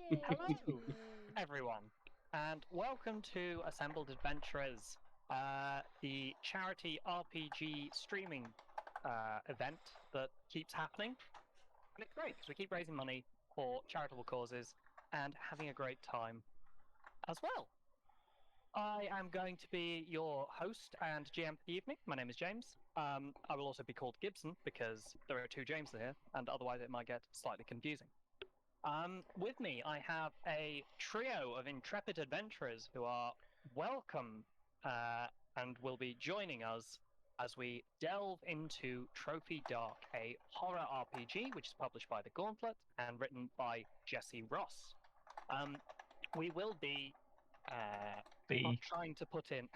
Hello, everyone, and welcome to Assembled Adventurers, the charity RPG streaming event that keeps happening. And it's great because we keep raising money for charitable causes and having a great time as well. I am going to be your host and GM for the evening. My name is James. I will also be called Gibson because there are two James here, and otherwise it might get slightly confusing. With me, I have a trio of intrepid adventurers who are welcome and will be joining us as we delve into Trophy Dark, a horror RPG which is published by The Gauntlet and written by Jesse Ross. We will be trying to put in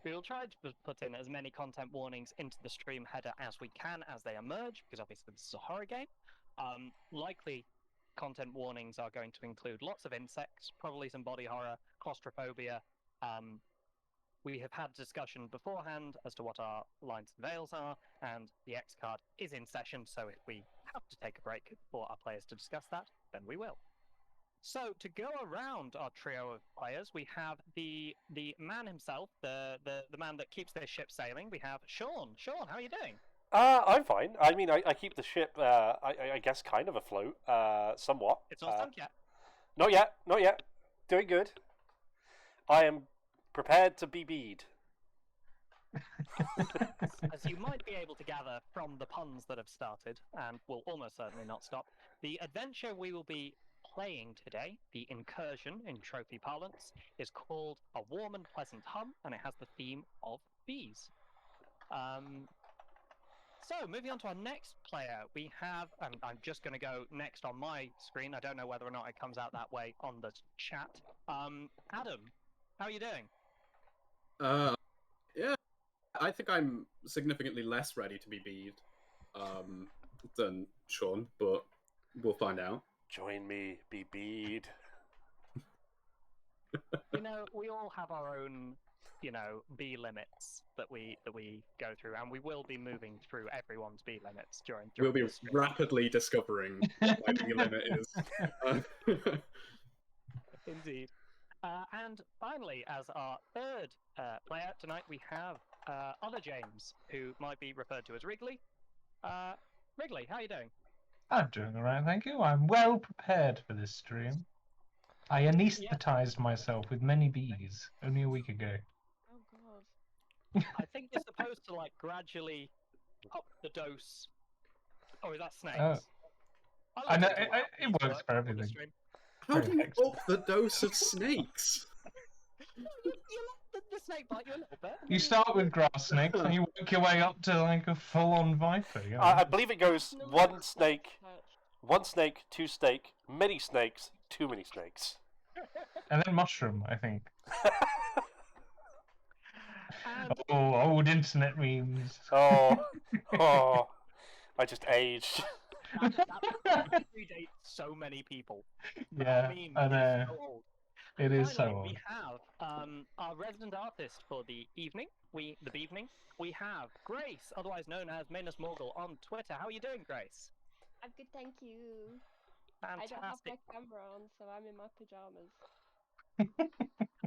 we will try to put in as many content warnings into the stream header as we can as they emerge, because obviously this is a horror game. Likely content warnings are going to include lots of insects, probably some body horror, claustrophobia. We have had discussion beforehand as to what our lines and veils are, and the X card is in session, so if we have to take a break for our players to discuss that, then we will. So to go around our trio of players, we have the man himself, the man that keeps this ship sailing. We have Sean. Sean, how are you doing? I'm fine. I mean, I keep the ship, I guess, kind of afloat, somewhat. It's not sunk yet. Not yet, not yet. Doing good. I am prepared to be bead. As you might be able to gather from the puns that have started, and will almost certainly not stop, the adventure we will be playing today, the incursion in trophy parlance, is called A Warm and Pleasant Hum, and it has the theme of bees. So, moving on to our next player, we have, I'm just going to go next on my screen. I don't know whether or not it comes out that way on the chat. Adam, how are you doing? Yeah, I think I'm significantly less ready to be bead than Sean, but we'll find out. Join me, be bead. You know, we all have our own, B limits that we go through, and we will be moving through everyone's B limits during We'll be this stream. rapidly discovering what my B limit is. Indeed. And finally, as our third player tonight, we have other James, who might be referred to as Wrigley. Wrigley, how are you doing? I'm doing all right, thank you. I'm well prepared for this stream. I anesthetized myself with many bees only a week ago. Oh god. I think you're supposed to gradually up the dose. Oh, is that snakes? Oh. I know it works for everything. How do you up the dose of snakes? You let the snake bite you a little bit. You start with grass snakes and you work your way up to a full-on viper. You know? I believe it goes one snake, two snake, many snakes, too many snakes. And then mushroom, I think. Oh, old internet memes. Oh, I just aged. That predates so many people. Yeah, I know. It is so old. We have our resident artist for the evening. We have Grace, otherwise known as Manus Morgul on Twitter. How are you doing, Grace? I'm good, thank you. Fantastic. I don't have my camera on, so I'm in my pajamas.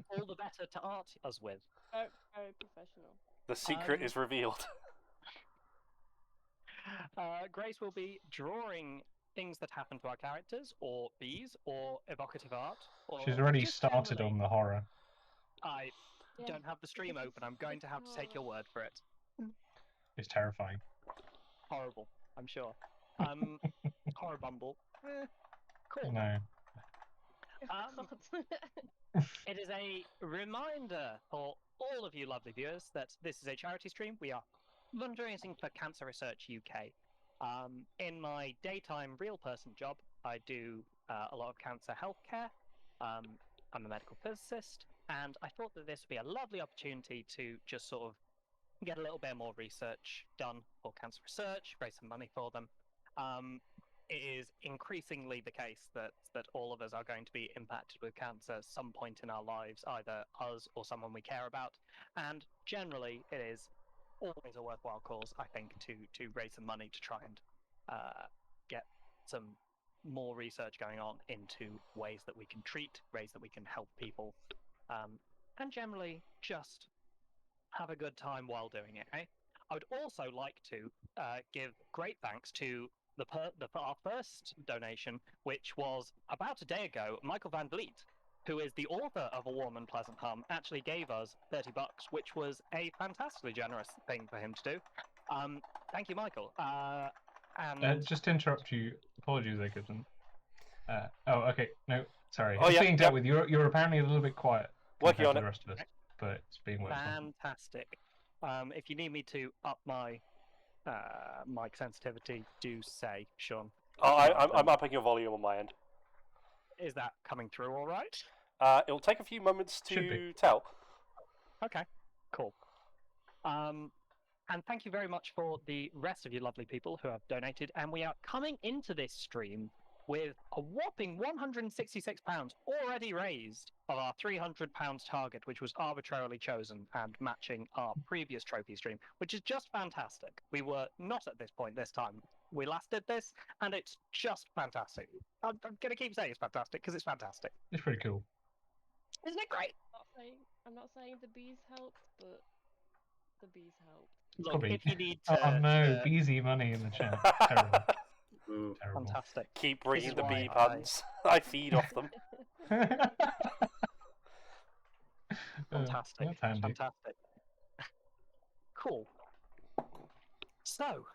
All the better to art us with. Very professional. The secret is revealed. Grace will be drawing things that happen to our characters, or bees, or evocative art. Or she's already started on the horror. I don't have the stream open. I'm going to have to take your word for it. It's terrifying. Horrible, I'm sure. Horror bumble. Cool. No. It is a reminder for all of you lovely viewers that this is a charity stream. We are fundraising for Cancer Research UK. In my daytime real person job, I do a lot of cancer healthcare. I'm a medical physicist, and I thought that this would be a lovely opportunity to just sort of get a little bit more research done for Cancer Research, raise some money for them. It is increasingly the case that all of us are going to be impacted with cancer at some point in our lives, either us or someone we care about, and generally it is always a worthwhile cause, I think, to raise some money to try and get some more research going on into ways that we can treat, ways that we can help people, and generally just have a good time while doing it. Eh? I would also like to give great thanks to our first donation, which was about a day ago. Michael Van Vliet, who is the author of A Warm and Pleasant Hum, actually gave us $30, which was a fantastically generous thing for him to do. Thank you, Michael. And Just to interrupt you, apologies, Gibson. Okay, no, sorry. Oh, It's yeah, being dealt with. You're apparently a little bit quiet Working compared on to it. the rest of us, but it's being worked on. fantastic. If you need me to up my mic sensitivity, do say, Sean. I'm upping your volume on my end. Is that coming through all right? It'll take a few moments Should to be. tell. Okay, cool. And thank you very much for the rest of you lovely people who have donated. And we are coming into this stream with a whopping £166 already raised of our £300 target, which was arbitrarily chosen and matching our previous trophy stream, which is just fantastic. We were not at this point this time. We last did this, and it's just fantastic. I'm going to keep saying it's fantastic because it's fantastic. It's pretty cool. Isn't it great? I'm not saying the bees helped, but the bees helped. Look, Probably. if you need to... Oh no, easy money in the chat. Terrible. Ooh. Terrible. Fantastic. Keep bringing is the why bee puns. I feed off them. Fantastic. That's handy. Fantastic. Cool. So,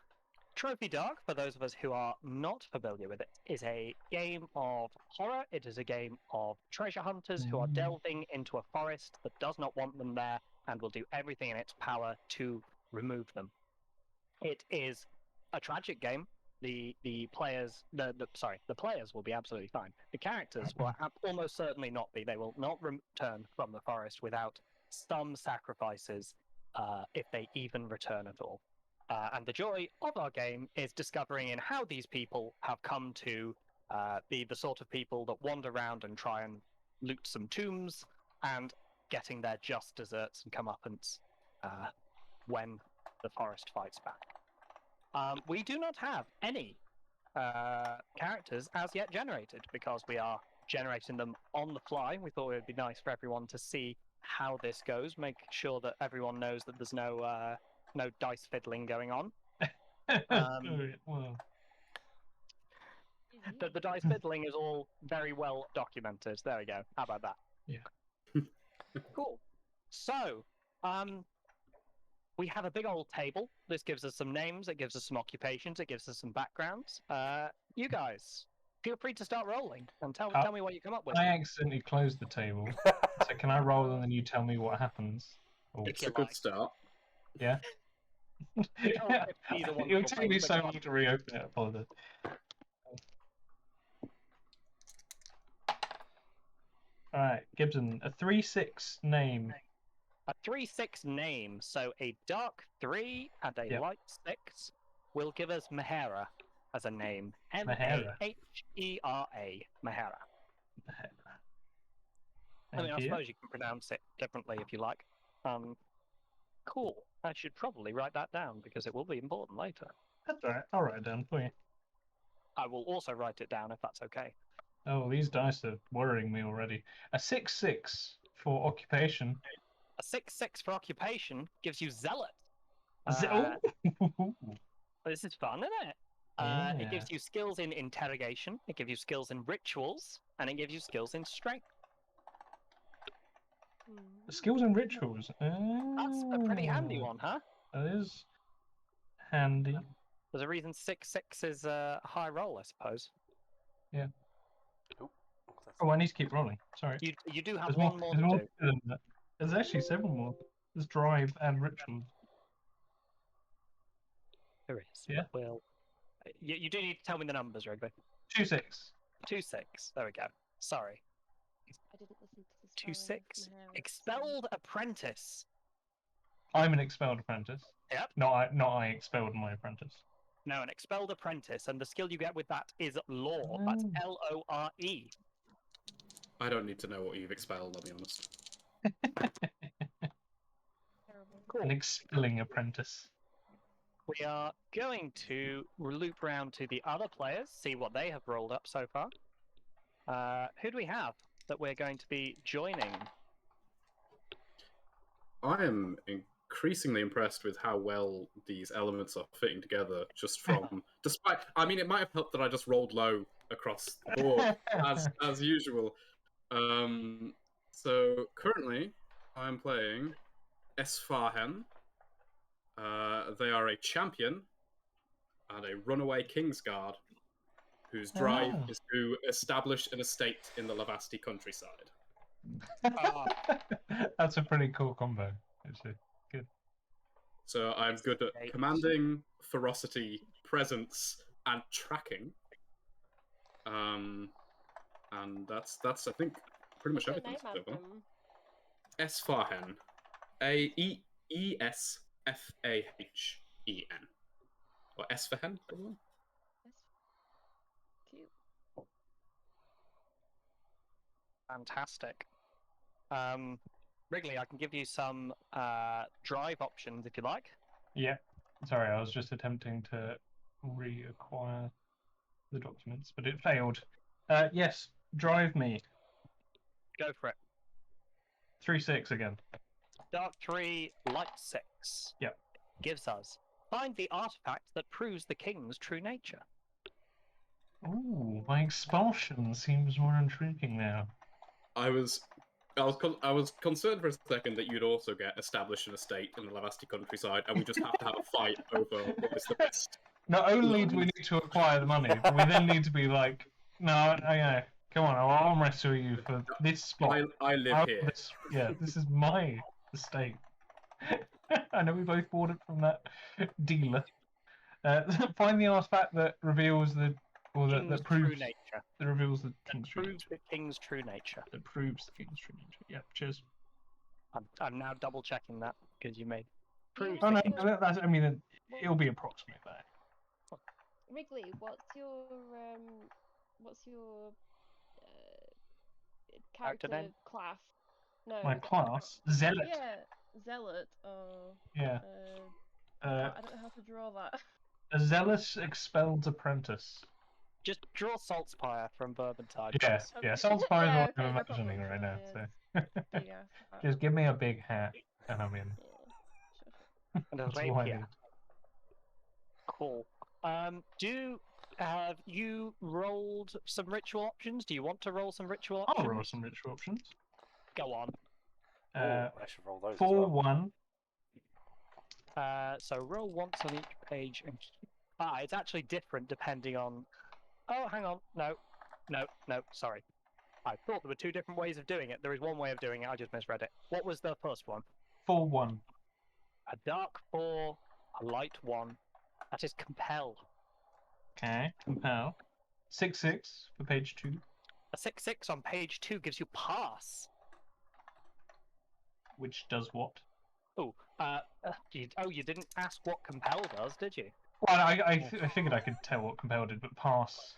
Trophy Dark, for those of us who are not familiar with it, is a game of horror. It is a game of treasure hunters who are delving into a forest that does not want them there and will do everything in its power to remove them. It is a tragic game. The players will be absolutely fine. The characters will almost certainly not be. They will not return from the forest without some sacrifices, if they even return at all. And the joy of our game is discovering in how these people have come to be the sort of people that wander around and try and loot some tombs and getting their just desserts and comeuppance when the forest fights back. We do not have any characters as yet generated because we are generating them on the fly. We thought it would be nice for everyone to see how this goes, make sure that everyone knows that there's no dice fiddling going on. Well, The dice fiddling is all very well documented. There we go. How about that? Yeah. Cool. So, we have a big old table. This gives us some names, it gives us some occupations, it gives us some backgrounds. You guys, feel free to start rolling and tell me what you come up with. I accidentally closed the table. So can I roll and then you tell me what happens? Or... It's a good start. Yeah. Either one It'll will take play me with so the long to reopen it. Apologies. All right, Gibson, a 3/6 name. A 3/6 name, so a dark 3 and a light 6 will give us Mahera as a name. Mahera. Mahera. Mahera. I mean, I suppose you can pronounce it differently if you like. Cool. I should probably write that down because it will be important later. That's all right. I'll write it down for you. I will also write it down if that's okay. Oh, these dice are worrying me already. A 6/6 for occupation. A 6/6 for occupation gives you Zealot. This is fun, isn't it? It gives you skills in interrogation, it gives you skills in rituals, and it gives you skills in strength. Skills and rituals. That's a pretty handy one, huh? That is handy. There's a reason 6/6 is a high roll, I suppose. Yeah. Ooh, Oh, I need to keep rolling. Sorry. You do have There's one more to do. than that. There's actually several more. There's drive and rituals. There is. Yeah. Well, you do need to tell me the numbers, Rigby. 2/6. 2/6. There we go. Sorry. I didn't listen to the 2/6. Expelled apprentice. I'm an expelled apprentice. Yep. Not I expelled my apprentice. No, an expelled apprentice, and the skill you get with that is lore. That's LORE. I don't need to know what you've expelled, I'll be honest. Terrible. Cool. An expelling apprentice. we are going to loop round to the other players, see what they have rolled up so far. Who do we have that we're going to be joining? I am increasingly impressed with how well these elements are fitting together. Just from, despite, I mean, it might have helped that I just rolled low across the board as usual. So currently, I'm playing Esfahan. They are a champion and a runaway Kingsguard whose drive is to establish an estate in the Lavasti countryside. That's a pretty cool combo, actually. Good. So I'm good at commanding, ferocity, presence, and tracking. And that's I think pretty much What's your everything. name, So far. Adam? Esfahan. Esfahen. Or Esfahan, probably. Cute. Fantastic. Wrigley, I can give you some drive options if you like. Yeah. Sorry, I was just attempting to reacquire the documents, but it failed. Yes, drive me. Go for it. 3-6 again. Dark 3, Light 6. Yep. Gives us find the artifact that proves the king's true nature. Ooh, my expulsion seems more intriguing now. I was concerned for a second that you'd also get established an estate in the Lavasti countryside, and we just have to have a fight over what is the best. Not only do we need to acquire the money, but we then need to be like, no, come on, I'll arm wrestle you for this spot. I live here. This is my estate. I know we both bought it from that dealer. Find the artifact that reveals that proves true nature. that reveals the king's true Proves nature. the king's true nature. That proves the king's true nature. Yeah, cheers. I'm now double checking that because you made. Proves Oh the no, king's I mean, it'll be approximate there. Wrigley, what's your Character character name? class? No. My class, Zealot. Yeah, zealot. Oh. Yeah. I don't know how to draw that. A zealous expelled apprentice. Just draw Saltspire from Vermintide. Yeah, Okay. Saltspire is Yeah, what okay, I'm no imagining problem. right now. Yeah, So yeah. just give me a big hat and I'm in. Yeah, And a That's all I rapier. need. Cool. Have you rolled some ritual options? Do you want to roll some ritual I'll options? roll some ritual options. Go on. I should roll those. 4-1. So roll once on each page. And it's actually different depending on. Oh, hang on. No, sorry. I thought there were two different ways of doing it. There is one way of doing it. I just misread it. What was the first one? 4-1. A dark 4, a light 1. That is compel. Okay, compel. 6-6 for page 2. A 6/6 on page 2 gives you pass. Which does what? Oh, you didn't ask what compel does, did you? Well, I figured I could tell what compel did, but pass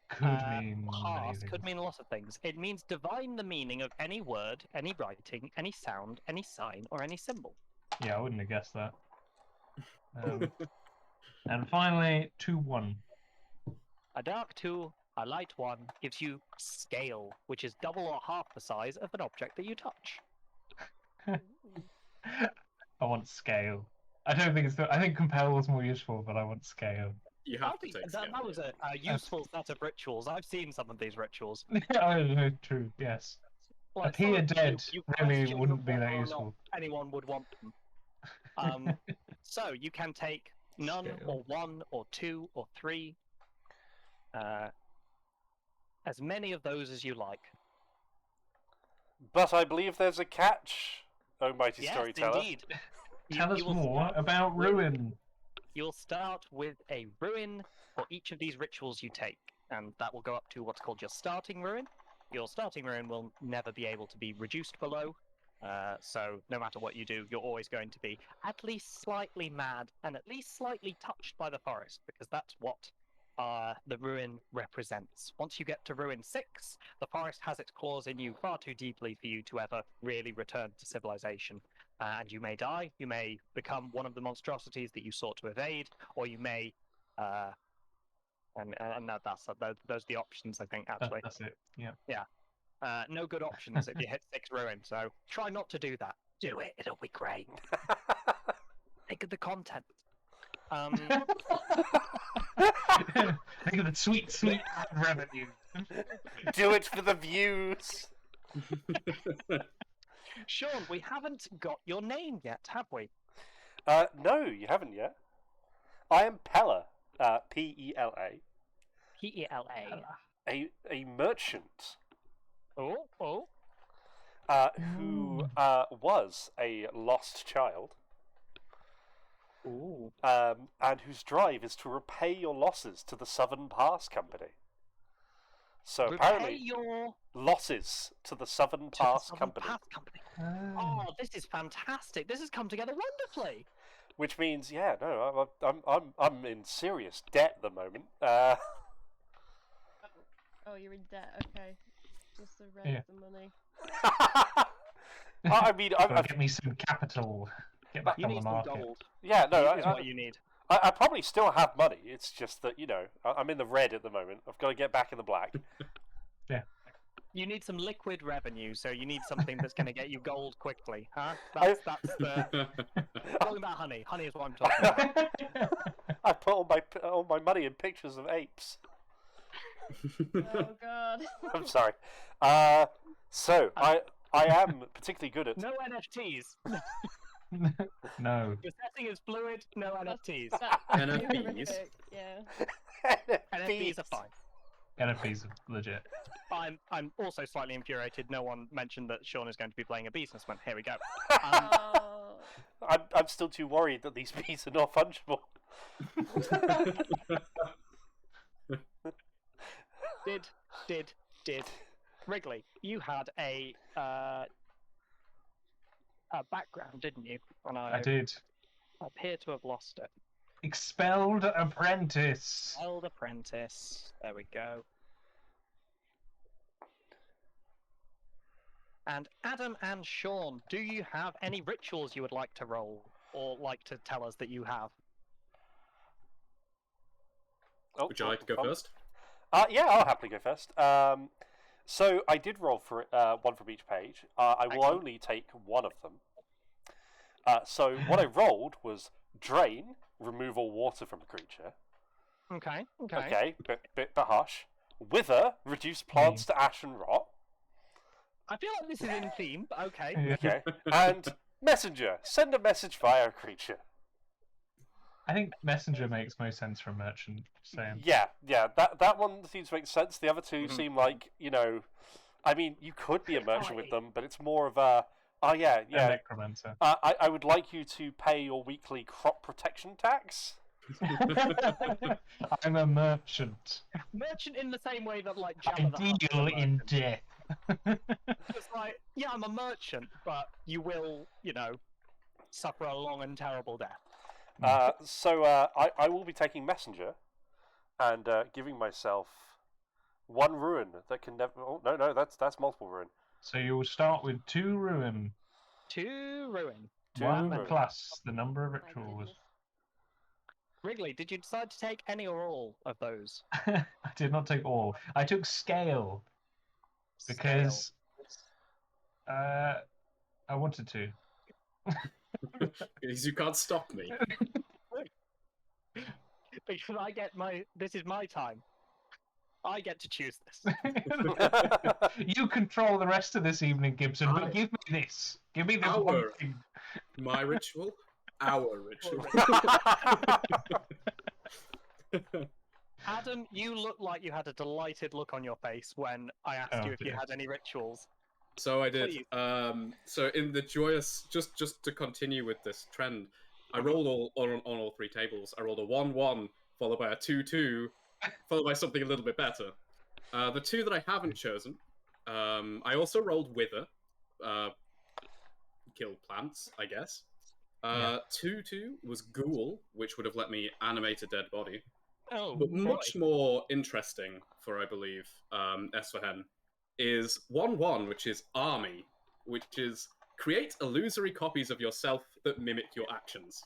could mean many Pass things. could mean a lot of things. It means divine the meaning of any word, any writing, any sound, any sign, or any symbol. Yeah, I wouldn't have guessed that. And finally, 2-1. A dark 2, a light 1 gives you scale, which is double or half the size of an object that you touch. I want scale. I don't think I think compel was more useful, but I want scale. You have to take that was a useful set of rituals. I've seen some of these rituals. Oh, true. Yes. Well, Appear it's not dead you really question wouldn't be whether that or not useful. anyone would want them. So you can take none, Scale. or 1, or 2, or 3. As many of those as you like. But I believe there's a catch, oh mighty Yes, storyteller. indeed. Tell us you will more start about with- ruin. You'll start with a ruin for each of these rituals you take, and that will go up to what's called your starting ruin. Your starting ruin will never be able to be reduced below, so no matter what you do, you're always going to be at least slightly mad and at least slightly touched by the forest, because that's what the ruin represents. Once you get to ruin 6, the forest has its claws in you far too deeply for you to ever really return to civilization. and you may die. You may become one of the monstrosities that you sought to evade, or you may, and those are the options, I think, actually. That's it. Yeah. No good options if you hit 6 ruin, so try not to do that. Do it, it'll be great. Think of the content. Think of the sweet ad revenue. Do it for the views. Sean, we haven't got your name yet, have we? No, you haven't yet. I am Pella, P-E-L-A. P-E-L-A. A merchant. Oh. Who was a lost child. Ooh. And whose drive is to repay your losses to the Southern Pass Company. So apparently, your losses to the Southern Pass Company. Oh, this is fantastic! This has come together wonderfully. Which means, yeah, no, I'm in serious debt at the moment. Oh, you're in debt. Okay, just to raise the money. I mean, I've get me some capital. Get back You on need the some market. gold. yeah, no, Is what you need. I probably still have money. It's just that, I'm in the red at the moment. I've got to get back in the black. You need some liquid revenue, so you need something that's going to get you gold quickly, huh? That's the. Talking about honey. Honey is what I'm talking about. I put all my money in pictures of apes. Oh God. I'm sorry. So I am particularly good at. No NFTs. No. Your setting is fluid. No NFTs. NFTs? Yeah. NFTs are fine. NFTs are legit. I'm also slightly infuriated. No one mentioned that Sean is going to be playing a businessman. Here we go. Oh. I'm still too worried that these bees are not fungible. Did Wrigley? You had a background, didn't you? And I did. I appear to have lost it. Expelled apprentice. Old apprentice. There we go. And Adam and Sean, do you have any rituals you would like to roll, or like to tell us that you have? Would you like to go first? Yeah, I'll happily go first. So I did roll for one from each page. I will Excellent. only take one of them. So what I rolled was drain, remove all water from a creature. Okay. Okay, bit harsh. Wither, reduce plants to ash and rot. I feel like this is in theme, but okay. Okay, and messenger, send a message via a creature. I think messenger makes most sense for a merchant. Saying. Yeah, that one seems to make sense. The other two Mhm. seem like, I mean, you could be a merchant with them, but it's more of a, A necromancer. I would like you to pay your weekly crop protection tax. I'm a merchant. Merchant in the same way that like I Jabba the Hutt is a deal in merchant. death. It's like, yeah, I'm a merchant, but you will, suffer a long and terrible death. So I will be taking messenger and giving myself one ruin that can never. Oh no, that's multiple ruin. So you'll start with 2 ruin. 2 ruin. 2 1 ruin. plus the number of My rituals. goodness. Wrigley, did you decide to take any or all of those? I did not take all. I took scale because I wanted to. Because you can't stop me. Because this is my time. I get to choose this. You control the rest of this evening, Gibson, but give me this. Give me this one Our- thing. My ritual? Our ritual. Adam, you look like you had a delighted look on your face when I asked Oh, you if you dear. had any rituals. So I did. Please. So in the joyous, just to continue with this trend, I rolled on all 3 tables. I rolled a 1-1, followed by a 2-2, followed by something a little bit better. The 2 that I haven't chosen, I also rolled wither, kill plants, I guess. 2-2 was ghoul, which would have let me animate a dead body. Oh, But boy. much more interesting for, I believe, S for Hen, is 1-1, which is army, which is Create illusory copies of yourself that mimic your actions.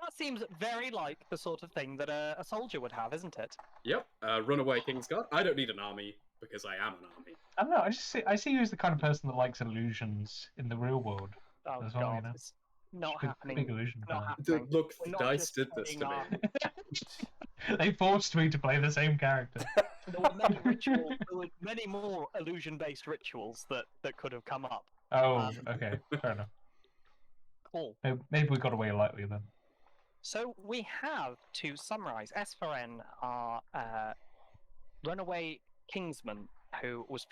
That seems very like the sort of thing that a soldier would have, isn't it? Yep. Runaway Kingsguard. I don't need an army because I am an army. I don't know. I see you as the kind of person that likes illusions in the real world. Oh As well, god, you know? it's not Big happening. illusion Not fan. happening. Look, We're the not dice just did this to playing me. They forced me to play the same character. There were many rituals. There were many more illusion-based rituals that could have come up. Oh, okay, fair enough. Cool. Maybe we got away lightly then. So we have, to summarize, S4N are runaway kingsman who was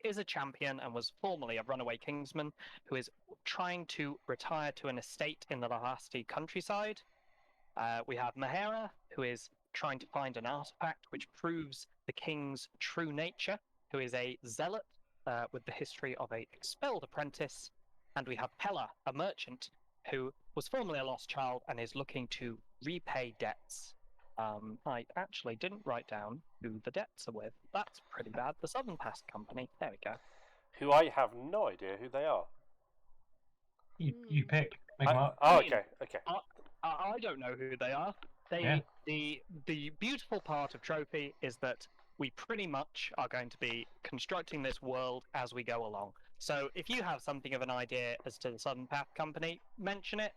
is a champion and was formerly a runaway kingsman who is trying to retire to an estate in the Lahasti countryside. We have Mahera, who is trying to find an artifact which proves the king's true nature, who is a zealot with the history of a expelled apprentice. And we have Pella, a merchant, who was formerly a lost child and is looking to repay debts. I actually didn't write down who the debts are with. That's pretty bad. The Southern Pass Company. There we go. Who I have no idea who they are. You pick. Make them up. Oh, I mean, okay. I don't know who they are. Yeah. The beautiful part of Trophy is that we pretty much are going to be constructing this world as we go along. So if you have something of an idea as to the Southern Path Company, mention it.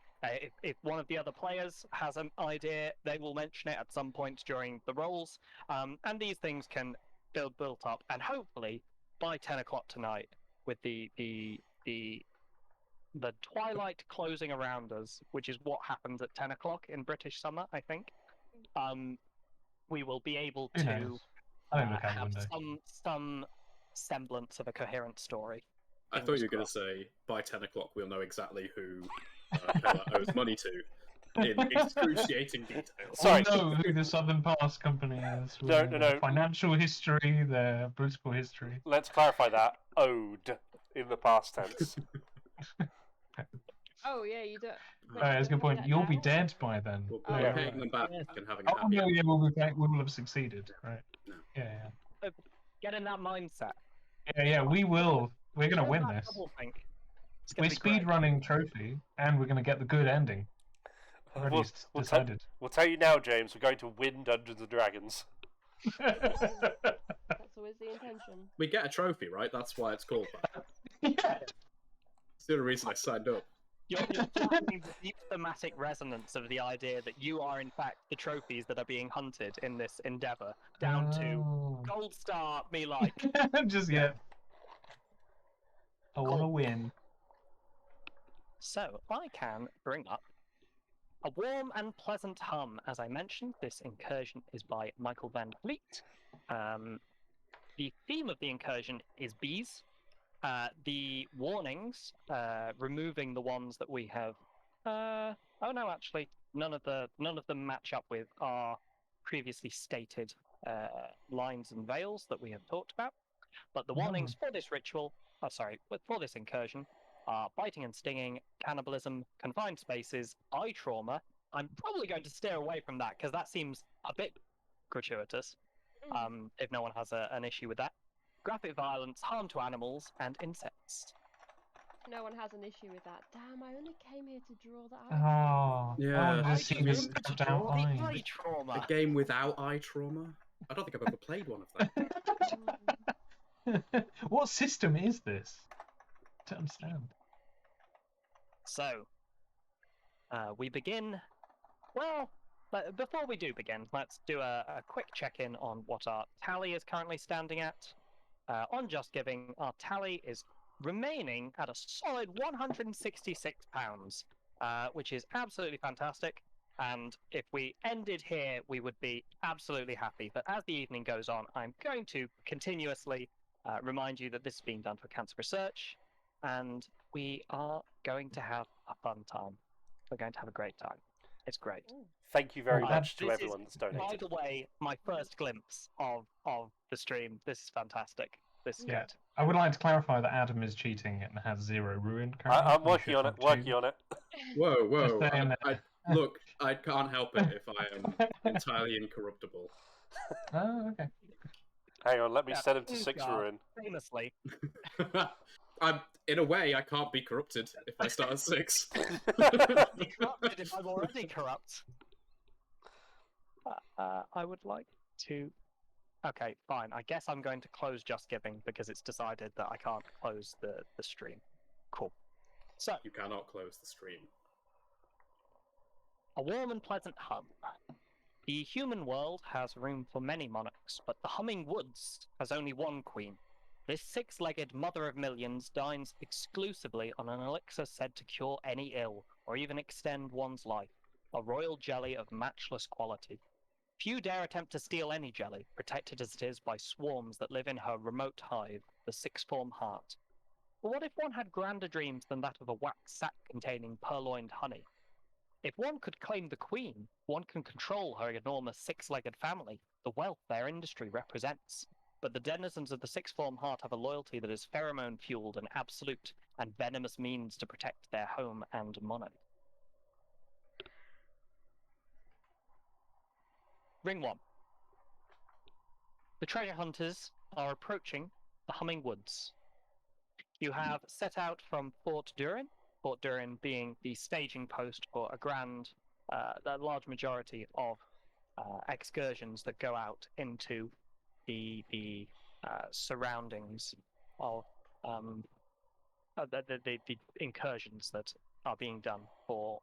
If one of the other players has an idea, they will mention it at some point during the rolls. And these things can build up. And hopefully, by 10 o'clock tonight, with the twilight closing around us, which is what happens at 10 o'clock in British summer, I think, we will be able Who to knows? I don't look out the have window. some semblance of a coherent story. I thought you were going to say, by 10 o'clock we'll know exactly who Pella owes money to in excruciating detail. Sorry. We know who the Southern Pass Company is. We No, know no, their no. financial history, their political history. Let's clarify that. Owed in the past tense. Oh yeah, you don't. Wait, That's a good don't point. that You'll be now? dead by then. We'll Oh, be yeah. paying them back Yes. and having a Oh happy no, ending. yeah, we'll be back. We'll have succeeded, right? No. Yeah. Get in that mindset. Yeah, we will. We're gonna Show win that this. double think. It's gonna We're be speed great. running Trophy, and we're gonna get the good ending. Already We'll decided. We'll tell you now, James, we're going to win Dungeons and Dragons. That's always the intention. We get a trophy, right? That's why it's called that. Yeah. It's the only reason I signed up. You're finding the deep thematic resonance of the idea that you are, in fact, the trophies that are being hunted in this endeavor, down to Oh. gold star, me like. Just yet. I want to Cool. win. So, I can bring up a warm and pleasant hum. As I mentioned, this incursion is by Michael Van Vliet. The theme of the incursion is bees. The warnings, removing the ones that we have. Oh no, actually, none of them match up with our previously stated lines and veils that we have talked about. But the warnings for this ritual, for this incursion, are biting and stinging, cannibalism, confined spaces, eye trauma. I'm probably going to steer away from that because that seems a bit gratuitous. If no one has an issue with that. Graphic violence, harm to animals, and insects. No one has an issue with that. Damn, I only came here to draw that out. Oh, Yeah. I wanted I to see just this wanted to stabbed out draw the eye. eye trauma. A game without eye trauma? I don't think I've ever played one of them. What system is this? I don't understand. So, we begin. Well, before we do begin, let's do a quick check-in on what our tally is currently standing at. On Just Giving, our tally is remaining at a solid £166, which is absolutely fantastic. And if we ended here, we would be absolutely happy. But as the evening goes on, I'm going to continuously remind you that this is being done for cancer research, and we are going to have a fun time. We're going to have a great time. It's great. Thank you very Oh, much to this everyone is, that's by donated. the way, my first glimpse of the stream. This is fantastic. This is Yeah. good. I would like to clarify that Adam is cheating and has 0 ruin currently. I'm working on it, working on it. Whoa, whoa. Just saying Look, I can't help it if I am entirely incorruptible. Oh, okay. Hang on, let me Yeah, set him to please 6 God. ruin. Famously, in a way, I can't be corrupted if I start at 6. Be corrupted if I'm already corrupt. I would like to. Okay, fine. I guess I'm going to close Just Giving because it's decided that I can't close the stream. Cool. So, You cannot close the stream. a warm and pleasant hum. The human world has room for many monarchs, but the humming woods has only one queen. This six-legged mother of millions dines exclusively on an elixir said to cure any ill, or even extend one's life, a royal jelly of matchless quality. Few dare attempt to steal any jelly, protected as it is by swarms that live in her remote hive, the sixth-form heart. But what if one had grander dreams than that of a wax sack containing purloined honey? If one could claim the queen, one can control her enormous six-legged family, the wealth their industry represents. But the denizens of the sixth-form heart have a loyalty that is pheromone-fueled and absolute, and venomous means to protect their home and monarch. Ring 1. The treasure hunters are approaching the humming woods. You have set out from Fort Durin being the staging post for a large majority of excursions that go out into the surroundings of the incursions that are being done for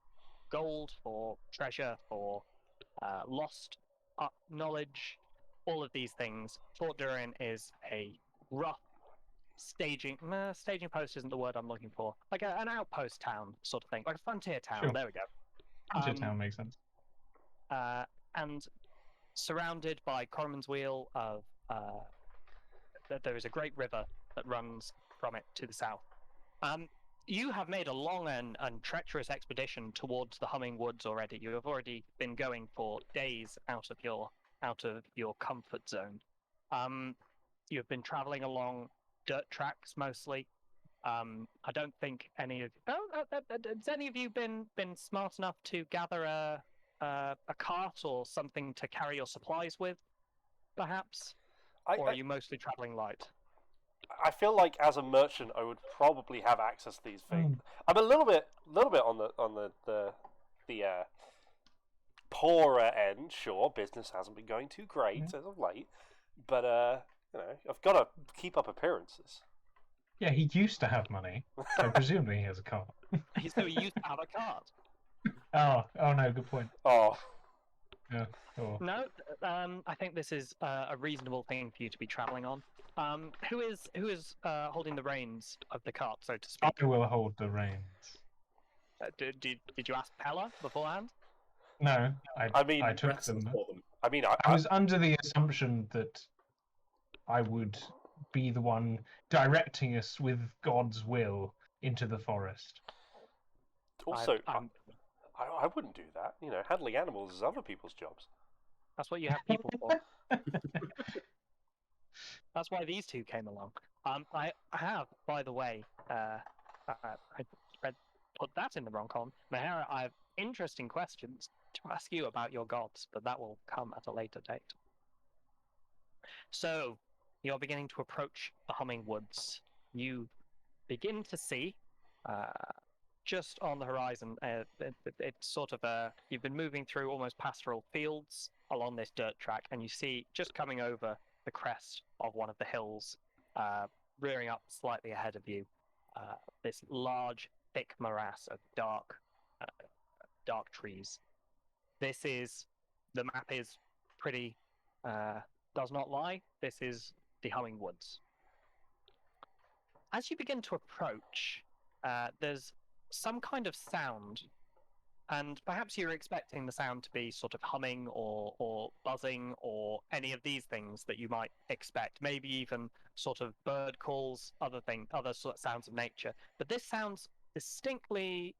gold, for treasure, for lost knowledge, all of these things. Fort Durin is a rough staging post isn't the word I'm looking for. Like an outpost town sort of thing, like a frontier town. Sure. There we go. Frontier town makes sense. And surrounded by Corman's Wheel of there is a great river that runs from it to the south. You have made a long and treacherous expedition towards the humming woods already. You have already been going for days out of your comfort zone. You have been traveling along dirt tracks mostly. I don't think any of has any of you been smart enough to gather a cart or something to carry your supplies with, perhaps? Or are you mostly traveling light? I feel like as a merchant, I would probably have access to these things. I'm a little bit on the poorer end. Sure, business hasn't been going too great as of late, but I've got to keep up appearances. Yeah, he used to have money, so presumably he has a cart. So he used to have a cart. Oh no, good point. Oh. Yeah. Oh. No, I think this is a reasonable thing for you to be traveling on. Who is holding the reins of the cart, so to speak? I will hold the reins. Did you ask Pella beforehand? No, I mean, I took them. I mean, I was under the assumption that I would be the one directing us with God's will into the forest. Also, I wouldn't do that. Handling animals is other people's jobs. That's what you have people for. That's why these two came along. I have, by the way, I put that in the wrong column. Mahara, I have interesting questions to ask you about your gods, but that will come at a later date. So, you're beginning to approach the humming woods. You begin to see, just on the horizon, it's sort of you've been moving through almost pastoral fields along this dirt track, and you see, just coming over the crest of one of the hills, rearing up slightly ahead of you, this large, thick morass of dark trees. The map is pretty, does not lie. This is the humming woods. As you begin to approach, there's some kind of sound, and perhaps you're expecting the sound to be sort of humming or buzzing or any of these things that you might expect, maybe even sort of bird calls, other sort of sounds of nature. But this sounds distinctly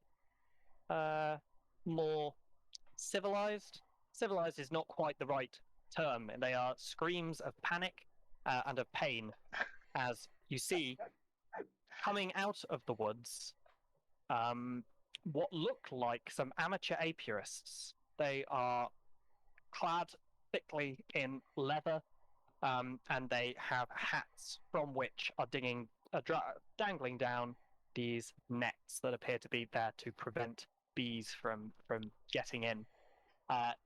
more civilized. Civilized is not quite the right term. They are screams of panic and of pain, as you see coming out of the woods what look like some amateur apiarists. They are clad thickly in leather, and they have hats from which are dangling down these nets that appear to be there to prevent bees from getting in.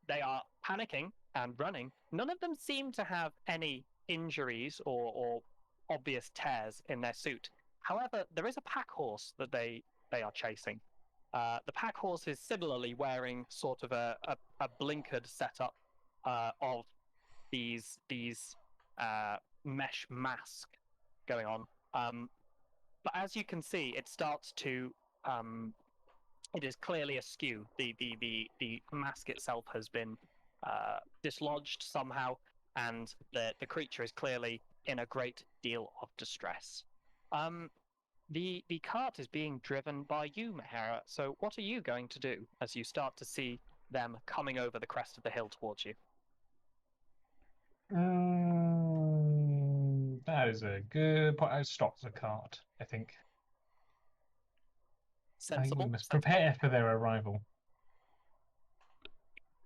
They are panicking and running. None of them seem to have any injuries or obvious tears in their suit. However, there is a pack horse that they are chasing. The pack horse is similarly wearing sort of a blinkered setup of these mesh mask going on. But as you can see, it starts to it is clearly askew. The mask itself has been dislodged somehow, and the creature is clearly in a great deal of distress. The cart is being driven by you, Mahara. So what are you going to do as you start to see them coming over the crest of the hill towards you? That is a good point. I stopped the cart, I think. I think we Sensible. must prepare for their arrival.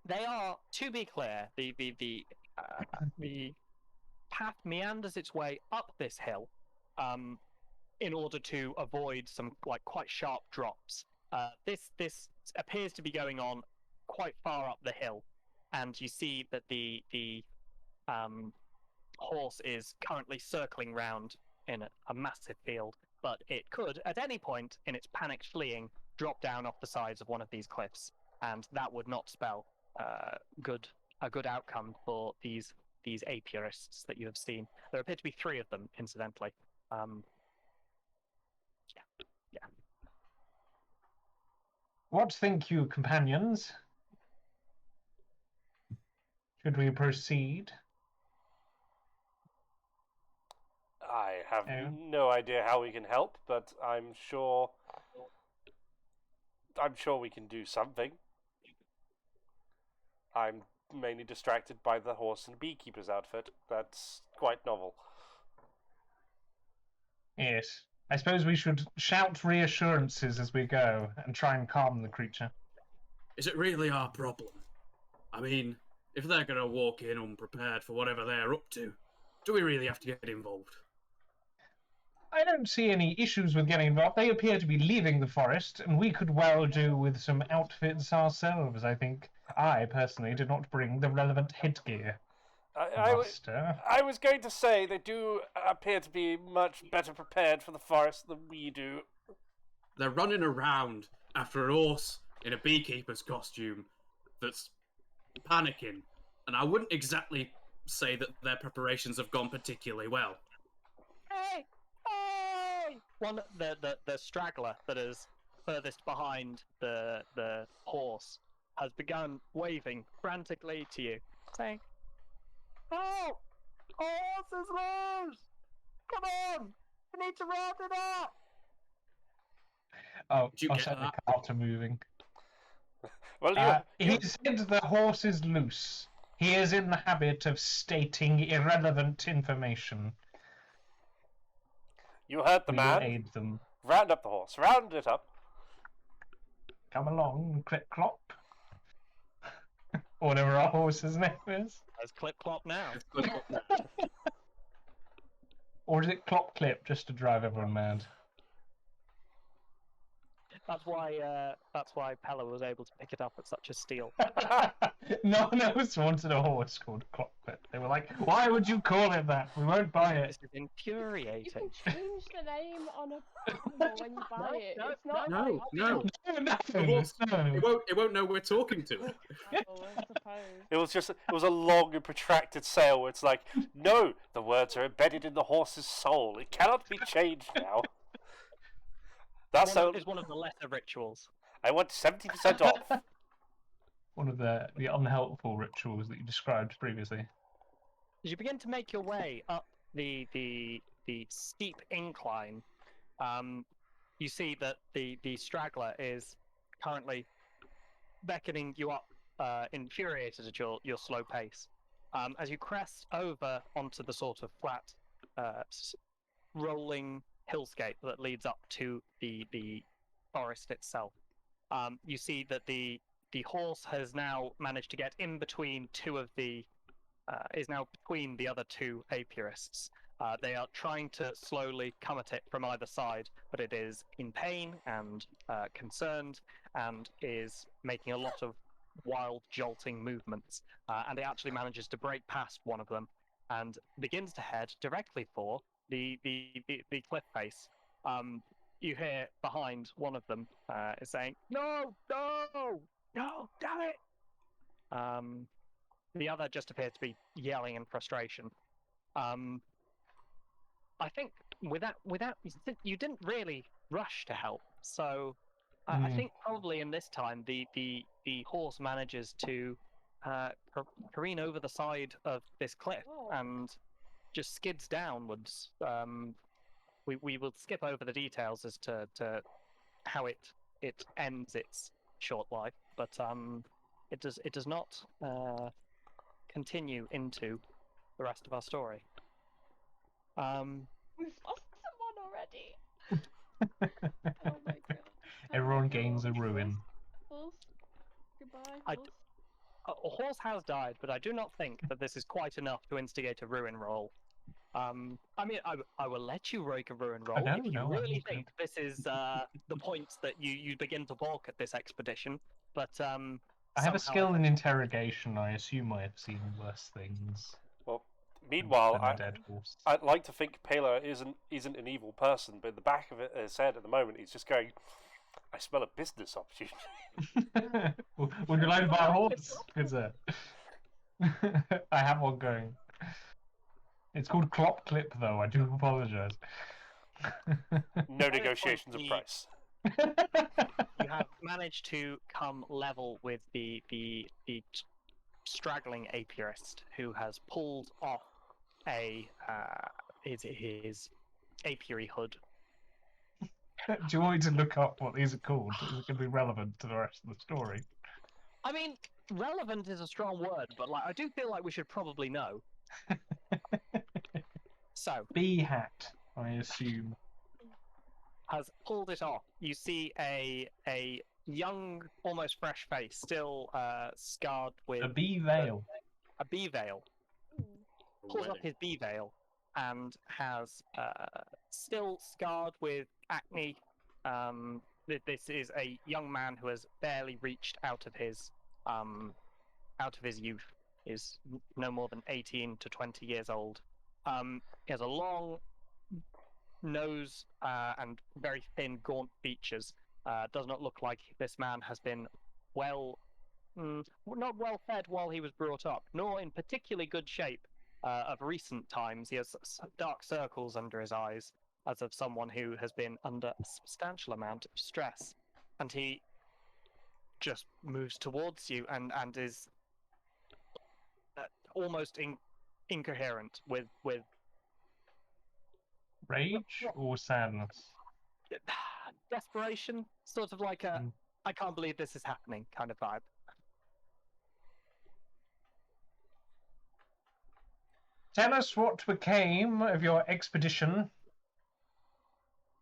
They are, to be clear, the path meanders its way up this hill, in order to avoid some quite sharp drops. This appears to be going on quite far up the hill, and you see that the horse is currently circling round in a massive field, but it could, at any point in its panicked fleeing, drop down off the sides of one of these cliffs, and that would not spell a good outcome for these apiarists that you have seen. There appear to be 3 of them, incidentally. Yeah. What think you, companions? Should we proceed? I have Yeah. no idea how we can help, but I'm sure we can do something. I'm mainly distracted by the horse and beekeeper's outfit. That's quite novel. Yes. I suppose we should shout reassurances as we go and try and calm the creature. Is it really our problem? I mean, if they're going to walk in unprepared for whatever they're up to, do we really have to get involved? I don't see any issues with getting involved. They appear to be leaving the forest, and we could well do with some outfits ourselves, I think. I, personally, did not bring the relevant headgear. I was going to say they do appear to be much better prepared for the forest than we do. They're running around after a horse in a beekeeper's costume that's panicking, and I wouldn't exactly say that their preparations have gone particularly well. Hey! One the straggler that is furthest behind the horse has begun waving frantically to you, saying, "Oh, horse is loose! Come on, we need to round it up." Oh, Did you I'll get set the that? cart moving. Well, He said the horse is loose. He is in the habit of stating irrelevant information. you heard the We will man. aid them. Round up the horse. Round it up. Come along, clip clop. Whatever our horse's name is. As clip clop now. Or is it clop clip, just to drive everyone mad? That's why Pella was able to pick it up at such a steal. No one else wanted a horse called clop clip. They were like, why would you call it that? We won't buy it. This is You infuriating. can change the name on a animal when you buy it. no, It's not No, like... no. No, horse- no. It won't know we're talking to it. Oh, I suppose. It was a long and protracted sale where it's like, no, the words are embedded in the horse's soul. It cannot be changed now. That's so. Is one of the lesser rituals. I want 70% off. One of the unhelpful rituals that you described previously. As you begin to make your way up the steep incline, you see that the straggler is currently beckoning you up, infuriated at your slow pace. As you crest over onto the sort of flat, rolling hillscape that leads up to the forest itself, you see that the horse has now managed to get in between is now between the other 2 apiarists. They are trying to slowly come at it from either side, but it is in pain and concerned, and is making a lot of wild, jolting movements. And it actually manages to break past one of them and begins to head directly for the cliff face. You hear behind one of them is saying, "No, no, no, damn it!" The other just appears to be yelling in frustration. I think without you didn't really rush to help, so I think probably in this time the horse manages to careen over the side of this cliff and just skids downwards. We will skip over the details as to how it ends its short life, but it does not continue into the rest of our story. We've lost someone already. Oh my god. Everyone gains a ruin. Horse. Goodbye, I horse. A horse has died, but I do not think that this is quite enough to instigate a ruin roll. I mean, I will let you rake a ruin roll if you really think this is the point that you begin to balk at this expedition. But I have a skill in interrogation. I assume I have seen worse things. Well, meanwhile, than a dead horse. I'd like to think Pela isn't an evil person, but in the back of his head at the moment, he's just going, "I smell a business opportunity." Would you like to buy a horse? Good sir. I have one going. It's called Clop Clip, though. I do apologise. No negotiations of price. You have managed to come level with the straggling apiarist who has pulled off his apiary hood. Do you want me to look up what these are called? Is it going to be relevant to the rest of the story? I mean, relevant is a strong word, but I do feel like we should probably know. So, bee hat, I assume, has pulled it off. You see a young, almost fresh face, still scarred with a bee veil. A bee veil. Pulls up his bee veil and has still scarred with acne. This is a young man who has barely reached out of his youth. Is no more than 18 to 20 years old. He has a long nose and very thin, gaunt features. Does not look like this man has been not well fed while he was brought up, nor in particularly good shape of recent times. He has dark circles under his eyes, as of someone who has been under a substantial amount of stress. And he just moves towards you and is almost incoherent with rage or sadness, desperation, sort of like a I can't believe this is happening kind of vibe. Tell us what became of your expedition.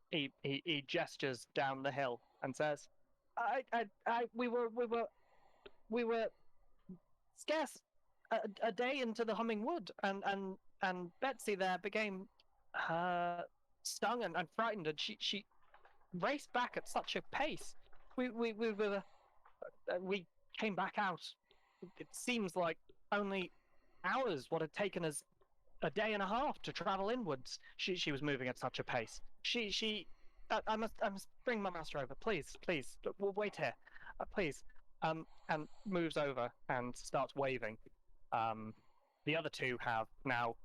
He gestures down the hill and says, we were scarce a day into the humming wood, and Betsy there became stung and frightened, and she raced back at such a pace. We came back out. It seems like only hours what had taken us a day and a half to travel inwards. She was moving at such a pace. I must bring my master over, please. We'll wait here, please. And moves over and starts waving. The other two have now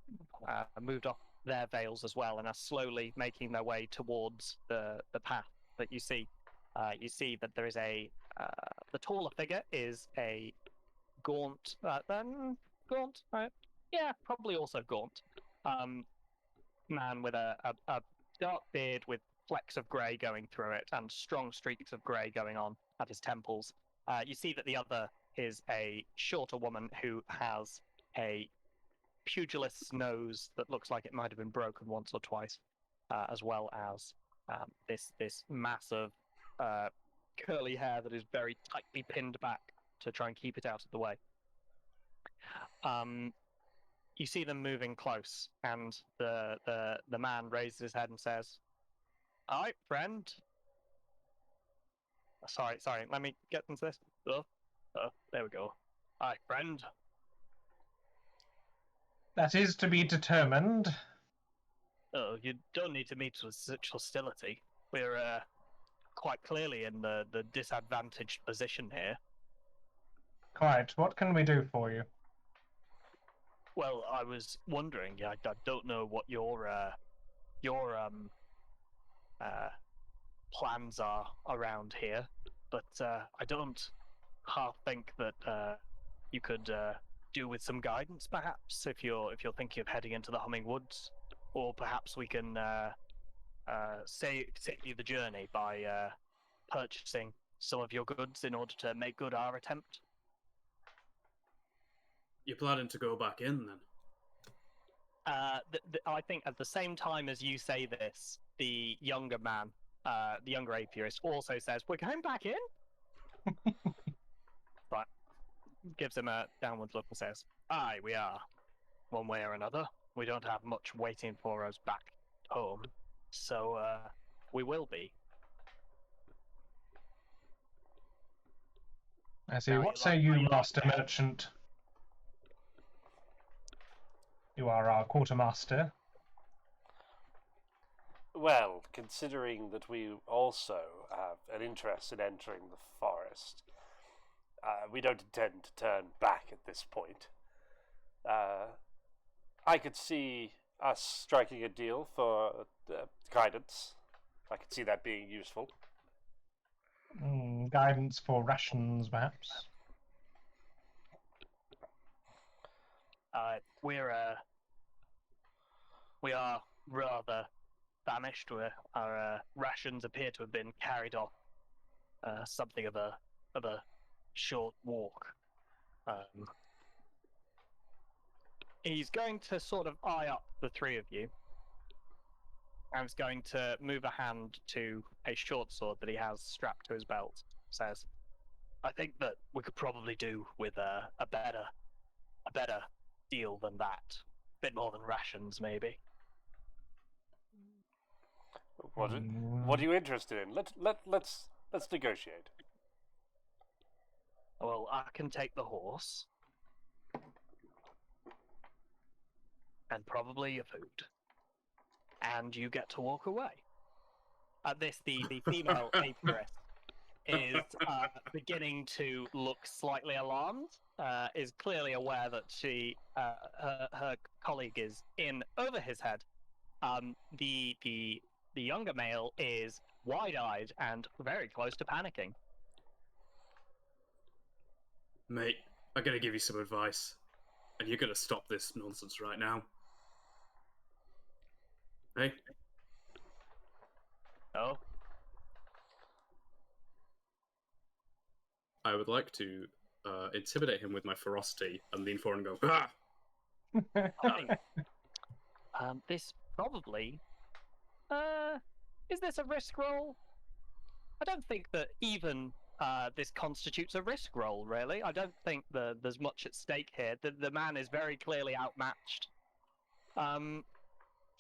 moved off their veils as well and are slowly making their way towards the path that you see. You see that there is the taller figure is a gaunt, right? Yeah, probably also gaunt. Man with a dark beard with flecks of grey going through it and strong streaks of grey going on at his temples. You see that the other is a shorter woman who has a pugilist's nose that looks like it might have been broken once or twice, as well as this mass of curly hair that is very tightly pinned back to try and keep it out of the way. you see them moving close, and the man raises his head and says, "All right, friend." Sorry. Let me get into this. There we go. All right, friend. That is to be determined. Oh, you don't need to meet with such hostility. We're quite clearly in the disadvantaged position here. Quite. What can we do for you? Well, I was wondering. I don't know what your plans are around here, but I don't half think that you could do with some guidance, perhaps, if you're thinking of heading into the Humming Woods, or perhaps we can save you the journey by purchasing some of your goods in order to make good our attempt. You're planning to go back in then? I think at the same time as you say this, the younger man, the younger apiarist, also says, "We're going back in?" But gives him a downward look and says, "Aye, we are. One way or another. We don't have much waiting for us back home, so we will be." I see. Now, What you say like- you, you like Master that? Merchant? You are our quartermaster. Well, considering that we also have an interest in entering the forest, we don't intend to turn back at this point. I could see us striking a deal for guidance. I could see that being useful. Guidance for rations, perhaps. We are rather famished. Our rations appear to have been carried off something of a short walk. He's going to sort of eye up the three of you, and is going to move a hand to a short sword that he has strapped to his belt. Says, "I think that we could probably do with a better deal than that. Bit more than rations, maybe." What are you interested in? Let's negotiate. Well, I can take the horse. And probably your food. And you get to walk away. At this, the female apiarist is beginning to look slightly alarmed, is clearly aware that her colleague is in over his head. The younger male is wide-eyed and very close to panicking. Mate, I'm gonna give you some advice, and you're gonna stop this nonsense right now. Hey? Oh? I would like to intimidate him with my ferocity and lean forward and go, "Ah!" I think this probably... is this a risk roll? I don't think that even this constitutes a risk roll, really. I don't think there's much at stake here. The man is very clearly outmatched. And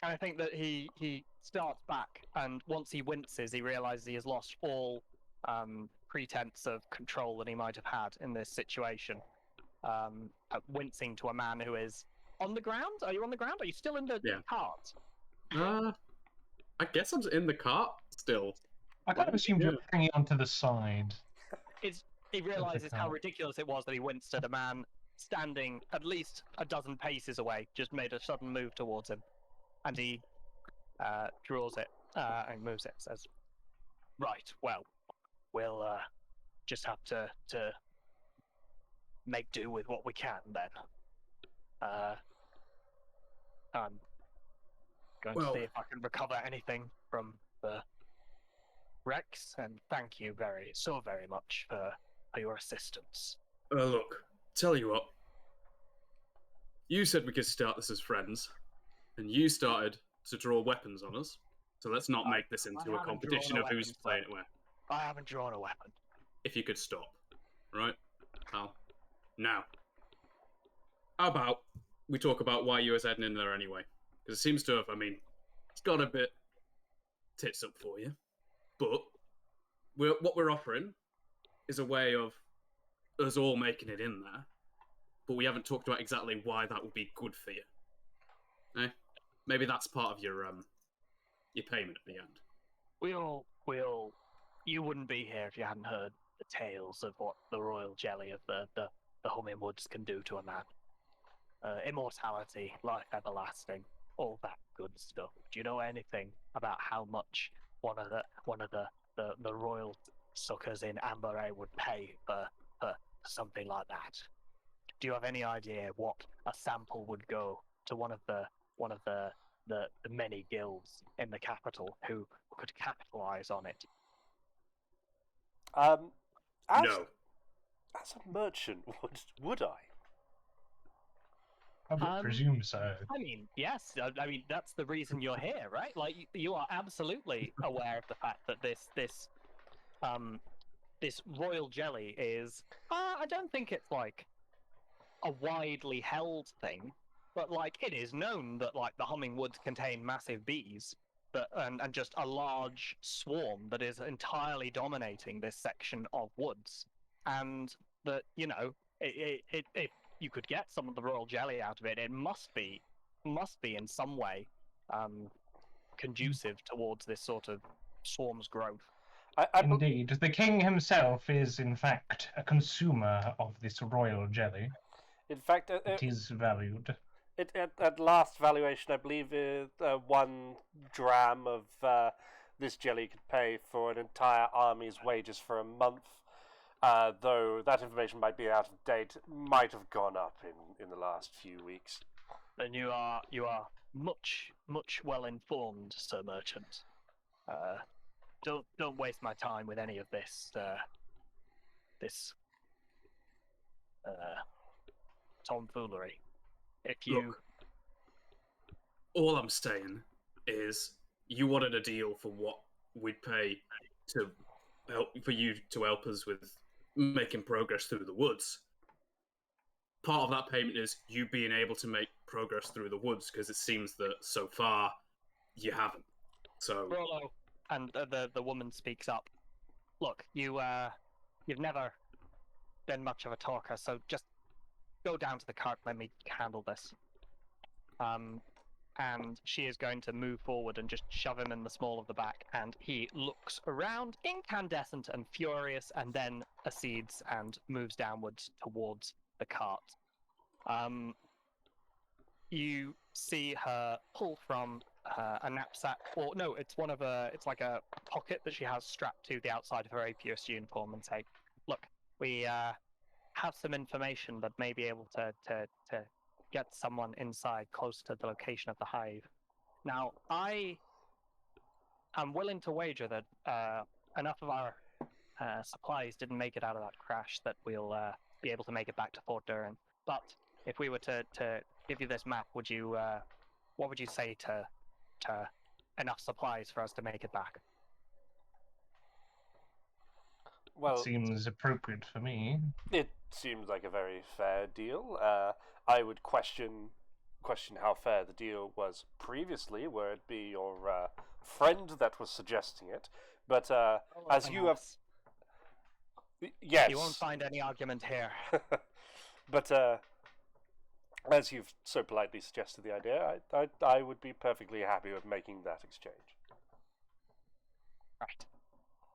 I think that he starts back, and once he winces, he realizes he has lost all pretense of control that he might have had in this situation. Wincing to a man who is on the ground? Are you on the ground? Are you still in the cart? I guess I'm in the cart still. I kind of assumed you were hanging onto the side. He realizes how ridiculous it was that he winced at a man standing at least a dozen paces away, just made a sudden move towards him. And he draws it and moves it, says, "Right, well, we'll just have to make do with what we can then. I'm going to see if I can recover anything from the wrecks, and thank you so very much for your assistance." Look, tell you what. You said we could start this as friends, and you started to draw weapons on us. So let's not make this into a competition of who's playing it where. I haven't drawn a weapon. If you could stop, right? Now, how about we talk about why you was heading in there anyway. Because it seems to have, it's got a bit tits up for you. But what we're offering is a way of us all making it in there. But we haven't talked about exactly why that would be good for you. Eh? Maybe that's part of your payment at the end. You wouldn't be here if you hadn't heard the tales of what the royal jelly of the humming woods can do to a man. Immortality, life everlasting, all that good stuff. Do you know anything about how much one of the royal suckers in Amberay would pay for something like that? Do you have any idea what a sample would go to one of the many guilds in the capital who could capitalize on it? As No. as a merchant, would I? I would presume so. I mean, yes. I mean, that's the reason you're here, right? Like, you are absolutely aware of the fact that this royal jelly is. I don't think it's like a widely held thing, but like it is known that like the humming woods contain massive bees, and just a large swarm that is entirely dominating this section of woods, and that if you could get some of the royal jelly out of it, it must be in some way conducive towards this sort of swarm's growth. Indeed, the king himself is in fact a consumer of this royal jelly. In fact, It is valued. At last valuation, I believe 1 dram of this jelly could pay for an entire army's wages for a month. Though that information might be out of date, might have gone up in the last few weeks. Then you are much well informed, Sir Merchant. Don't waste my time with any of this tomfoolery. If you Look, all I'm saying is you wanted a deal for what we'd pay to for you to help us with making progress through the woods. Part of that payment is you being able to make progress through the woods, because it seems that so far you haven't. So, Rollo, and the woman speaks up. Look, you've never been much of a talker, so just go down to the cart. Let me handle this. And she is going to move forward and just shove him in the small of the back, and he looks around, incandescent and furious, and then accedes and moves downwards towards the cart. You see her pull from a knapsack, or no, it's it's like a pocket that she has strapped to the outside of her APS uniform, and say, "Look, we have some information that may be able to get someone inside close to the location of the hive. Now, I am willing to wager that enough of our supplies didn't make it out of that crash that we'll be able to make it back to Fort Durham. But if we were to give you this map, what would you say to enough supplies for us to make it back?" Well, Seems appropriate for me. it seems like a very fair deal. I would question how fair the deal was previously, were it be your friend that was suggesting it. But as you have, yes, you won't find any argument here. But as you've so politely suggested the idea, I would be perfectly happy with making that exchange. Right.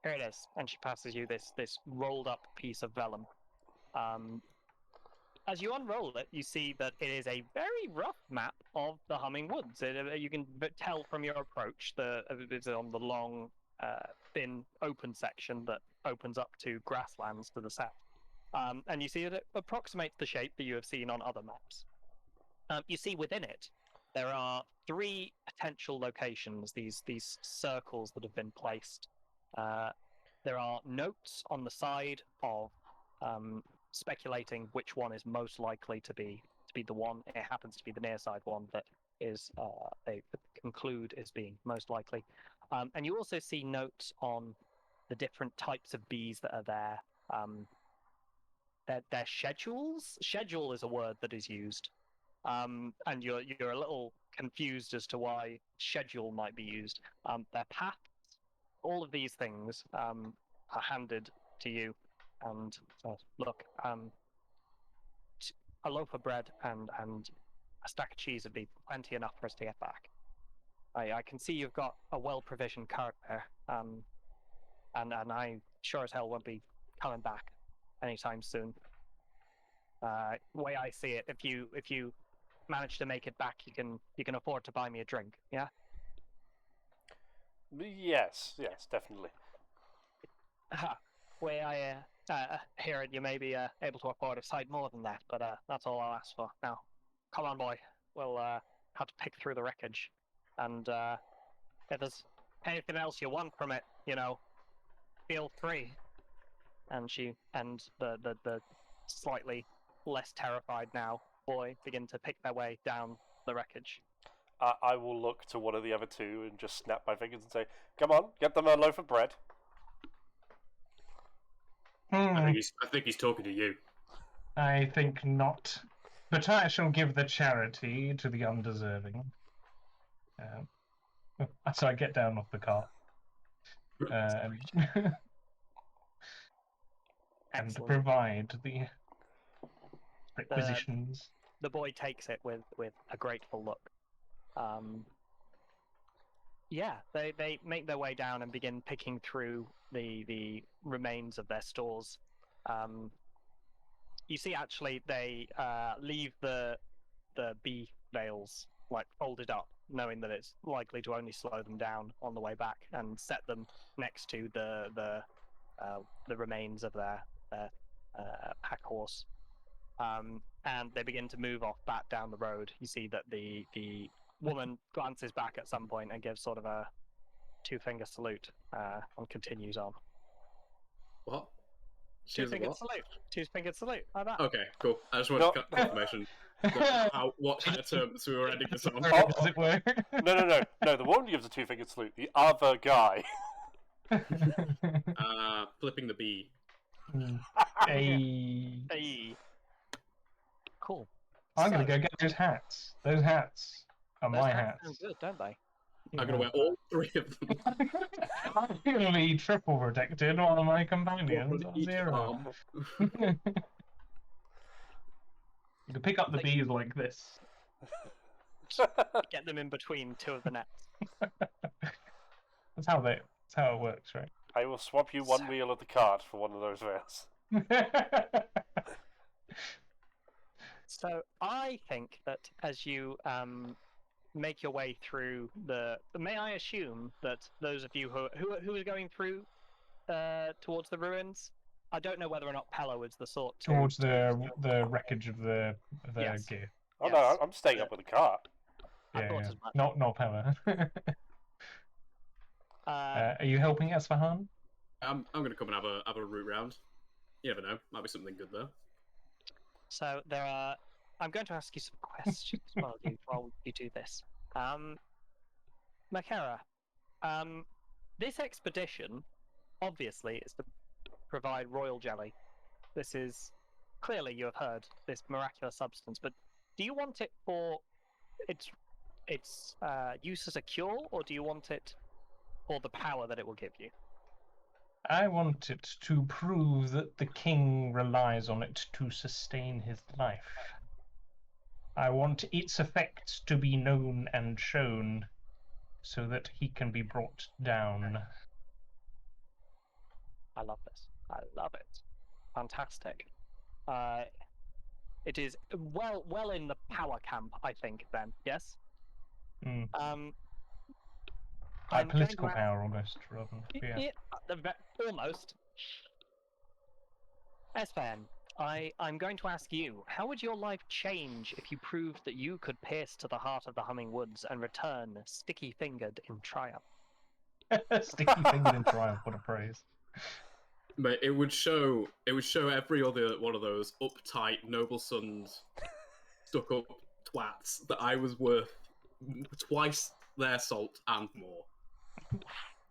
Here it is, and she passes you this rolled up piece of vellum. As you unroll it, you see that it is a very rough map of the Humming Woods. You can tell from your approach it's on the long, thin, open section that opens up to grasslands to the south. And you see that it approximates the shape that you have seen on other maps. You see within it, there are 3 potential locations, these circles that have been placed. There are notes on the side of speculating which one is most likely to be the one. It happens to be the near side one that is they conclude is being most likely. And you also see notes on the different types of bees that are there. Their schedules. Schedule is a word that is used. and you're a little confused as to why schedule might be used. Their paths, all of these things are handed to you, and look, a loaf of bread and a stack of cheese would be plenty enough for us to get back. I can see you've got a well-provisioned cart there, and I sure as hell won't be coming back anytime soon. Way I see it, if you manage to make it back, you can afford to buy me a drink. Yeah. Yes, definitely. Way I hear it, you may be able to afford a sight more than that, but that's all I'll ask for. Now, come on, boy. We'll have to pick through the wreckage, and if there's anything else you want from it, feel free. And the slightly less terrified now boy begin to pick their way down the wreckage. I will look to one of the other two and just snap my fingers and say, "Come on, get them a loaf of bread." I think he's talking to you. I think not. But I shall give the charity to the undeserving. So I get down off the cart. And Excellent. provide the requisitions. The boy takes it with a grateful look. They make their way down and begin picking through the remains of their stores. You see, actually, they leave the bee veils folded up, knowing that it's likely to only slow them down on the way back, and set them next to the remains of their pack horse. And they begin to move off back down the road. You see that the woman glances back at some point and gives sort of a two-finger salute and continues on. What? Two-finger salute. Two-finger salute. Like that. Okay, cool. I just wanted confirmation. What kind of terms we were ending this on? Does it work? No. The woman gives a two-finger salute. The other guy. Flipping the bee. Hey. Cool. I'm going to go get those hats. Those hats are my hats. Sound good, don't they? I'm going to wear all three of them. I'm going to be triple protected while my companions are Each zero. arm. You can pick up the bees like this. Get them in between two of the nets. That's how it works, right? I will swap you one wheel of the cart for one of those veils. So I think that as you make your way through may I assume that those of you who are going through towards the ruins, I don't know whether or not Pello is the sort to... Towards the wreckage of the Yes. gear. Oh Yes. no, I'm staying up with the cart. I Yeah, thought yeah. as much. Not Pella. Are you helping Esfahan? I'm going to come and have a route round. You never know. Might be something good there. So I'm going to ask you some questions while you do this. Makara, this expedition obviously is to provide royal jelly. This is clearly, you have heard, this miraculous substance, but do you want it for its use as a cure, or do you want it for the power that it will give you? I want it to prove that the king relies on it to sustain his life. I want its effects to be known and shown so that he can be brought down. I love this. I love it. Fantastic. It is well in the power camp, I think, then. Yes? By I'm political going to power, almost, rather than... Yeah. Almost. Esfan, I'm going to ask you, how would your life change if you proved that you could pierce to the heart of the humming woods and return sticky-fingered in triumph? Sticky-fingered in triumph, what a praise. But it would show every other one of those uptight noble sons, stuck up twats that I was worth twice their salt and more.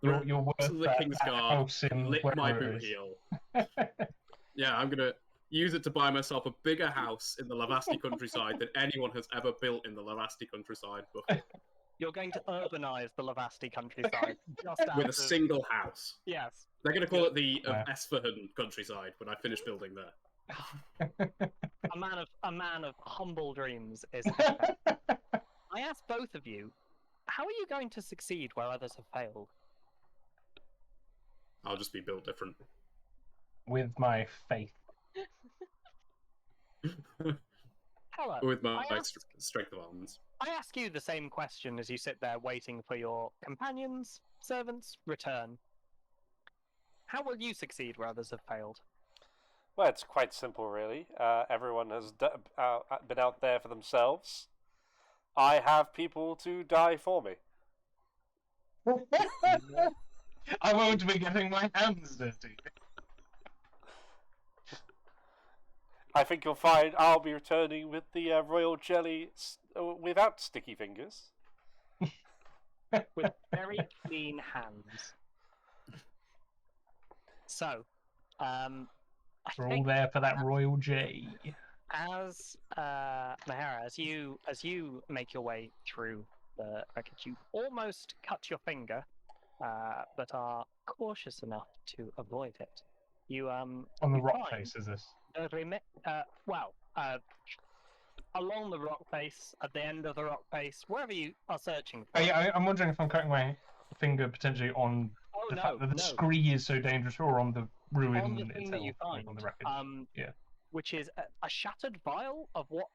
You're worth the that King's Guard house in lick my wherever it boot is. heel. Yeah, I'm gonna use it to buy myself a bigger house in the Lavasti countryside than anyone has ever built in the Lavasti countryside before. You're going to urbanize the Lavasti countryside just With out a of... single house. Yes. They're going to call it the Wow. Esfahan countryside when I finish building there. A man of humble dreams is Esfand. I ask both of you, how are you going to succeed where others have failed? I'll just be built different. With my faith. Hello. With my I ask- strength of arms. I ask you the same question as you sit there waiting for your companions, servants, return. How will you succeed where others have failed? Well, it's quite simple, really. Everyone has been out there for themselves. I have people to die for me. I won't be getting my hands dirty. I think you'll find I'll be returning with the royal jelly without sticky fingers. With very clean hands. So, I We're all think there for that royal J. as Mahara, as you make your way through the wreckage, you almost cut your finger, but are cautious enough to avoid it. You On the you rock find face, is this? along the rock face, at the end of the rock face, wherever you are searching for. Oh, yeah, I'm wondering if I'm cutting my finger potentially on Oh, the no, fact that the no. scree is so dangerous, or on the ruin On the thing itself, that you like find, on the wreckage. Yeah. which is a shattered vial of what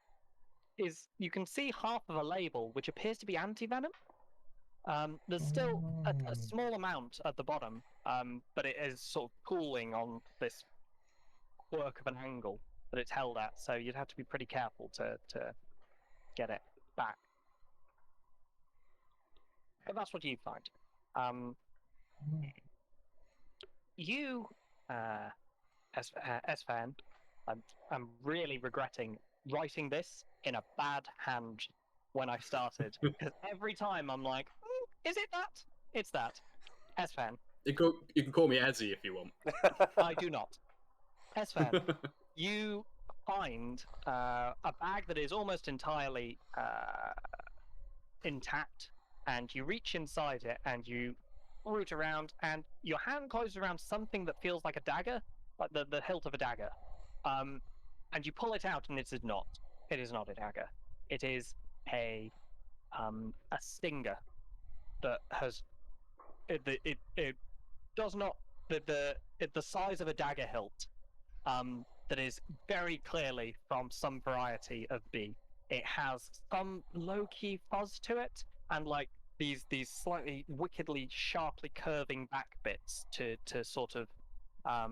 is, you can see half of a label, which appears to be anti-venom. There's still a small amount at the bottom, but it is sort of pooling on this quirk of an angle that it's held at, so you'd have to be pretty careful to get it back. But that's what you find. You, Esfan, I'm really regretting writing this in a bad hand when I started, because every time I'm like, is it that? It's that. Esfan. You can call me Ezzy if you want. I do not. Esfan, you find a bag that is almost entirely intact, and you reach inside it and you root around, and your hand closes around something that feels like a dagger, like the hilt of a dagger. And you pull it out, and it is not. It is not a dagger. It is a stinger that has it does not the size of a dagger hilt. That is very clearly from some variety of bee. It has some low-key fuzz to it, and like these slightly wickedly sharply curving back bits to sort of A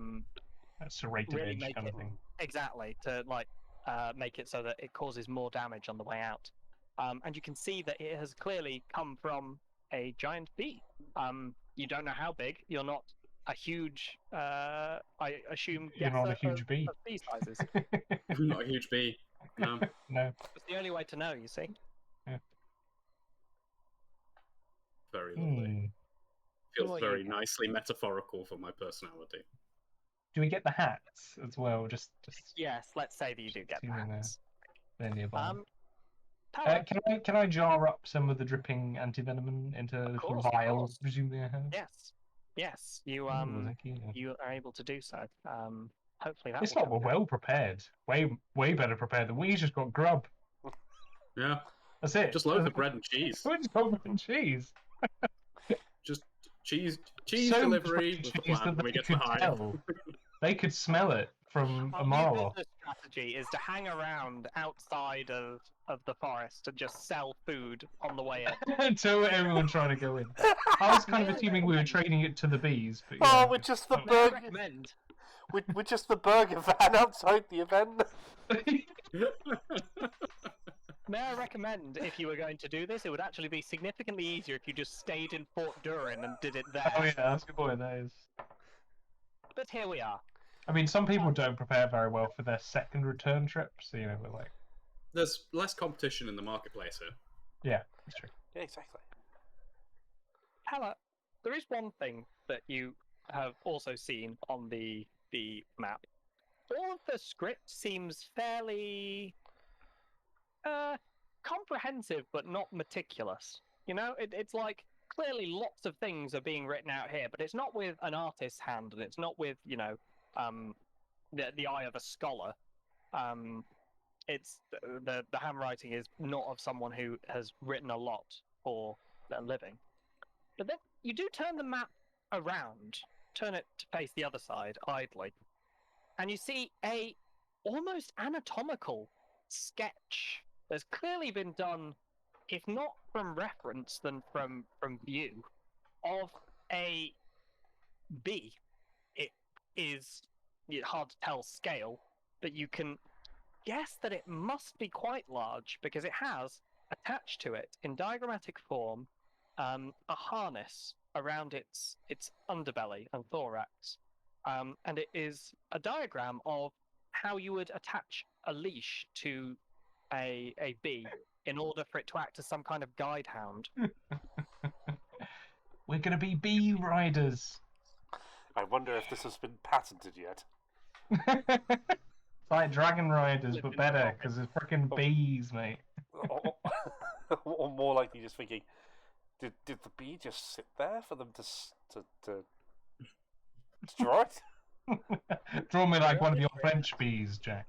serrated really edge make kind it of thing. exactly to like make it so that it causes more damage on the way out. And you can see that it has clearly come from a giant bee. You don't know how big. You're not a huge, I assume, You're not a guesser huge bee. of bee sizes. I'm not a huge bee. No. No. It's the only way to know, you see. Very lovely. Feels Well, very you- nicely metaphorical for my personality. Do we get the hats as well? Just Yes, let's say that you do get Assuming that. they're nearby. Paolo, Can I jar up some of the dripping antivenom into little course, of vials? course. Presumably I have. yes, you Ooh, thank you. you are able to do so. Hopefully that It's will not come we're well prepared. Way better prepared than we just got grub. Yeah. That's it. Just loads of bread and cheese. We just got bread and cheese. Just cheese So much delivery bread was and the cheese plan that when we they get to the could hive. tell. They could smell it from a Our mile new off. business strategy is to hang around outside of the forest and just sell food on the way in. Until everyone trying to go in. I was kind of assuming we were trading it to the bees, but Oh, yeah. we're just the May I burger. recommend? We're just the burger van outside the event. May I recommend, if you were going to do this, it would actually be significantly easier if you just stayed in Fort Durin and did it there. Oh yeah, that's a good point. That is. But here we are. I mean, some people don't prepare very well for their second return trip, so you know, we're like, There's less competition in the marketplace here. yeah, that's true. Yeah, exactly. However, there is one thing that you have also seen on the map. all of the script seems fairly comprehensive, but not meticulous. You know, it's like clearly lots of things are being written out here, but it's not with an artist's hand, and it's not with the eye of a scholar. It's the handwriting is not of someone who has written a lot for their living. But then you do turn the map around, turn it to face the other side idly, and you see a almost anatomical sketch that's clearly been done, if not from reference, then from view, of a bee. It is hard to tell scale, but you can guess that it must be quite large because it has attached to it in diagrammatic form a harness around its underbelly and thorax, and it is a diagram of how you would attach a leash to a bee in order for it to act as some kind of guide hound. We're going to be bee riders. I wonder if this has been patented yet. It's like Dragon Riders, but Living better, in because there's freaking bees, mate. Or more likely just thinking, did the bee just sit there for them to draw it? Draw me like one of your French bees, Jack.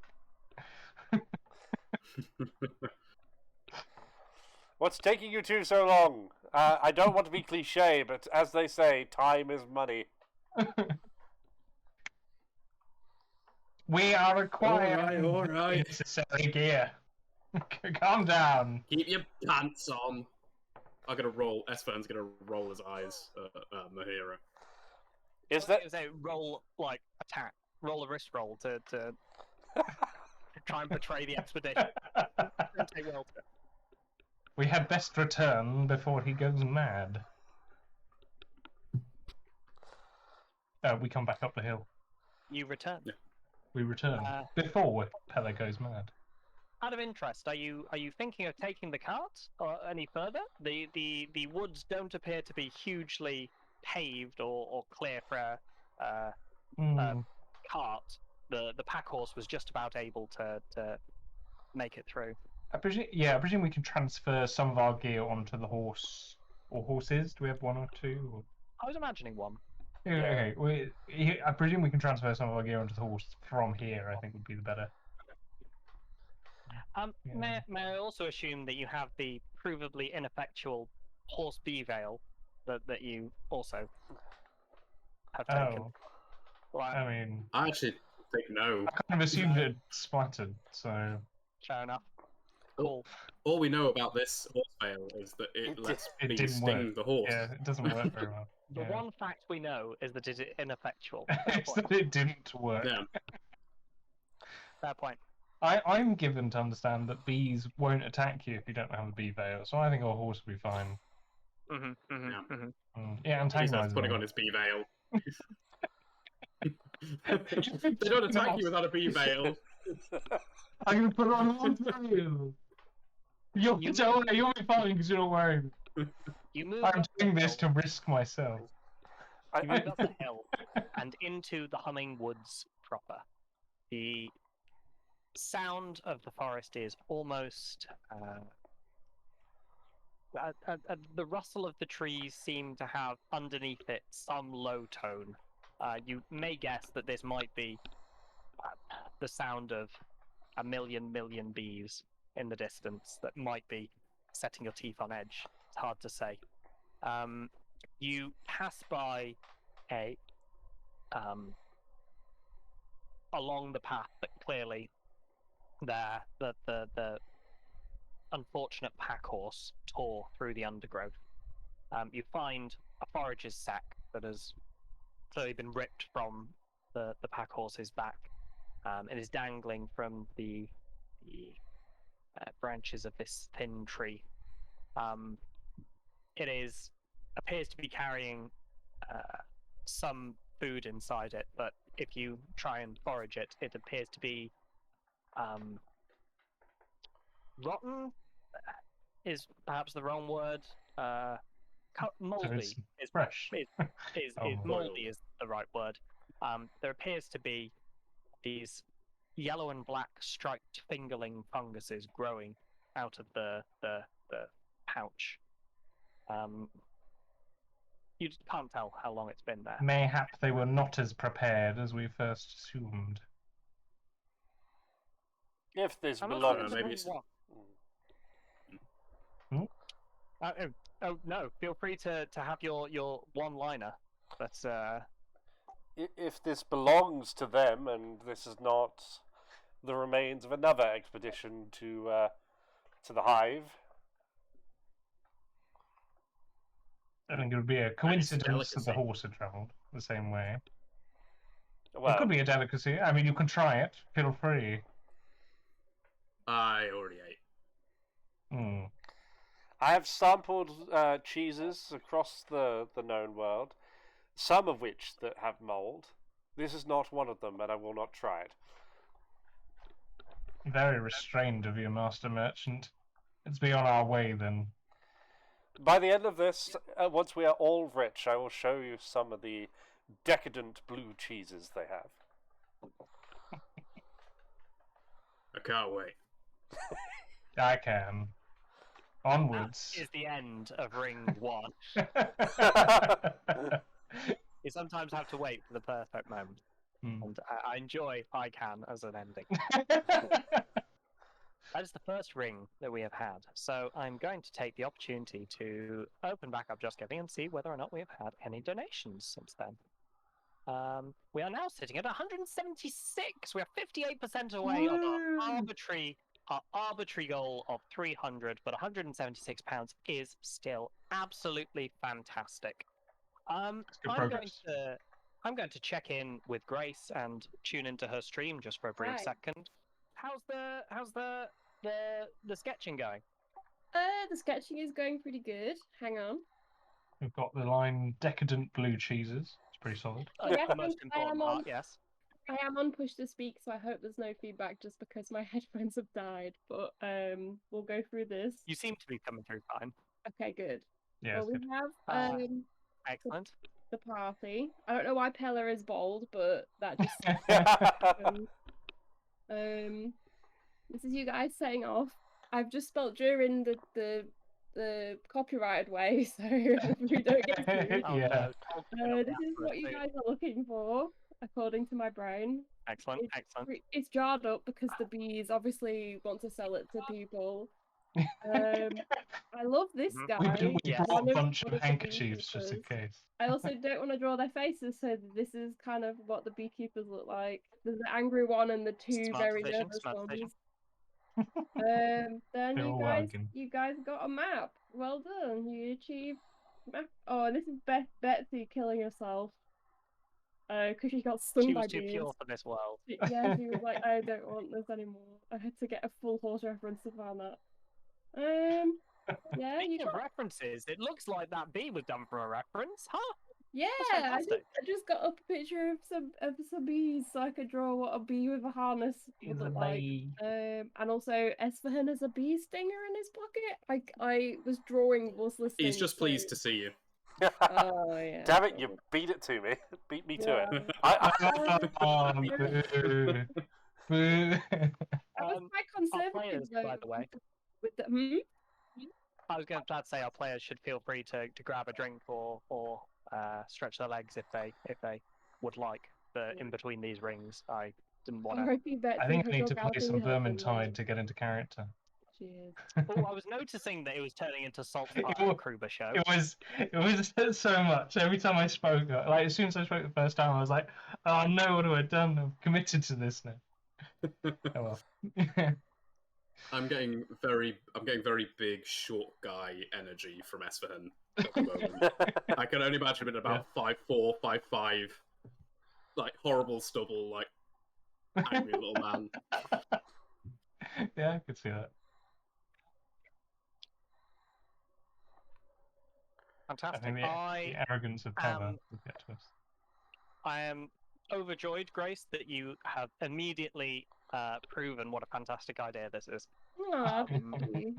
What's taking you two so long? I don't want to be cliche, but as they say, time is money. We are acquiring All right. necessary gear. Calm down. Keep your pants on. I'm gonna roll. Esfern's gonna roll his eyes at Mahira. Is that It was a roll like attack, roll a wrist roll to try and portray the expedition. Don't take well to it. We had best return before he goes mad. We come back up the hill. You return. Yeah. We return before Pele goes mad. Out of interest, are you thinking of taking the cart or any further? The woods don't appear to be hugely paved or clear for a cart. The pack horse was just about able to make it through. I presume we can transfer some of our gear onto the horse or horses. Do we have one or two? Or... I was imagining one. Yeah. Okay. I presume we can transfer some of our gear onto the horse from here. I think would be the better. May I also assume that you have the provably ineffectual horse bee veil that you also have taken? Right. I mean, I actually think no. I kind of assumed it splattered, so... Fair enough. Cool. All we know about this horse veil is that it lets It bees didn't sting work. the horse. Yeah, it doesn't work very well. The one fact we know is that it is ineffectual. It's that it didn't work. Yeah. Fair point. I'm given to understand that bees won't attack you if you don't have a bee veil, so I think our horse will be fine. Yeah, He starts antagonize putting them. on his bee veil. They don't attack you without a bee veil. I'm gonna put it on one veil. You'll be fine because you're not wearing it. You move I'm up doing the this hill. to risk myself. You move up the hill and into the humming woods proper. The sound of the forest is almost the rustle of the trees seem to have underneath it some low tone. You may guess that this might be the sound of a million bees in the distance that might be setting your teeth on edge. It's hard to say. You pass by along the path that clearly the unfortunate pack horse tore through the undergrowth. You find a forager's sack that has clearly been ripped from the pack horse's back. It is dangling from the branches of this thin tree. It appears to be carrying some food inside it, but if you try and forage it, it appears to be rotten. Is perhaps the wrong word. Moldy is fresh. Moldy is the right word. There appears to be these yellow and black striped fingerling funguses growing out of the pouch. You just can't tell how long it's been there. Mayhap they were not as prepared as we first assumed. If this I'm not belongs... sure maybe it's what. Hmm? Oh no! Feel free to have your one-liner. But If this belongs to them, and this is not the remains of another expedition to the hive... I think it would be a coincidence that the delicacy. horse had travelled the same way. Well, It could be a delicacy. I mean, you can try it. Feel free. I already ate. Hmm. I have sampled cheeses across the known world, some of which that have mold. This is not one of them, and I will not try it. Very restrained of you, Master Merchant. Let's be on our way then. By the end of this, once we are all rich, I will show you some of the decadent blue cheeses they have. I can't wait. I can. Onwards. that is the end of Ring 1. You sometimes have to wait for the perfect moment. And I enjoy I Can as an ending. That is the first ring that we have had. So I'm going to take the opportunity to open back up Just Giving and see whether or not we have had any donations since then. We are now sitting at 176. We are 58% away of our arbitrary goal of 300, but 176 pounds is still absolutely fantastic. I'm going to check in with Grace and tune into her stream just for a brief Right. second. How's the sketching going? The sketching is going pretty good. Hang on. We've got the line decadent blue cheeses. It's pretty solid. Yeah, The most I am important on- part, yes. I am on push to speak, so I hope there's no feedback just because my headphones have died. But we'll go through this. You seem to be coming through fine. Okay, good. Yeah, Well, it's we good. have Excellent. the party. I don't know why Pella is bold, but that just this is you guys setting off. I've just spelt during the copyrighted way, so hopefully don't get sued. Oh, Yeah. no. This is what you guys are looking for, according to my brain. Excellent, It's, excellent. It's jarred up because the bees obviously want to sell it to people. I love this Mhm. guy. We Yes. bought One a bunch one of the handkerchiefs just in beekeepers. case. I also don't want to draw their faces, so this is kind of what the beekeepers look like. There's the angry one and the two Smart very decision, nervous smart ones. decision. Then They're you all guys, working. got a map. Well done. You achieved map. Oh, and this is Betsy killing herself. Because she got stung She by was too bees. pure for this world. Yeah, she was like, I don't want this anymore. I had to get a full horse reference to find that. Yeah, you Speaking of got. references, it looks like that bee was done from a reference, huh? Yeah, fantastic. I just got up a picture of some bees so I could draw what a bee with a harness would look like. And also Esfahan has a bee stinger in his pocket. I was drawing was listening. He's just pleased to see you. Oh yeah. Damn it, you beat it to me. Beat me to it. Yeah. Oh, boo. Boo. I was quite conservative players, though. by the way. With the I was going to say our players should feel free to grab a drink or stretch their legs if they would like. But in between these rings, I didn't want to. R.I.P. Betsy, I think her I need to dog play some Alfie helping Vermintide me. to get into character. Cheers. Oh, I was noticing that it was turning into Salt It Fire wa- Kruber show. It was so much. Every time I spoke, like as soon as I spoke the first time, I was like, "Oh no, what have I done? I'm committed to this now." Oh well. I'm getting very big short guy energy from Esfahan at the moment. I can only imagine him at about 5'4", 5'5", like horrible stubble, like angry little man. Yeah, I could see that. I Fantastic. think the arrogance of power will get to us. I am overjoyed, Grace, that you have immediately proven what a fantastic idea this is. Aw, thank you.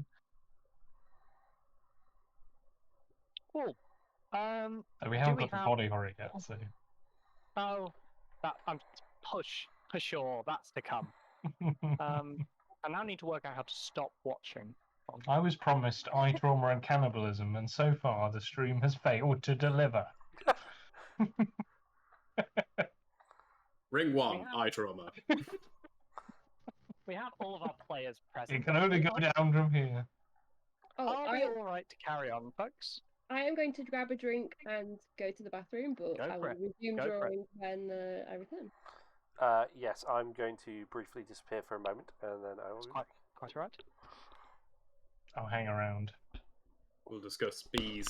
Cool. We do haven't we got to have- body horror yet, so Oh, that I'm push for sure. That's to come. I now need to work out how to stop watching. I was promised eye trauma and cannibalism, and so far the stream has failed to deliver. Ring 1, We have- eye trauma. We have all of our players present. It can only go down from here. Oh, I'll be all right to carry on, folks. I am going to grab a drink and go to the bathroom, but Go I for will it. resume Go for it. drawing when I return. Yes, I'm going to briefly disappear for a moment, and then I will That's be quite, back. quite all right. I'll hang around. We'll discuss bees.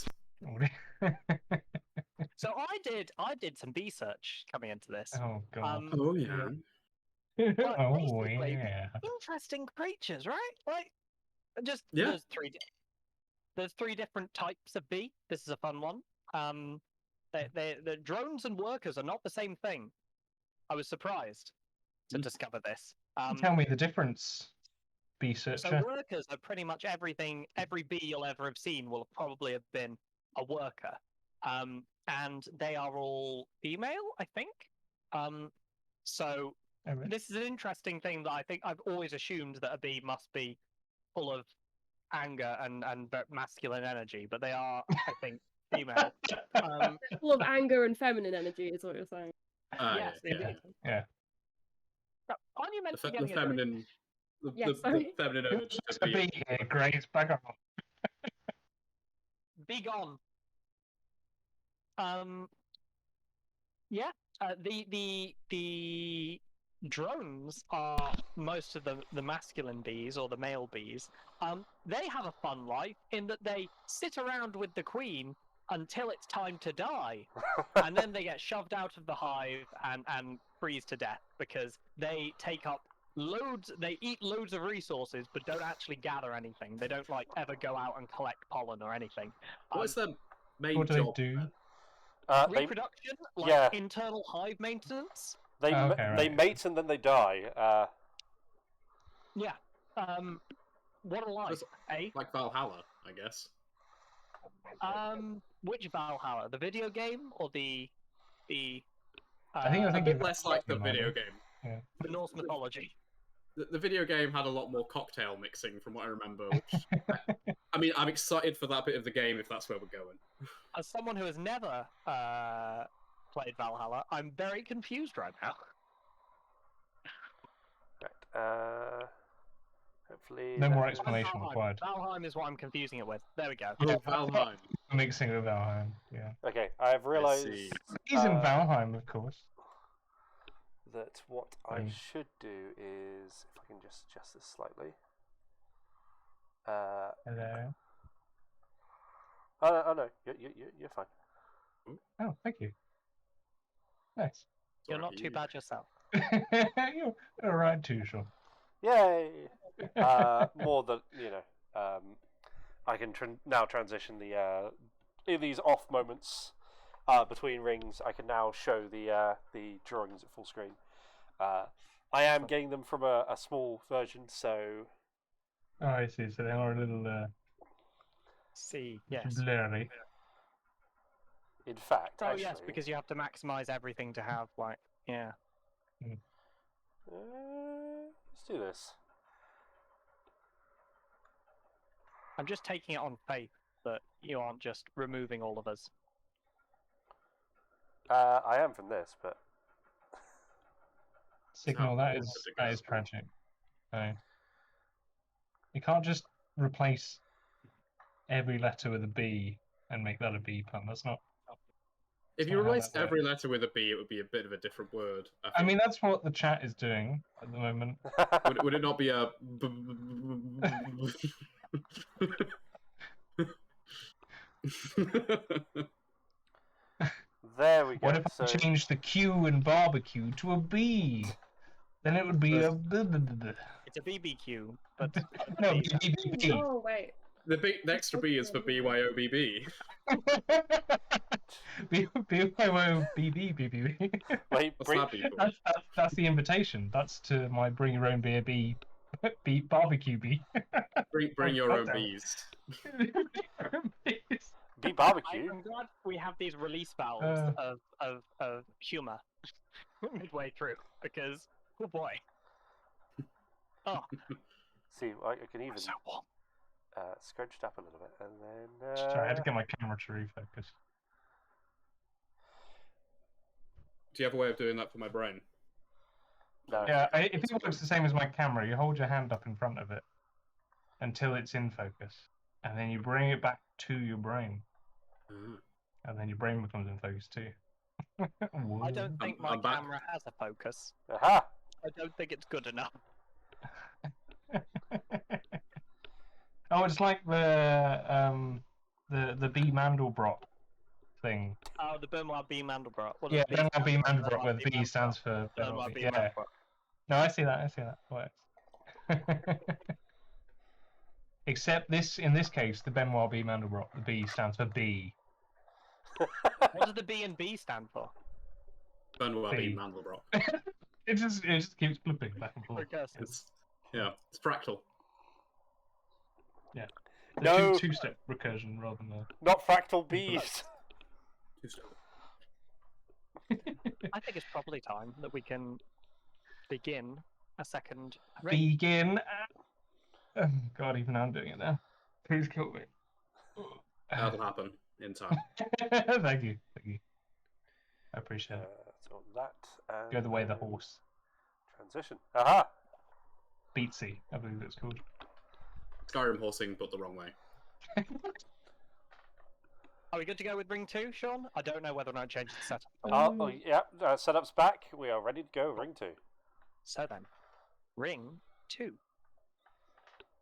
So I did some research coming into this. Oh god. Oh, yeah. But Oh basically, yeah. interesting creatures, right? Like, just Yeah. there's three different types of bee. This is a fun one. The drones and workers are not the same thing. I was surprised to discover this. Tell me the difference, bee So searcher. workers are pretty much everything. Every bee you'll ever have seen will probably have been a worker, and they are all female, I think. So Alright. this is an interesting thing that I think I've always assumed that a bee must be full of anger and masculine energy, but they are, I think, female. Full of anger and feminine energy is what you're saying. Yes, yeah. indeed. Yeah. Aren't you meant to be The getting a drink? feminine... The, Yeah, the sorry. feminine Who urge wants to to be... be here, Grace? Back off. Be gone. Yeah. The drones are most of the masculine bees or the male bees. They have a fun life in that they sit around with the queen until it's time to die, and then they get shoved out of the hive and freeze to death because they take up loads. They eat loads of resources, but don't actually gather anything. They don't like ever go out and collect pollen or anything. What is their main What do they job? do? then? Reproduction, like yeah. internal hive maintenance. They Okay, they right. mate and then they die. Yeah. What a life, That's eh? Like Valhalla, I guess. Which Valhalla? The video game or the I think A thinking bit of less like the Valhalla. video game. the Norse mythology? The video game had a lot more cocktail mixing, from what I remember. Which, I mean, I'm excited for that bit of the game if that's where we're going. As someone who has never played Valhalla, I'm very confused right now. Right. Hopefully. No that more is- explanation Valheim. required. Valheim is what I'm confusing it with. There we go. Oh, Valheim. Mixing with Valheim, yeah. Okay, I've realised see. He's in Valheim, of course. that what I Fine. should do is, if I can just adjust this slightly. Hello. Oh no, you're fine. Oh, thank you. Nice. You're not too bad yourself. You're alright too, sure. Yay! More than I can now transition the in these off moments between rings. I can now show the drawings at full screen. I am getting them from a small version, so Oh, I see. So they are a little See, yes. blurry. in fact, Oh actually, yes, because you have to maximize everything to have like yeah. let's do this. I'm just taking it on faith that you aren't just removing all of us. I am from this, but Signal, No, that it's is ridiculous. tragic. No. You can't just replace every letter with a B and make that a B pun. That's not. If you Not how replaced that every letter with a B, it would be a bit of a different word. I mean, that's what the chat is doing at the moment. would it not be a... there we go. What if I So change the Q in barbecue to a B? Then it would be a It's a BBQ, but no B. B. Oh wait. the extra B is for BYOBB. BYOBB. wait, What's that be for? That's the invitation. That's to my bring your own beer B barbecue B. Bring your own Goddamn. bees. be barbecue. I'm glad we have these release valves of humor midway through because oh boy. Oh, See, I can even so warm. scrunch it up a little bit, and then. Sorry, I had to get my camera to refocus. Do you have a way of doing that for my brain? No. Yeah, if it works the same as my camera, you hold your hand up in front of it until it's in focus, and then you bring it back to your brain, and then your brain becomes in focus too. I don't think my I'm back. camera has a focus. Aha! I don't think it's good enough. Oh, it's like the B Mandelbrot thing. Oh, the Benoit B. Mandelbrot. What Yeah, does Benoit B stand for? Mandelbrot, where the B stands for Benoit B. Yeah. Mandelbrot. No, I see that. Works. Except in this case, the Benoit B Mandelbrot, the B stands for B. What does the B and B stand for? Benoit B. B. Mandelbrot. It just keeps flipping back and forth. Recursive. It's fractal. Yeah. No. Two-step recursion rather than a... Not fractal bees. I think it's probably time that we can begin a second ring. Begin. Oh, God, even I'm doing it now. Please kill me. That'll happen in time. Thank you. I appreciate it. So that. And Go the way of the horse. Transition. Aha! Beatsy, I believe it's called. Skyrim horsing, but the wrong way. Are we good to go with ring 2, Sean? I don't know whether or not I changed the setup. Oh, yeah. Setup's back. We are ready to go. Ring 2. So then, ring 2.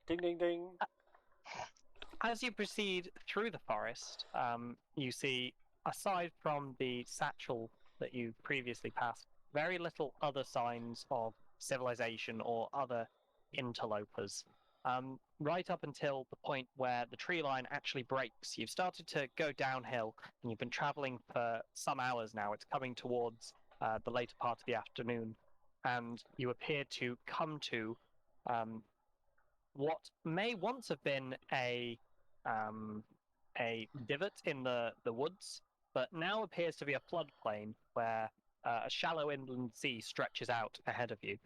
Ding, ding, ding. As you proceed through the forest, you see, aside from the satchel that you previously passed, very little other signs of civilization or other interlopers. Right up until the point where the tree line actually breaks. You've started to go downhill, and you've been traveling for some hours now. It's coming towards the later part of the afternoon, and you appear to come to what may once have been a divot in the woods, but now appears to be a floodplain where a shallow inland sea stretches out ahead of you.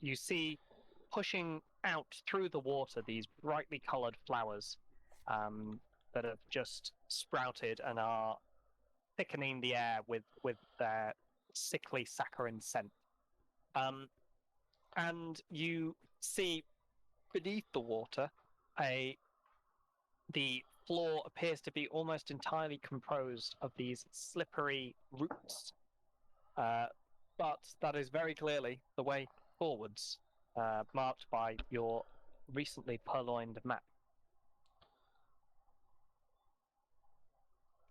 You see, pushing out through the water, these brightly coloured flowers that have just sprouted and are thickening the air with their sickly saccharine scent. And you see beneath the water, the floor appears to be almost entirely composed of these slippery roots. But that is very clearly the way forwards, marked by your recently purloined map.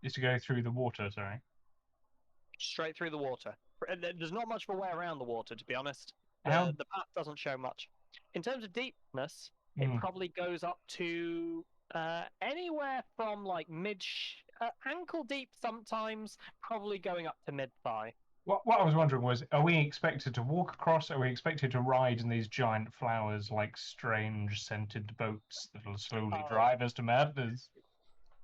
Is to go through the water, sorry. Straight through the water. There's not much of a way around the water, to be honest. How- The path doesn't show much. In terms of deepness, it probably goes up to anywhere from like ankle deep sometimes, probably going up to mid-thigh. What I was wondering was, are we expected to walk across? Are we expected to ride in these giant flowers like strange scented boats that will slowly drive us to madness?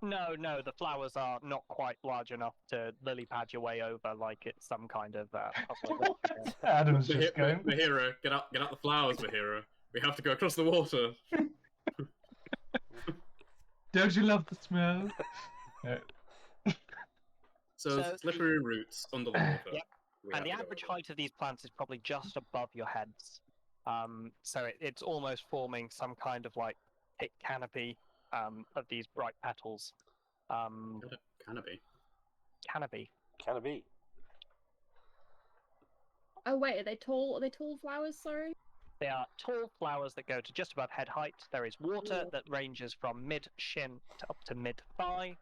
No, the flowers are not quite large enough to lily pad your way over like it's some kind of puzzle. Adam's just going. Mahiro, get out the flowers, Mahiro. We have to go across the water. Don't you love the smell? So slippery roots under the water. Yep. And the average height of these plants is probably just above your heads. So it's almost forming some kind of like thick canopy of these bright petals. Canopy. Canopy. Oh wait, are they tall? Are they tall flowers? Sorry. They are tall flowers that go to just above head height. There is water that ranges from mid-shin to up to mid-thigh.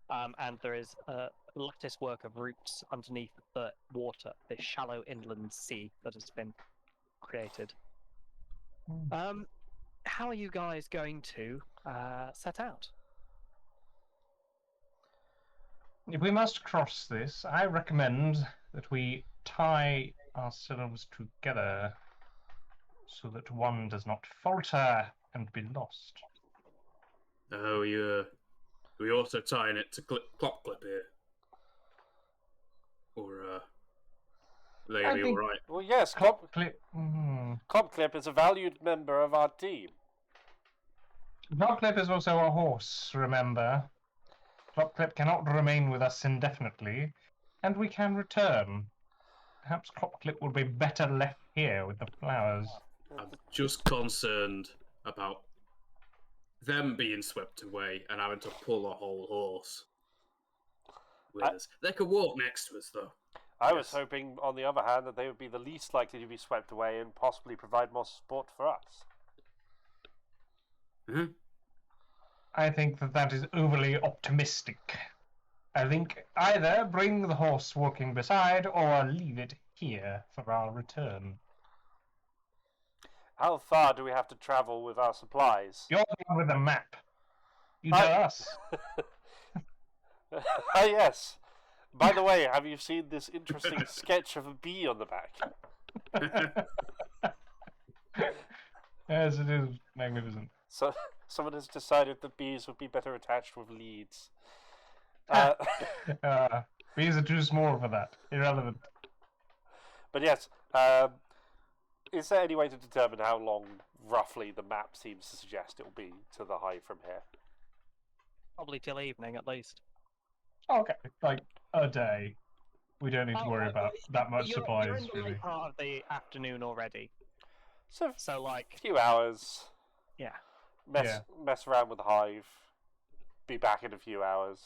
And there is a lattice work of roots underneath the water, this shallow inland sea that has been created. How are you guys going to set out? If we must cross this, I recommend that we tie ourselves together so that one does not falter and be lost. Oh, we also tying it to clock clip here. Or, they gonna be alright. Well, yes, Clop. Clip. Copclip is a valued member of our team. Clopclip is also a horse, remember. Clopclip cannot remain with us indefinitely, and we can return. Perhaps Clopclip will be better left here with the flowers. I'm just concerned about them being swept away and having to pull a whole horse with us. They could walk next to us, though. I was hoping, on the other hand, that they would be the least likely to be swept away and possibly provide more support for us. Huh? I think that is overly optimistic. I think either bring the horse walking beside or leave it here for our return. How far do we have to travel with our supplies? You're the one with the map. You tell us. Ah, yes. By the way, have you seen this interesting sketch of a bee on the back? Yes, it is magnificent. So, someone has decided that bees would be better attached with leads. Bees are too small for that. Irrelevant. But yes, is there any way to determine how long, roughly, the map seems to suggest it will be to the hive from here? Probably till evening at least. Okay, like a day. We don't need to worry about that much supplies. You're in the really. late part of the afternoon already. So like a few hours. Yeah. Mess around with the hive. Be back in a few hours.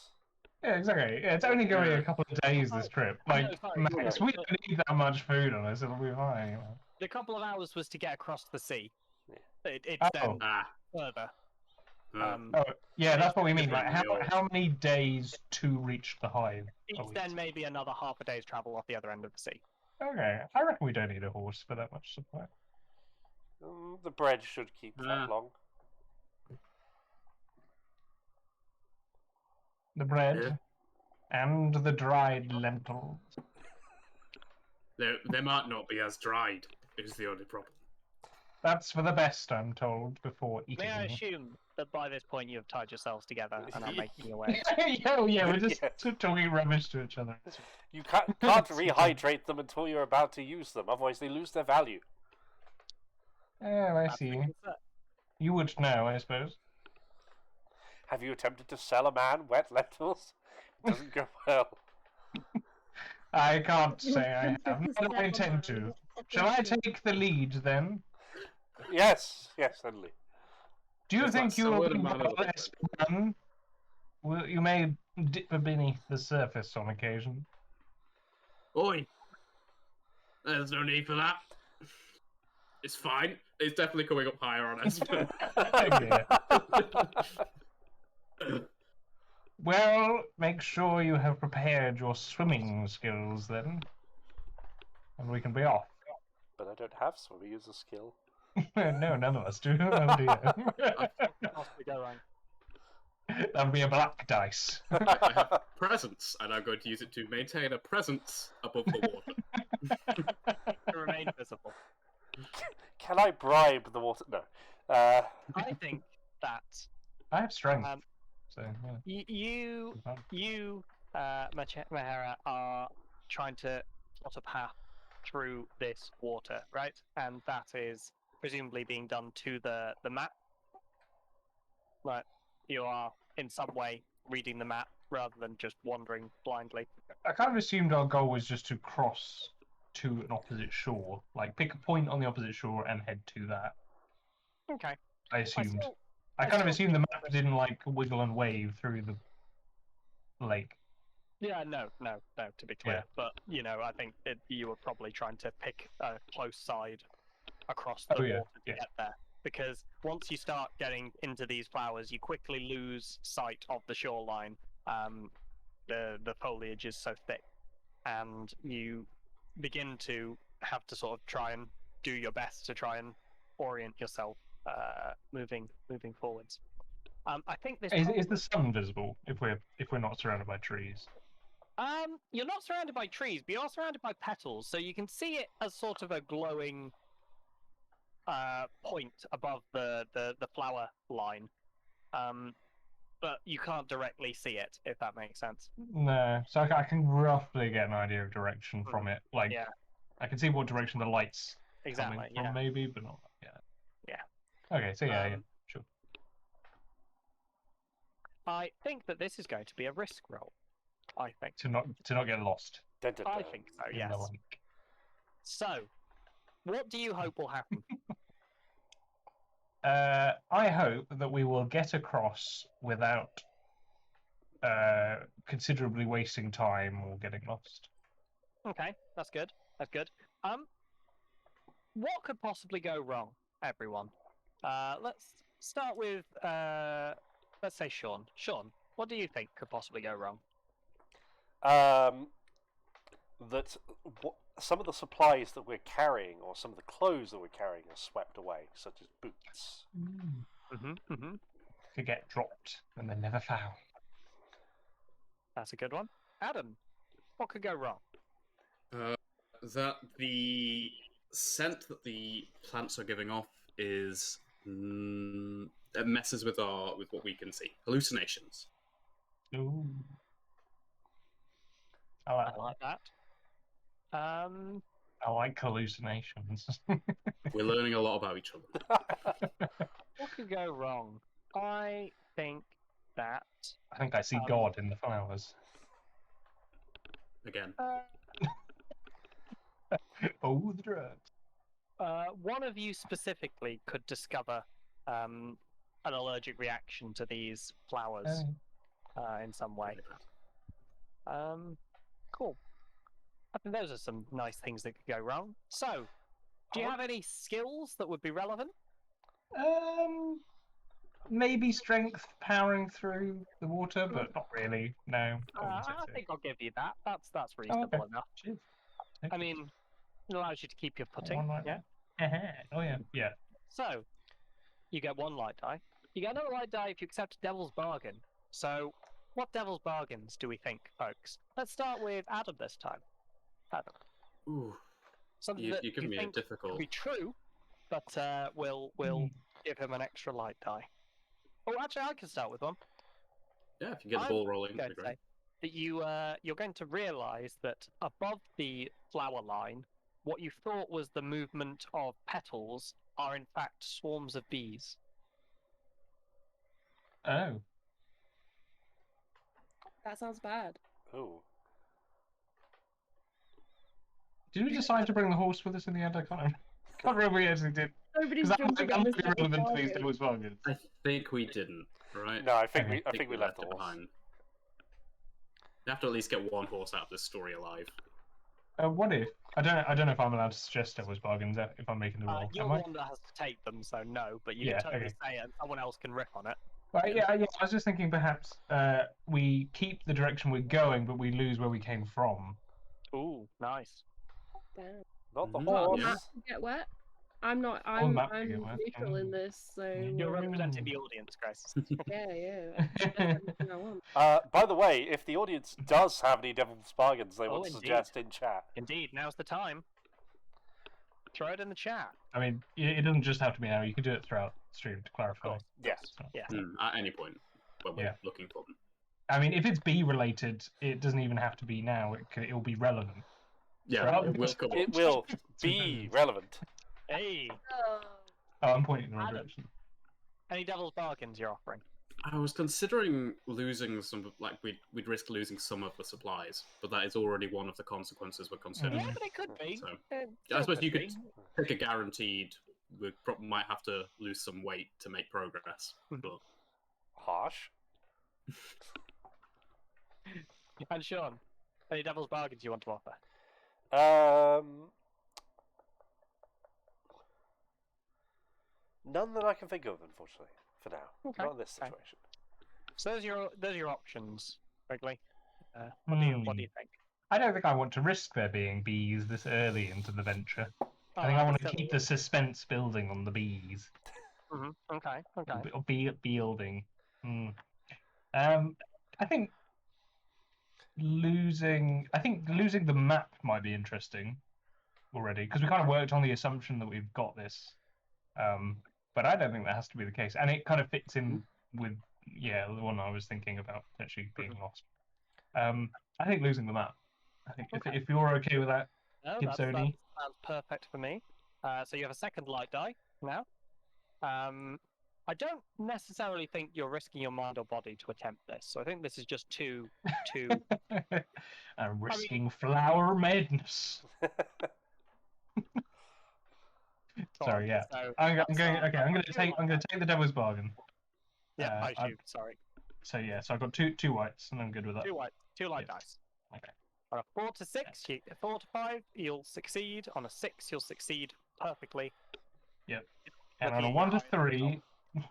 Yeah, exactly. Yeah, it's only going to be a couple of days this trip. Like, Max, we don't need that much food on us. It'll be fine. You know. The couple of hours was to get across the sea. Yeah. It's then further. Yeah, that's what we mean. Like, how many days to reach the hive? It's then maybe another half a day's travel off the other end of the sea. Okay, I reckon we don't need a horse for that much supply. The bread should keep that long. The bread and the dried lentils. They might not be as dried, is the only problem. That's for the best, I'm told, before eating. May I assume that by this point you have tied yourselves together and are making your way? Yeah, we're just talking rubbish to each other. You can't rehydrate them until you're about to use them, otherwise they lose their value. Oh, I see. You would know, I suppose. Have you attempted to sell a man wet lentils? It doesn't go well. I can't say I have. Nor do I intend to. Shall I take the lead, then? Yes, certainly. Do you think you will be less fun? You may dip beneath the surface on occasion. Oi! There's no need for that. It's fine. It's definitely coming up higher on us. Well, make sure you have prepared your swimming skills then. And we can be off. But I don't have swimming as a skill. No, none of us do. Oh dear. That'll be a black dice. I have presence, and I'm going to use it to maintain a presence above the water. To remain visible. Can I bribe the water? No. I think that I have strength. So you, Mahara, are trying to plot a path through this water, right? And that is presumably being done to the map. Like, you are in some way reading the map rather than just wandering blindly. I kind of assumed our goal was just to cross to an opposite shore. Like, pick a point on the opposite shore and head to that. Okay. I assumed. I kind of assumed the map didn't, like, wiggle and wave through the lake. Yeah, no, to be clear. Yeah. But, I think you were probably trying to pick a close side across the water to get there. Because once you start getting into these flowers, you quickly lose sight of the shoreline. The foliage is so thick. And you begin to have to sort of try and do your best to try and orient yourself moving forwards. I think this is the sun visible if we're not surrounded by trees? You're not surrounded by trees, but you're surrounded by petals, so you can see it as sort of a glowing point above the flower line. But you can't directly see it, if that makes sense. No, so I can roughly get an idea of direction from it. Like, I can see what direction the light's exactly. coming from, maybe, but not yet. Yeah. Okay, so yeah, sure. I think that this is going to be a risk roll. I think. To not get lost. Dun, dun, I dun. think so. in Yes. the lake. So, what do you hope will happen? I hope that we will get across without considerably wasting time or getting lost. Okay, that's good. That's good. What could possibly go wrong, everyone? Let's start with let's say Sean. Sean, what do you think could possibly go wrong? That some of the supplies that we're carrying, or some of the clothes that we're carrying, are swept away, such as boots. Could get dropped and then never found. That's a good one. Adam, what could go wrong? That the scent that the plants are giving off is it messes with what we can see. Hallucinations. Ooh. I I like that. I like hallucinations. We're learning a lot about each other. What could go wrong? I think that I think I see God in the flowers. Again. Oh, the drugs. one of you specifically could discover an allergic reaction to these flowers in some way. Cool. I think those are some nice things that could go wrong. So, do you have any skills that would be relevant? Maybe strength powering through the water, but not really. No. I think I'll give you that. That's reasonable enough. Cheers. I mean, it allows you to keep your footing. One like Yeah. that. Oh yeah. Yeah. So, you get one light die. You get another light die if you accept a devil's bargain. So, what devil's bargains do we think, folks? Let's start with Adam this time. Adam. Ooh. Something that You give you me a think difficult. could be true, but we'll give him an extra light die. Oh, actually, I can start with one. Yeah, if you get the ball rolling, that'd be great. That you're going to realise that above the flower line, what you thought was the movement of petals are in fact swarms of bees. Oh. That sounds bad. Ooh. Did we decide to bring the horse with us in the end? I can't remember if we actually did. Nobody's Because jumping I'm on this not relevant to these devil's devil's bargains. I think we didn't, right? No, I think we left the it horse. behind. You have to at least get one horse out of this story alive. What if? I don't know if I'm allowed to suggest devil's bargains if I'm making the roll. You're Am the I? one that has to take them, so no. But you Yeah, can totally okay. say it, and someone else can rip on it. Right, yeah. I was just thinking perhaps we keep the direction we're going, but we lose where we came from. Ooh, nice. Damn. Not the Mhm. horse. Matt can get wet. I'm not. Oh, I'm Matt can get wet. neutral in this, so You're representing the audience, Grace. yeah. I can suggest anything I want. By the way, if the audience does have any devil's bargains they want to indeed. suggest in chat, Indeed, now's the time. Throw it in the chat. I mean, it doesn't just have to be now. You can do it throughout the stream to clarify. course. yes. So, Yeah. At any point when we're Yeah. looking for them. I mean, if it's bee related, it doesn't even have to be now. It'll be relevant. Yeah, Well, it will come It up. will be relevant. Hey, Oh, I'm pointing in the wrong Adam. direction. any devil's bargains you're offering? I was considering losing some, like we'd risk losing some of the supplies, but that is already one of the consequences we're considering. Yeah, but it could be. So, It I suppose still you could be. pick a guaranteed. We might have to lose some weight to make progress, but Harsh. And Sean, any devil's bargains you want to offer? None that I can think of, unfortunately, for now. Okay. Not in this Okay. situation. So those are your options, Wrigley. What do you think? I don't think I want to risk there being bees this early into the venture. I think I Oh, want to that's keep the suspense building on the bees. Okay. Or building. I think losing the map might be interesting already, because we kind of worked on the assumption that we've got this. But I don't think that has to be the case, and it kind of fits in with the one I was thinking about potentially being lost. I think losing the map. I think if you're okay with that, No, Gibsoni. that sounds perfect for me. So you have a second light die now. I don't necessarily think you're risking your mind or body to attempt this. So I think this is just two. I'm risking flower madness. Sorry, yeah. So I'm that's, going. Okay, I'm going two to take. light I'm going dice. to take the devil's bargain. Yeah, I I- shoot. Sorry, So yeah, so I've got two whites, and I'm good with that. two light Yeah. dice. Okay. On a 4 to 6, 4 to 5, you'll succeed. On a 6, you'll succeed perfectly. Yep. And Looking on a at 1 to your eye, 3,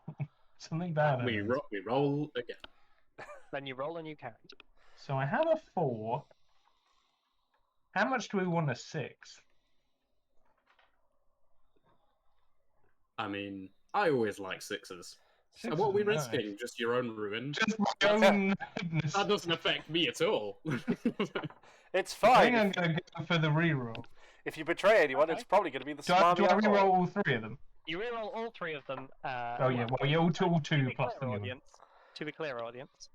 something bad We happens. roll again. then you roll and you carry. So I have a 4. How much do we want a 6? I mean, I always like sixes. So Six what are we is nice. risking? Just your own ruin? Just my own. That doesn't affect me at all. It's I fine. think I'm going to go for the reroll. If you betray anyone, it's Okay. probably going to be the Do I smarmy of all. reroll all 3 of them? You reroll all 3 of them. Oh yeah, well you all two to be plus the clear, new one. audience. To be clear, audience,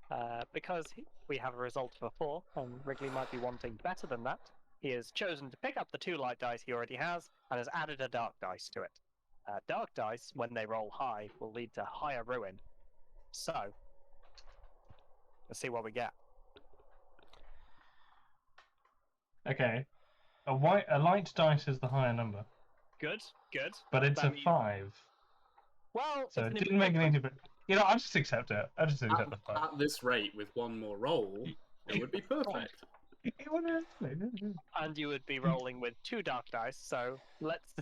because we have a result of a 4, and Wrigley might be wanting better than that, he has chosen to pick up the 2 light dice he already has and has added a dark dice to it. Dark dice, when they roll high, will lead to higher ruin. So, let's see what we get. Okay. A light dice is the higher number, Good, good. but it's That a means- 5. Well, So it's it an didn't make any improvement. difference. You know, I'll just accept it. I'll just accept the 5. At this rate, with one more roll, it would be perfect. And you would be rolling with 2 dark dice, so let's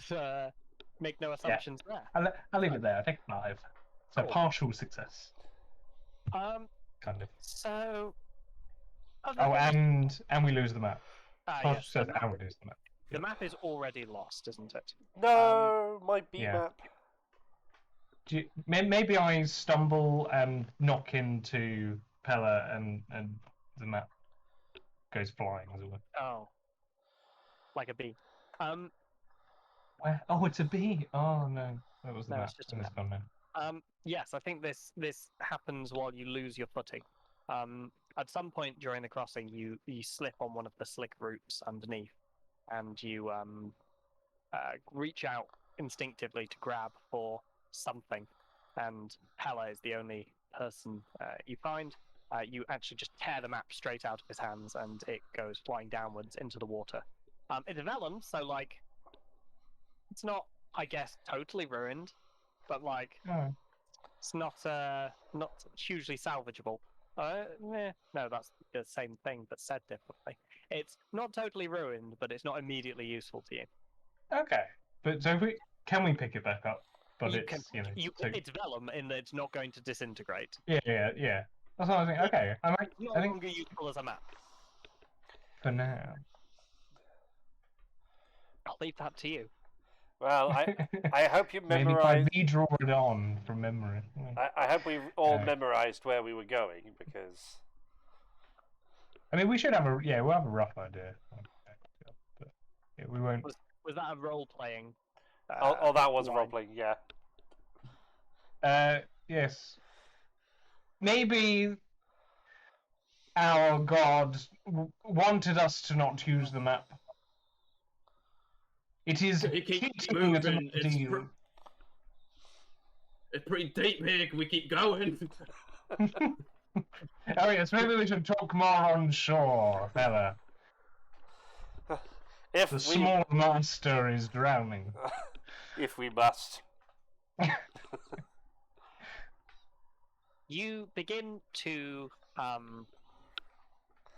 make no assumptions there. I'll leave it there. I take 5. So Cool. partial success, Um, kind of. so... Oh, and we lose the map. Partial yes, success and we lose the map. the map is already lost, isn't it? No, my B yeah. map. Maybe I stumble and knock into Pella and the map goes flying, as it were. Oh. Like a bee. Where? Oh, it's a bee. Oh no, that was the No, map. it's just a It's map. gone now. Yes, I think this happens while you lose your footing. At some point during the crossing, you slip on one of the slick roots underneath, and you reach out instinctively to grab for something, and Pella is the only person you find. You actually just tear the map straight out of his hands, and it goes flying downwards into the water. It's vellum, so like, it's not, I guess, totally ruined, but like, Oh. it's not hugely salvageable. No, that's the same thing, but said differently. It's not totally ruined, but it's not immediately useful to you. Okay, but so can we pick it back up? But you it's can, so- it's vellum in that it's not going to disintegrate. yeah. That's what I was thinking. Okay, It's no I think longer useful as a map. for now. I'll leave that to you. Well, I hope you Maybe if memorized. I redraw it on from memory. I hope we all Yeah. memorized where we were going, because I mean, we should have we'll have a rough idea. But yeah, we won't. Was that a role playing? oh, that was line? role playing. Yeah. Yes. Maybe our god wanted us to not use the map. It is It keeps teaching us moving. not to deal. It's pretty deep here. Can we keep going? Oh yes, maybe we should talk more on shore, fella. If The we small master is drowning. if we must. You begin to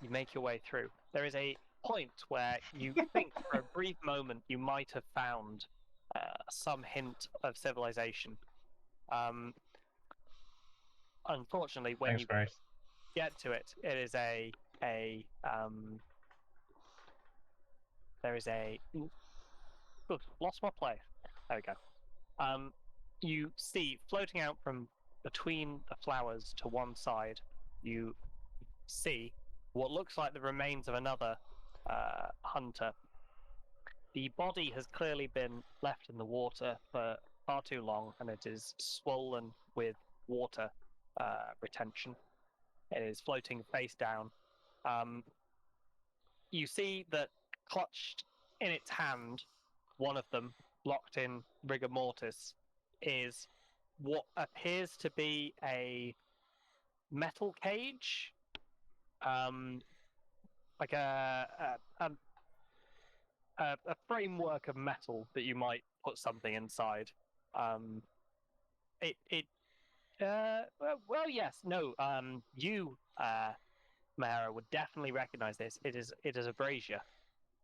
you make your way through. There is a point where you think for a brief moment you might have found some hint of civilization. Unfortunately, when Thanks, you Grace. get to it, it is there is a Oof, lost my place. There we go. You see floating out from between the flowers to one side, you see what looks like the remains of another hunter. The body has clearly been left in the water for far too long, and it is swollen with water retention. It is floating face down. You see that clutched in its hand, one of them locked in rigor mortis, is what appears to be a metal cage, like a framework of metal that you might put something inside. Well, yes, no. You, Mahara, would definitely recognize this. It is a brazier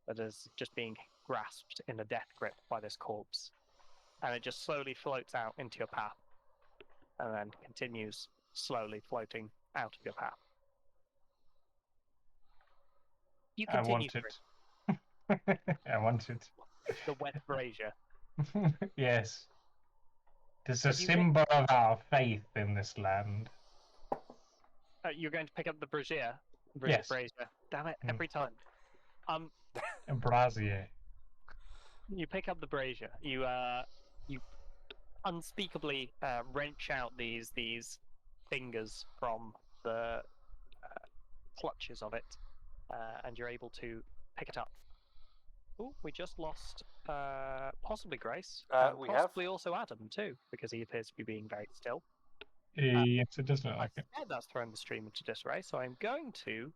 that is just being grasped in a death grip by this corpse, and it just slowly floats out into your path, and then continues slowly floating out of your path. You I continue want it. I want it. the wet brazier. Yes. It is a Have you symbol of our faith in this land. You're going to pick up the brazier. Yes. Brazier. Damn it! Mm. Every time. A brazier. You pick up the brazier. You unspeakably wrench out these fingers from the clutches of it, and you're able to pick it up. Oh, we just lost possibly Grace, and We possibly have. also Adam too, because he appears to be being very still. Yes, it does look like I it. said that's thrown the stream into disarray, so I'm going to.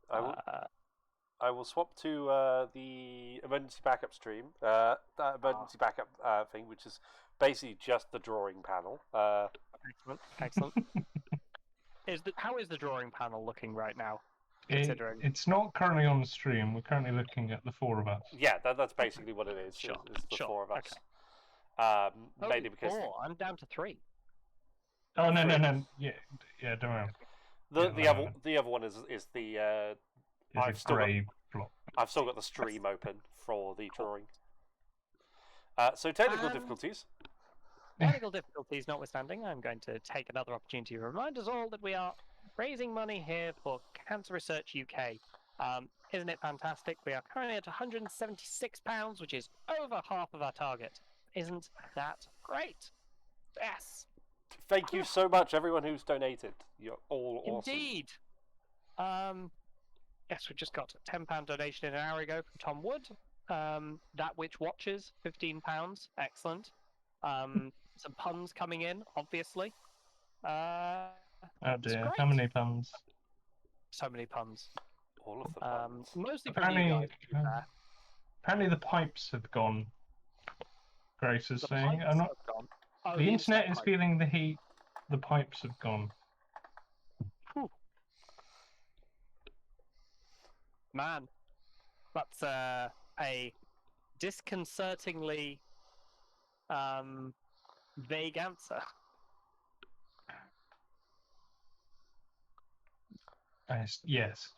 I will swap to the emergency backup stream, emergency backup thing, which is basically just the drawing panel. Excellent. How is the drawing panel looking right now? Considering It's not currently on the stream. We're currently looking at the four of us. Yeah, that's basically what it is. Sure, It's the four of us. Okay. Mainly because I'm down to 3. Oh no. Yeah, don't worry. the other one is the It's a grey block. I've still got the stream open for the drawing. So technical difficulties. Technical difficulties notwithstanding, I'm going to take another opportunity to remind us all that we are raising money here for Cancer Research UK. Isn't it fantastic? We are currently at £176, which is over half of our target. Isn't that great? Yes. Thank you so much, everyone who's donated. You're all awesome. Indeed. Yes, we just got a £10 donation an hour ago from Tom Wood. That Which Watches, £15. Excellent. Some puns coming in, obviously. Oh dear, how many puns? So many puns. All of the puns. Mostly from you guys, to be fair. Apparently the pipes have gone. Grace is The saying. pipes I'm not. have gone. Oh, The internet is pipe. feeling the heat. The pipes have gone. Whew. Man, that's a disconcertingly vague answer. Yes.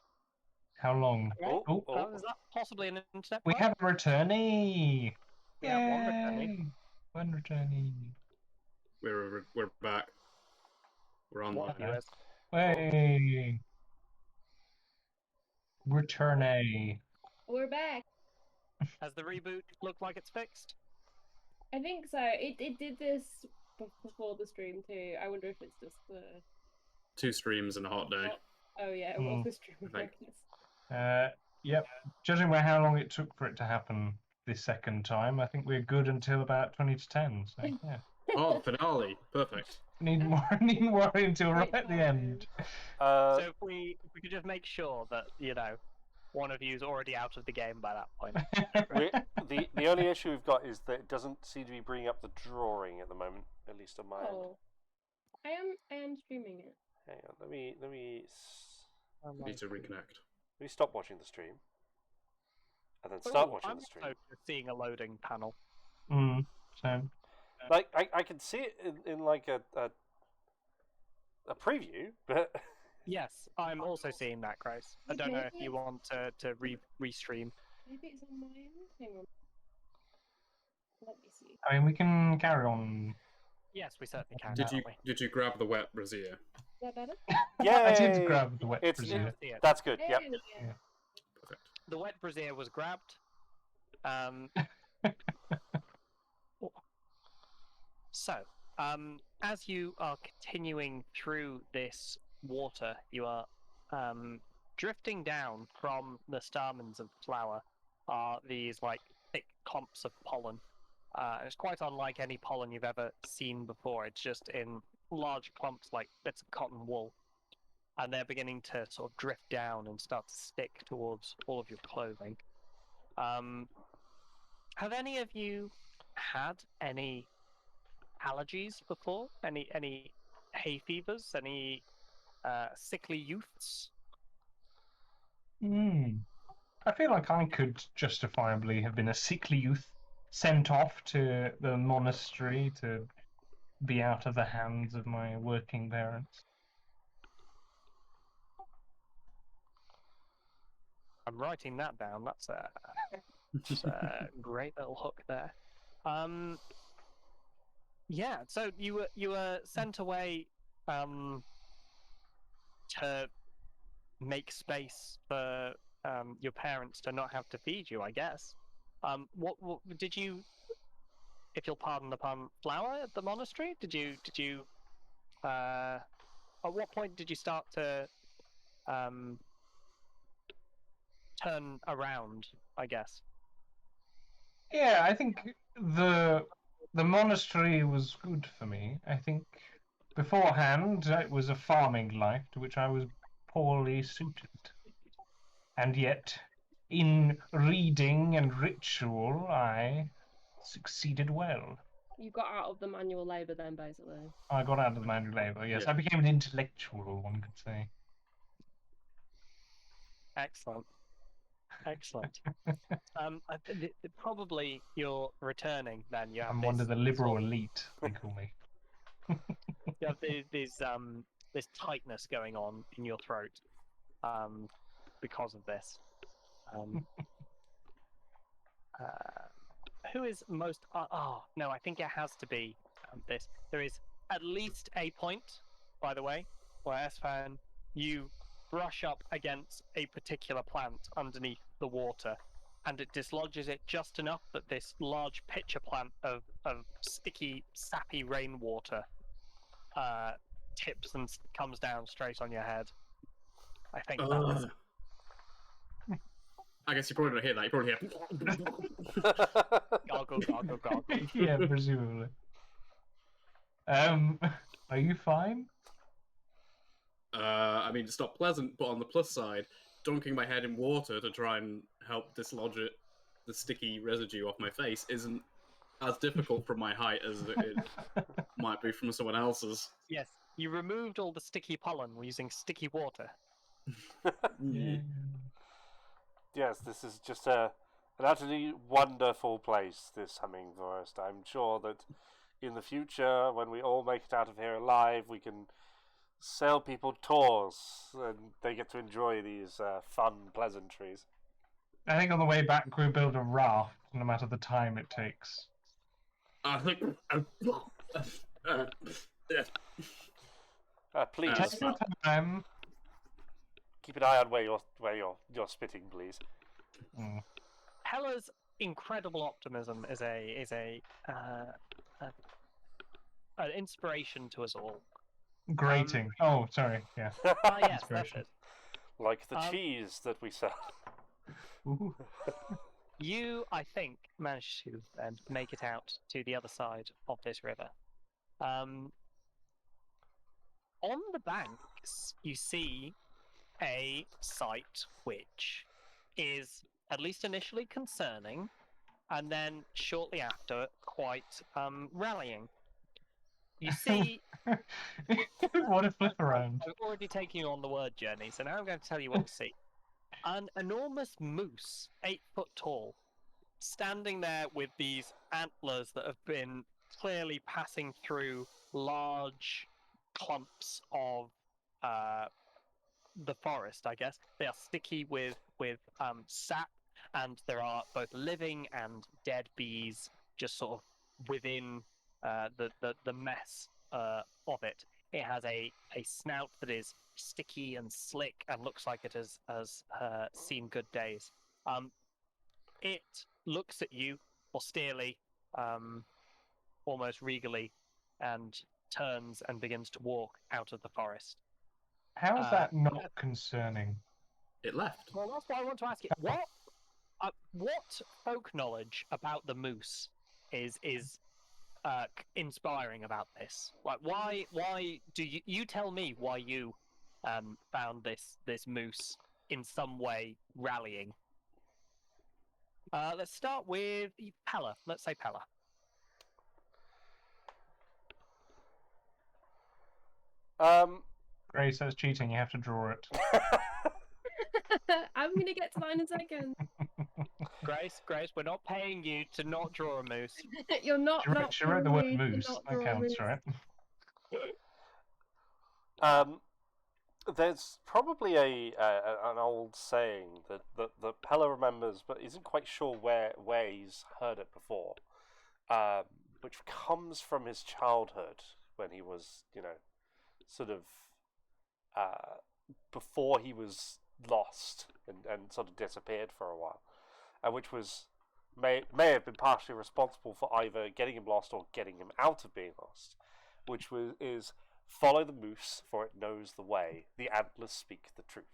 How long? Oh, is that possibly an internet? We pipe? have a returnee. We have one returnee. Yay! One returnee. We're back. We're online. What viewers? Hey! Returnee. We're back. Has the reboot looked like it's fixed? I think so. It did this before the stream too. I wonder if it's just the 2 streams and a hot day. Oh yeah, it was the stream. I think. Yep. Judging by how long it took for it to happen this second time, I think we're good until about 20 to 10. So yeah. Oh, finale. Perfect. Need more until right at the end. So if we could just make sure that, one of you is already out of the game by that point. The only issue we've got is that it doesn't seem to be bringing up the drawing at the moment, at least on my end. Oh, I am streaming it. Hang on, let me Need to reconnect. let me stop watching the stream, and then start watching I'm the stream. also seeing a loading panel. So Like I can see it in like a preview, but Yes, I'm also seeing that, Grace. I don't know if you want to restream. Maybe it's on my end. Hang on. Let me see. I mean, we can carry on. Yes, we certainly can. Did you grab the wet brazier? Is that better? yeah, I did grab the wet brazier. That's good. Yep. Yeah. Perfect. The wet brazier was grabbed. So, as you are continuing through this water, you are drifting down from the stamens of flower are these like thick clumps of pollen, It's quite unlike any pollen you've ever seen before. It's just in large clumps like bits of cotton wool. And they're beginning to sort of drift down and start to stick towards all of your clothing. Have any of you had any allergies before? Any hay fevers? Any sickly youths? I feel like I could justifiably have been a sickly youth sent off to the monastery to be out of the hands of my working parents. I'm writing that down. That's a great little hook there. Yeah. So you were sent away to make space for your parents to not have to feed you, I guess. What did you, if you'll pardon the pun, flower at the monastery? Did you at what point did you start to turn around, I guess? Yeah, I think the monastery was good for me. I think beforehand it was a farming life to which I was poorly suited. And yet, in reading and ritual, I succeeded well. You got out of the manual labour then, basically. I got out of the manual labour, yes. Yeah. I became an intellectual, one could say. Excellent. Excellent. Probably you're returning then. You have I'm this one of the liberal sort of- elite, they call me. you have this tightness going on in your throat because of this. Who is most? Oh no, I think it has to be this. There is at least a point, by the way, where Esfan, you brush up against a particular plant underneath the water, and it dislodges it just enough that this large pitcher plant of sticky, sappy rainwater tips and comes down straight on your head. I think that's... I guess you probably don't hear that. You probably hear. Gargle, gargle, gargle. Yeah, presumably. Are you fine? I mean, it's not pleasant, but on the plus side, dunking my head in water to try and help dislodge the sticky residue off my face isn't as difficult from my height as it might be from someone else's. Yes, you removed all the sticky pollen using sticky water. Yeah. Yes, this is just an utterly wonderful place, this humming forest. I'm sure that in the future, when we all make it out of here alive, we can sell people tours and they get to enjoy these fun pleasantries. I think on the way back we build a raft, no matter the time it takes. I think. Please, Take your time. keep an eye on where you're spitting, please. Hella's incredible optimism is an inspiration to us all. Grating. Oh, sorry. Yeah. Ah, yes, that's Inspiration. it. Like the cheese that we sell. Ooh. You, I think, managed to then make it out to the other side of this river. On the banks, you see a sight which is, at least initially, concerning, and then shortly after, quite rallying. You see... What a flip around. I've already taken you on the word journey, so now I'm going to tell you what to see. An enormous moose, 8 foot tall, standing there with these antlers that have been clearly passing through large clumps of the forest, I guess. They are sticky with sap, and there are both living and dead bees just sort of within the mess of it. It has a snout that is sticky and slick and looks like it has seen good days. It looks at you austerely, almost regally, and turns and begins to walk out of the forest. How is that not concerning? It left. Well, that's what I want to ask you. What folk knowledge about the moose is inspiring about this? Like, why do you tell me why you found this moose in some way rallying? Let's start with Pella. Let's say Pella. Grace, that's cheating. You have to draw it. I'm gonna get to mine in a second. Grace, we're not paying you to not draw a moose. You're not. She wrote the word moose. That counts, right? There's probably an old saying that Pella remembers, but isn't quite sure where he's heard it before, which comes from his childhood when he was, sort of before he was lost and sort of disappeared for a while, and which may have been partially responsible for either getting him lost or getting him out of being lost, which is follow the moose, for it knows the way. The antlers speak the truth.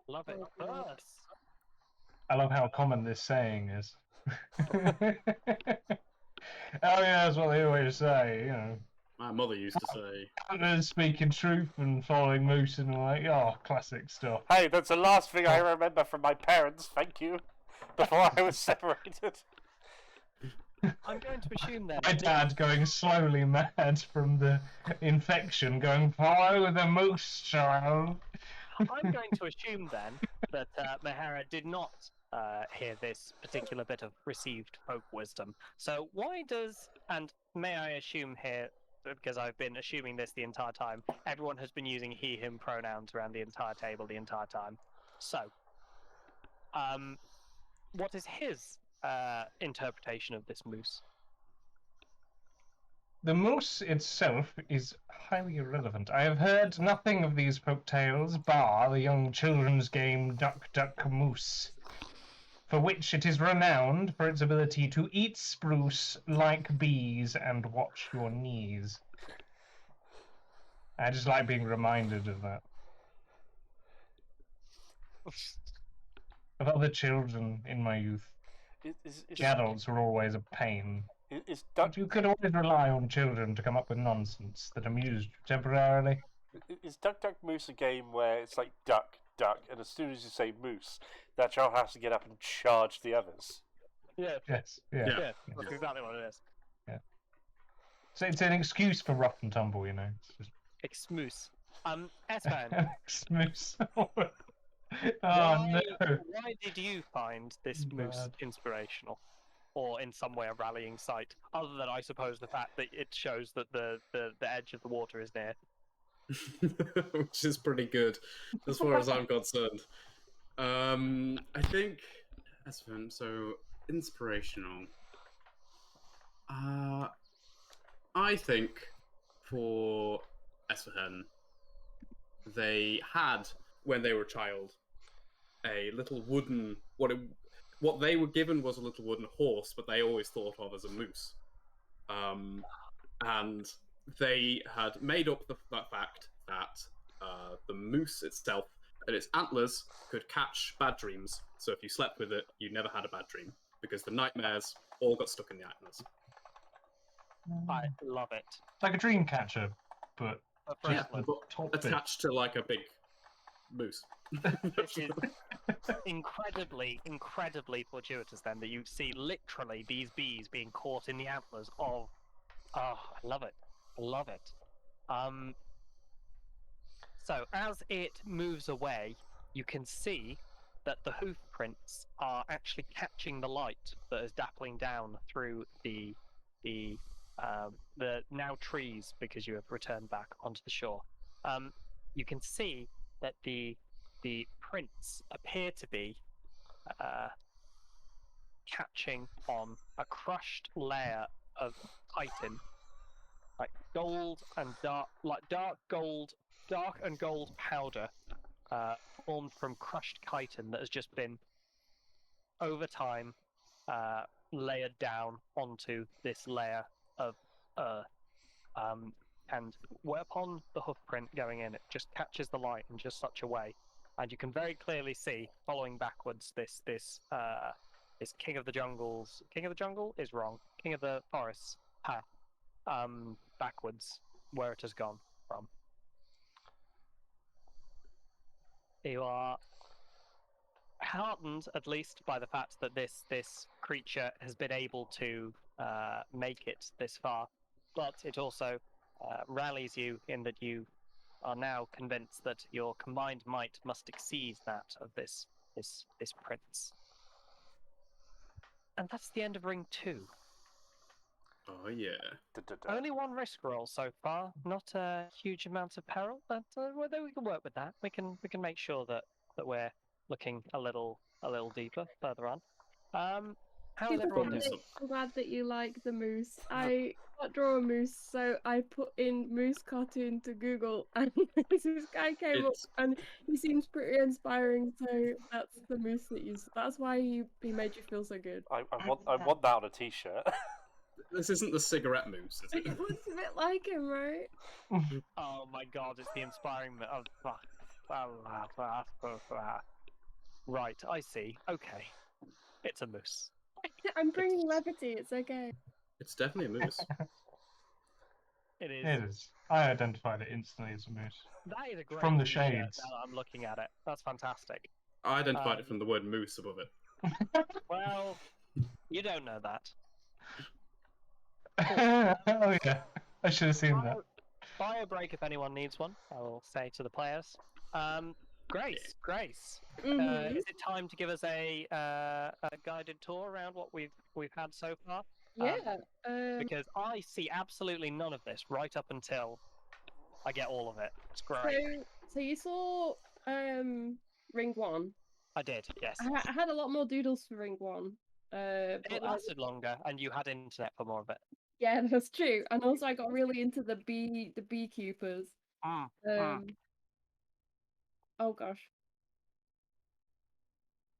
Love it. Verse. I love how common this saying is. Oh yeah, that's what they always say. My mother used to say, Antlers speaking truth and following moose, and like, oh, classic stuff. Hey, that's the last thing I remember from my parents. Thank you. Before I was separated. I'm going to assume then. My dad going slowly mad from the infection, going, follow the moose, child. I'm going to assume then that Mahara did not hear this particular bit of received folk wisdom. So why does, and may I assume here, because I've been assuming this the entire time, everyone has been using he, him pronouns around the entire table the entire time. So, what is his interpretation of this moose? The moose itself is highly irrelevant. I have heard nothing of these folk tales, bar the young children's game Duck Duck Moose, for which it is renowned for its ability to eat spruce like bees and watch your knees. I just like being reminded of that. Of other children in my youth. The adults were always a pain. But you could always rely on children to come up with nonsense that amused you temporarily. Is Duck Duck Moose a game where it's like duck, duck, and as soon as you say moose, that child has to get up and charge the others? Yeah. Yes. Yeah. That's exactly what it is. Yeah. So it's an excuse for rough and tumble, It's just... Exmoose. Espan. Exmoose. Why did you find this moose inspirational? Or in some way a rallying sight, other than, I suppose, the fact that it shows that the edge of the water is near. which is pretty good, as far as I'm concerned. I think, so inspirational. I think for Esfahan, they had, when they were a child, a little wooden, what they were given was a little wooden horse, but they always thought of as a moose. And they had made up that fact that the moose itself and its antlers could catch bad dreams. So if you slept with it, you never had a bad dream, because the nightmares all got stuck in the antlers. I love it. Like a dream catcher, but attached to like a big moose. Which is incredibly fortuitous then, that you see literally these bees being caught in the antlers of... Oh, I love it. So as it moves away, you can see that the hoof prints are actually catching the light that is dappling down through the now trees, because you have returned back onto the shore. You can see that the prints appear to be catching on a crushed layer of chitin, like gold and dark and gold powder, formed from crushed chitin that has just been over time layered down onto this layer of earth. And whereupon the hoof print going in, it just catches the light in just such a way, and you can very clearly see, following backwards, this is King of the Jungles. King of the Jungle is wrong. King of the Forests. Ha. Backwards, where it has gone from. You are heartened, at least, by the fact that this creature has been able to make it this far, but it also rallies you in that you are now convinced that your combined might must exceed that of this prince. And that's the end of Ring 2. Oh yeah. Only one risk roll so far, not a huge amount of peril, but whether we can work with that, we can make sure that we're looking a little deeper further on. How is everyone doing? I'm glad that you like the moose. I can't draw a moose, so I put in moose cartoon to Google, and this guy came up, and he seems pretty inspiring. So that's the moose that's why he made you feel so good. I want that on a t-shirt. This isn't the cigarette moose, is it? It looks a bit like him, right? Oh my god, it's the inspiring of right, I see. Okay. It's a moose. I'm bringing levity, it's okay. It's definitely a moose. It is. It is. I identified it instantly as a moose. That is a great From the t-shirt shades. now that I'm looking at it. That's fantastic. I identified it from the word moose above it. Well, you don't know that. Oh yeah, I should have seen that. Fire break if anyone needs one, I will say to the players. Grace. Mm-hmm. Is it time to give us a guided tour around what we've had so far? Yeah. Because I see absolutely none of this right up until I get all of it. It's great. So you saw Ring 1. I did, yes. I had a lot more doodles for Ring 1. It lasted longer, and you had internet for more of it. Yeah, that's true. And also, I got really into the beekeepers. Oh gosh.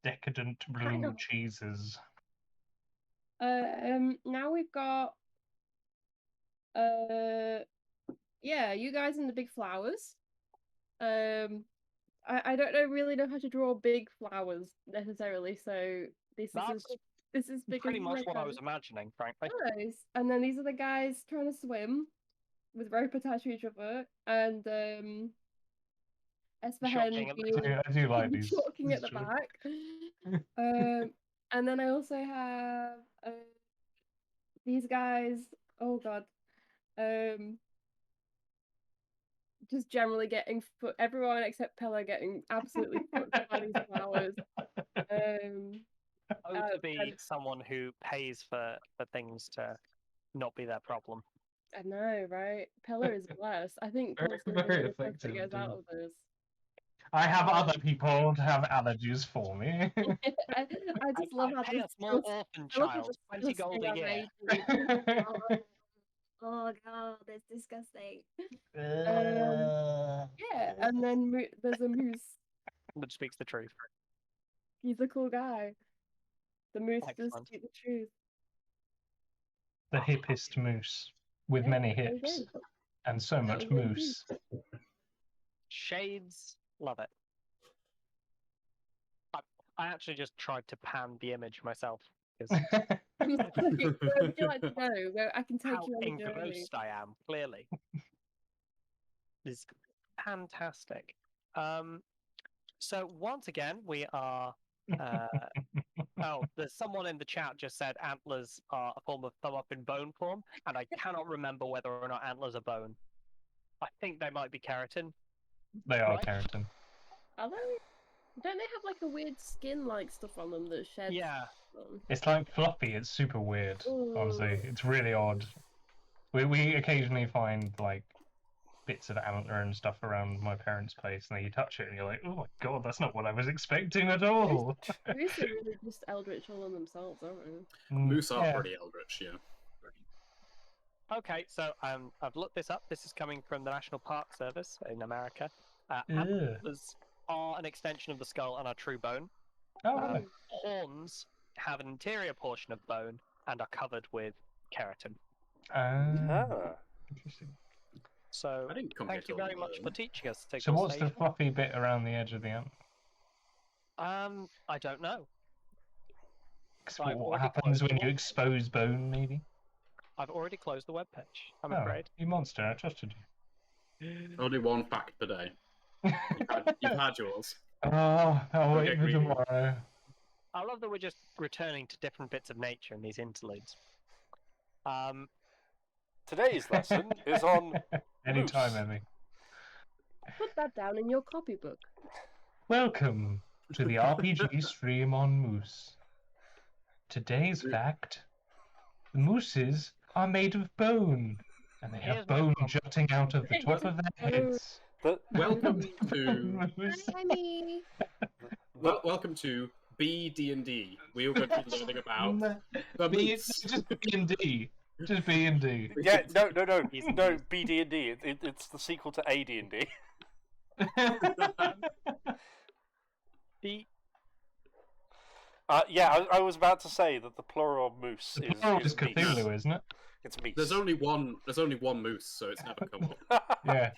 Decadent blue cheeses. Now we've got yeah, you guys in the big flowers. I don't really know how to draw big flowers necessarily, so this is big. Pretty much what I was imagining, frankly. Nice. And then these are the guys trying to swim with rope attached to each other, and Esfahen I do like these. talking at the back. And then I also have these guys. Oh god. Just generally getting everyone except Pella getting absolutely fucked by these flowers. To be someone who pays for things to not be their problem. I know, right? Pella is blessed. I think very effective. Goes out of this. I have other people to have allergies for me. I just love how pay a small orphan child 20 gold a year. Oh god, that's disgusting. Yeah, and then there's a moose. That speaks the truth. He's a cool guy. The moose does Excellent. speak the truth. The hippest moose with many hips and so much moose. Shades, love it. I actually just tried to pan the image myself. Where would you like to go? Where I can take How you on a journey. engrossed I am, clearly. It's fantastic. So once again, we are. There's someone in the chat just said antlers are a form of thumb up in bone form, and I cannot remember whether or not antlers are bone. I think they might be keratin. They are keratin. Are they? Don't they have like a weird skin-like stuff on them that sheds? Yeah. It's like fluffy. It's super weird. Ooh. Honestly, it's really odd. We occasionally find like bits of antler and stuff around my parents' place, and then you touch it, and you're like, "Oh my god, that's not what I was expecting at all." Moose are really just eldritch all on themselves, aren't they? Moose are pretty eldritch, yeah. Okay, so I've looked this up. This is coming from the National Park Service in America. Antlers are an extension of the skull and are true bone. Really? Horns have an interior portion of bone and are covered with keratin. Interesting. So thank you very much for teaching us. So what's the fluffy bit around the edge of the antler? I don't know. I've What already happens closed when the you webpage. expose bone, maybe? I've already closed the webpage, I'm Oh, afraid. you monster, I trusted Only one fact per day. you. You've had yours. Oh, I'll Don't wait get for greedy. tomorrow. I love that we're just returning to different bits of nature in these interludes. Today's lesson is on Anytime, moose. Emmy. Put that down in your copybook. Welcome to the RPG stream on moose. Today's fact: the mooses are made of bone, and they have Here's my bone problem. jutting out of the top of their heads. Welcome to Moose. Hi, Emmy. welcome to BD&D. We are going to be learning about the moose. Just B&D. Just B&D. Yeah, no, BD&D. It's the sequel to AD&D. The Yeah, I was about to say that the plural of moose The plural is meese. Cthulhu, isn't it? It's meese. There's only one moose, so it's never come up. Yeah.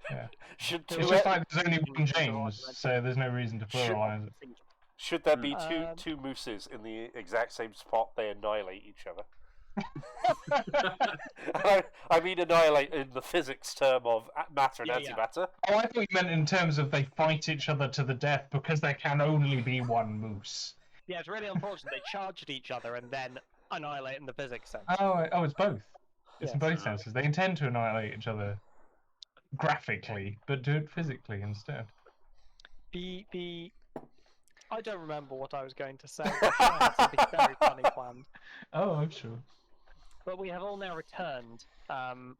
Yeah. Should It's It's two, just like there's only one James, so there's no reason to pluralize it. should there be Um, two mooses in the exact same spot, they annihilate each other. I mean annihilate in the physics term of matter and Yeah. antimatter. Oh, I thought you meant in terms of they fight each other to the death because there can only be one moose. Yeah, it's really unfortunate. They charge at each other and then annihilate in the physics sense. Oh, it's both. It's in Yes. both senses. They intend to annihilate each other graphically, but do it physically instead. I don't remember what I was going to say. I had something very funny planned. Oh, I'm sure. But we have all now returned, and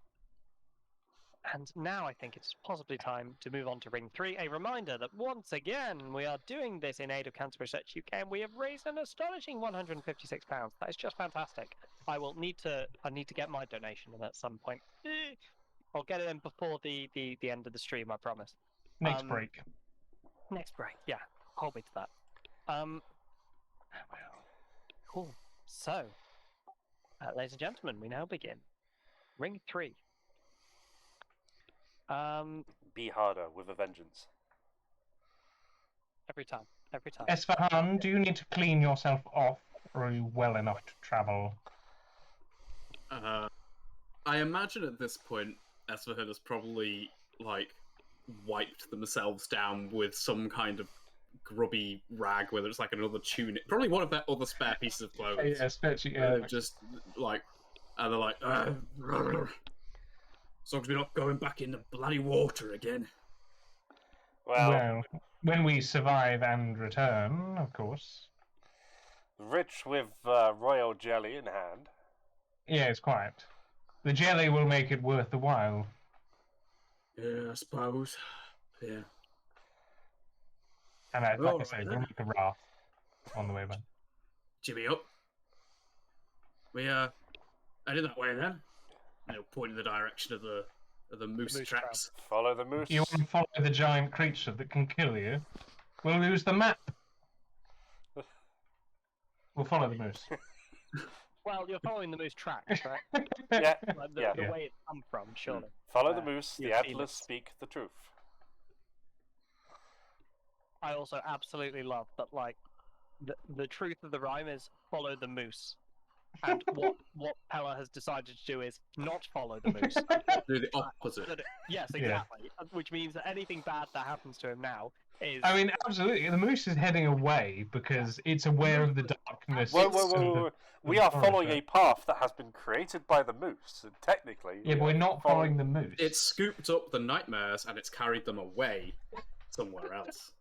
now I think it's possibly time to move on to Ring 3. A reminder that once again we are doing this in aid of Cancer Research UK, and we have raised an astonishing £156. That is just fantastic. I need to get my donation in at some point. I'll get it in before the end of the stream, I promise. Next break. Next break, yeah. Hold me to that. Cool. So, ladies and gentlemen, we now begin. Ring 3. Be harder with a vengeance. Every time. Esfahan, do you need to clean yourself off, or are you well enough to travel? I imagine at this point, Esfahan has probably wiped themselves down with some kind of grubby rag, whether it's another tunic, probably one of their other spare pieces of clothes. Yeah, especially Just and they're like, as long as we're not going back in the bloody water again. Well, when we survive and return, of course. rich with royal jelly in hand. Yes, quite. The jelly will make it worth the while. Yeah, I suppose. Yeah. And like All I say, right, we'll make a raft on the way back. Jimmy up. We headed that way then. And he'll point in the direction of the moose tracks. Follow the moose. You want to follow the giant creature that can kill you? We'll lose the map. We'll follow the moose. Well, you're following the moose tracks, right? Yeah, The way it come from, surely. Follow the moose. you've The seen antlers it. speak the truth. I also absolutely love that, the truth of the rhyme is follow the moose. And what Pella has decided to do is not follow the moose. Do the opposite. Yes, exactly. Which means that anything bad that happens to him now is... I mean, absolutely. The moose is heading away because it's aware of the darkness. Whoa. We are following a path that has been created by the moose, and technically... Yeah, but we're not following the moose. It's scooped up the nightmares and it's carried them away somewhere else.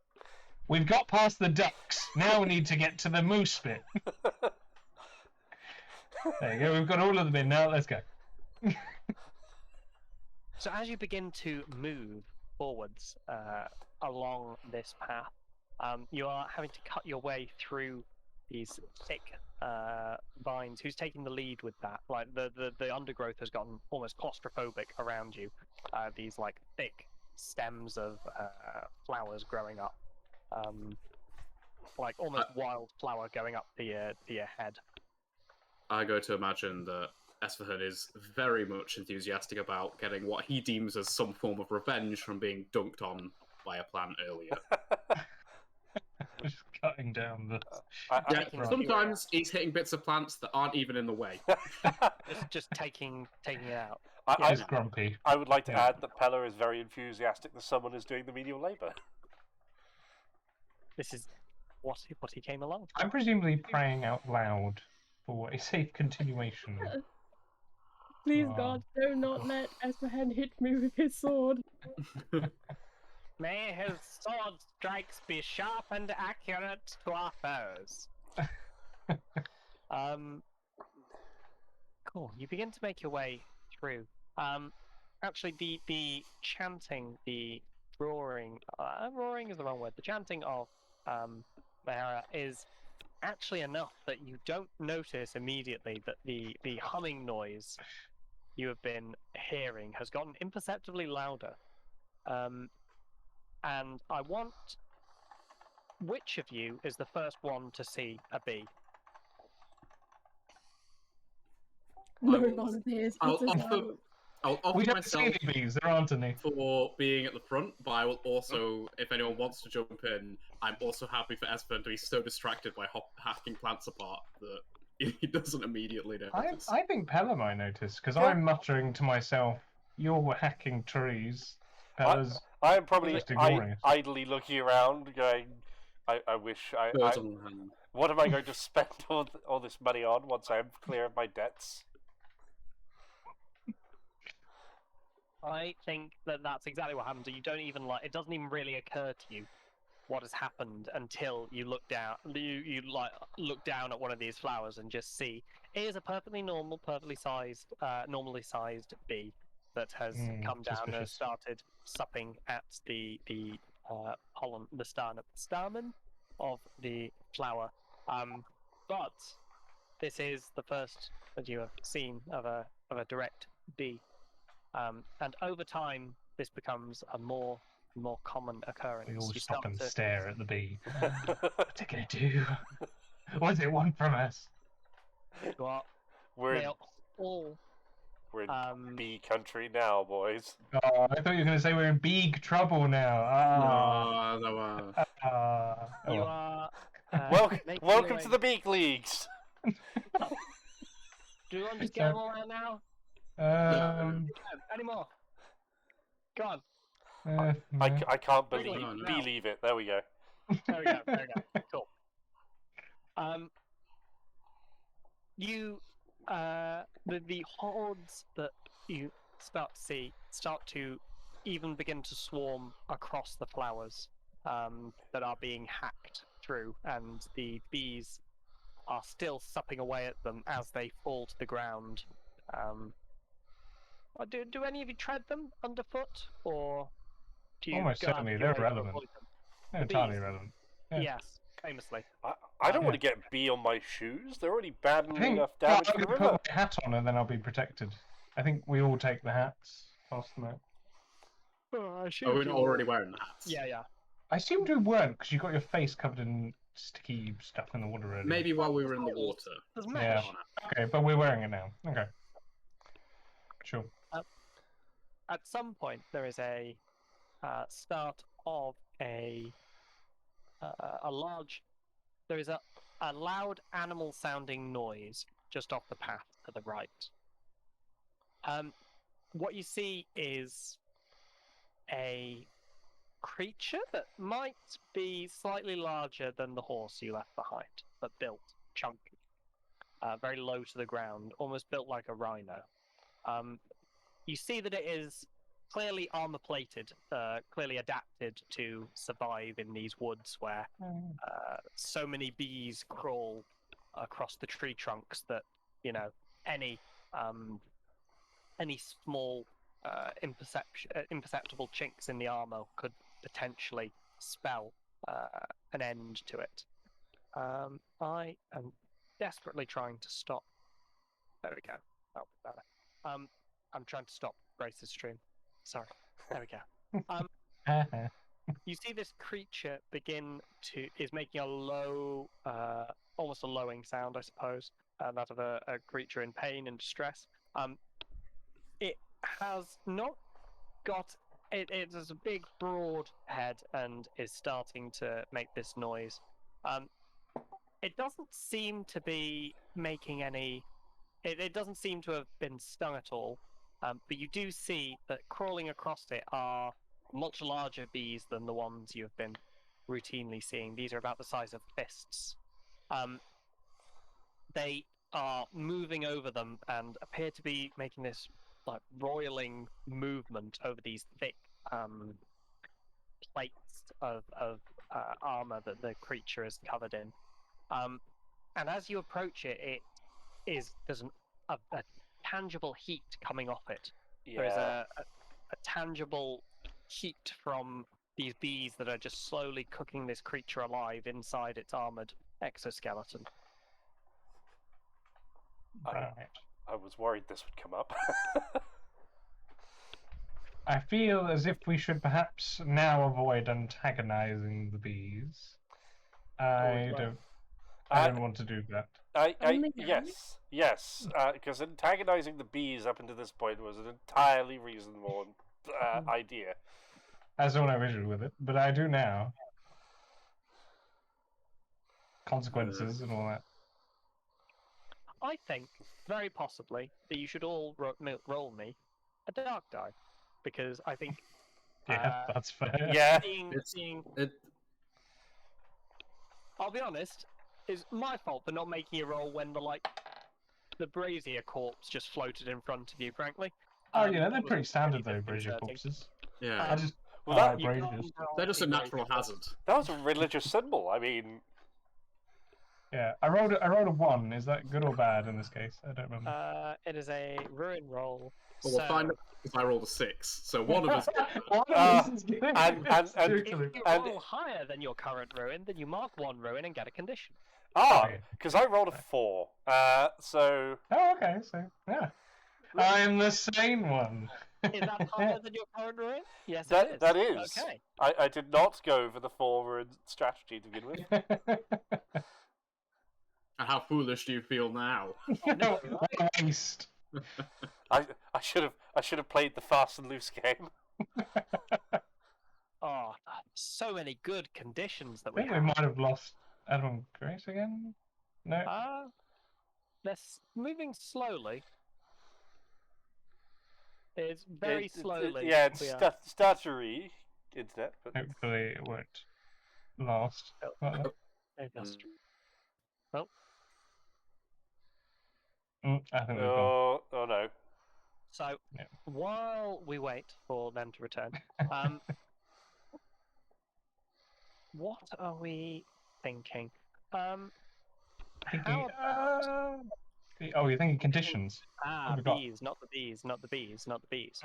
We've got past the ducks. Now we need to get to the moose bit. There you go. We've got all of them in now. Let's go. So as you begin to move forwards along this path, you are having to cut your way through these thick vines. Who's taking the lead with that? The undergrowth has gotten almost claustrophobic around you. These thick stems of flowers growing up, almost wildflower going up to your head. I go to imagine that Esfahan is very much enthusiastic about getting what he deems as some form of revenge from being dunked on by a plant earlier. Just cutting down the. Yeah, Taking the sometimes he's hitting bits of plants that aren't even in the way. just taking it out. He's grumpy. I would like to Yeah. add that Pella is very enthusiastic that someone is doing the menial labour. This is what he came along. I'm presumably praying out loud for a safe continuation. Please, God, do not let Esmerhen hit me with his sword. May his sword strikes be sharp and accurate to our foes. Cool. You begin to make your way through. Actually, the chanting, the roaring is the wrong word. The chanting of Mahara is actually enough that you don't notice immediately that the humming noise you have been hearing has gotten imperceptibly louder. And I want... Which of you is the first one to see a bee? No will- volunteers. I'll offer We don't see myself any bees. There aren't any. for being at the front, but I will also, if anyone wants to jump in, I'm also happy for Espen to be so distracted by hacking plants apart that he doesn't immediately notice. I think Pella might notice because Yeah. I'm muttering to myself, "You're hacking trees." Pella's I am probably just ignoring it. idly looking around, going, I wish Birds on hand. What am I going to spend all this money on once I'm clear of my debts? I think that's exactly what happens. You don't even it doesn't even really occur to you what has happened until you look down. You look down at one of these flowers and just see it is a perfectly normal, normally sized bee that has come down and suspicious. started supping at the pollen, the stamen of the flower. But this is the first that you have seen of a direct bee. And over time, this becomes a more common occurrence. We all You stop start and to- stare at the bee. What's it gonna do? What does it want from us? you are- We're they are all in bee country now, boys. Oh, I thought you were gonna say we're in big trouble now. Ah. No, Oh, you well. are Welcome making your to way- the beak leagues. Do you want to just get them all out now? Any more? Go on. I can't Really? believe it. There we go. There we go. Cool. You, the hordes that you start to see start to even begin to swarm across the flowers that are being hacked through, and the bees are still supping away at them as they fall to the ground. Do any of you tread them underfoot, or do you Almost go out of certainly, your they're way to irrelevant. avoid them? They're The entirely bees. irrelevant. Yeah. Yes, famously. I don't Yeah. want to get bee on my shoes. They're already bad I think enough well, damage I'm to the gonna river. put my hat on and then I'll be protected. I think we all take the hats. Toss them out. Are we not already wearing the hats? Yeah. I assumed we weren't because you got your face covered in sticky stuff in the water earlier. Maybe while we were in the water. There's Yeah. mesh. Okay, but we're wearing it now. Okay. Sure. At some point, there is a start of a large. There is a loud animal-sounding noise just off the path to the right. What you see is a creature that might be slightly larger than the horse you left behind, but built chunky, very low to the ground, almost built like a rhino. You see that it is clearly armor-plated, clearly adapted to survive in these woods where so many bees crawl across the tree trunks that, any small imperceptible chinks in the armor could potentially spell an end to it. I am desperately trying to stop. There we go. That'll be better. I'm trying to stop Grace's stream. Sorry. There we go. You see this creature is making a low, almost a lowing sound, I suppose, that of a creature in pain and distress. It has not got. It has a big, broad head and is starting to make this noise. it doesn't seem to be making any. It doesn't seem to have been stung at all. But you do see that crawling across it are much larger bees than the ones you have been routinely seeing. These are about the size of fists. They are moving over them and appear to be making this like roiling movement over these thick plates of armor that the creature is covered in. And as you approach it, there's a tangible heat coming off it. Yeah. There is a tangible heat from these bees that are just slowly cooking this creature alive inside its armored exoskeleton. Right. I was worried this would come up. I feel as if we should perhaps now avoid antagonizing the bees. I don't want to do that. Yes, because antagonizing the bees up until this point was an entirely reasonable idea. I saw no issue with it, but I do now. Consequences and all that. I think, very possibly, that you should all roll me a dark die. Because I think... Yeah, that's fair. Yeah. I'll be honest, it's my fault for not making a roll when the brazier corpse just floated in front of you, frankly. Oh, yeah, they're pretty standard, though, brazier corpses. Yeah. I just... Well, braziers. They're just a natural hazard. That was a religious symbol. I mean... Yeah, I rolled a 1. Is that good or bad in this case? I don't remember. It is a ruin roll. Well, we'll find out because I rolled a 6. So one of us. One of us is good. If you roll higher than your current ruin, then you mark 1 ruin and get a condition. Because I rolled a 4. So... Oh, okay, so, yeah. I'm the sane one. Is that higher than your current ruin? Yes, that, it is. That is. Okay. I did not go for the 4 ruin strategy to begin with. And how foolish do you feel now? No, what a waste. I should have played the fast and loose game. Oh, so many good conditions that I think we might have lost Adam and Grace again. No. They're moving slowly. It's very slowly. Yeah, it's stuttery internet. But... Hopefully it won't last. That's true. Well. I think we've gone. Oh no. So, while we wait for them to return, what are we thinking? You're thinking conditions. Bees, not the bees, not the bees, not the bees.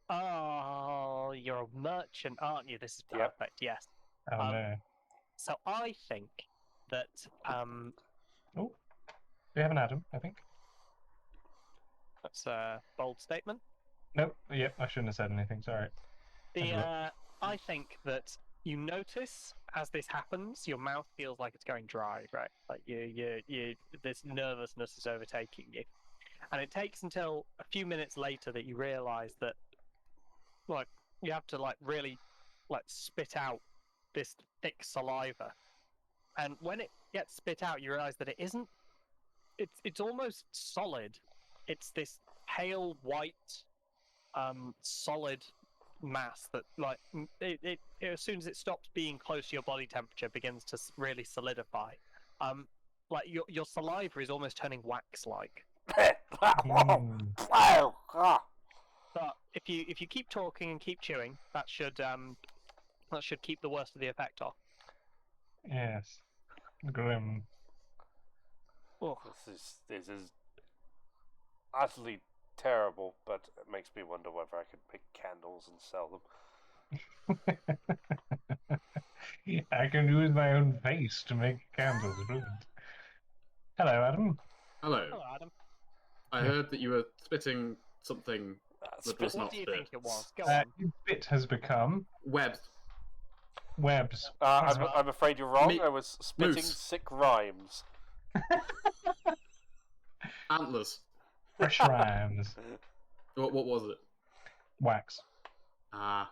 Oh, you're a merchant, aren't you? This is perfect, yes. Oh, no. So I think that... Oh, we have an Adam, I think. That's a bold statement. Nope, yep, I shouldn't have said anything, sorry. I think that you notice as this happens, your mouth feels like it's going dry, right? Like this nervousness is overtaking you. And it takes until a few minutes later that you realise that, like, you have to, like, really, like, spit out this thick saliva. And when it gets spit out, you realise that it isn't... It's almost solid. It's this pale white, solid mass that, like, it as soon as it stops being close to your body temperature, begins to really solidify. Like, your saliva is almost turning wax-like. But if you keep talking and keep chewing, that should keep the worst of the effect off. Yes. Grim. Oh. This is utterly terrible, but it makes me wonder whether I could make candles and sell them. I can use my own face to make candles. Brilliant. Hello, Adam. Hello. Hello, Adam. I heard that you were spitting something that was What not do you spit. think it was? Go on. Spit has become Webs. webs. I'm afraid you're wrong. I was spitting Moose. sick rhymes. Antlers. Fresh rhymes. What was it? Wax. Ugh.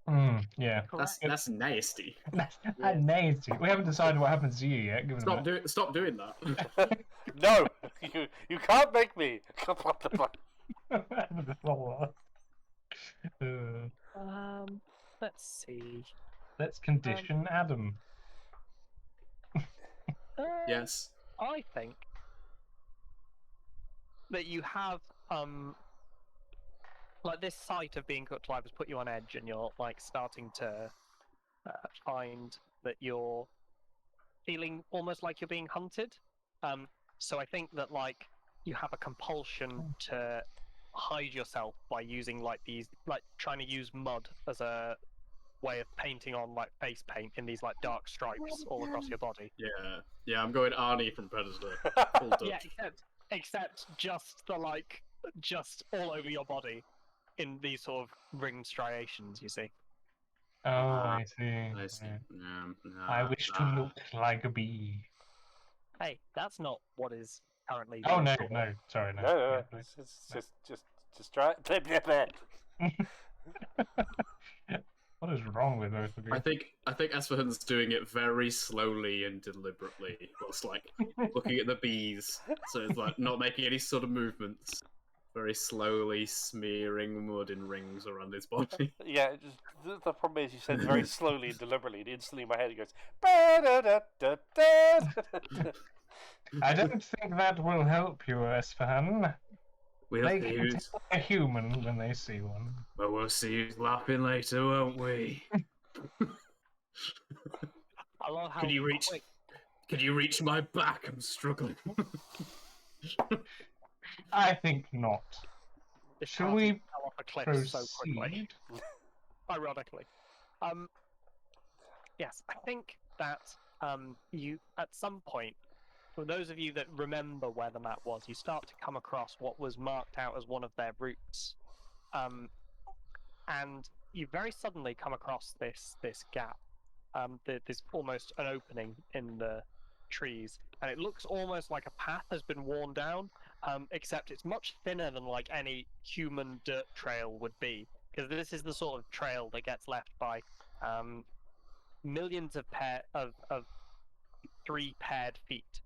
Yeah. Correct. That's nasty. That's nasty. We haven't decided what happens to you yet. Given Stop doing that. No, you can't make me. Let's see. Let's condition Adam. Yes. I think that you have like this sight of being cooked alive has put you on edge, and you're like starting to find that you're feeling almost like you're being hunted. So I think that like you have a compulsion to hide yourself by using like these, like trying to use mud as a way of painting on like face paint in these like dark stripes all across your body. Yeah. I'm going Arnie from Predator. Full Dutch. Yeah, except just all over your body in these sort of ringed striations. You see. Oh, I see. I see. Yeah. I wish to look like a bee. Hey, that's not what is currently. Oh being no, sought. no, sorry, no. No. It's just try it. What is wrong with both of you? I think Esfahan's doing it very slowly and deliberately, whilst like looking at the bees. So it's like not making any sort of movements. Very slowly smearing mud in rings around his body. Yeah, the problem is you said very slowly and deliberately, and instantly in my head it goes. "Ba-da-da-da-da." I don't think that will help you, Esfahan. We'll They see can who's... tell a human when they see one. But we'll see who's laughing later, won't we? I love how Can you reach? quick Can you reach my back? I'm struggling. I think not. this Shall party we fell off a cliff so quickly. proceed? Ironically. Yes, I think that you at some point, for those of you that remember where the map was, you start to come across what was marked out as one of their routes, and you very suddenly come across this gap. There's almost an opening in the trees, and it looks almost like a path has been worn down, except it's much thinner than like any human dirt trail would be, because this is the sort of trail that gets left by millions of three paired feet,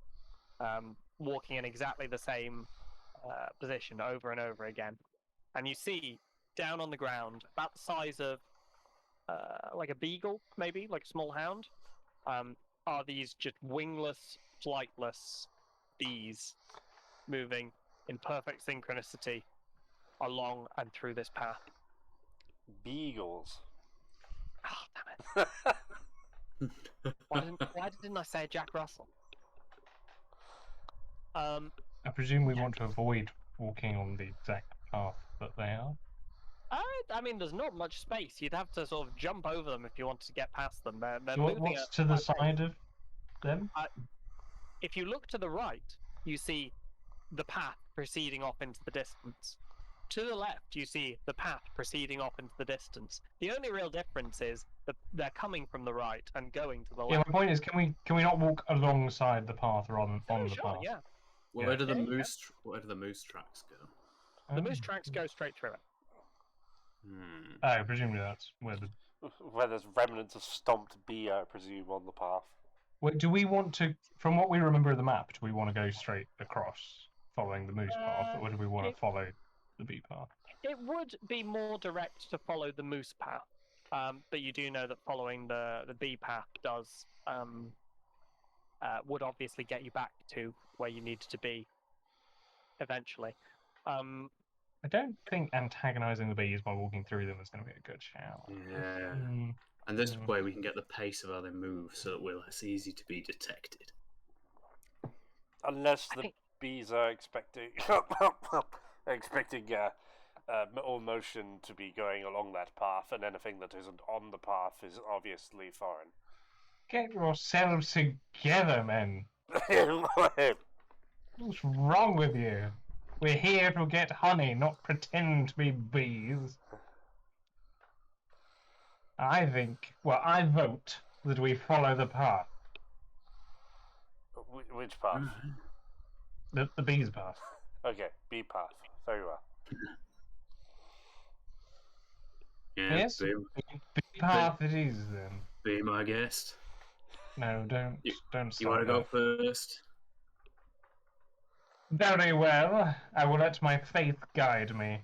walking in exactly the same position over and over again. And you see down on the ground, about the size of like a beagle, maybe like a small hound, are these just wingless, flightless bees moving in perfect synchronicity along and through this path. Beagles. Oh, damn it. Why didn't I say Jack Russell? I presume we want to avoid walking on the exact path that they are. I mean, there's not much space. You'd have to sort of jump over them if you wanted to get past them. They're So moving what's at to the high pace. side of them? If you look to the right, you see the path proceeding off into the distance. To the left, you see the path proceeding off into the distance. The only real difference is that they're coming from the right and going to the Yeah, left. my point is, can we not walk alongside the path or on Oh, the sure, path? yeah. Where do the Yeah, yeah. where do the moose tracks go? The moose tracks go straight through it. Oh, presumably that's where the. Where there's remnants of stomped bee, I presume, on the path. Wait, do we want to, from what we remember of the map, do we want to go straight across, following the moose path, or do we want to follow the bee path? It would be more direct to follow the moose path, but you do know that following the bee path does would obviously get you back to where you needed to be eventually. I don't think antagonizing the bees by walking through them is going to be a good shout. Yeah. And this way we can get the pace of how they move so that we're less easy to be detected. Unless the bees are expecting all motion to be going along that path, and anything that isn't on the path is obviously foreign. Get yourselves together, men. What's wrong with you? We're here to get honey, not pretend to be bees. I vote that we follow the path. Which path? The bees path. Okay, bee path. Very well. Yeah, Yes, be, big path it is then. be my guest. No, don't You want start to go that. first? Very well. I will let my faith guide me.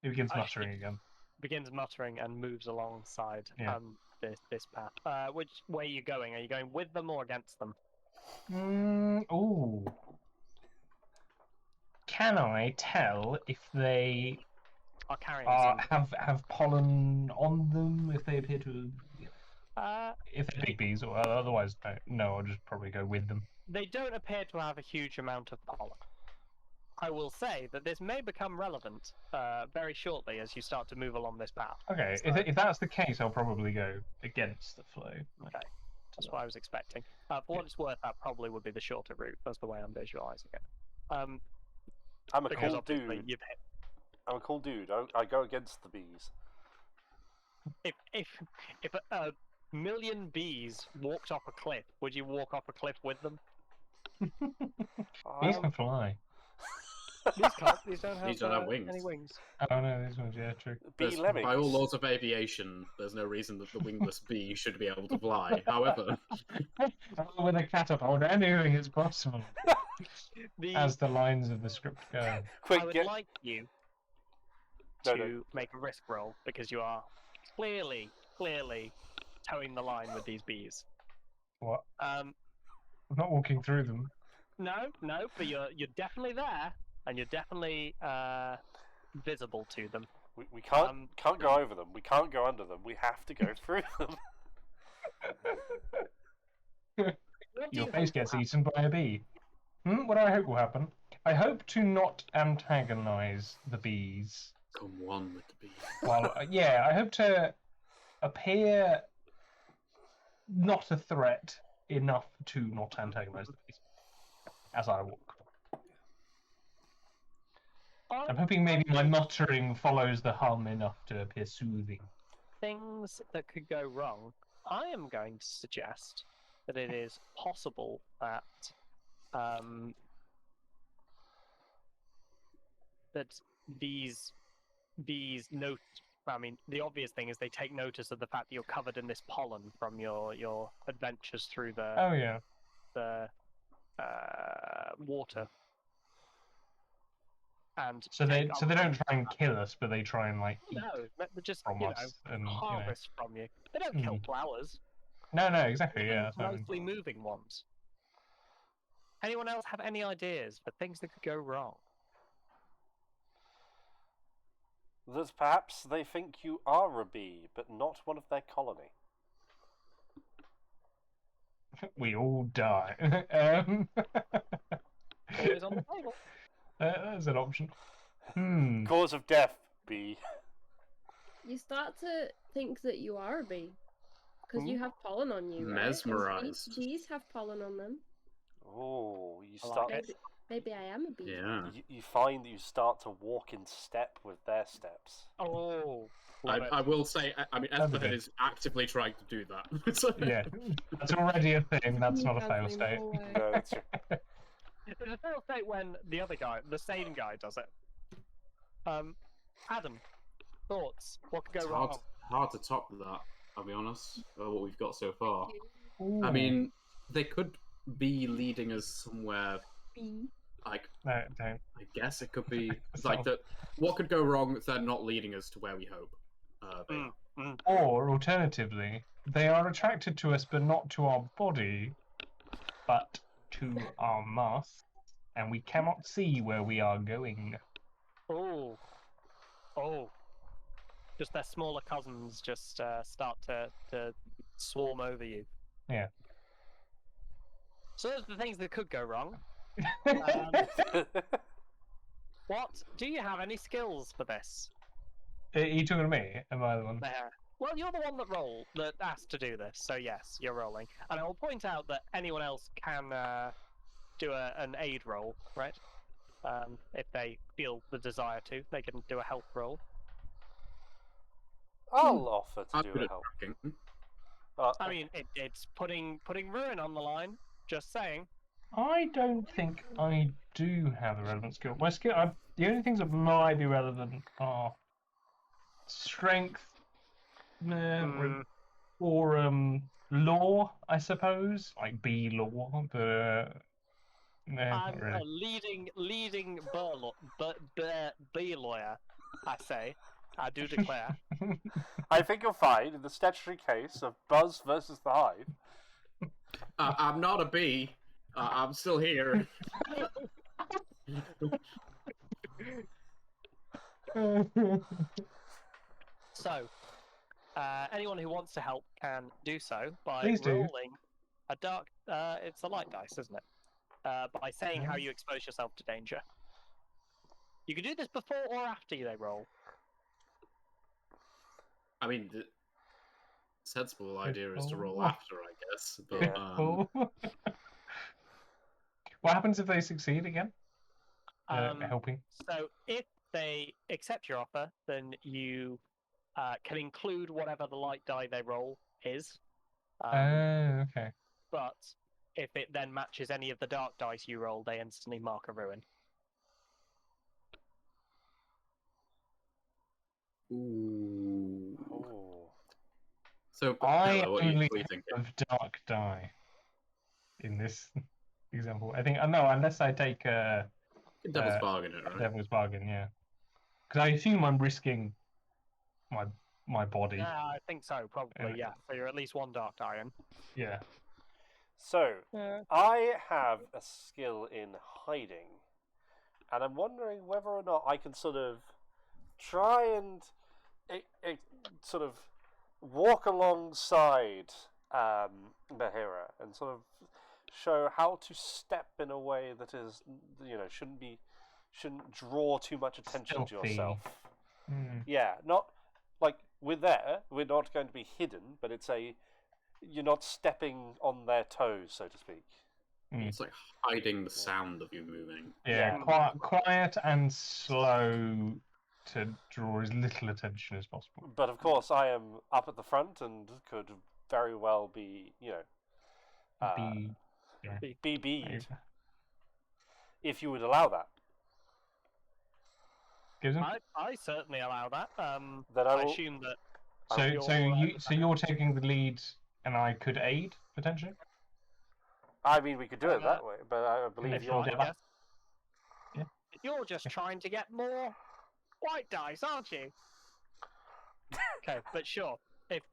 He begins muttering again. Begins muttering and moves alongside Yeah. this path. Which way are you going? Are you going with them or against them? Ooh. Can I tell if they Are carrying some. have pollen on them? If they appear to, if they're big bees, or otherwise, no. I'll just probably go with them. They don't appear to have a huge amount of pollen. I will say that this may become relevant very shortly as you start to move along this path. Okay, So, if that's the case, I'll probably go against the flow. okay, that's what I was expecting. For what it's worth, that probably would be the shorter route. That's the way I'm visualizing it. I'm a Because cool obviously dude. you've hit. I'm a cool dude. I go against the bees. If a million bees walked off a cliff, would you walk off a cliff with them? Bees can fly. These can't. These don't have, These don't have wings. any wings. Oh no, these ones, yeah, true. Bee lemmings. By all laws of aviation, there's no reason that the wingless bee should be able to fly. However, With a catapult, anything is possible. As the lines of the script go. Quick, I would get... like you No, to no. make a risk roll because you are clearly towing the line with these bees. What? Um, I'm not walking through them. no, but you're definitely there, and you're definitely visible to them. We can't go over them. We can't go under them. We have to go through them. Your face gets eaten by a bee. What do I hope will happen? I hope to not antagonize the bees. come one with the bee. Well, yeah, I hope to appear not a threat enough to not antagonize the bees as I walk. I'm hoping maybe my muttering follows the hum enough to appear soothing. Things that could go wrong. I am going to suggest that it is possible that that these note. I mean, the obvious thing is they take notice of the fact that you're covered in this pollen from your adventures through the Oh yeah. the water. And So they don't try and kill us, but they try and like eat no, they just from us and harvest from you. They don't kill flowers. No, exactly. Yeah, that's what I mean. Mostly moving ones. Anyone else have any ideas for things that could go wrong? That perhaps they think you are a bee, but not one of their colony. We all die. Always on the table. That's an option. Cause of death, bee. You start to think that you are a bee because you have pollen on you. Right? Mesmerized. Bees have pollen on them. Oh, you I start. like Maybe I am a bee. Yeah. You find that you start to walk in step with their steps. Oh, I will say, I mean, Espen is actively trying to do that. So- Yeah, that's already a thing. That's not a fail state. No, that's true. There's a fail state when the other guy, the sane guy, does it. Adam, thoughts? What could go It's wrong? hard to top that, I'll be honest, what we've got so far. Ooh. I mean, they could be leading us somewhere, like, No, don't. I guess it could be, like, that. What could go wrong if they're not leading us to where we hope they are? Or alternatively, they are attracted to us, but not to our body, but to our mask, and we cannot see where we are going. Oh. Just their smaller cousins just start to swarm over you. Yeah. So those are the things that could go wrong. What? Do you have any skills for this? Are you talking to me? Am I the one? There. Well, you're the one that asked to do this, so yes, you're rolling. And I will point out that anyone else can do an aid roll, right? If they feel the desire to, they can do a health roll. I'll offer to I'm do good a at help. tracking. I mean, it's putting ruin on the line. Just saying. I don't think I do have a relevant skill. My skill, The only things that might be relevant are strength, or law, I suppose, like B law, but no, I'm not really. a leading bee lawyer, I say. I do declare. I think you'll find in the statutory case of Buzz versus the Hive. I'm not a bee. I'm still here. So, anyone who wants to help can do so by Please do. rolling a dark. It's a light dice, isn't it? By saying how you expose yourself to danger. You can do this before or after they roll. I mean, the sensible idea is to roll Before. after, I guess. But Cool. What happens if they succeed again? Helping. So, if they accept your offer, then you can include whatever the light die they roll is. Okay. But if it then matches any of the dark dice you roll, they instantly mark a ruin. ooh. Ooh. So, I Pella, what are only you thinking? have dark die in this example. I think no, unless I take Devil's bargain, it right? Devil's bargain, yeah. Because I assume I'm risking my body. Yeah, I think so, probably, yeah. So you're at least one dark die in. Yeah. So, I have a skill in hiding, and I'm wondering whether or not I can sort of try and sort of walk alongside Bahira and sort of show how to step in a way that is, shouldn't draw too much attention to yourself. Yeah, not like we're not going to be hidden, but you're not stepping on their toes, so to speak. It's like hiding the sound of you moving. Yeah, quiet and slow to draw as little attention as possible. But of course, I am up at the front and could very well be, be bead, if you would allow that. I certainly allow that. Then I assume that. So you're taking the lead, and I could aid potentially. I mean, we could do it that way, but I believe you're. Yeah. You're just trying to get more white dice, aren't you? Okay, but sure. If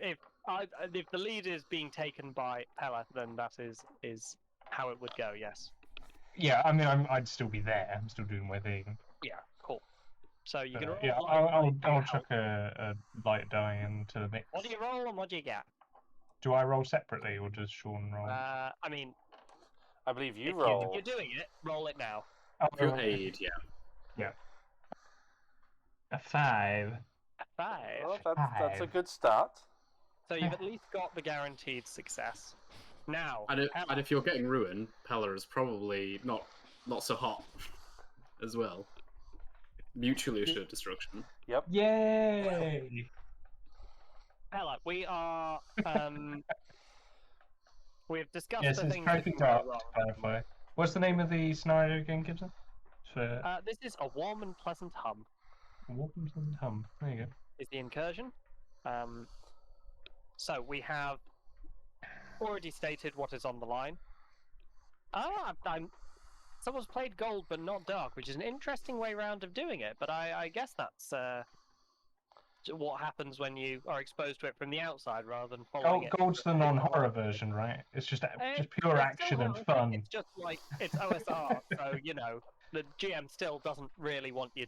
the lead is being taken by Pella, then that is how it would go. Yes. Yeah, I mean, I'd still be there. I'm still doing my thing. Yeah, cool. So you can roll. Yeah, I'll chuck a light die into the mix. What do you roll and what do you get? Do I roll separately or does Sean roll? I mean, I believe you if roll. you're doing it, roll it now. Your aid, yeah. Yeah. A 5. A 5. Well, that's a good start. So you've at least got the guaranteed success. Now, And if you're getting ruined, Pella is probably not so hot as well. Mutually assured destruction. Yep. Yay! Pella, we are. We've discussed Yes, the it's things trying that to can go wrong. clarify. What's the name of the scenario again, Gibson? This is a warm and pleasant hum. Warm and hum. There you go. Is the incursion. So we have already stated what is on the line. Someone's played gold but not dark, which is an interesting way round of doing it, but I guess that's what happens when you are exposed to it from the outside rather than following it. Gold's the non-horror version, right? It's just pure action and fun. It's just like, it's OSR, so, the GM still doesn't really want you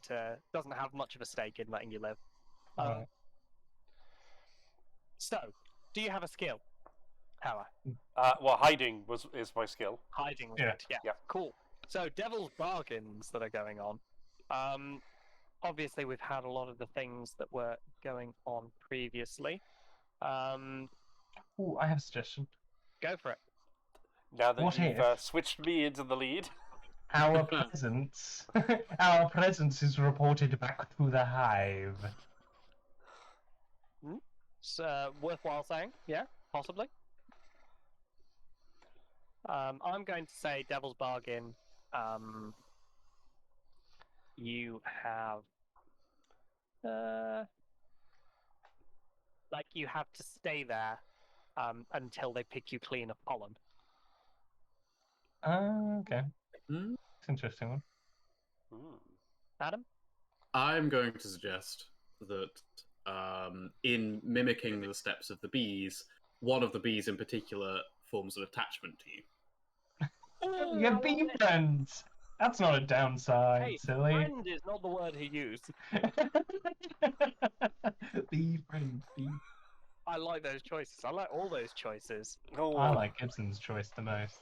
doesn't have much of a stake in letting you live. Right. So, do you have a skill, Pella? Well, hiding is my skill. Hiding was Yeah. it, yeah. Yeah. Cool. So, devil's bargains that are going on. Obviously, we've had a lot of the things that were going on previously. Ooh, I have a suggestion. Go for it. Now that What you've if? switched me into the lead. Our presence, our presence is reported back to the hive. It's worthwhile saying, yeah, possibly. I'm going to say devil's bargain. you have you have to stay there until they pick you clean of pollen. Okay. Hmm? It's an interesting one. Adam? I'm going to suggest that in mimicking the steps of the bees, one of the bees in particular forms an attachment to you. Your bee friends! That's not a downside, Hey, silly. friend is not the word he used. Bee friend, bee. I like those choices. I like all those choices. Oh, I like Gibson's choice the most.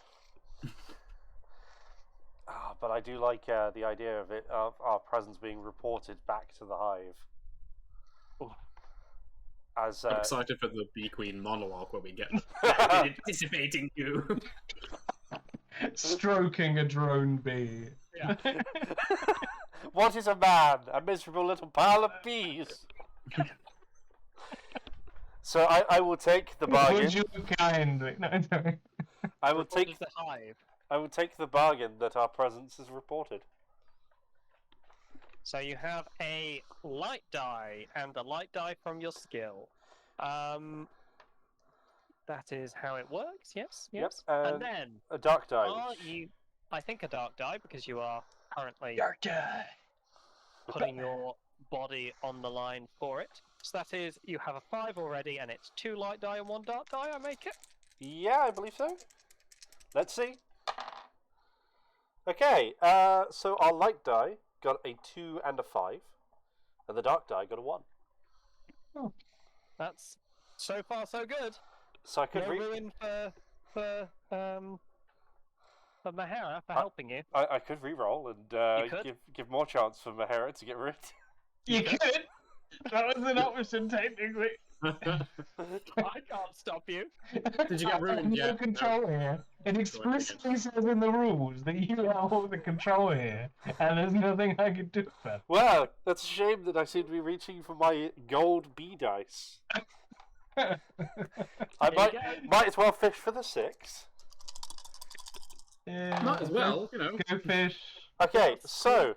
but I do like the idea of our presence being reported back to the hive. Oh. As I'm excited for the bee queen monologue where we get "I've been anticipating you." Stroking a drone bee. Yeah. What is a man? A miserable little pile of bees. So I will take the bargain. Would you kind? No, sorry. I will take the hive. I will take the bargain that our presence is reported. So you have a light die and a light die from your skill. That is how it works. Yes. Yep, And then a dark die. are you? I think a dark die because you are currently Dark die. putting your body on the line for it. So that is, you have a 5 already, and it's 2 light die and 1 dark die. I make it. Yeah, I believe so. Let's see. Okay, so our light die got a 2 and a 5, and the dark die got a 1. Oh. That's so far so good. So I could No ruin for Mahara for helping you. I could re-roll and give more chance for Mahara to get rid. You could. That was an option, technically. I can't stop you. Did you get ruined no yet? control here. It explicitly says in the rules that you have all the control here, and there's nothing I can do about it. Well, that's a shame that I seem to be reaching for my gold bee dice. I might as well fish for the 6. Yeah, Might as well, you know. Go fish. Okay, so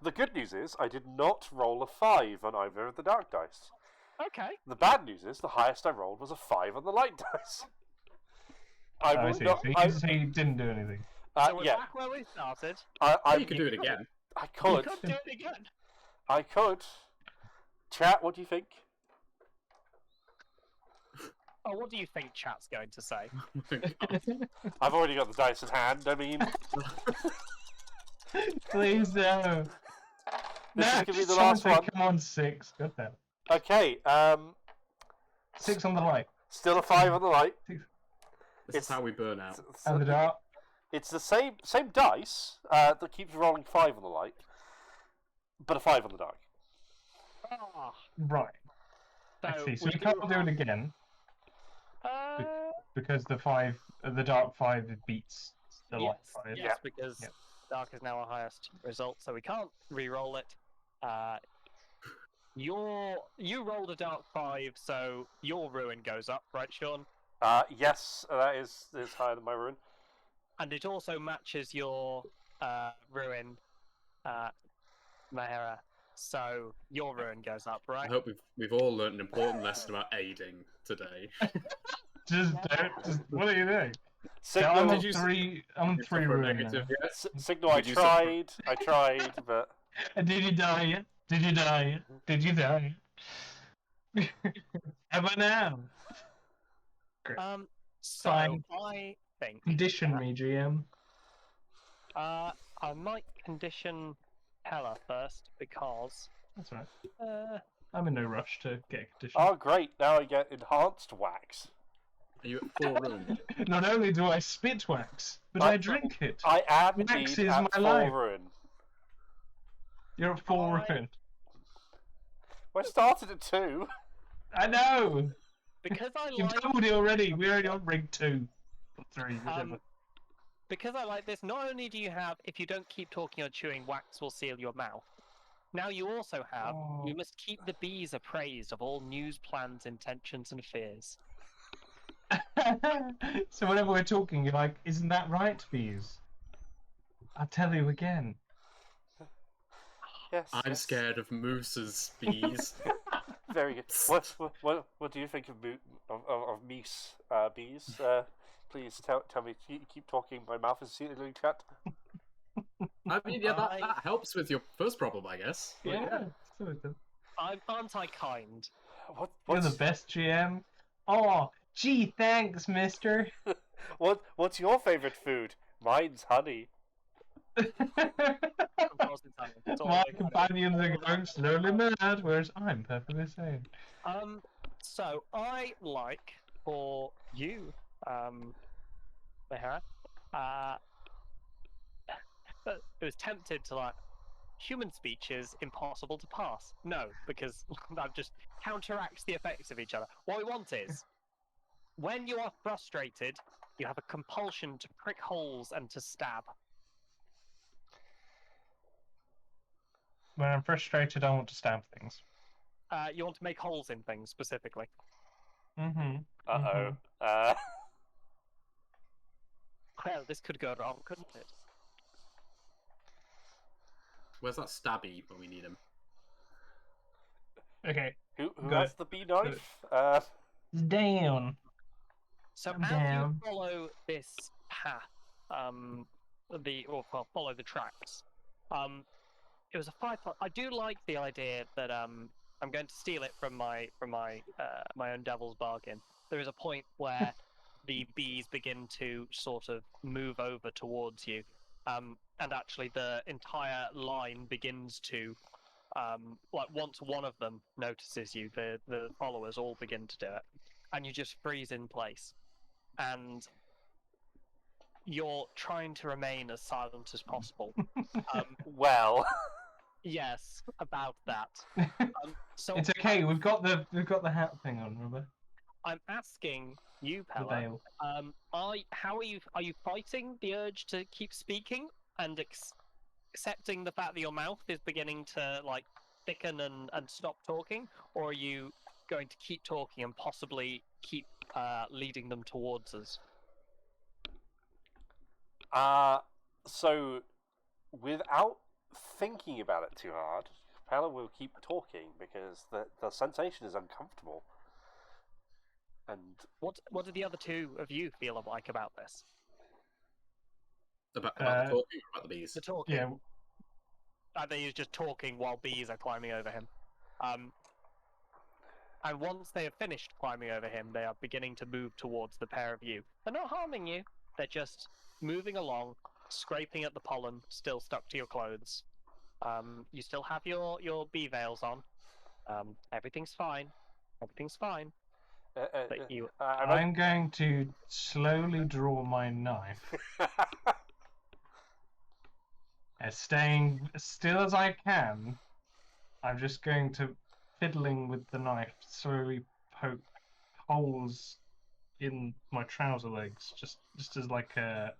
the good news is I did not roll a 5 on either of the dark dice. Okay. The bad news is the highest I rolled was a 5 on the light dice. I see. So he didn't do anything. So we're back where we started. You could do it again. I could. You could do it again. I could. Chat, what do you think? Oh, what do you think chat's going to say? I've already got the dice in hand. I mean, Please no. this is No, gonna be the someone last say, one. Come on, 6. Good then. Okay. 6 on the light. Still a 5 on the light. This is how we burn out. And the dark. It's the same dice that keeps rolling 5 on the light, but a 5 on the dark. Ah, Right. I see. So we can't do it again because the dark 5 beats the light 5. Yes, because dark is now our highest result, so we can't re-roll it. You rolled a dark 5, so your ruin goes up, right, Sean? Yes, that is higher than my ruin. And it also matches your ruin, Mahara. So your ruin goes up, I right? hope we've all learned an important lesson about aiding today. Just what are you doing? Signal, I'm on 3. I'm on 3 ruin now. Yes. Signal, I tried, but... Did you die yet? Did you die yet? Did you die yet? Ever now? So Fine. I think Condition me, GM. I might condition Hella first because That's right. I'm in no rush to get a condition. Oh, great. Now I get enhanced wax. Are you at 4 ruin? Not only do I spit wax, but I drink it. I am Wax indeed is at my 4 life. ruin. You're at 4 ruin. I started at 2. I know! because I You've like doubled it already. We're already on rig 2. 3, whatever. because I like this. Not only do you have, if you don't keep talking or chewing, wax will seal your mouth. Now you also have, you must keep the bees appraised of all news, plans, intentions, and fears. So whenever we're talking, you're like, isn't that right, bees? I'll tell you again. Yes. I'm yes. scared of Moose's bees. Very good. What do you think of Meese bees? Please tell me. Keep talking. My mouth is sealing shut. I mean, yeah, that helps with your first problem, I guess. But Yeah. Sort of. Aren't I kind? You're the best GM. Oh, gee, thanks, mister. What's your favorite food? Mine's honey. Of course it's honey. It's all My honey. companions are going slowly mad, whereas I'm perfectly sane. So I like for you, Mehara, it was tempted to like human speech is impossible to pass. No, because that just counteracts the effects of each other. What we want is when you are frustrated, you have a compulsion to prick holes and to stab. When I'm frustrated, I want to stab things. You want to make holes in things specifically. Mm-hmm. Uh-oh. Well, this could go wrong, couldn't it? Where's that stabby when we need him? Okay. Who Got has it. the bee knife? Down. So I'm as down. you follow this path, follow the tracks. It was a 5. I do like the idea that I'm going to steal it from my own devil's bargain. There is a point where the bees begin to sort of move over towards you, and actually the entire line begins to, like once one of them notices you, the followers all begin to do it, and you just freeze in place, and you're trying to remain as silent as possible. Well. Yes, about that. So It's okay. We've got the hat thing on. Remember? I'm asking you, The Pella. veil. How are you fighting the urge to keep speaking and accepting the fact that your mouth is beginning to like thicken and stop talking, or are you going to keep talking and possibly keep leading them towards us? So without thinking about it too hard, Pella will keep talking because the sensation is uncomfortable. And what do the other two of you feel like about this? About the talking or about the bees? The talking. Yeah. I think he's just talking while bees are climbing over him. And once they have finished climbing over him, they are beginning to move towards the pair of you. They're not harming you. They're just moving along, scraping at the pollen still stuck to your clothes. You still have your bee veils on. Everything's fine. Everything's fine. But I'm going to slowly draw my knife, and staying as still as I can. I'm just going to, fiddling with the knife, slowly poke holes in my trouser legs, just as like a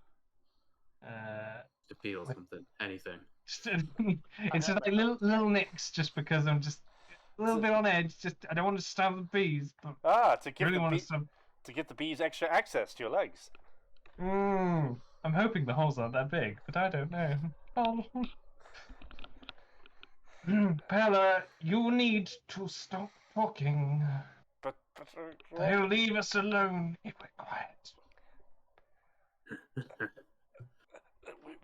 To peel something, anything. it's just like little nicks, just because I'm just a little bit on edge. Just I don't want to stab the bees, but to give really want to give the bees extra access to your legs. I'm hoping the holes aren't that big, but I don't know. Pella, you need to stop talking. But They'll leave us alone if we're quiet.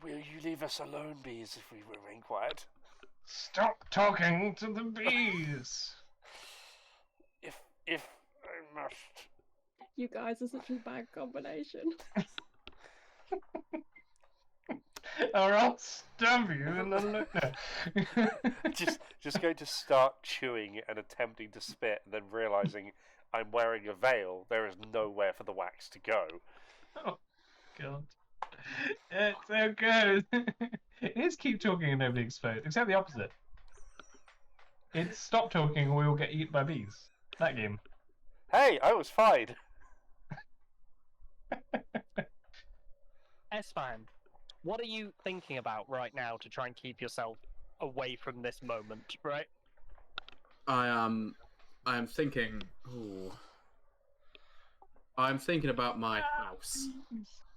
will you leave us alone, bees, if we remain quiet? Stop talking to the bees. If I must. You guys are such a bad combination. Or I'll stab you and then look there. just going to start chewing and attempting to spit, and then realizing I'm wearing a veil. There is nowhere for the wax to go. Oh, God. It's so good. It is keep talking and nobody explodes, except the opposite. It's stop talking or we will get eaten by bees. That game. Hey, I was fine. Esfan, what are you thinking about right now to try and keep yourself away from this moment, right? I am thinking. Ooh. I'm thinking about my house,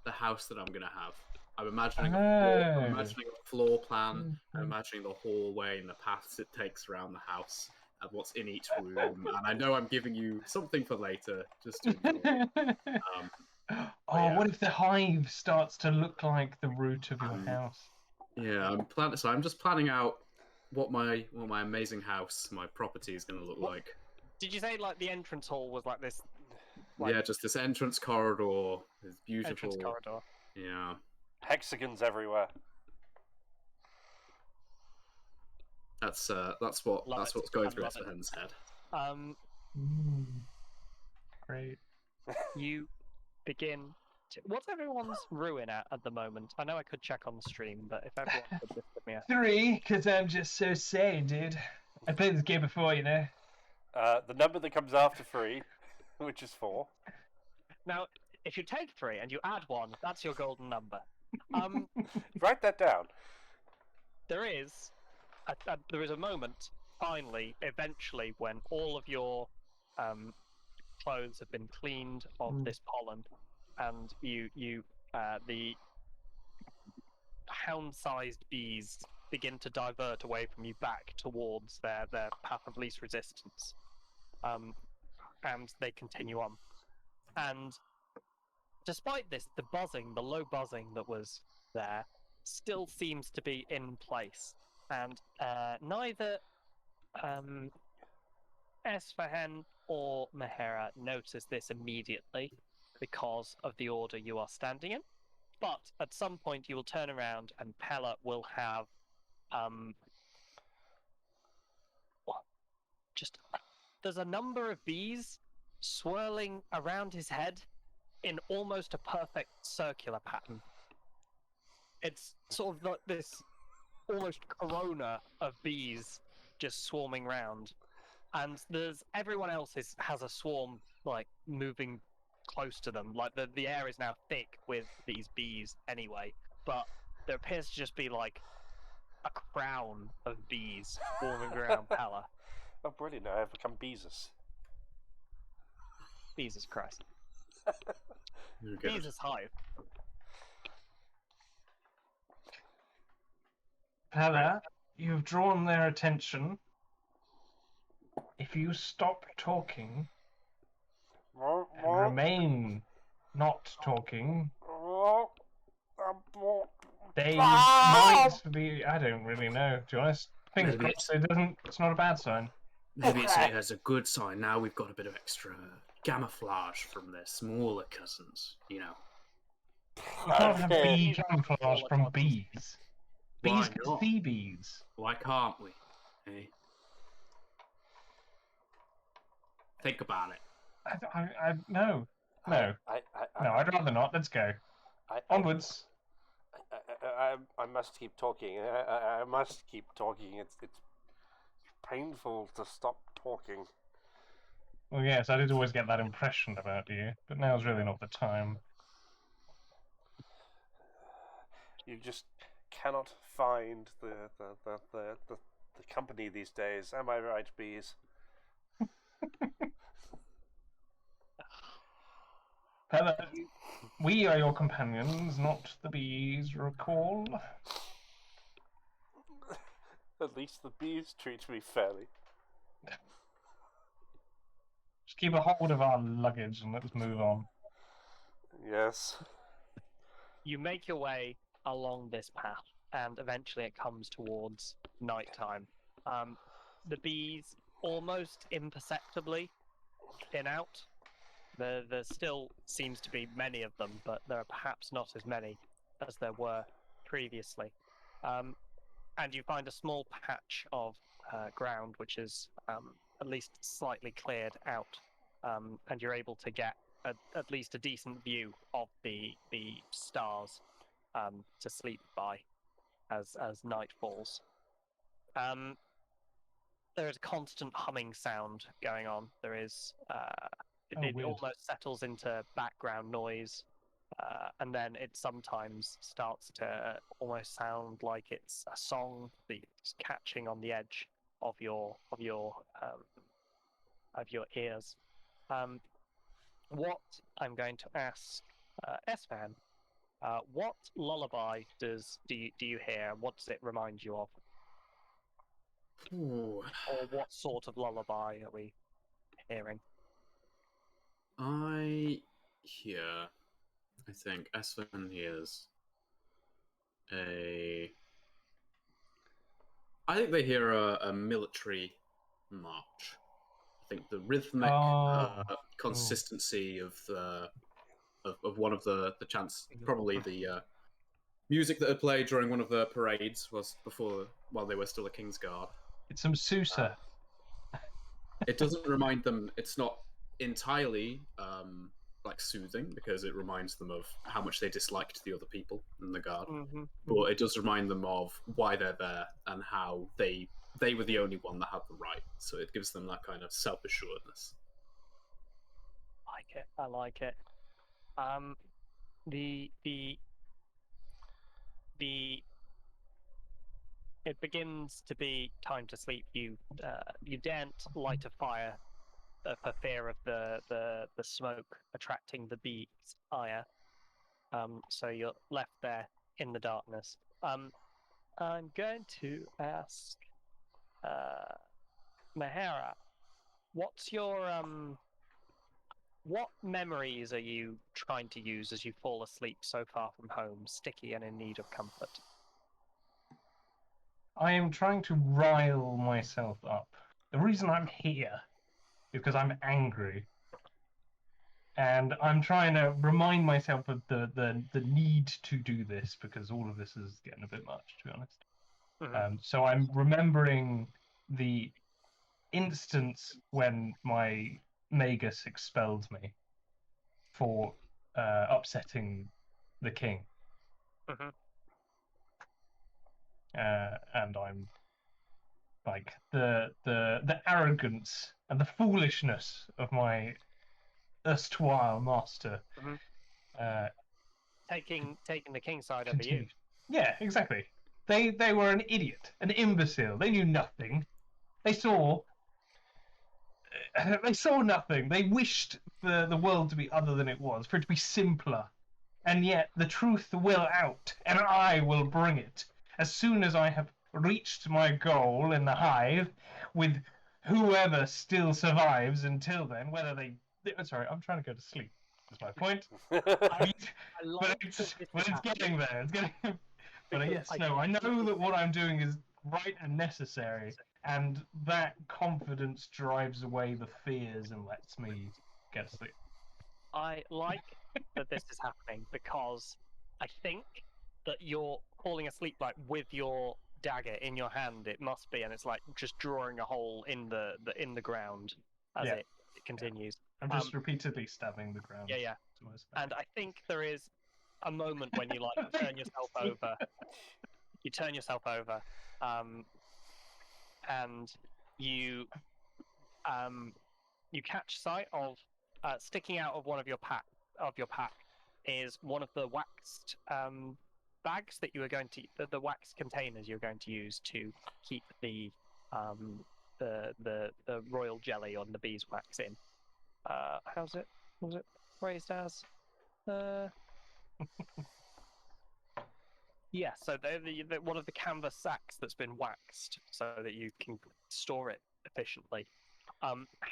the house that I'm gonna have. I'm imagining I'm Oh. imagining a floor plan. I'm Mhm. imagining the hallway and the paths it takes around the house and what's in each room. And I know I'm giving you something for later, just to enjoy. Oh, yeah. what if the hive starts to look like the root of your house? Yeah, so I'm just planning out what my amazing house, my property is going to look like. Did you say like the entrance hall was like this? Like, Yeah, just this entrance corridor, this beautiful entrance corridor. Yeah. Hexagons everywhere. That's Love what's it. going I through love it. Esfahan's head. Great. You begin. What's everyone's ruin at the moment? I know I could check on the stream, but if everyone could just give me a 3, because I'm just so sane, dude. I played this game before, you know. The number that comes after 3, which is 4. Now, if you take 3 and you add 1, that's your golden number. Write that down. There is a moment, finally, eventually, when all of your clothes have been cleaned of this pollen, and the hound-sized bees begin to divert away from you back towards their path of least resistance, and they continue on. And despite this, the low buzzing that was there, still seems to be in place, and neither Esfahan or Mahera notice this immediately because of the order you are standing in. But at some point, you will turn around, and Pella will have there's a number of bees swirling around his head in almost a perfect circular pattern. It's sort of like this almost corona of bees just swarming round, and there's everyone else has a swarm like moving close to them. Like the air is now thick with these bees anyway, but there appears to just be like a crown of bees swarming around Pella. Oh, brilliant! I have become Beezus. Jesus Christ. Good. Jesus hive. Pella, you've drawn their attention. If you stop talking and remain not talking, they might be. I don't really know, to be honest. Fingers crossed, it's not a bad sign. Maybe it's as a good sign. Now we've got a bit of extra camouflage from their smaller cousins, you know. You can't have bee camouflage from bees. Why Bees can not? see bees. Why can't we? Eh? Think about it. No. No, I'd rather not. Let's go. Onwards. I must keep talking. I must keep talking. It's painful to stop talking. Well, yes, I did always get that impression about you, but now's really not the time. You just cannot find the company these days. Am I right, bees? Pella, we are your companions, not the bees, recall. At least the bees treat me fairly. Just keep a hold of our luggage and let's move on. Yes. You make your way along this path, and eventually it comes towards nighttime. The bees almost imperceptibly thin out. There still seems to be many of them, but there are perhaps not as many as there were previously. And you find a small patch of ground which is at least slightly cleared out, and you're able to get at least a decent view of the stars to sleep by as night falls. There is a constant humming sound going on. There is it almost settles into background noise, and then it sometimes starts to almost sound like it's a song that's catching on the edge of your ears. What I'm going to ask Esfan What lullaby do you hear? What does it remind you of? Ooh. Or what sort of lullaby are we hearing? I think Espen hears I think they hear a military march. I think the rhythmic consistency of one of the chants, probably the music that had played during one of the parades was while they were still a King's Guard. It's some Sousa. It doesn't remind them. It's not entirely like soothing because it reminds them of how much they disliked the other people in the guard. But it does remind them of why they're there and how they were the only one that had the right. So it gives them that kind of self-assuredness. I like it. It begins to be time to sleep. You daren't light a fire for fear of the smoke attracting the bees' ire. So you're left there in the darkness. I'm going to ask Mahara, what's your what memories are you trying to use as you fall asleep so far from home, sticky and in need of comfort? I am trying to rile myself up. The reason I'm here is because I'm angry. And I'm trying to remind myself of the need to do this because all of this is getting a bit much, to be honest. So I'm remembering the instance when my Magus expelled me for upsetting the king. And I'm like the arrogance and the foolishness of my erstwhile master. Taking the king's side over you. Yeah, exactly. They were an idiot, an imbecile. They knew nothing. They saw nothing. They wished for the world to be other than it was, for it to be simpler. And yet the truth will out, and I will bring it. As soon as I have reached my goal in the hive, with whoever still survives until then, whether they... Sorry, I'm trying to go to sleep, is my point. But it's getting there. It's getting... But yes, no, I know that what I'm doing is right and necessary, and that confidence drives away the fears and lets me get to sleep. I like that this is happening because I think that you're falling asleep like with your dagger in your hand. It must be, and it's like just drawing a hole in the ground as it continues. I'm just repeatedly stabbing the ground. Yeah. And I think there is a moment when you like turn yourself over. You turn yourself over, and you catch sight of sticking out of one of your pack is one of the waxed bags that you were going to the wax containers you're going to use to keep the royal jelly on the beeswax in. Was it phrased as? Yeah, so they're one of the canvas sacks that's been waxed so that you can store it efficiently.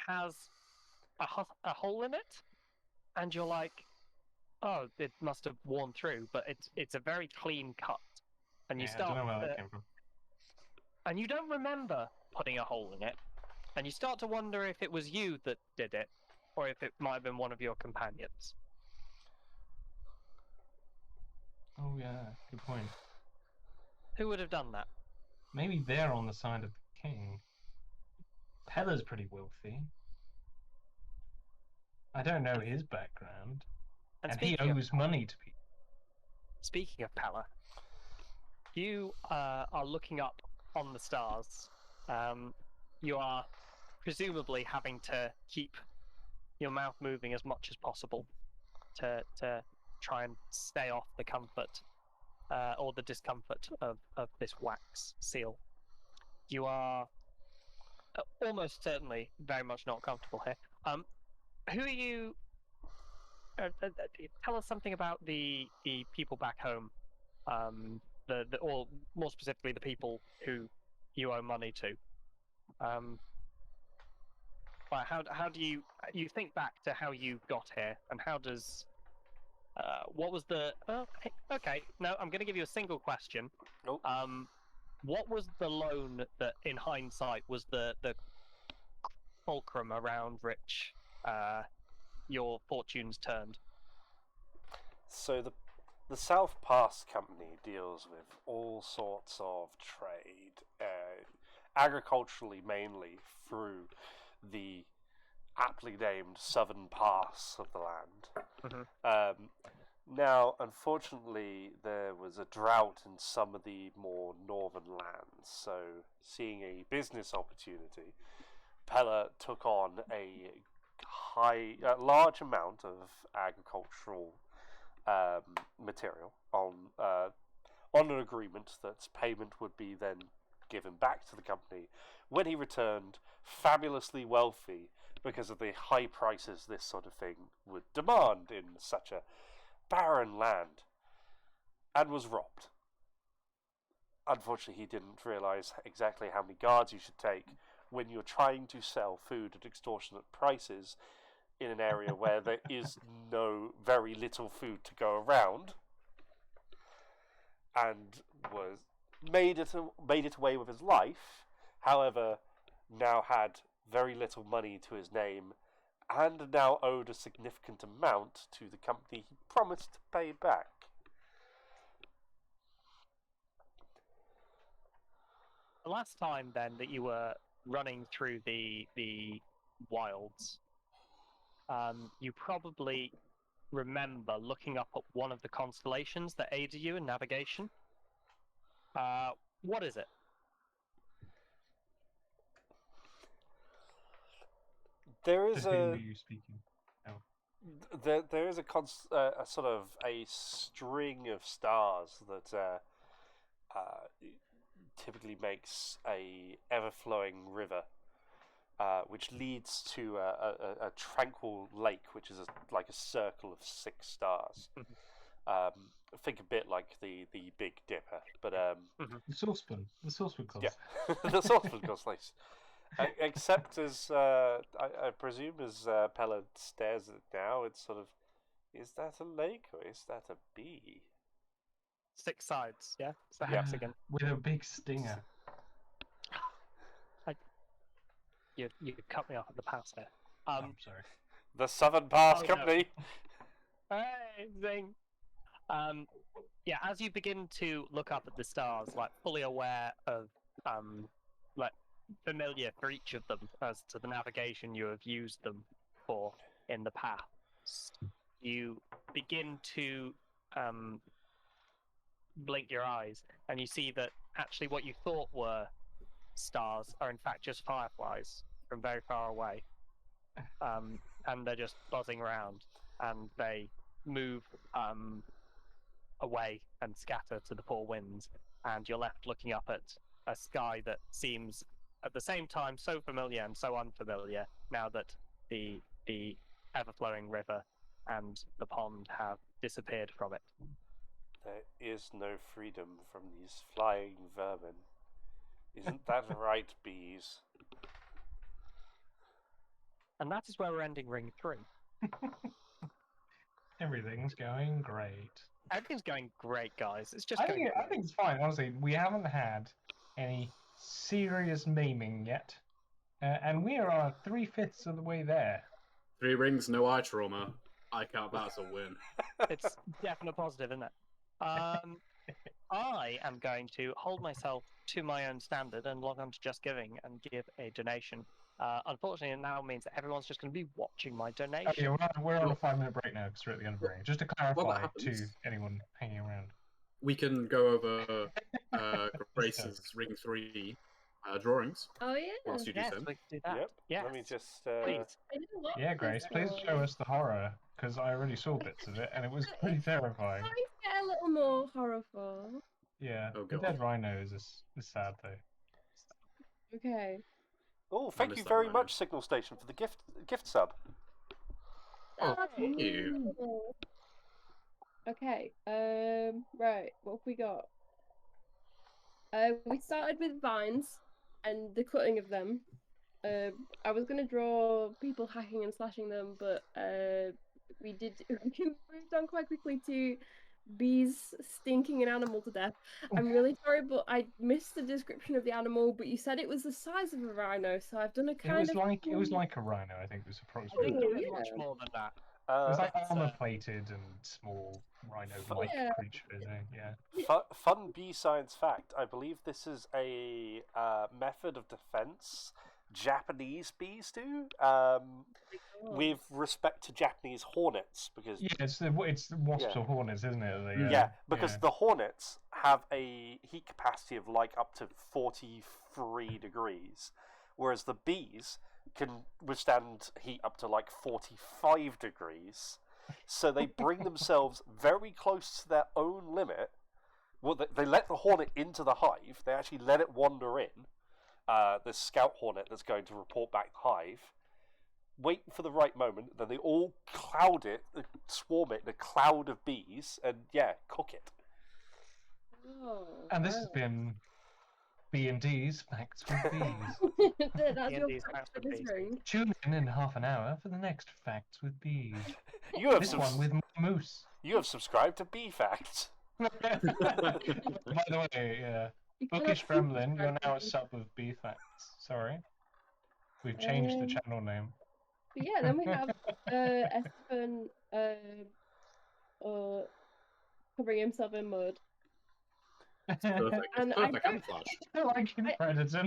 Has a hole in it, and you're like, oh, it must have worn through, but it's a very clean cut, and you start. I don't know where that came from. And you don't remember putting a hole in it, and you start to wonder if it was you that did it, or if it might have been one of your companions. Oh yeah, good point. Who would have done that? Maybe they're on the side of the king. Pella's pretty wealthy. I don't know his background. And he owes money to people. Speaking of Pella, you are looking up on the stars. You are presumably having to keep your mouth moving as much as possible to try and stay off the comfort or the discomfort of this wax seal. You are almost certainly very much not comfortable here. Who are you tell us something about the people back home. Or more specifically, the people who you owe money to. But how do you think back to how you got here, and how does what was the okay? No, I'm going to give you a single question. Oh. What was the loan that, in hindsight, was the fulcrum around which your fortunes turned? So the South Pass Company deals with all sorts of trade, agriculturally mainly, through the aptly named Southern Pass of the land. Mm-hmm. Now, unfortunately, there was a drought in some of the more northern lands, so seeing a business opportunity, Pella took on a large amount of agricultural material on an agreement that payment would be then given back to the company when he returned fabulously wealthy because of the high prices this sort of thing would demand in such a barren land, and was robbed. Unfortunately, he didn't realise exactly how many guards you should take when you're trying to sell food at extortionate prices in an area where there is very little food to go around, and was made it away with his life. However, now had very little money to his name, and now owed a significant amount to the company he promised to pay back. The last time, then, that you were running through the wilds, you probably remember looking up at one of the constellations that aided you in navigation. What is it? There is To whom are you speaking? there is a sort of a string of stars that typically makes a ever-flowing river, which leads to a tranquil lake, which is like a circle of 6 stars. Think a bit like the Big Dipper, but The saucepan constellation. yeah, the saucepan constellation. Except as I presume as Pella stares at it now, it's sort of, is that a lake or is that a bee? 6 sides, yeah? It's a Yeah. hexagon. With a big stinger. You cut me off at the pass there. I'm sorry. The Southern Pass Oh, no. Company. Hey, zing! Yeah, as you begin to look up at the stars, like fully aware of like familiar for each of them as to the navigation you have used them for in the past, you begin to blink your eyes, and you see that actually what you thought were stars are in fact just fireflies from very far away, and they're just buzzing around, and they move away and scatter to the 4 winds, and you're left looking up at a sky that seems at the same time so familiar and so unfamiliar now that the ever-flowing river and the pond have disappeared from it. There is no freedom from these flying vermin. Isn't that right, bees? And that is where we're ending Ring 3. Everything's going great. Everything's going great, guys. It's just I going think it's fine. Honestly, we haven't had any serious maiming yet, and we are 3/5 of the way there. 3 rings, no eye trauma. I count that as a win. It's definitely positive, isn't it? I am going to hold myself to my own standard and log on to Just Giving and give a donation. Unfortunately, it now means that everyone's just going to be watching my donation. Oh, yeah, we're on a 5-minute break now because we're at the end of the ring. Just to clarify to anyone hanging around. We can go over Grace's Ring 3 drawings. Oh yeah. Whilst you do Yes, so. we can do that. Yep. Yes. Let me just. Please. Yeah, Grace, please show us the horror, because I already saw bits of it, and it was pretty terrifying. Can I get a little more horrible? Yeah, Oh, the God. dead rhinos is sad, though. Okay. Oh, thank you missed that very one, much, Signal Station, for the gift sub. Oh, ew. Okay. Right. What have we got? We started with vines and the cutting of them. I was gonna draw people hacking and slashing them, but we moved on quite quickly to bees stinking an animal to death. I'm really sorry, but I missed the description of the animal. But you said it was the size of a rhino, so I've done a It kind was of. like a rhino. I think it was I approximately. think Oh, it was yeah. much more than that. It was like That's, armor plated and small rhino-like Yeah. creatures. Yeah. Fun bee science fact. I believe this is a method of defense Japanese bees do. With respect to Japanese hornets, because Yeah, it's the wasps or hornets, isn't it? yeah, because the hornets have a heat capacity of like up to 43 degrees, whereas the bees can withstand heat up to like 45 degrees. So they bring themselves very close to their own limit. Well, they let the hornet into the hive. They actually let it wander in. The scout hornet that's going to report back the hive. Wait for the right moment, then they all swarm it in a cloud of bees, and yeah, cook it. Oh, And this has been B&D's Facts with Bees. That's your D&D's fact Facts for with this Bees. room. Tune in half an hour for the next Facts with Bees. You have This one with Moose. You have subscribed to Bee Facts. By the way, yeah. You Bookish cannot Gremlin, you're now a subscribe sub of Bee Facts. Sorry. We've changed the Um, channel name. But yeah, then we have Espen covering himself in mud. Perfect. And It's perfect camouflage. Like in I- Predator.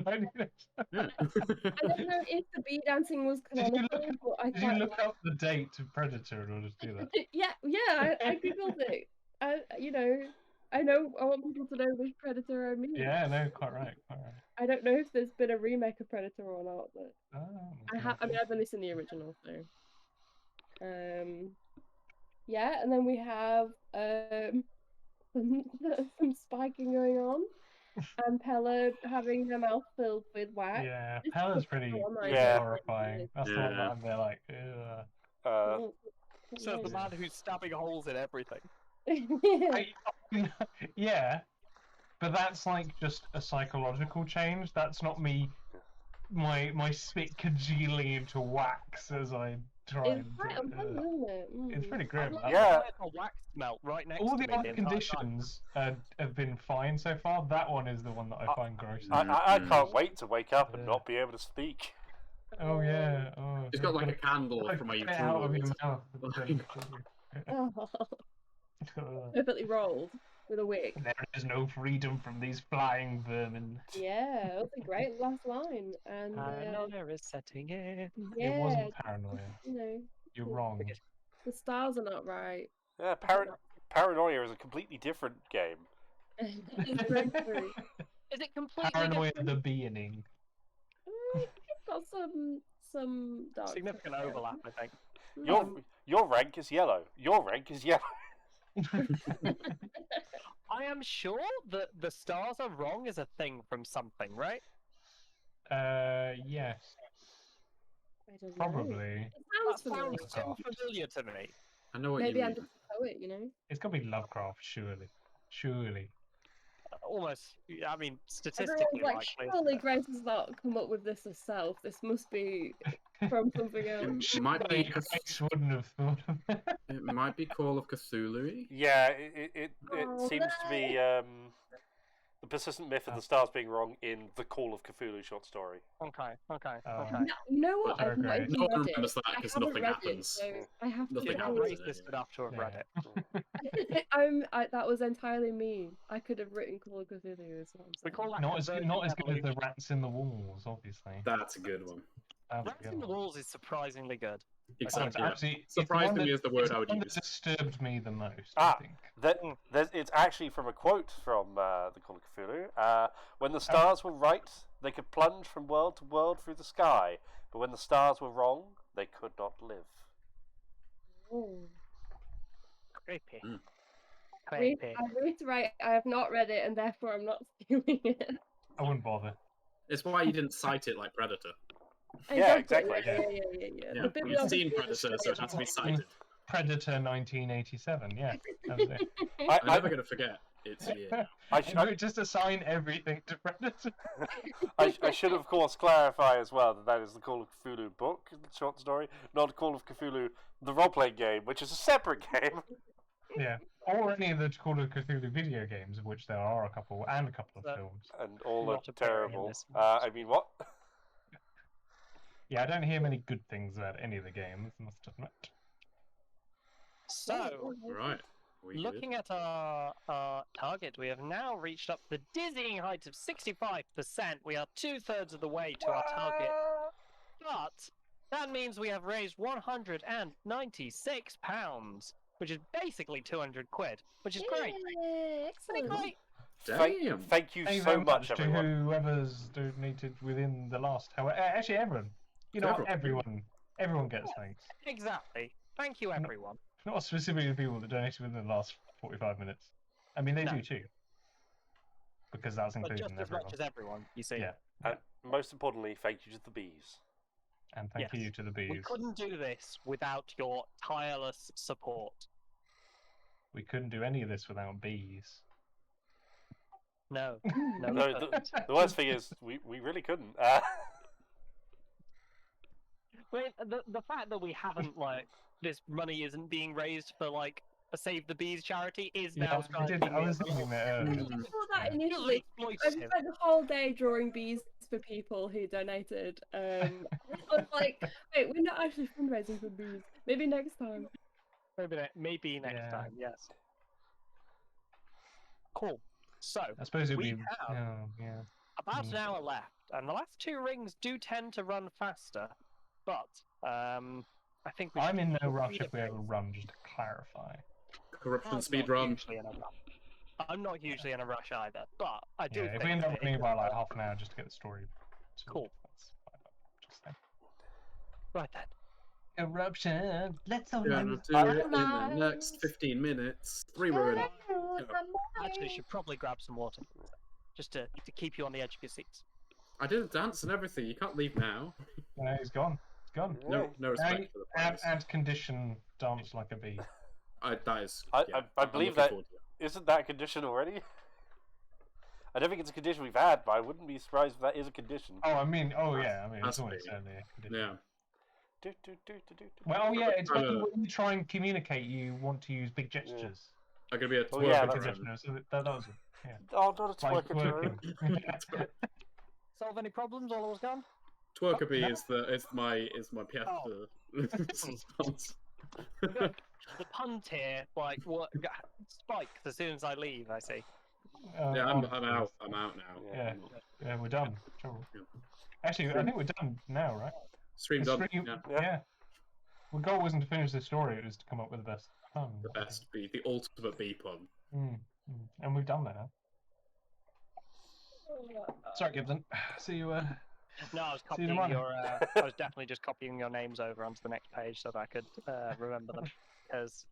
Yeah. I don't know if the bee dancing was canonical, but I Did you quite look up the date of Predator in order to do that? yeah, I googled it. I want people to know which Predator I mean. Yeah, no, quite right. I don't know if there's been a remake of Predator or not, but Oh, I mean I've only seen the original, so yeah, and then we have some spiking going on, and Pella having her mouth filled with wax. yeah, This Pella's was pretty so nice. Yeah. horrifying. That's the one that I'm there like, ugh. Says the man who's stabbing holes in everything. Yeah, but that's like just a psychological change. That's not me. My spit congealing into wax as I try It's and. quite unpleasant, isn't it? It's pretty grim. Yeah. A wax melt right next All to the me. other The entire time. conditions have been fine so far. That one is the one that I find gross. I can't wait to wake up and not be able to speak. Oh yeah. Oh, It's got like a candle from where you Get out of threw your it. mouth. Oh, perfectly rolled with a wig. There is no freedom from these flying vermin. Yeah, that was a great last line. And Paranoia is setting in. yeah, It wasn't paranoia. you know, You're wrong. the stars are not right. Yeah, Paranoia is a completely different game. It's very true. Is it completely Paranoia different? the being. It's got some dark Significant stuff. overlap, I think. Your rank is yellow. Your rank is yellow. I am sure that the stars are wrong is a thing from something, right? Yes, I don't know. probably. It sounds That familiar. sounds too familiar to me. I know what Maybe you I'm mean. just a poet, you know. It's got to be Lovecraft, surely. Surely. Almost, I mean, statistically Everyone's like, likely. surely Grace has not come up with this herself. This must be from something else. It might be Grace wouldn't have thought of that. it might be Call of Cthulhu. Yeah, it Oh, seems to be the persistent myth of the stars being wrong in the Call of Cthulhu short story. Okay. Oh. Okay. No, you know what? But I've not Grace. even No one read it. remembers that I 'cause haven't nothing read happens. It, so I have to. Nothing You're not happens. racist enough to have read it. That was entirely me. I could have written Call of Cthulhu as well. We call that Not as good as the evolution. rats in the walls, obviously. That's a good one. Rats in the Walls is surprisingly good. Exactly. It's Surprisingly the is the word it's I would one that use. disturbed me the most, I think. It's actually from a quote from the Call of Cthulhu. When the stars were right, they could plunge from world to world through the sky, but when the stars were wrong, they could not live. Oh. Creepy. Mm. Creepy. I reiterate, I have not read it, and therefore I'm not stealing it. I wouldn't bother. It's why you didn't cite it like Predator. Yeah, exactly. Yeah, The bit we've where seen the Predator, so it has to be cited. Predator 1987. Yeah, that was it. I'm never going to forget its year. Just assign everything to Predator. I should, of course, clarify as well that is the Call of Cthulhu book, short story, not Call of Cthulhu, the role-playing game, which is a separate game. Yeah, or any of the Call of Cthulhu video games, of which there are a couple, and a couple of So- films. And all Not are appearing in terrible. this. I mean, what? Yeah, I don't hear many good things about any of the games, I must admit. So, Right. We looking at our target, we have now reached up the dizzying height of 65%. We are 2/3 of the way to our target. But that means we have raised £196, which is basically 200 quid, which is great. Pretty great. Damn. Thank you Thank you so very much, to everyone. whoever's donated within the last. Actually, everyone. You know what? Everyone gets thanks. Exactly. Thank you, everyone. Not specifically the people that donated within the last 45 minutes. I mean, they No. do too. Because that's But included just in as everyone. much as everyone, you see. Yeah. And most importantly, thank you to the bees. And thank Yes. you to the We bees. couldn't do this without your tireless support. We couldn't do any of this without bees. No. No, we No, couldn't. the worst thing is, we really couldn't. Wait, the fact that we haven't, like, this money isn't being raised for, like, a Save the Bees charity is now striking I was me as a thinking that I earlier. thought that Yeah. initially. I exploitative. spent the whole day drawing bees for people who donated. I was like, wait, we're not actually fundraising for bees. Maybe next time. Maybe next Yeah. time, yes. Cool. So, I suppose it would we be. have Oh, yeah. about an hour left, and the last two rings do tend to run faster, but I think we I'm should in no keep rush speed if we of ever things. run, just to clarify. Corruption I'm speed not run. usually in a rush. I'm not usually in a rush either, but I do Yeah, think if we end up that it running is by like a- half an hour just to get the story. Cool. That's fine. Just saying. Right then. Eruption. Let's all Gonna do it in the next 15 minutes. 3 were in. Actually, should probably grab some water, just to keep you on the edge of your seats. I did a dance and everything. You can't leave now. No, he's gone. He's gone. No respect for the players. Add condition. Dance like a bee. That is. I I'm believe looking that forward to it. isn't that a condition already. I don't think it's a condition we've had, but I wouldn't be surprised if that is a condition. Oh, I mean, yeah. I mean, Has it's to almost be. certainly a condition. Yeah. Well, yeah, it's Trying when you try and communicate, you want to use big gestures. I'm gonna be a Oh, twerker. yeah, Big that's drone. gestures, so that was it. Yeah. Oh, not a Like twerker drone. twerking. Solve any problems while I was gone? Twerker No. is my pièce response. The punt here, like, what spikes as soon as I leave. I see. Yeah, I'm out. I'm out now. Yeah, we're done. Sure. Yeah. Actually, I think we're done now, right? Stream The done. stream- Yeah. Yeah. The goal wasn't to finish the story; it was to come up with the best pun. The best B, the ultimate B pun. And we've done that now. Sorry, Gibson. See you. No, I was See you copying tomorrow. your. I was definitely just copying your names over onto the next page so that I could remember them. Because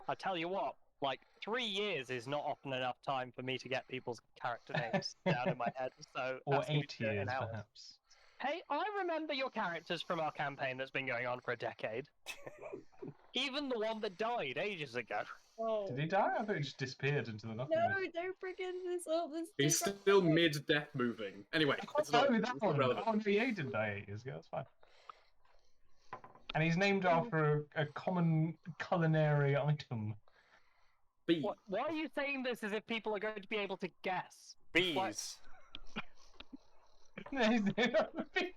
I tell you what, like 3 years is not often enough time for me to get people's character names down in my head. So Or asking me 8 to do it in years, hours. perhaps. Hey, I remember your characters from our campaign that's been going on for a decade. Even the one that died ages ago. Oh. Did he die? I thought he just disappeared into the No, nothingness. don't bring this up. He's still mid-death moving. Anyway, it's Oh, not, that it's not one. relevant. Oh, no, he didn't die 8 years ago. That's fine. And he's named after a common culinary item. B. Why are you saying this as if people are going to be able to guess? Bees. He's named after bees.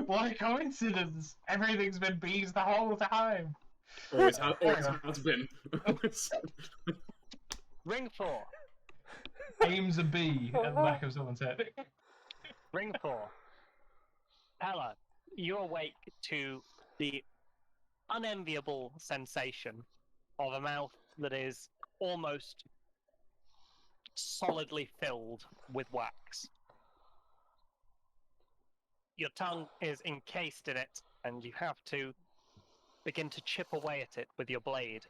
What a coincidence! Everything's been bees the whole time. Always has been. Ring 4. Aims a bee at the back of someone's head. Ring 4. Pella, you awake to the unenviable sensation of a mouth that is almost solidly filled with wax. Your tongue is encased in it, and you have to begin to chip away at it with your blade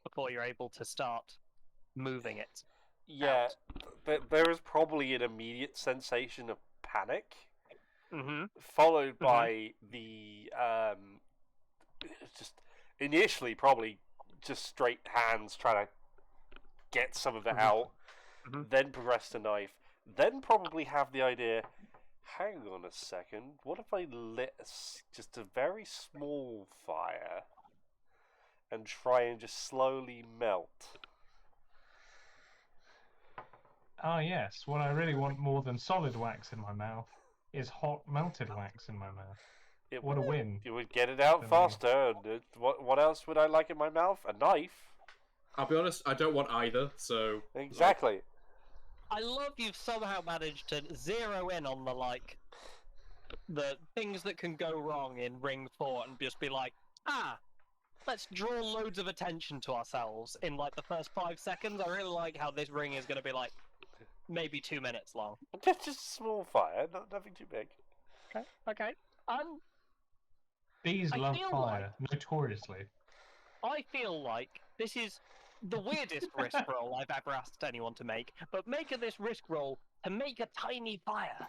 before you're able to start moving it. Yeah, there is probably an immediate sensation of panic followed by the just initially probably just straight hands trying to get some of it out, then progress to knife, then probably have the idea, hang on a second, what if I lit just a very small fire and try and just slowly melt? Ah, yes. What I really want more than solid wax in my mouth is hot melted wax in my mouth. What a win. You would get it out faster. And what else would I like in my mouth? A knife? I'll be honest, I don't want either, so... Exactly. I love you've somehow managed to zero in on the things that can go wrong in Ring 4 and just be like, let's draw loads of attention to ourselves in like the first 5 seconds. I really like how this ring is going to be like maybe 2 minutes long. Just a small fire, nothing too big. Okay. Bees I love feel fire, notoriously. I feel like this is the weirdest risk roll I've ever asked anyone to make, but make this risk roll to make a tiny fire.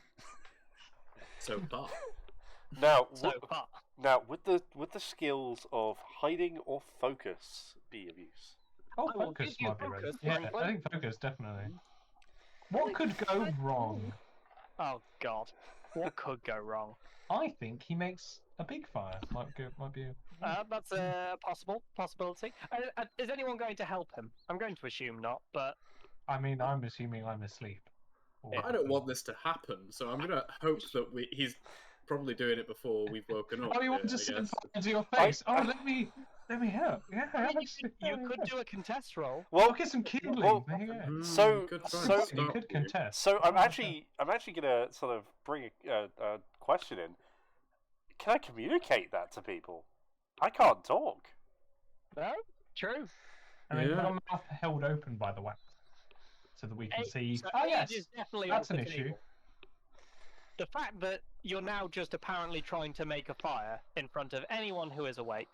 So far. Now, would the skills of hiding or focus be of use? Oh, focus might be right. Yeah, I think focus, definitely. What could go wrong? Oh god, what could go wrong? I think he makes a big fire. Might be. That's a possibility. Is anyone going to help him? I'm going to assume not, but I mean, I'm assuming I'm asleep. I don't want this to happen, so I'm gonna hope that he's probably doing it before we've woken up. Oh, you want to send fire into your face? Let me help. Yeah, you could do a contest roll. Well, get some kindling. You could contest. So I'm actually gonna sort of bring a question in. Can I communicate that to people? I can't talk. No, true. I mean, put our mouth held open by the wax, so that we can see. So yes, is definitely that's an issue. The fact that you're now just apparently trying to make a fire in front of anyone who is awake,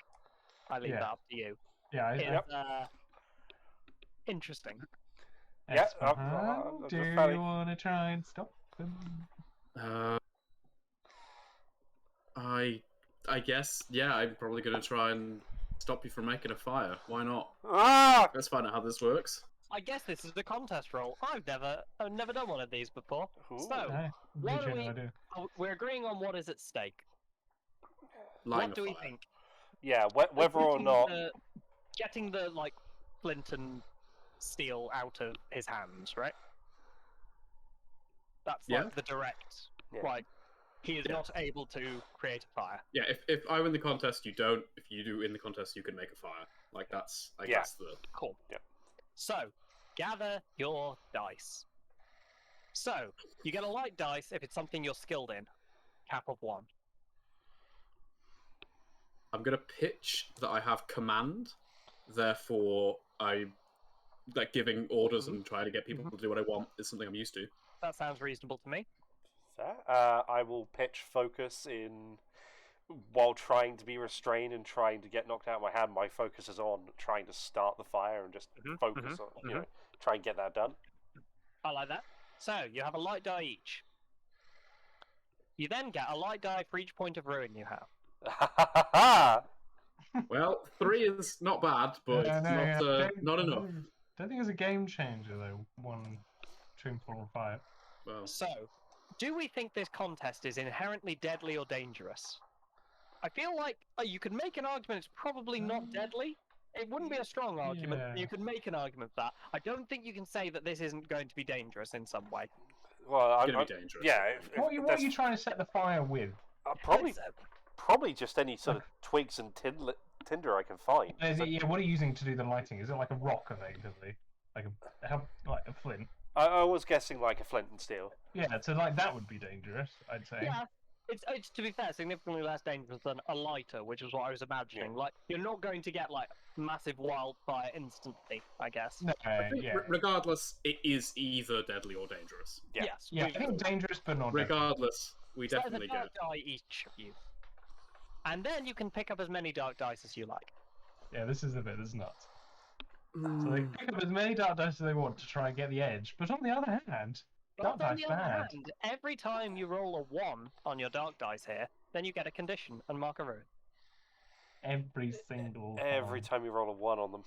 I leave that up to you. Yeah, is interesting. Yeah. Do you want to try and stop them? I guess, I'm probably going to try and stop you from making a fire. Why not? Let's find out how this works. I guess this is a contest roll. I've never done one of these before. Ooh. So, we're agreeing on what is at stake. What do we think? Yeah, whether or not getting the flint and steel out of his hands, right? That's the direct. Like he is not able to create a fire. Yeah, if I win the contest, you don't. If you do in the contest, you can make a fire. Like that's guess the cool. Yeah. So, gather your dice. So, you get a light dice if it's something you're skilled in. Cap of 1. I'm going to pitch that I have command. Therefore, I giving orders and trying to get people to do what I want is something I'm used to. That sounds reasonable to me. I will pitch focus in while trying to be restrained and trying to get knocked out of my hand. My focus is on trying to start the fire and just focus on try and get that done. I like that. So you have a light die each. You then get a light die for each point of ruin you have. Well, 3 is not bad, but it's not enough. I don't think it's a game changer though. 1, 2, 4, 5. Well. So, do we think this contest is inherently deadly or dangerous? I feel like you could make an argument it's probably not deadly. It wouldn't be a strong argument. Yeah. You could make an argument for that. I don't think you can say that this isn't going to be dangerous in some way. Well, it's going to be dangerous. Yeah. What are you trying to set the fire with? Probably just any sort of twigs and tinder I can find. What are you using to do the lighting? Is it like a rock, effectively? Like a flint? I was guessing like a flint and steel. Yeah, so that would be dangerous, I'd say. Yeah, it's to be fair, significantly less dangerous than a lighter, which is what I was imagining. Yeah. Like, you're not going to get massive wildfire instantly, I guess. No, I think regardless, it is either deadly or dangerous. Yeah. Yes. Yeah, I think dangerous, but not regardless, we definitely get. Dark die each of you, and then you can pick up as many dark dice as you like. Yeah, this is the bit that's nuts. So they pick up as many dark dice as they want to try and get the edge, but on the other hand, Dark But on dice the other bad. hand, every time you roll a 1 on your dark dice here, then you get a condition and mark a rune. Every single Every time. time you roll a 1 on them.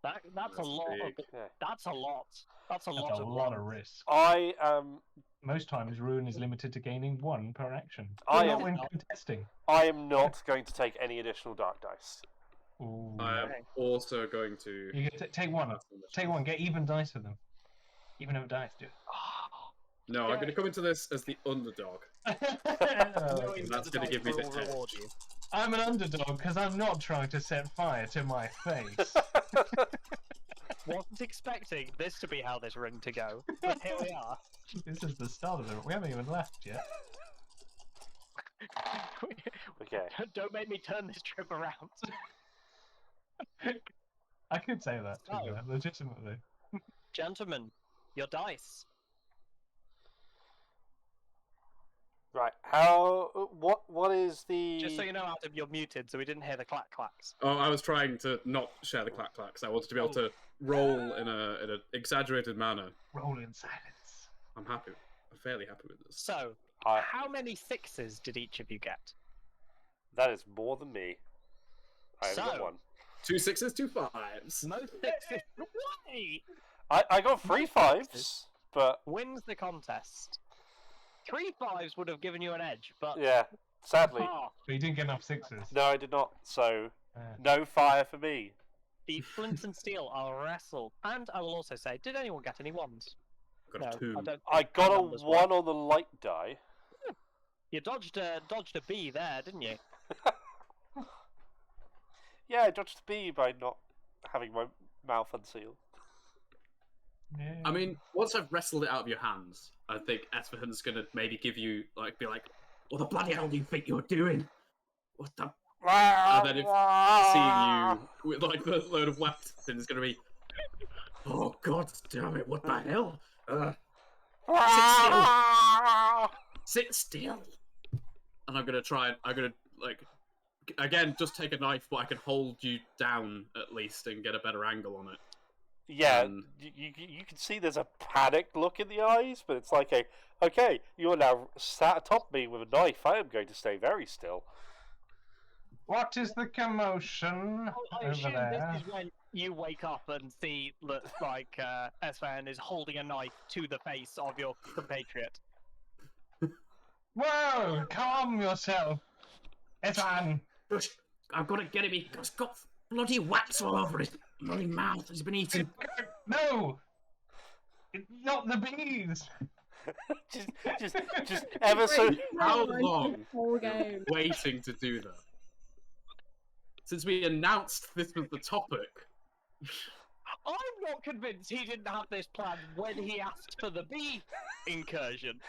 That's a That's lot of. big. Yeah. That's a lot. That's a That's lot a of lot of ones. risk. I Most times, rune is limited to gaining 1 per action. I But not am- when contesting. I am not going to take any additional dark dice. Ooh. I am also going to. You get take one. Take one. Get even dice with them. Even over dice, dude. No, I'm going to come into this as the underdog. Knowing That's that gonna give me the will reward edge. you. I'm an underdog because I'm not trying to set fire to my face. Wasn't expecting this to be how this run to go, but here we are. This is the start of it. We haven't even left yet. Okay. Don't make me turn this trip around. I could say that, Oh. legitimately. Gentlemen, your dice. Right. How? What is the? Just so you know, Adam, you're muted, so we didn't hear the clack clacks. Oh, I was trying to not share the clack clacks. I wanted to be able to roll in an exaggerated manner. Roll in silence. I'm happy. I'm fairly happy with this. So, I- how many 6s did each of you get? That is more than me. I only got So- 1. 2 6s, 2 5s. Most 6s. Why? I got 3 5s, but Wins the contest. 3 5s would have given you an edge, but yeah, sadly, ah, But you didn't get enough 6s. no, I did not. So Uh, no fire for me. the flint and steel are wrestled. And I will also say, did anyone get any 1s? I've got a 2. I don't. I think got a numbers 1 work. on the light die. You dodged a bee there, didn't you? Yeah, I dodged the bee by not having my mouth unsealed. yeah. I mean, once I've wrestled it out of your hands, I think Esfahan's going to maybe give you, like, be like, what the bloody hell do you think you're doing? What the... And then seeing you with, like, the load of weapons is going to be, oh, god damn it, what the hell? Sit still. And I'm gonna try and like again just take a knife, but I can hold you down at least and get a better angle on it. Yeah, you can see there's a panicked look in the eyes, but it's like okay, you are now sat atop me with a knife. I am going to stay very still. What is the commotion I over assume there? this is when you wake up and see that, like, Esfan is holding a knife to the face of your compatriot. Whoa! Calm yourself, Ethan. I've got to get him. He's got bloody wax all over his bloody mouth. He's been eating. No, it's not the bees. just ever so. How long Whole game. waiting to do that? Since we announced this was the topic. I'm not convinced he didn't have this plan when he asked for the bee incursion.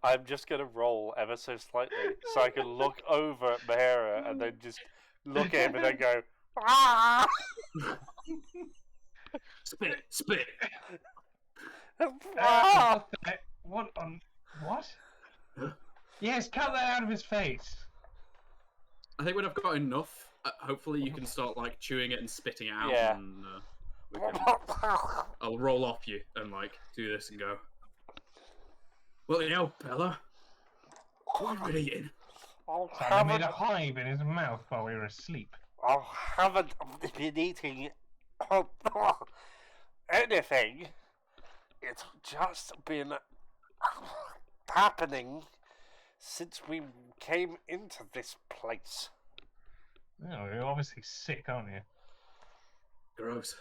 I'm just gonna roll ever so slightly so I can look over at Mahara and then just look at him and then go, ah! Spit. Ah! What on? What? Yes, cut that out of his face. I think when I've got enough, hopefully you can start like chewing it and spitting it out. Yeah. And, I'll roll off you and like do this and go. Well, you know, Bella, what have you been eating? I made a hive in his mouth while we were asleep. I haven't been eating anything. It's just been happening since we came into this place. Oh, you're obviously sick, aren't you? Gross.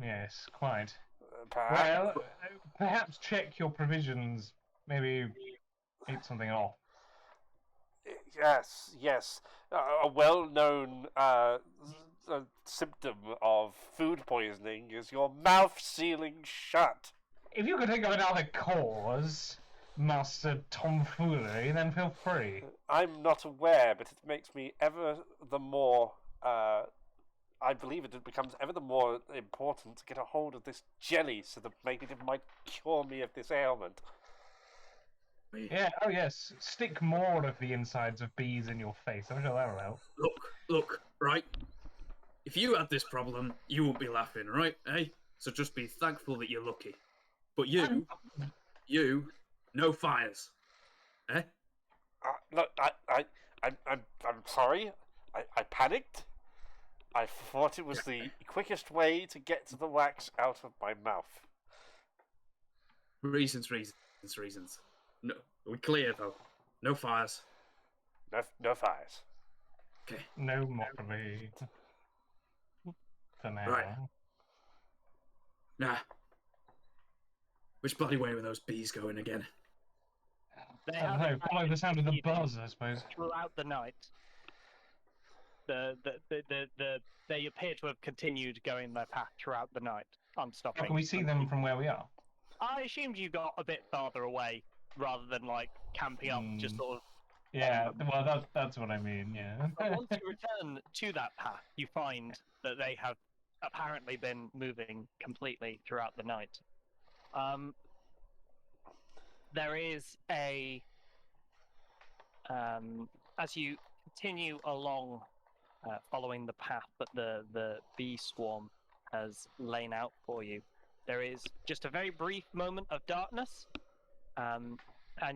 Yes, quite. Perhaps- Well, perhaps check your provisions. Maybe eat something off. Yes. A well-known symptom of food poisoning is your mouth sealing shut. If you could think of another cause, Master Tomfoolery, then feel free. I'm not aware, but it makes me ever the more. I believe it becomes ever the more important to get a hold of this jelly, so that maybe it might cure me of this ailment. Yeah, oh yes, stick more of the insides of bees in your face. I'm sure that'll help. Look, right? If you had this problem, you won't be laughing, right? Eh? So just be thankful that you're lucky. But you, no fires. Eh? Look, I'm sorry. I panicked. I thought it was the quickest way to get to the wax out of my mouth. Reasons. No, we're clear though. No fires. No fires. Okay. No mockery. For now. Right. Nah. Which bloody way were those bees going again? They I don't have know, in fact follow the sound of the continued buzz, I suppose. throughout the night. They appear to have continued going their path throughout the night, unstopping. How can we see them from where we are? I assumed you got a bit farther away rather than like camping up, just sort of. Yeah, well, that's what I mean, yeah. But once you return to that path, you find that they have apparently been moving completely throughout the night. There is a as you continue along, following the path that the bee swarm has laid out for you, there is just a very brief moment of darkness, and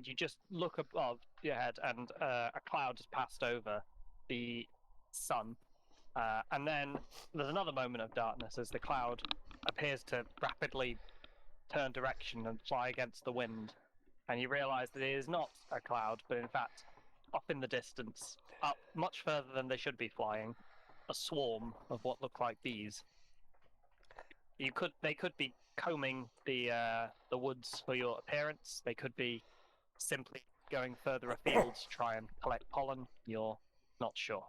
you just look above your head, and a cloud has passed over the sun, and then there's another moment of darkness as the cloud appears to rapidly turn direction and fly against the wind, and you realise that it is not a cloud, but in fact, off in the distance, up much further than they should be flying, a swarm of what look like bees. They could be combing the woods for your appearance. They could be simply going further afield to try and collect pollen. You're not sure.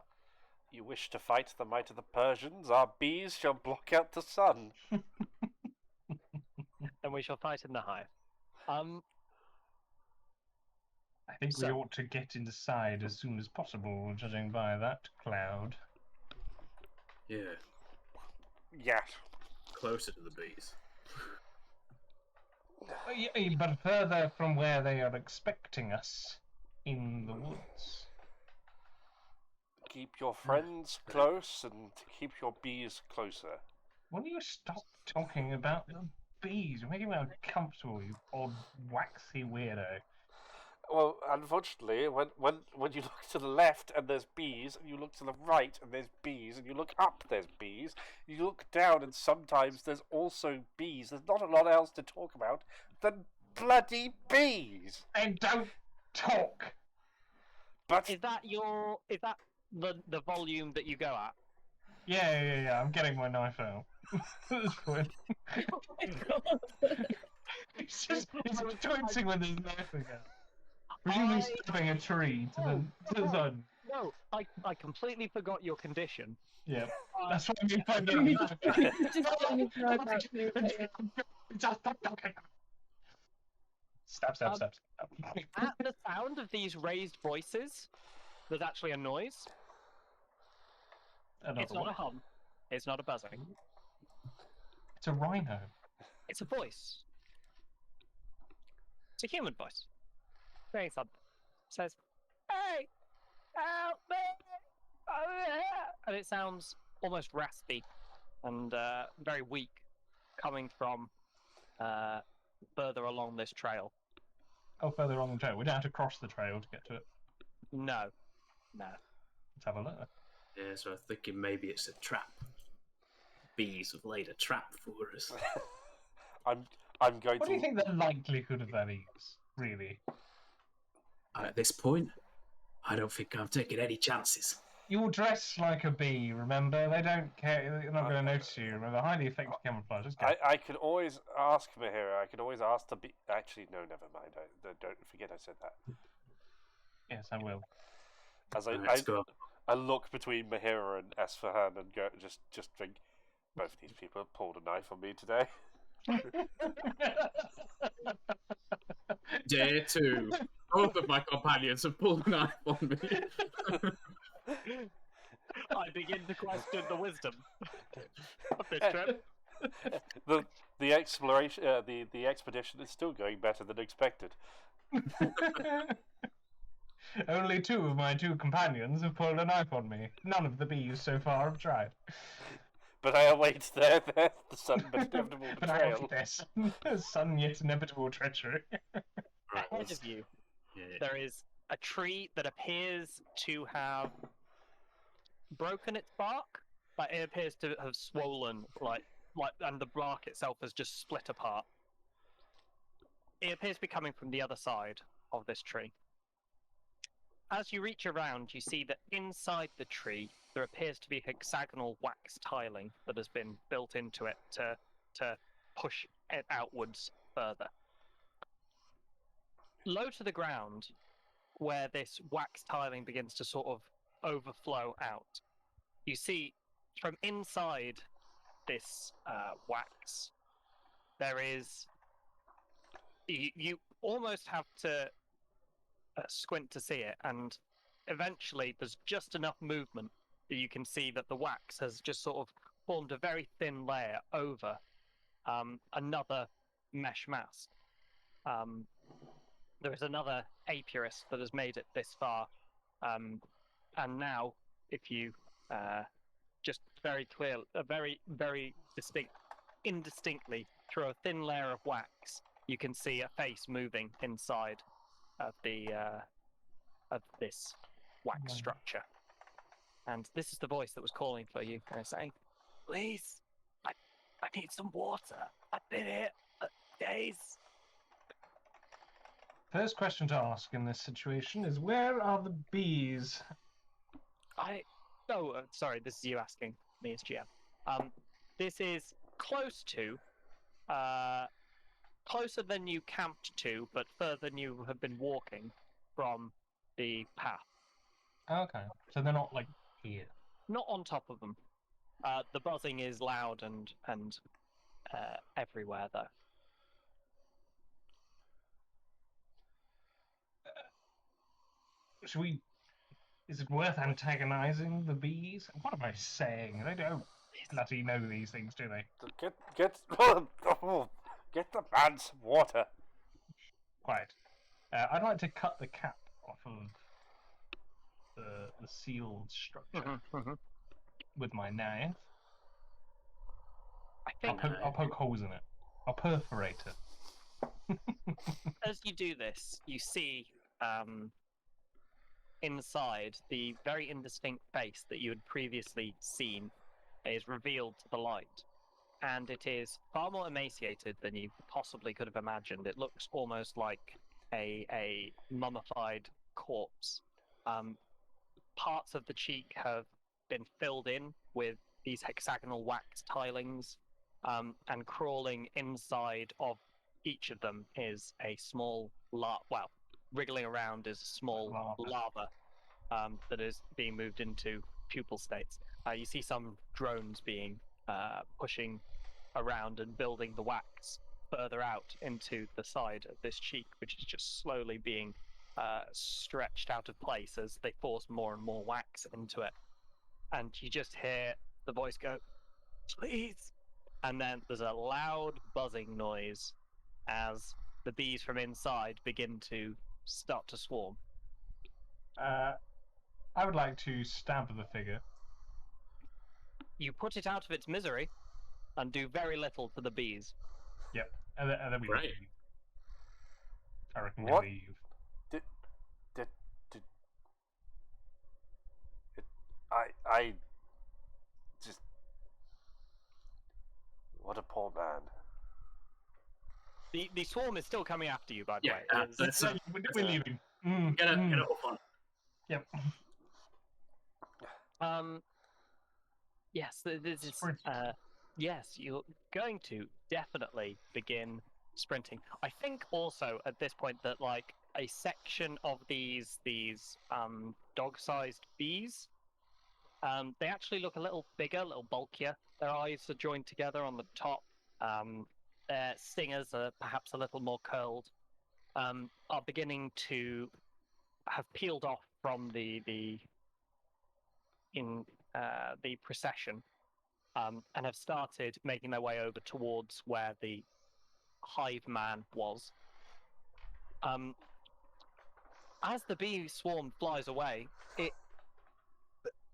You wish to fight the might of the Persians? Our bees shall block out the sun. Then we shall fight in the hive. I think we ought to get inside as soon as possible, judging by that cloud. Yeah. Yes. Closer to the bees. But further from where they are expecting us, in the woods. Keep your friends close and keep your bees closer. Will you stop talking about the bees? You're making me uncomfortable, you odd waxy weirdo. Well, unfortunately, when you look to the left and there's bees, and you look to the right and there's bees, and you look up there's bees, you look down and sometimes there's also bees. There's not a lot else to talk about than bloody bees. And don't talk. But Is that the volume that you go at? Yeah. I'm getting my knife out. At this point. It's twincing with his knife again. Presumably stabbing a tree to the sun. No, I completely forgot your condition. Yeah, that's what I mean by Stab. At the sound of these raised voices, there's actually a noise. It's not a hum. It's not a buzzing. It's a rhino. It's a voice. It's a human voice. Saying something. It says, "Hey, help me!" And it sounds almost raspy and very weak, coming from further along this trail. Oh, further along the trail. We don't have to cross the trail to get to it. No. Let's have a look. Yeah, so I'm thinking maybe it's a trap. Bees have laid a trap for us. I'm going What to. do you think the likelihood of that is, really? At this point, I don't think I'm taking any chances. You'll dress like a bee, remember? They don't care. They're not going to notice you. Remember, highly effective camouflage. Just go. I could always ask Mahira. I could always ask to be. Actually, no, never mind. Don't forget I said that. Yes, I will. As Let's go. I look between Mahira and Esfahan and go, just think, both these people have pulled a knife on me today. Dare to. Both of my companions have pulled a knife on me. I begin to question the wisdom of this trip. The exploration, the expedition is still going better than expected. Only 2 of my 2 companions have pulled a knife on me. None of the bees so far have tried. but I await the sudden but inevitable But I betrayal. await their sudden yet inevitable treachery. Right, Ahead of you, yeah. there is a tree that appears to have broken its bark, but it appears to have swollen, and the bark itself has just split apart. It appears to be coming from the other side of this tree. As you reach around, you see that inside the tree there appears to be hexagonal wax tiling that has been built into it to push it outwards further. Low to the ground, where this wax tiling begins to sort of overflow out, you see from inside this wax, there is. You almost have to squint to see it, and eventually there's just enough movement that you can see that the wax has just sort of formed a very thin layer over another mesh mask. There is another apiarist that has made it this far, and now if you just very clear, very, very indistinctly through a thin layer of wax, you can see a face moving inside of the of this wax structure. And this is the voice that was calling for you, and saying, "Please, I need some water. I've been here for days." First question to ask in this situation is, where are the bees? Sorry, this is you asking me as GM. This is close to, closer than you camped to, but further than you have been walking from the path. Okay, so they're not like here. Not on top of them. The buzzing is loud and everywhere, though. Should we? Is it worth antagonizing the bees? What am I saying? They don't bloody know these things, do they? Get the man some water. Quiet. I'd like to cut the cap off of the sealed structure with my knife. I think I'll poke holes in it. I'll perforate it. as you do this, you see inside the very indistinct face that you had previously seen is revealed to the light, and it is far more emaciated than you possibly could have imagined. It looks almost like a mummified corpse. Parts of the cheek have been filled in with these hexagonal wax tilings, and crawling inside of each of them is a small wriggling around is a small lava that is being moved into pupil states. You see some drones being pushing around and building the wax further out into the side of this cheek, which is just slowly being stretched out of place as they force more and more wax into it. And you just hear the voice go, "Please!" And then there's a loud buzzing noise as the bees from inside begin to start to swarm. I would like to stab the figure. You put it out of its misery and do very little for the bees. Yep, and then we Right. leave. I reckon What? we leave. I just, what a poor man. The swarm is still coming after you, by the Yeah, way. We're leaving. Get a hoof on. Yep. Yes, this is. Sprint. Yes, you're going to definitely begin sprinting. I think also at this point that like a section of these dog-sized bees, they actually look a little bigger, a little bulkier. Their eyes are joined together on the top. Their stingers are perhaps a little more curled. Are beginning to have peeled off from the procession, and have started making their way over towards where the hive man was. As the bee swarm flies away, it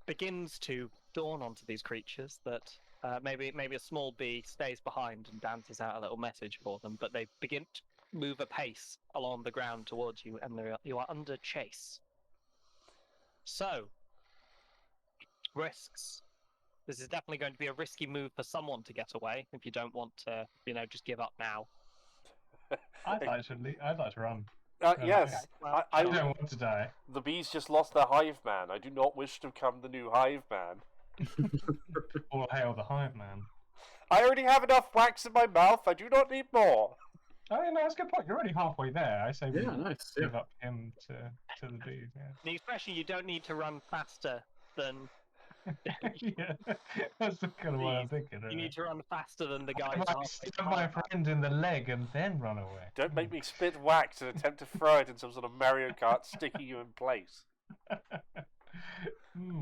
begins to dawn onto these creatures that maybe a small bee stays behind and dances out a little message for them, but they begin to move apace along the ground towards you, and you are under chase. So, risks. This is definitely going to be a risky move for someone to get away if you don't want to, just give up now. I'd like to run. Yes, Okay, well, I don't want to die. The bees just lost their hive man. I do not wish to become the new hive man. All hail the hive man. I already have enough wax in my mouth. I do not need more. Oh, yeah, no, that's a good point. You're already halfway there. I say we nice. give up him to the bees. Yeah. The expression, you don't need to run faster than... Yeah, that's the kind of what I'm thinking. You need to run faster than the guys. I might stab my friend in the leg and then run away. Don't make me spit wax and attempt to throw it in some sort of Mario Kart, sticking you in place.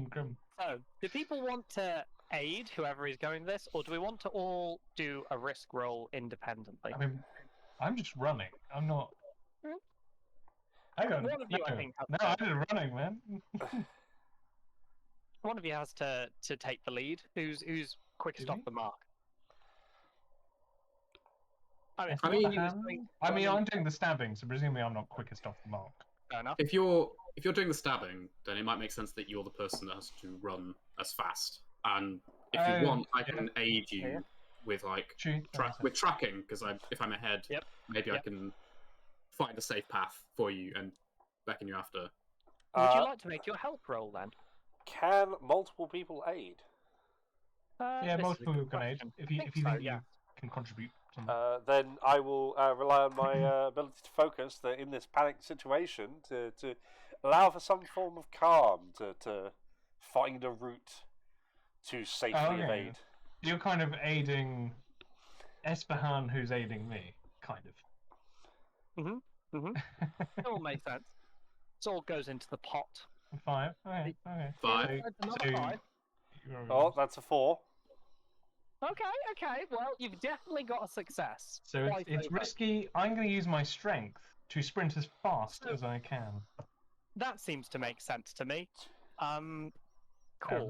Grim. So, do people want to aid whoever is going this, or do we want to all do a risk roll independently? I mean, I'm just running. I'm not. Hang on. One of you, I think, has No, to- I'm just running, man. One of you has to take the lead. Who's quickest Is off he? the mark? I'm doing the stabbing, so presumably I'm not quickest off the mark. Fair enough. If you're doing the stabbing, then it might make sense that you're the person that has to run as fast. And if you want, I can aid you with True. with tracking, because if I'm ahead, Yep. maybe I Yep. can find a safe path for you and beckon you after. Would you like to make your help roll then? Can multiple people aid? Yeah, This is a multiple good people can aid. question. If you I think so, you yeah. can contribute. Then I will rely on my ability to focus in this panicked situation to allow for some form of calm, to find a route to safely evade. You're kind of aiding Espahan, who's aiding me, kind of. It all makes sense. It all goes into the pot. 5. Okay. 5. Another 5. Oh, that's a 4. Okay. Well, you've definitely got a success. So Quite it's over. risky. I'm going to use my strength to sprint as fast as I can. That seems to make sense to me. Cool.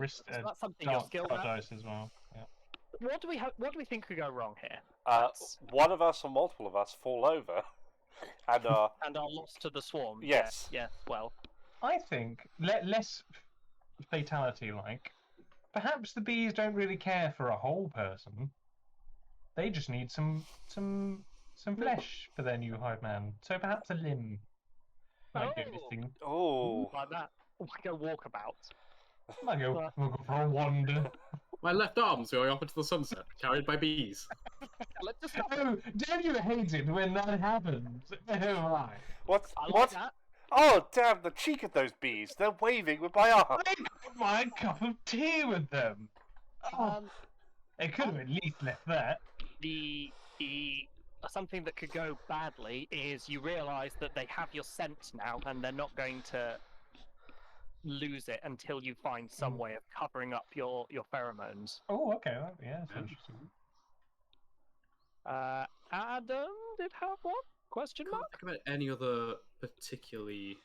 So that's something you're Dark skilled at. dice as well. Yeah. What do we think could go wrong here? One of us or multiple of us fall over, and are lost to the swarm. Yes. Yeah. Well, I think less fatality-like. Perhaps the bees don't really care for a whole person. They just need some flesh for their new hive man. So perhaps a limb might go missing. oh, like that. Like a walkabout. Might go for a wander. My left arm's going off into the sunset, carried by bees. Let's just Oh, don't you hate it when that happens? Oh my! what? I like What? that. Oh, damn! The cheek of those bees! They're waving with my arm. I got my cup of tea with them. Oh, they could have at least left that. The something that could go badly is you realise that they have your scent now, and they're not going to lose it until you find some way of covering up your pheromones. Oh, okay. Yeah, that's interesting. Adam did have one? Question Can't mark? think about any other particular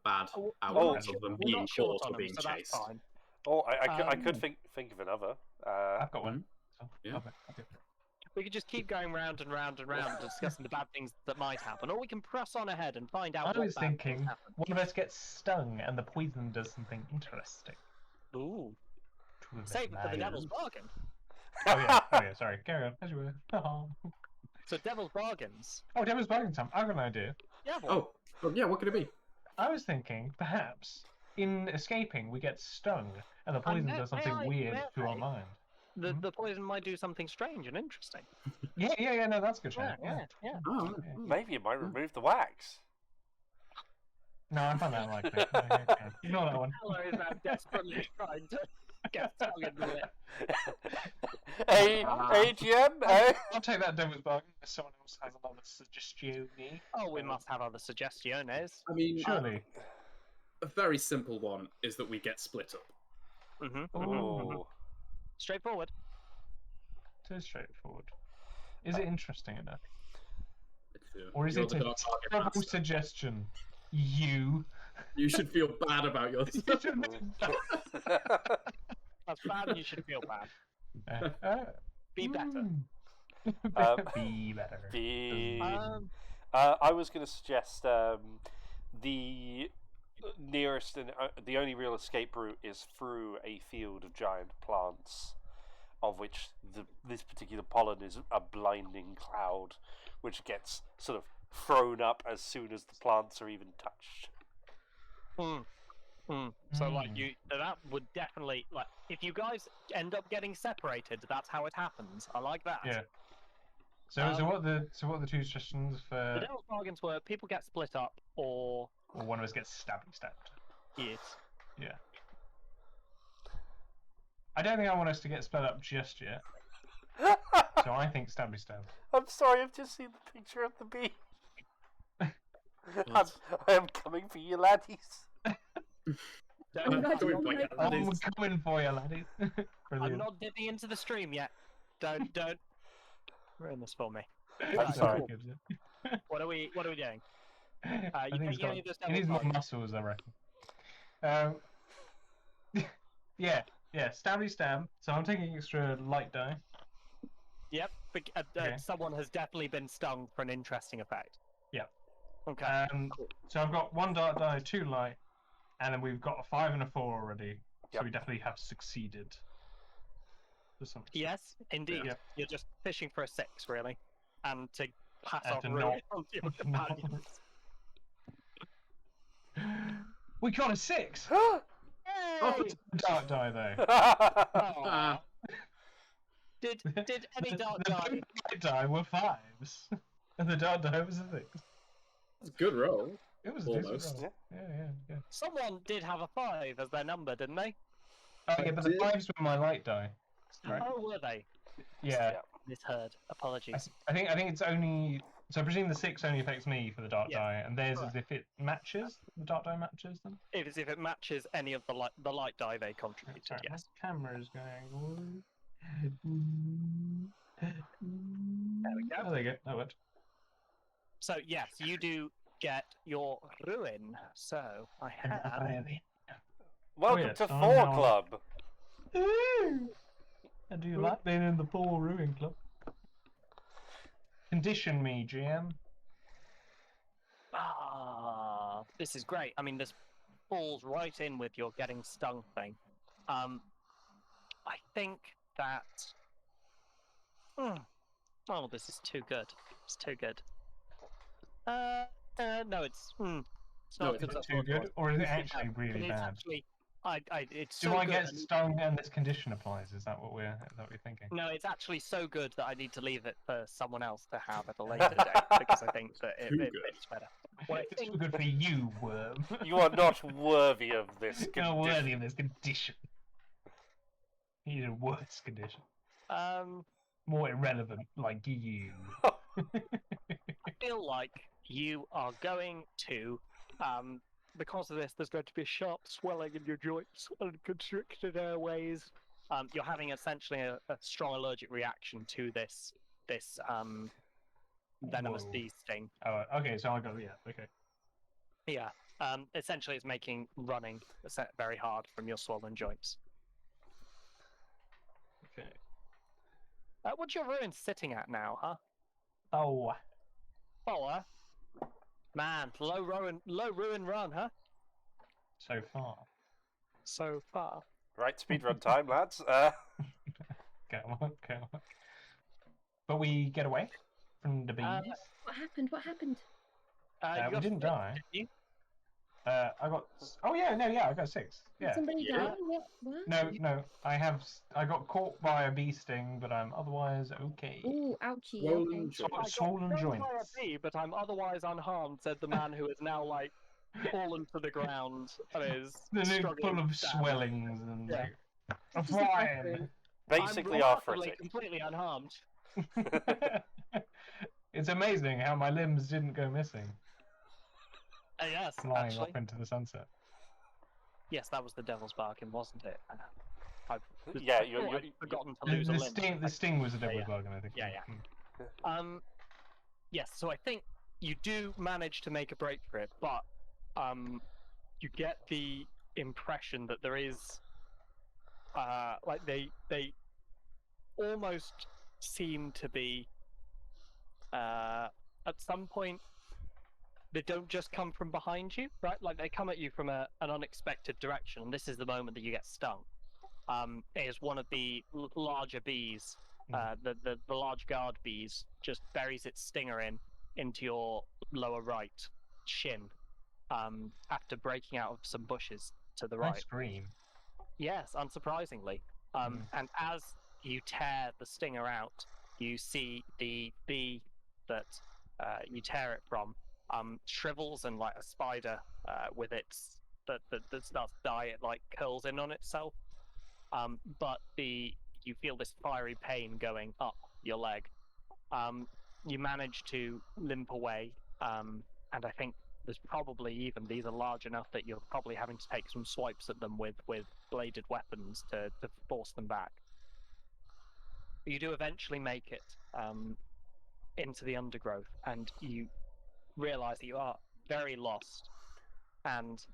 bad Oh, outcomes of them we're being not short caught on or them, being so that's chased. fine. Oh, I could think of another. I've got one. So, Yeah. okay. We could just keep going round and round and round, discussing the bad things that might happen, or we can press on ahead and find out. I what was bad things thinking happen. one of us gets stung and the poison does something interesting. Ooh, To the save it for the lion. devil's bargain. Oh yeah, sorry. Carry on. As you were. Oh, So devil's bargains. devil's bargain time. I've got an idea. Yeah. Well, Oh, yeah, what could it be? I was thinking perhaps in escaping we get stung and the poison does something weird to our mind. the poison might do something strange and interesting. Yeah. No, that's a good shout. Yeah. Oh, Maybe it might remove the wax. No, I found that unlikely. Okay. Ignore that one. Hello is now desperately trying to get tongue into it. AGM? I'll take that devil's bargain if someone else has another suggestion. Oh, we must have other suggestions. I mean, Surely. a very simple one is that we get split up. Ooh. Straightforward. Too straightforward. Is it interesting enough? You're Or is the it a dark target terrible master. suggestion? You. You should feel bad about yourself. That's bad, you should feel bad. Be better. Be better. I was going to suggest the nearest and the only real escape route is through a field of giant plants, of which this particular pollen is a blinding cloud, which gets sort of thrown up as soon as the plants are even touched. So that would definitely, like, if you guys end up getting separated, that's how it happens. I like that. Yeah. So what are the two suggestions The for? devil's bargains were people get split up, or one of us gets stabbed. yes. Yeah. I don't think I want us to get split up just yet. So I think stabby stab. I'm sorry, I've just seen the picture of the bee. I am coming for you, laddies. I'm coming for you, laddies. I'm not dipping into the stream yet. Don't ruin this for me. I'm sorry. What are we doing? I think he needs more muscles, I reckon. Yeah, stabby stab. So I'm taking extra light die. Yep, Okay. Someone has definitely been stung for an interesting effect. Yeah. Okay. Cool. So I've got 1 dark die, 2 light, and then we've got a 5 and a 4 already. So Yep. we definitely have succeeded. Yes, indeed. Yeah. You're just fishing for a 6, really, and to pass And off to ruin on your companions. We got a 6! Yay! Dark die, though. Aw. Did any dark die? The light die were 5s. And the dark die was a 6. It's a good roll. It was a Almost. decent roll. Yeah. Someone did have a 5 as their number, didn't they? Oh, yeah, but the 5s were my light die. Right. Oh, were they? Yeah. Misheard. Apologies. I think it's only. So I presume the 6 only affects me for the dark Yeah. die, and theirs Right. is if it matches. The dark die matches them. If it matches any of the light die they contributed, Sorry, yes. my camera's going. There we go. Oh, there you go. That worked. So yes, you do get your ruin. So I had. Welcome yes, to I'm 4 now- Club. I do like being in the Paul Ruin Club. Condition me, GM. This is great. I mean, this falls right in with your getting stung thing. I think that. Oh, this is too good. It's too good. No, it's. It's not No, as it's good as I Too thought it good, was. or is it It actually is really bad? Actually, it's Do so I good. get stung and this condition applies? Is that what you're thinking? No, it's actually so good that I need to leave it for someone else to have at a later date because I think that it Too good. fits better. What I It's think, too good for you, worm. You are not worthy of this You're not condition. worthy of this condition. You need a worse condition. More irrelevant, like you. I feel like you are going to, because of this, there's going to be sharp swelling in your joints and constricted airways. You're having essentially a strong allergic reaction to this venomous Whoa. bee sting. Oh, okay, so I go, okay. Yeah. Essentially, it's making running very hard from your swollen joints. Okay. What's your ruin sitting at now, huh? Oh. Oh, man, low ruin run, huh? So far. So far. Right, speedrun time, lads. Go on. But we get away from the bees. What happened? What happened? You We got didn't 6, die. didn't you? I got. Oh yeah, no, yeah, I got 6. Did Yeah. somebody Yeah. die? What? No, I got caught by a bee sting, but I'm otherwise okay. Ooh, ouchie. Swollen Okay. joints. I got Swollen stung by a joints. bee, but I'm otherwise unharmed, said the man who is now, like, fallen to the ground and is They're struggling full of to stand. swellings and Yeah. I'm This is fine. disgusting. Basically I'm remarkably arthritic. completely unharmed. It's amazing how my limbs didn't go missing, Yes, flying actually. off into the sunset. Yes, that was the devil's bargain, wasn't it? I've Yeah, you're- I'd forgotten to The, lose a the limb. sting was a devil's yeah. bargain, I think. Yeah, yeah. Mm. Yes, so I think you do manage to make a break for it, but you get the impression that there is like they almost seem to be at some point they don't just come from behind you, right? Like they come at you from an unexpected direction, and this is the moment that you get stung. Is one of the larger bees, the large guard bees, just buries its stinger into your lower right shin, after breaking out of some bushes to the I right. scream. Yes, unsurprisingly. And as you tear the stinger out, you see the bee that you tear it from shrivels, and like a spider with its that starts to die, it like curls in on itself. But you feel this fiery pain going up your leg. You manage to limp away, and I think there's probably even these are large enough that you're probably having to take some swipes at them with bladed weapons to force them back. You do eventually make it into the undergrowth, and you realize that you are very lost, and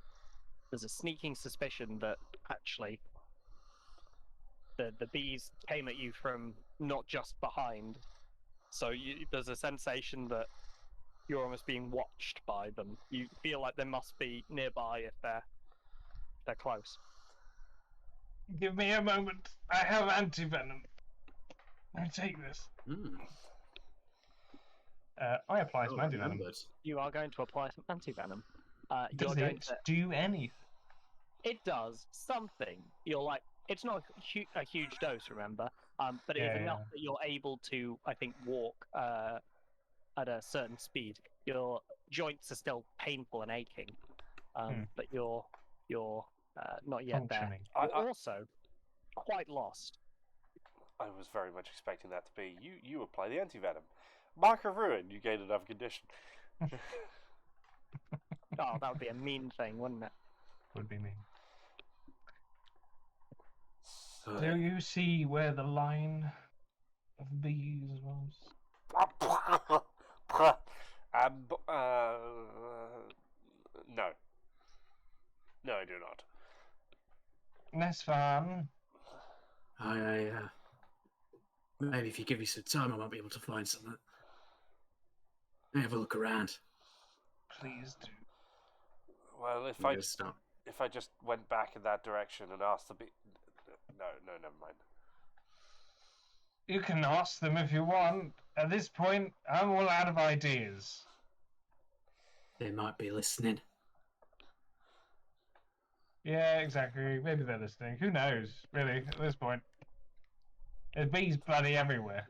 there's a sneaking suspicion that actually the bees came at you from not just behind. So there's a sensation that you're almost being watched by them. You feel like they must be nearby if they're close. Give me a moment. I have anti-venom. I take this. I apply some anti-venom. Remembered. You are going to apply some anti-venom. Does it do anything? It does something. You're like, it's not a huge dose, remember, but it is enough that you're able to, I think, walk at a certain speed. Your joints are still painful and aching, but you're not yet functioning. there. You're also quite lost. I was very much expecting that to be you apply the anti-venom. Mark of Ruin, you gain another condition. Oh, that would be a mean thing, wouldn't it? Would be mean. Do you see where the line of bees was? No. No, I do not. Nesvan. Maybe if you give me some time, I might be able to find something. Have a look around. Please do. Well, if I just went back in that direction and asked the bee... No, never mind. You can ask them if you want. At this point, I'm all out of ideas. They might be listening. Yeah, exactly. Maybe they're listening. Who knows, really, at this point. There's bees bloody everywhere.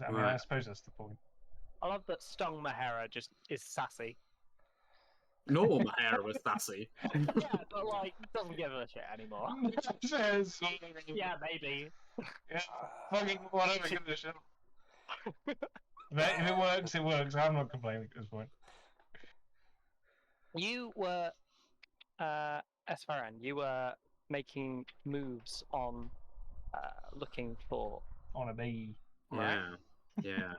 I mean, I suppose that's the point. I love that Stung Mahara just is sassy. Normal Mahara was sassy. Yeah, but like, doesn't give a shit anymore. Yeah, maybe. Yeah, fucking whatever condition. But if it works, it works. I'm not complaining at this point. You were, Esfaran, you were making moves on looking for... On a bee. Right? Yeah.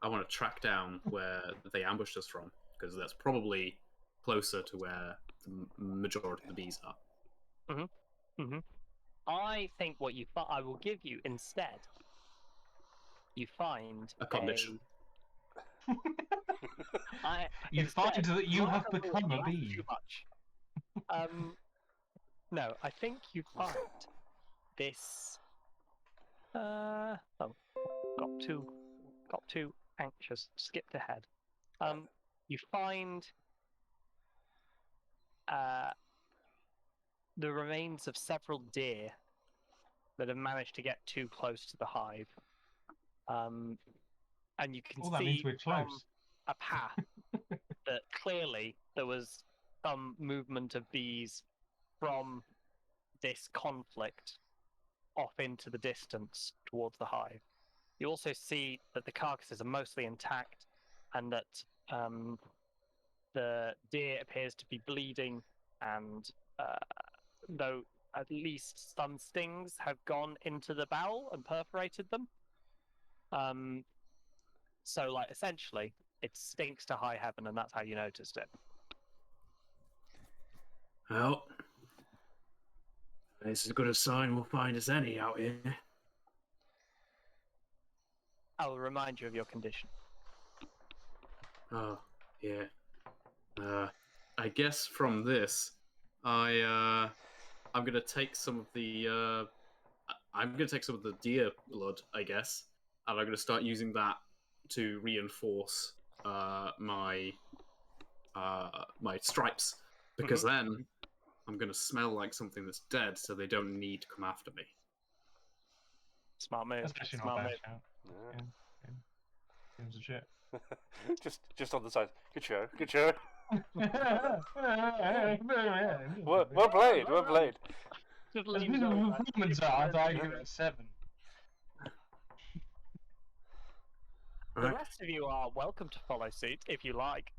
I want to track down where they ambushed us from, because that's probably closer to where the majority of the bees are. I think what I will give you instead, you find a condition. You find that you have become a bee. Too much. No, I think you find this. Got too anxious. Skipped ahead. You find the remains of several deer that have managed to get too close to the hive. And you can see from a path that clearly there was some movement of bees from this conflict off into the distance towards the hive. You also see that the carcasses are mostly intact, and that the deer appears to be bleeding, and though at least some stings have gone into the bowel and perforated them. So, like, essentially, it stinks to high heaven, and that's how you noticed it. Well, It's as good a sign we'll find as any out here. I'll remind you of your condition. Oh, yeah. I guess from this, I'm gonna take some of the deer blood, I guess, and I'm gonna start using that to reinforce my stripes, because then I'm gonna smell like something that's dead, so they don't need to come after me. Smart move. That's actually not Smart bad move. shout. Yeah. Seems legit. just on the side. Good show. Good show. Well played. Well played. Just As leans good as over. performance art, I give it 7. The rest of you are welcome to follow suit if you like.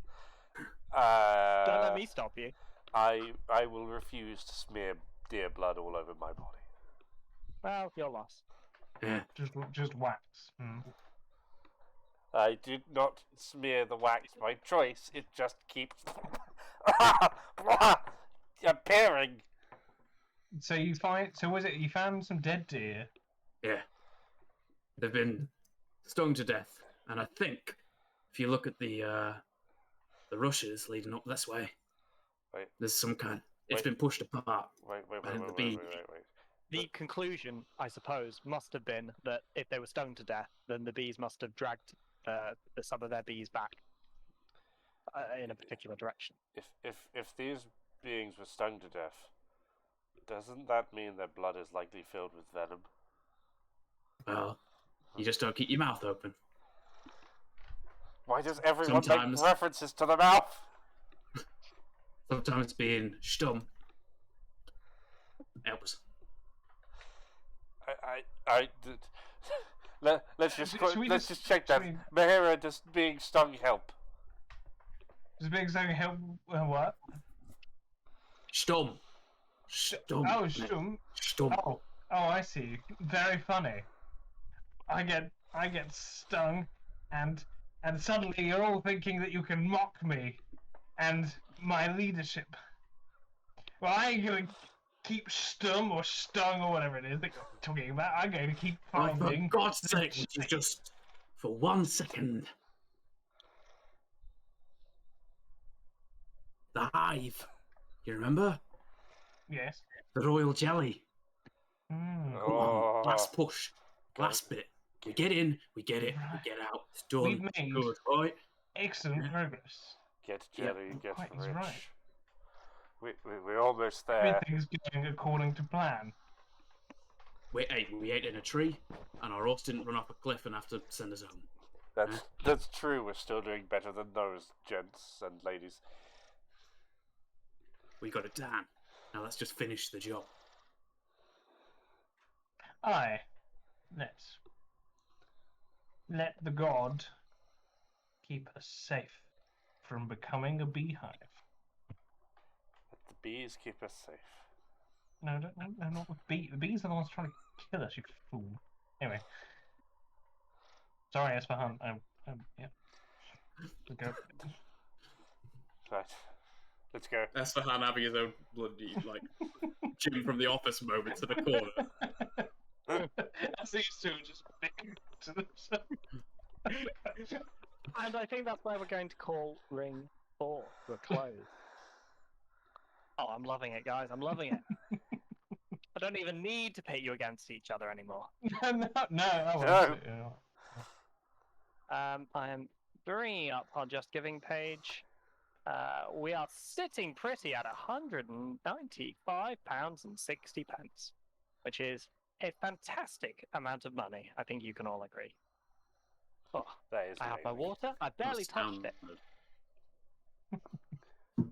Don't let me stop you. I will refuse to smear deer blood all over my body. Well, your loss. Yeah. Just wax. I did not smear the wax by choice. It just keeps appearing. So you found some dead deer? Yeah. They've been stung to death, and I think if you look at the rushes leading up this way, Wait. there's some kind. It's Wait. been pushed apart. Wait. The conclusion, I suppose, must have been that if they were stung to death, then the bees must have dragged some of their bees back in a particular direction. If these beings were stung to death, doesn't that mean their blood is likely filled with venom? Well, you just don't keep your mouth open. Why does everyone Sometimes- make references to the mouth? Sometimes being stum helps. Let's just Should we let's just- just check that. should Mahira, does being stung help? Does being stung help? What? Stum. Stum. Oh, stum. Stum. Oh, I see. Very funny. I get stung, and suddenly you're all thinking that you can mock me and my leadership. Well, I ain't gonna keep stum or stung or whatever it is that you're talking about. I'm going to keep Oh, finding. for God's sake, would you just for 1 second? The hive. You remember? Yes. The royal jelly. Mm. Come on, last push. Last bit. We get in, we get it, Right. we get out. It's done. We've made Good, right? excellent progress. Get jelly, get quite, he's rich. right. We're almost there. Everything's going according to plan. We ate in a tree, and our horse didn't run off a cliff and have to send us home. That's true. We're still doing better than those gents and ladies. We got it done. Now let's just finish the job. Aye. Let the god keep us safe from becoming a beehive. Let the bees keep us safe. No, not the bees. The bees are the ones trying to kill us, you fool. Anyway. Sorry, Esfahan. Yeah. Let's go. Right. Let's go. Esfahan having his own bloody, like, Jim from The Office moment to the corner. As these two are just sticking to themselves. And I think that's where we're going to call Ring 4 to a close. Oh, I'm loving it, guys. I'm loving it. I don't even need to pit you against each other anymore. No, I won't. No. Yeah. I am bringing up our Just Giving page. We are sitting pretty at £195.60, which is a fantastic amount of money. I think you can all agree. Oh, That is I have my amazing. water. I barely touched it. For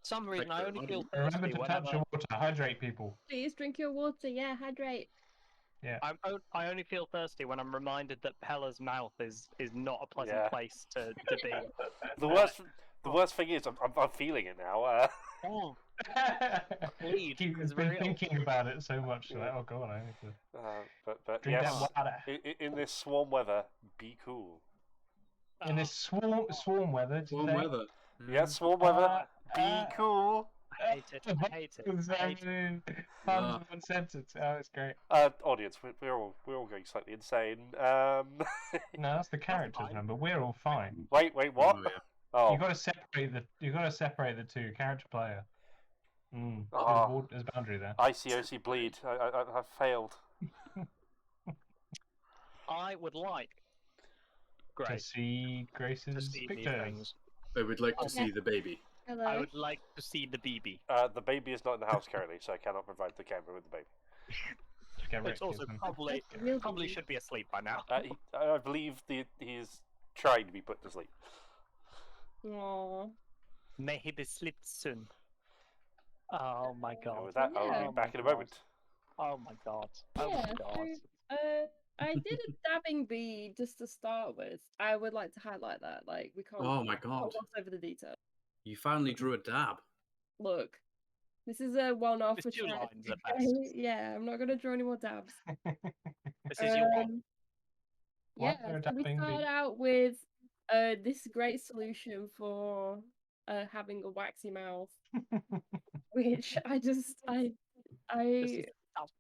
some reason, I only feel Remember thirsty to touch whenever your water. Hydrate people. Please drink your water. Yeah, hydrate. I only feel thirsty when I'm reminded that Pella's mouth is not a pleasant Yeah. place to be. The worst thing is, I'm feeling it now. Oh, Bleed He's is been real. thinking about it so much. Like, oh god, I need to But drink yes, that water. in this swarm weather, be cool. In this swarm weather, did you Warm say? weather. Yeah, swarm weather, be uh, cool. hate it. I hate it. I hate it. Puns in one sentence. Oh, it's great. Audience, we're all going slightly insane. No, that's the characters. fine. Remember, we're all fine. Wait, what? Oh, yeah. Oh, You got to separate the two. Character player. Oh. There's a boundary there. ICOC bleed. I failed. I would like To Grace see to Grace's see these pictures. things. I would like to Okay. see the baby. Hello. I would like to see the BB. The baby is not in the house currently, so I cannot provide the camera with the baby. Get It's also Rick, probably Real probably BB. should be asleep by now. I believe he is trying to be put to sleep. Aww. May he be sleep soon. Oh my And god. with that, I'll Yeah. be back in a Oh my moment. Oh my god. Oh Yeah, my god. so, I did a dabbing bee just to start with. I would like to highlight that. Like, we can't, Oh my can't god. gloss over the detail. You finally drew a dab. Look, this is a one-off. It's for 2 charity, lines at okay? best. Yeah, I'm not going to draw any more dabs. This is your one. Why Yeah, is there a so we dabbing started bee? out with this great solution for having a waxy mouth, which That's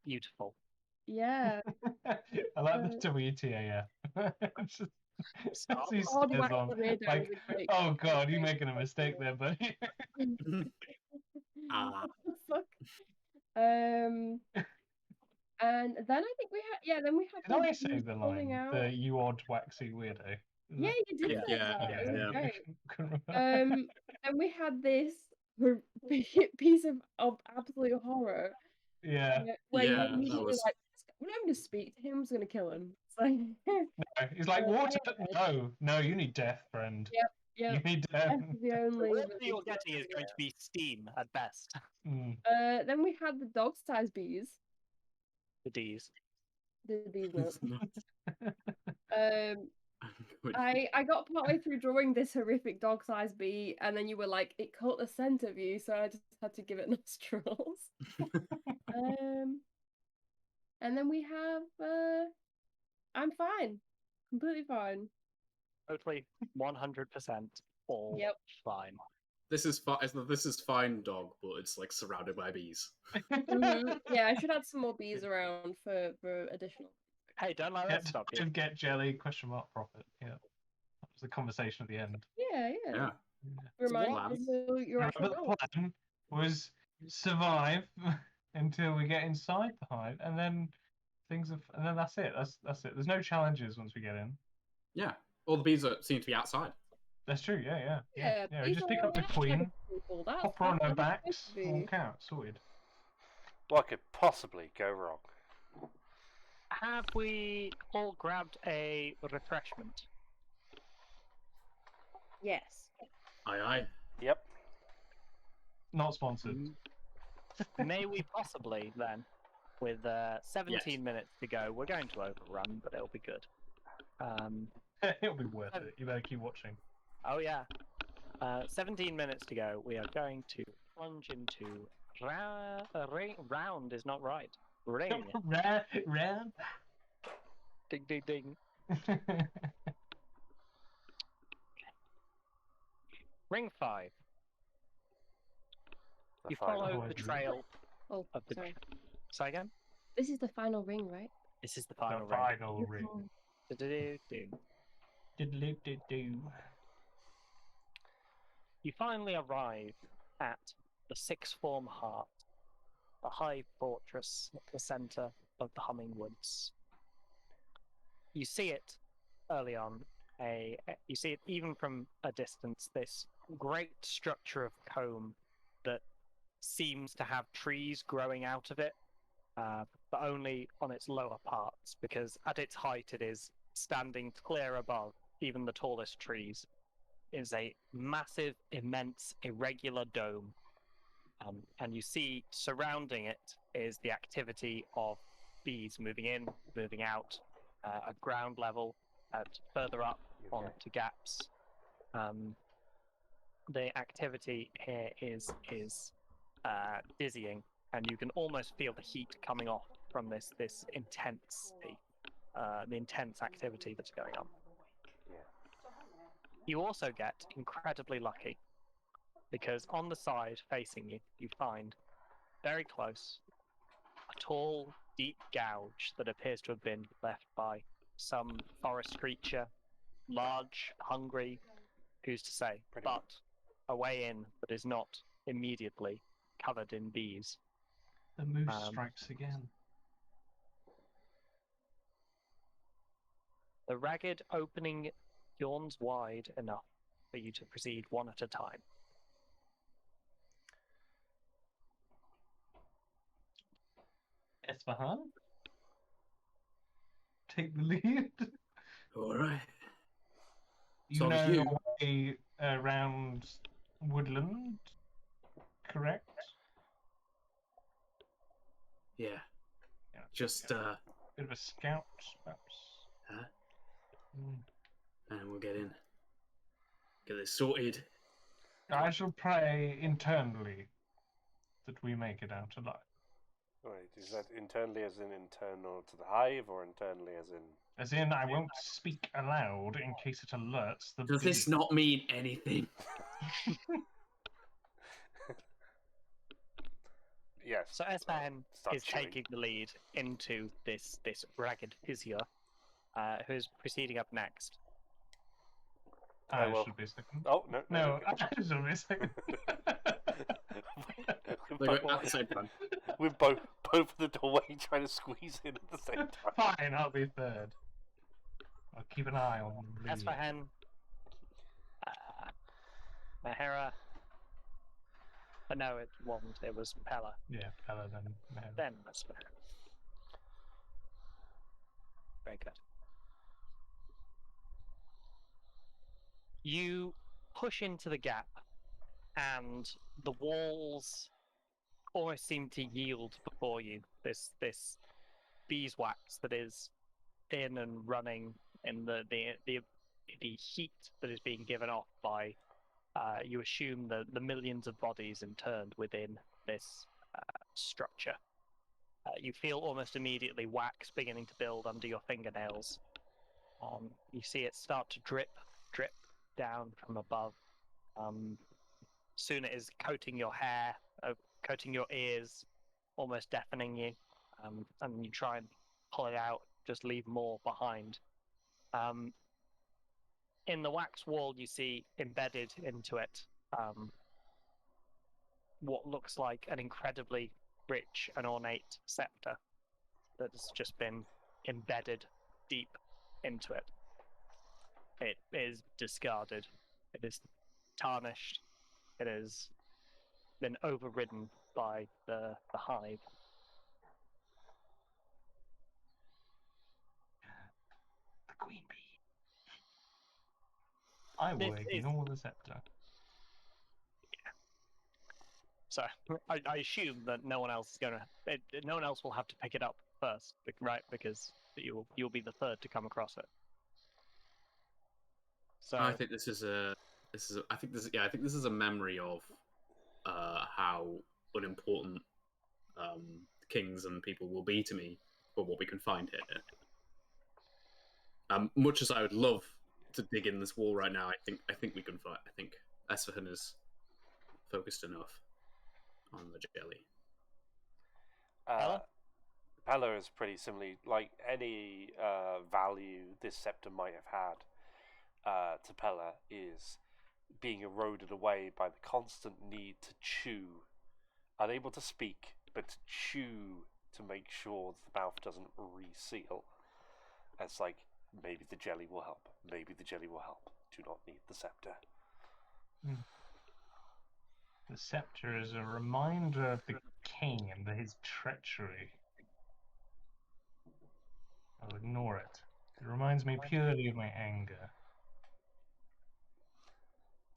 beautiful. yeah. I like the WTAF. Just- Stop. as he Oh, the stares wax on, on the window like, is a great. oh god, you're making a mistake there, buddy. Ah. What the fuck? And then I think we had then we had Did I the say bees the falling line? out. The you odd waxy weirdo. Is Yeah, that- you did say Yeah, that. yeah, It was yeah. great. Couldn't remember. And we had this piece of absolute horror Yeah. where Yeah, you that immediately was- like, we're not going to speak to him. I'm just going to kill him. It's like, He's like, Yeah. water? No, you need death, friend. yeah, You need death. that's the only. Whatever you're relief getting is we're going to be steam at best. Mm. Then we had the dog-sized bees. The D's. The bees weren't. I got partway through drawing this horrific dog-sized bee, and then you were like, it caught the scent of you, so I just had to give it nostrils. And then we have I'm fine, completely fine. Totally 100% all Yep. fine. This is fine, dog, but it's like surrounded by bees. Yeah, I should add some more bees around for additional. Hey, don't let that stop you. Get jelly, question mark, profit. Yeah. That was the conversation at the end. Yeah. Yeah. Remind What? me who your Remember actual the role. plan was survive until we get inside the hive, and then and then that's it. That's it. There's no challenges once we get in. Yeah. All the bees seem to be outside. That's true. Yeah. We bees just are pick up the outside queen, people. That's hop her on how her it's backs, supposed to be. walk out, sorted. What could possibly go wrong? Have we all grabbed a refreshment? Yes. Aye. Yep. Not sponsored. May we possibly then, with 17 minutes to go, we're going to overrun, but it'll be good. It'll be worth it. You better keep watching. Oh yeah. 17 minutes to go. We are going to plunge into round is not right. Ring. Round. Ding ding ding. Ring 5. The You final. follow Always the ring. trail Oh, of the. sorry. Say again. This is the final ring, right? This is the The final ring. final ring. Do-do-do-do. Diddly-doo-doo. You finally arrive at the Sixth Form Heart, the high fortress at the center of the Humming Woods. You see it early on. You see it even from a distance. This great structure of comb that seems to have trees growing out of it, but only on its lower parts, because at its height it is standing clear above even the tallest trees. It is a massive, immense, irregular dome. And you see surrounding it is the activity of bees moving in, moving out, at ground level, further up onto gaps. The activity here is dizzying, and you can almost feel the heat coming off from this intense, the intense activity that's going on. You also get incredibly lucky. because on the side facing you, you find, very close, a tall, deep gouge that appears to have been left by some forest creature, large, hungry, who's to say, but a way in that is not immediately covered in bees. The moose strikes again. The ragged opening yawns wide enough for you to proceed one at a time. Esfahan? Take the lead. All right. You So know you- your way around woodland, correct? Yeah. Yeah. Just Bit of a scout, perhaps. Huh? Mm. and we'll get in. Get this sorted. I shall pray internally that we make it out alive. Wait, is that internally as in internal to the hive, or internally as in... As in, I won't speak aloud in case it alerts the Does this bee. not mean anything? Yes. So Espan Start is chewing. taking the lead into this ragged fissure, who's proceeding up next. I will. should be second. Oh, no. No, I shall be second. They go at the same time. We're both in the doorway trying to squeeze in at the same time. Fine, I'll be third. I'll keep an eye on the lead. Esfahan, Mahera. No, it wasn't. It was Pella. Yeah, Pella then. Mary. Then Esfahan. Very good. You push into the gap, and the walls almost seem to yield before you. This beeswax that is thin and running in the heat that is being given off by you assume the millions of bodies interned within this structure. You feel almost immediately wax beginning to build under your fingernails. You see it start to drip down from above. Soon it is coating your hair, coating your ears, almost deafening you. And you try and pull it out, just leave more behind. In the wax wall, you see embedded into it what looks like an incredibly rich and ornate scepter that has just been embedded deep into it. It is discarded. It is tarnished. It has been overridden by the hive. The queen bee. I will ignore the scepter. So I assume that no one else is no one else will have to pick it up first, right? Because you'll be the third to come across it. So I think this is a memory of how unimportant kings and people will be to me for what we can find here. Much as I would love to dig in this wall right now, I think we can find. I think Esfahan is focused enough on the jelly. Pella is pretty similarly, like any value this scepter might have had to Pella is being eroded away by the constant need to chew, unable to speak, but to chew to make sure the mouth doesn't reseal. It's like, maybe the jelly will help, maybe the jelly will help. Do not need the scepter. The scepter is a reminder of the king and his treachery. I'll ignore it. It reminds me purely of my anger.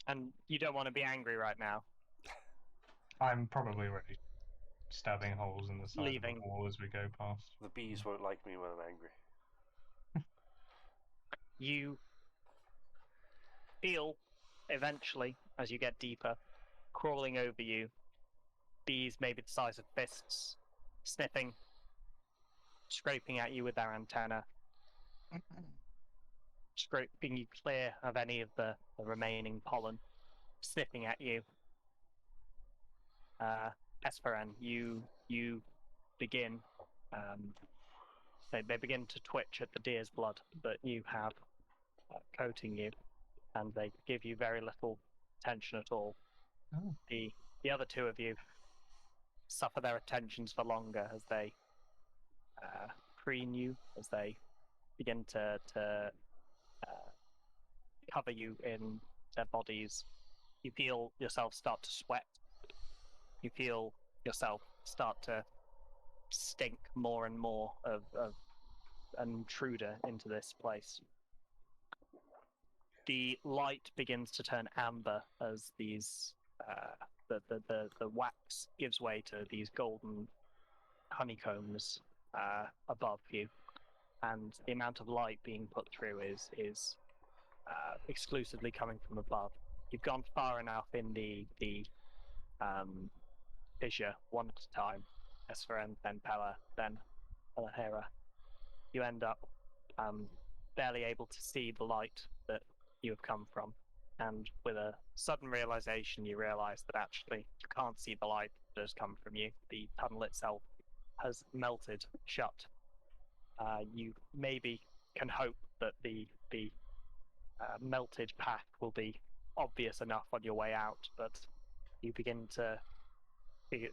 and you don't want to be angry right now. I'm probably already stabbing holes in the side Leaving. of the wall as we go past. The bees won't like me when I'm angry. You feel, eventually, as you get deeper, crawling over you, bees maybe the size of fists, sniffing, scraping at you with their antenna, scraping you clear of any of the remaining pollen, sniffing at you, Esperan, you begin. They begin to twitch at the deer's blood that you have coating you, and they give you very little attention at all. Oh. The other two of you suffer their attentions for longer as they preen you, as they begin to cover you in their bodies. You feel yourself start to sweat. You feel yourself start to stink more and more of an intruder into this place. The light begins to turn amber as these the wax gives way to these golden honeycombs above you, and the amount of light being put through is exclusively coming from above. You've gone far enough in the fissure one at a time, Esferen, then Pella, then Hera. You end up barely able to see the light that you have come from, and with a sudden realization, you realize that actually you can't see the light that has come from you. The tunnel itself has melted shut. You maybe can hope that the melted path will be obvious enough on your way out, but you begin to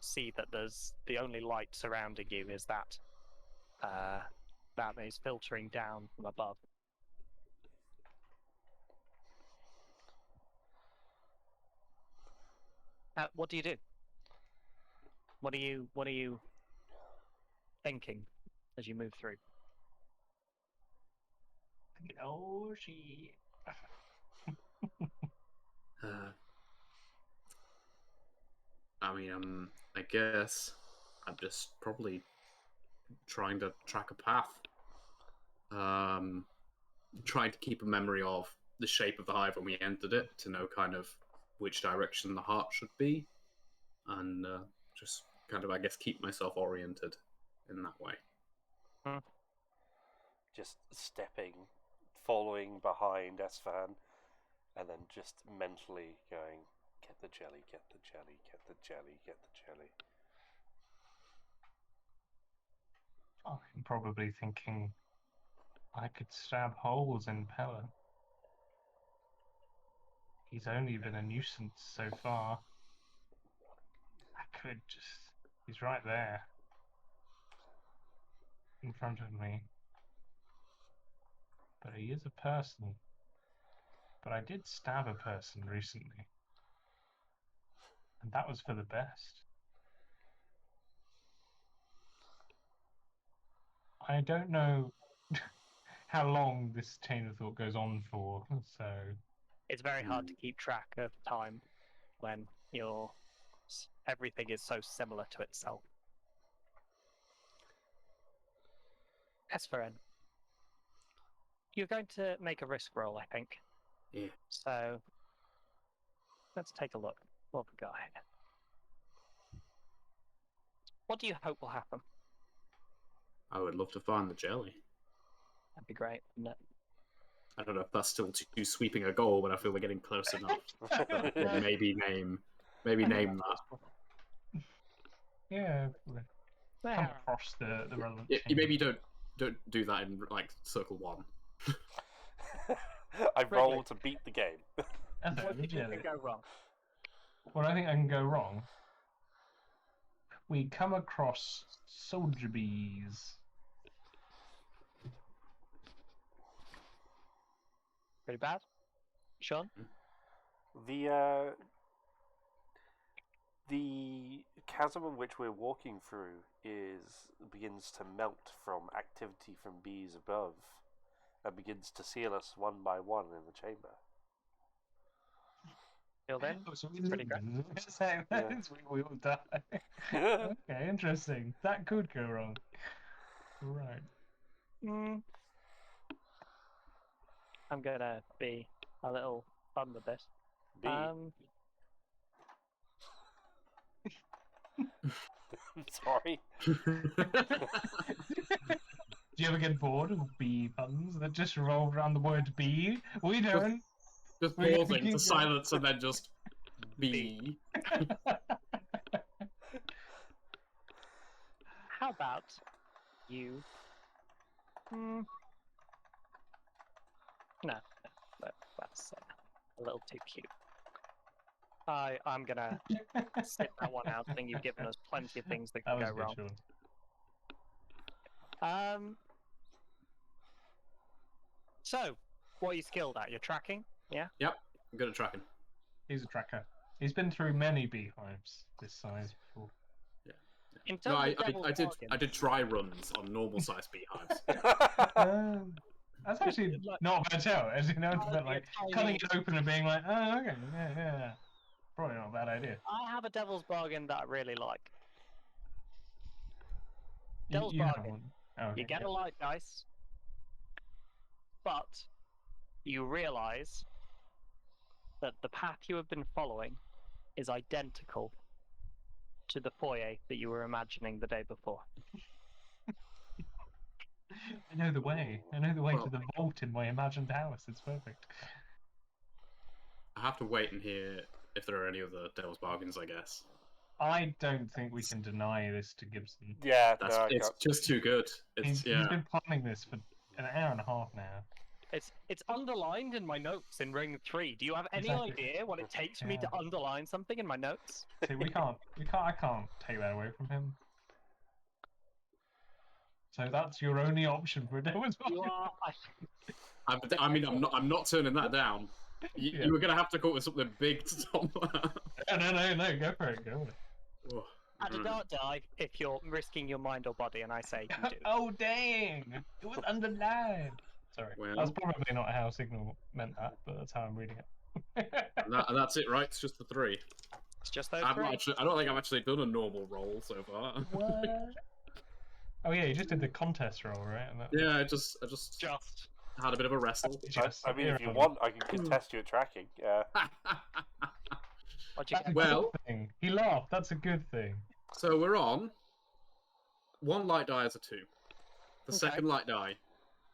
see that there's the only light surrounding you is that that is filtering down from above. What do you do? What are you thinking as you move through? Oh, she. I guess I'm just probably trying to track a path. Trying to keep a memory of the shape of the hive when we entered it to know kind of which direction the heart should be, and just kind of, I guess, keep myself oriented in that way. Just stepping, following behind Esfan, and then just mentally going, get the jelly, get the jelly, get the jelly, get the jelly. I'm probably thinking I could stab holes in Pella. He's only been a nuisance so far. I could just... He's right there. In front of me. But he is a person. But I did stab a person recently. And that was for the best. I don't know how long this chain of thought goes on for, so... It's very hard to keep track of time when everything is so similar to itself. Esferen, you're going to make a risk roll, I think. Yeah. So, let's take a look. What have we got here? What do you hope will happen? I would love to find the jelly. That'd be great, wouldn't it? I don't know if that's still too sweeping a goal, but I feel we're getting close enough. So maybe name that. Yeah, come across the relevant chain. You maybe don't do that in like circle 1. I rolled to beat the game. What do you think could go wrong? What I think I can go wrong. We come across soldier bees. Pretty bad? Sean? The chasm in which we're walking through begins to melt from activity from bees above, and begins to seal us one by one in the chamber. Till then? Pretty great. We all die. Okay, interesting. That could go wrong. Right. I'm gonna be a little fun with this. Bee. Sorry. Do you ever get bored of bee puns that just revolve around the word bee? We don't. Just pausing to silence and then just bee. How about you? No, that's a little too cute. I'm gonna sit that one out. I think you've given us plenty of things that can That was go good, wrong. Sean. So, what are you skilled at? You're tracking? Yeah? Yep, I'm good at tracking. He's a tracker. He's been through many beehives this size before. In No, terms of Devil's Bargain, I did dry runs on normal sized beehives. That's actually not a bad tell, as you know, but like cutting it open and being like, oh, okay, yeah. Probably not a bad idea. I have a Devil's Bargain that I really like. You Devil's have Bargain. one. Oh, okay, You get a light dice, but you realise that the path you have been following is identical to the foyer that you were imagining the day before. I know the way. I know the way to the vault in my imagined house. It's perfect. I have to wait and hear if there are any other Devil's Bargains, I guess. I don't think we can deny this to Gibson. Yeah, It's just too good. He's been planning this for an hour and a half now. It's underlined in my notes in Ring 3. Do you have any idea what it takes for me to underline something in my notes? See, I can't take that away from him. So that's your only option for Devil's Bargain. I mean, I'm not turning that down. You were gonna have to come up with something big to top that. No, go for it. Add a dark die if you're risking your mind or body, and I say you do. Oh dang! It was underlined. Sorry, Well, that's probably not how Signal meant that, but that's how I'm reading it. and that's it, right? It's just the 3. It's just those I 3. don't think I've actually done a normal roll so far. What? Oh yeah, you just did the contest roll, right? Yeah, I just had a bit of a wrestle. I mean, if you want, I can contest you at tracking. Yeah. What'd you get? Well, he laughed. That's a good thing. So we're on. One light die is a 2. The second light die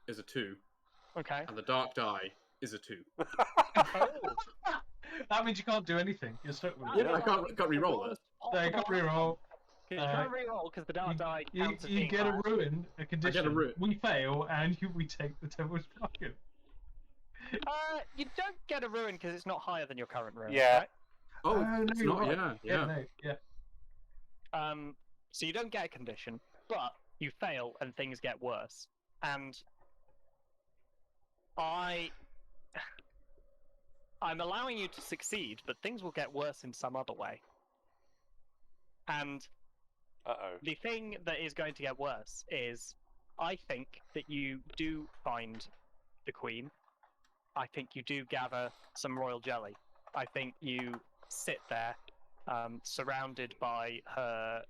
is a 2. Okay. And the dark die is a 2. That means you can't do anything. You're stuck with it. Yeah, I can't re-roll it. No, you can't re-roll. You can't re-roll because the dark die counts as You being get a higher. ruin, a condition. I get a ruin. We fail, and we take the Devil's Bargain. You don't get a ruin because it's not higher than your current ruin. Yeah. Right? Oh, no, it's you're not. right. Yeah. So you don't get a condition, but you fail and things get worse. And I'm allowing you to succeed, but things will get worse in some other way. And the thing that is going to get worse is, I think that you do find the Queen. I think you do gather some royal jelly. I think you sit there, surrounded by her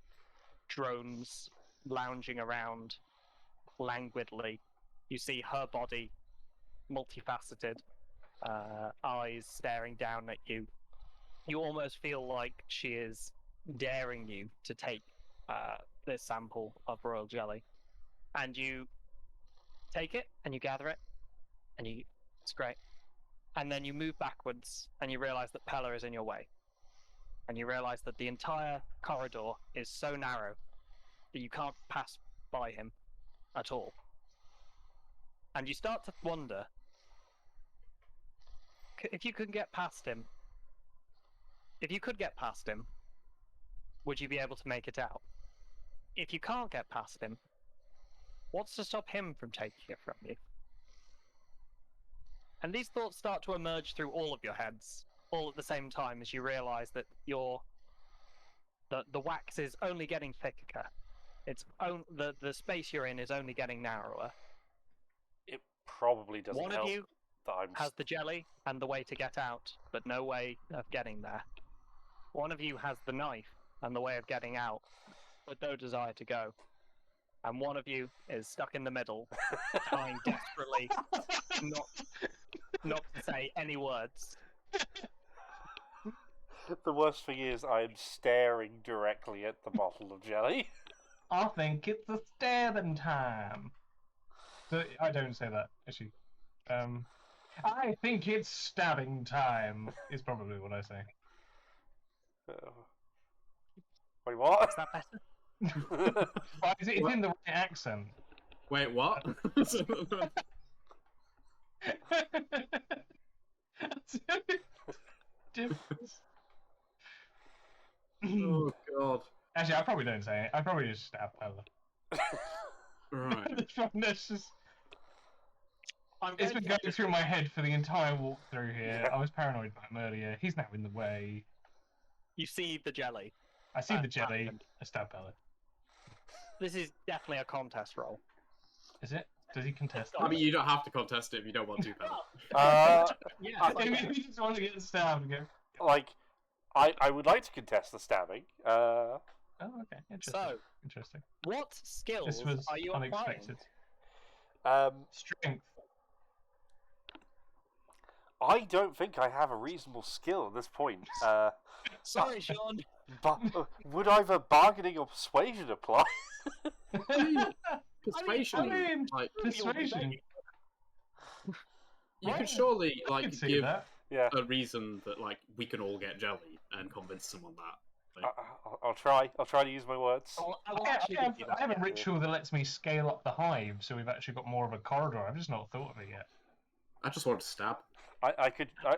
drones lounging around languidly. You see her body, multifaceted, eyes staring down at you. You almost feel like she is daring you to take this sample of royal jelly. And you take it, and you gather it, and it's great. And then you move backwards, and you realize that Pella is in your way. And you realize that the entire corridor is so narrow that you can't pass by him at all. And you start to wonder, if you could get past him, would you be able to make it out? If you can't get past him, what's to stop him from taking it from you? And these thoughts start to emerge through all of your heads, all at the same time, as you realize that the wax is only getting thicker. The space you're in is only getting narrower. It probably doesn't help. One of you that I'm has the jelly and the way to get out, but no way of getting there. One of you has the knife and the way of getting out, but no desire to go. And one of you is stuck in the middle, trying desperately not to say any words. The worst thing is I'm staring directly at the bottle of jelly. I think it's a stabbing time. I don't say that, actually. I think it's stabbing time, is probably what I say. Wait, what? Is that better? Why is it in the right accent? Wait, what? Difference. Oh god. Actually, I probably don't say it. I probably just stab Pella. Right. That's just... I'm It's going been to going through my head for the entire walkthrough here. Yeah. I was paranoid about him earlier. He's now in the way. You see the jelly. I see the jelly. happened. I stab Pella. This is definitely a contest roll. Is it? Does he contest I it? mean, you don't have to contest it if you don't want to, Pella. Yeah. Maybe he just wants to get stabbed and go. Like, I would like to contest the stabbing. Oh, okay. Interesting. So, Interesting. what skills This was are you unexpected. Strength. I don't think I have a reasonable skill at this point. applying? Sorry, Sean. But would either bargaining or persuasion apply? Persuasion, I mean, like, persuasion. you Right. could surely I like can see give that. Yeah, a reason that like we can all get jelly and convince someone that. I'll try. I'll try to use my words. I will I actually have, give you I have that. a ritual that lets me scale up the hive, so we've actually got more of a corridor. I've just not thought of it yet. I just want to stab. I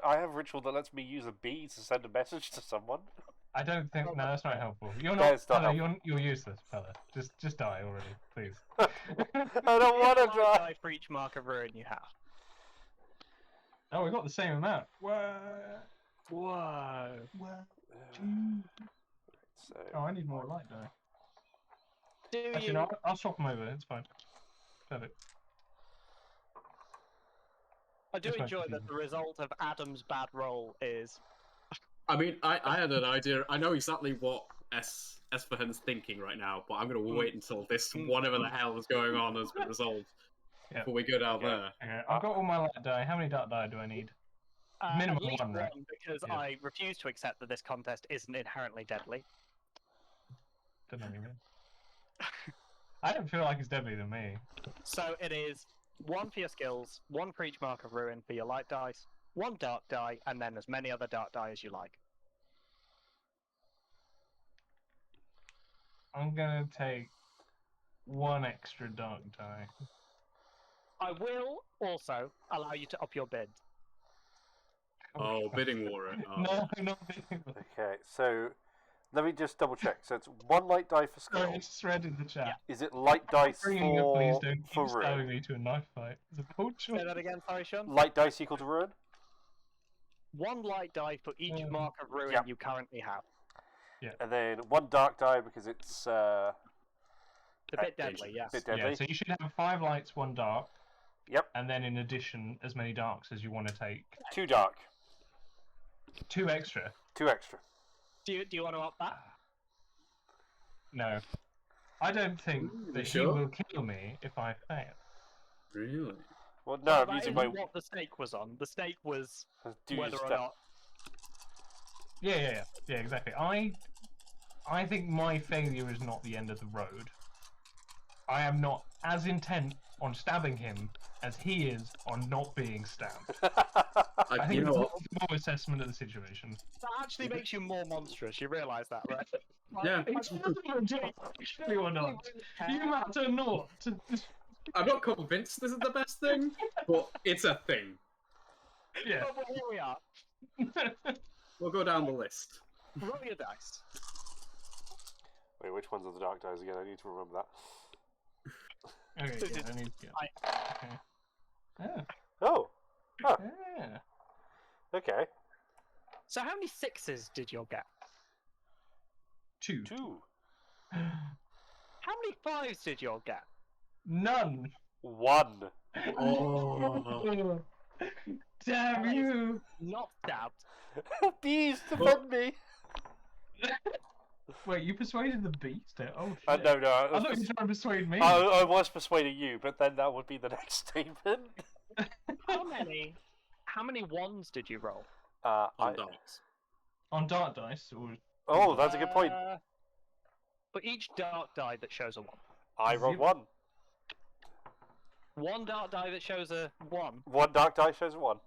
have a ritual that lets me use a bee to send a message to someone. I don't think. No, that's not helpful. You're No, not. it's not Fella, you're useless, fella. Just die already, please. I don't want to die. Die for each mark of ruin you have. Oh, we got the same amount. Whoa. Whoa. So, Oh, I need more light die. Do Actually, you? no, I'll swap them over. It's fine. Perfect. I do This might enjoy be that the result of Adam's bad roll is I mean, I had an idea. I know exactly what Esfahan's thinking right now, but I'm going to wait until this whatever the hell is going on has been resolved Yeah. before we go down Okay. there. Okay, I've got all my light die. How many dark die do I need? Minimum at least one, right? because Yeah. I refuse to accept that this contest isn't inherently deadly. Don't know what you mean. I don't feel like it's deadlier than me. So it is one for your skills, one for each mark of ruin for your light dice, one dark die, and then as many other dark die as you like. I'm gonna take one extra dark die. I will also allow you to up your bid. Oh, bidding war. Oh. No, not bidding. okay, so let me just double check. So it's one light die for skill. Sorry, it's thread in the chat. Is it light dice Bringing up, please for don't keep ruin? stabbing me to a knife fight. It's a poor choice. Say that again, sorry, Sean. Light dice equal to ruin? One light die for each mark of ruin Yep. you currently have. And then one dark die because it's It's a bit Dangerous. deadly, yes. bit deadly. Yeah, so you should have 5 lights, 1 dark. Yep. And then in addition, as many darks as you want to take. 2 dark. 2 extra. 2 extra. Do you want to up that? No. I don't think Ooh, that sure? he will kill me if I fail. Really? Well, no, I'm That using isn't my what the stake was on. The stake was do whether or stuff. not. Yeah, exactly. I think my failure is not the end of the road. I am not as intent on stabbing him as he is on not being stabbed. I think You know it's what? a more assessment of the situation. That actually makes you more monstrous. You realise that, right? Yeah. It's really or not. You matter not. I'm not convinced this is the best thing, but it's a thing. Yeah. But here we are. We'll go down the list. Roll your dice. Wait, which ones are the dark dice again? I need to remember that. Okay, yeah, I need to get. Okay. Yeah. Oh, Yeah. okay. So how many sixes did you get? 2. 2. How many fives did you get? None. 1. Oh. Damn you! Not stabbed. Bees, defend me! Wait, you persuaded the beast? Oh shit. No, I thought you were I trying to persuade me. was persuading you, but then that would be the next statement. How many ones did you roll? On darts. On dark dice, or Oh, that's a good point. For each dark die that shows a 1. I rolled 1. One dark die that shows a 1. 1 dark die shows a 1.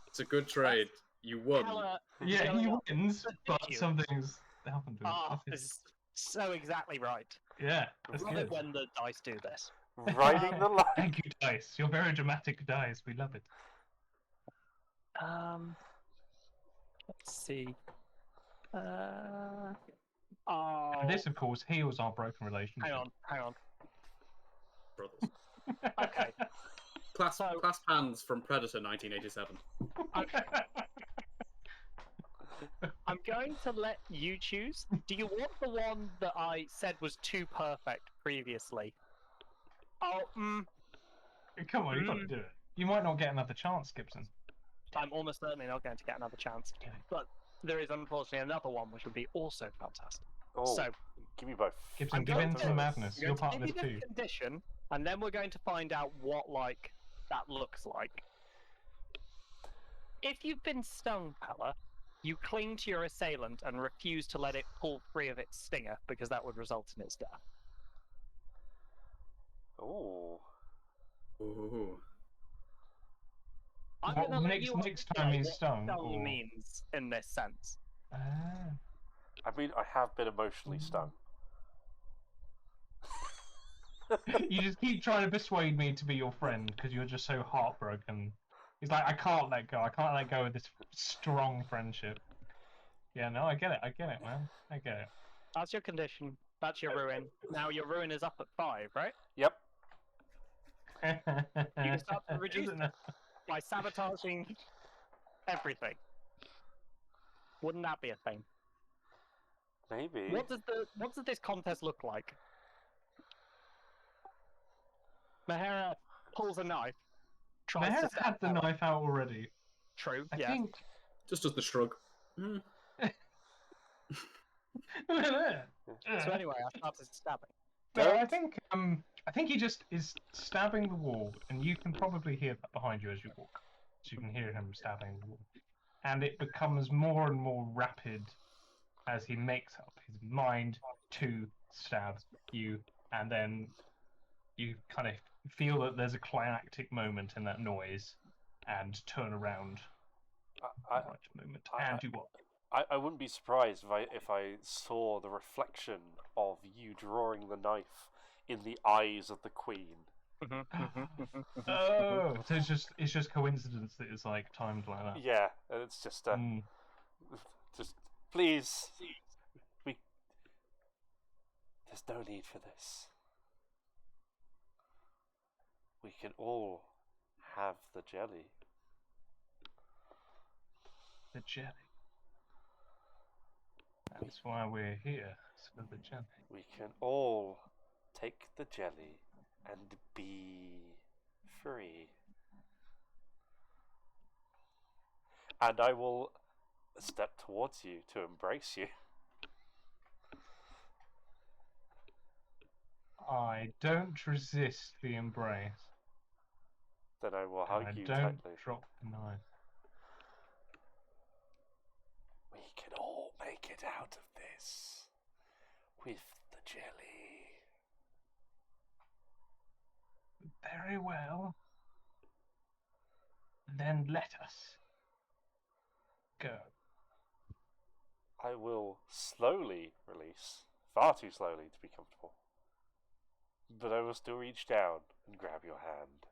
It's a good trade. You won. Hella yeah, going he up wins, but you. something's happened to him. Ah, That's it. So exactly right. Yeah, that's Love good. it when the dice do this. Riding the line. Thank you, dice. You're very dramatic dice. We love it. Let's see. Oh, And this, of course, heals our broken relationship. hang on. Brothers. Okay. Clasp hands from Predator 1987. Okay. I'm going to let you choose. Do you want the one that I said was too perfect previously? Oh, Come on, you've got to do it. You might not get another chance, Gibson. I'm almost certainly not going to get another chance. But there is unfortunately another one which would be also fantastic. Oh, So, give me both. Gibson, I'm give going in to the madness. I'm You're going part to of give this you too. this condition, and then we're going to find out what that looks like. If you've been stung, Pella, you cling to your assailant and refuse to let it pull free of its stinger, because that would result in its death. Oh. Ooh. I'm What, going to let you next time he's what stung, stung or... means in this sense. Ah. I mean, I have been emotionally stung. You just keep trying to persuade me to be your friend because you're just so heartbroken. He's like, I can't let go. I can't let go of this strong friendship. Yeah, no, I get it, man. I get it. That's your condition. That's your ruin. Now your ruin is up at 5, right? Yep. You can start to reduce Isn't it it? by sabotaging everything. Wouldn't that be a thing? Maybe. What does this contest look like? Mahara pulls a knife. Tries Maher to stab had the Pella. knife out already. True. I Yeah. think. Just does the shrug. Mm. So anyway, I started stabbing. No, I think he just is stabbing the wall, and you can probably hear that behind you as you walk. So you can hear him stabbing the wall, and it becomes more and more rapid as he makes up his mind to stab you, and then you kind of feel that there's a climactic moment in that noise, and turn around. I moment, I- and you what? I wouldn't be surprised if I saw the reflection of you drawing the knife in the eyes of the queen. Oh, so it's just coincidence that it's like timed like that. Yeah, and it's just just please, there's no need for this. We can all have the jelly. The jelly. That's why we're here. So the jelly. We can all take the jelly and be free. And I will step towards you to embrace you. I don't resist the embrace. Then I will And hug I you don't tightly. drop the knife. We can all make it out of this with the jelly. Very well. Then let us go. I will slowly release, far too slowly to be comfortable. But I will still reach down and grab your hand.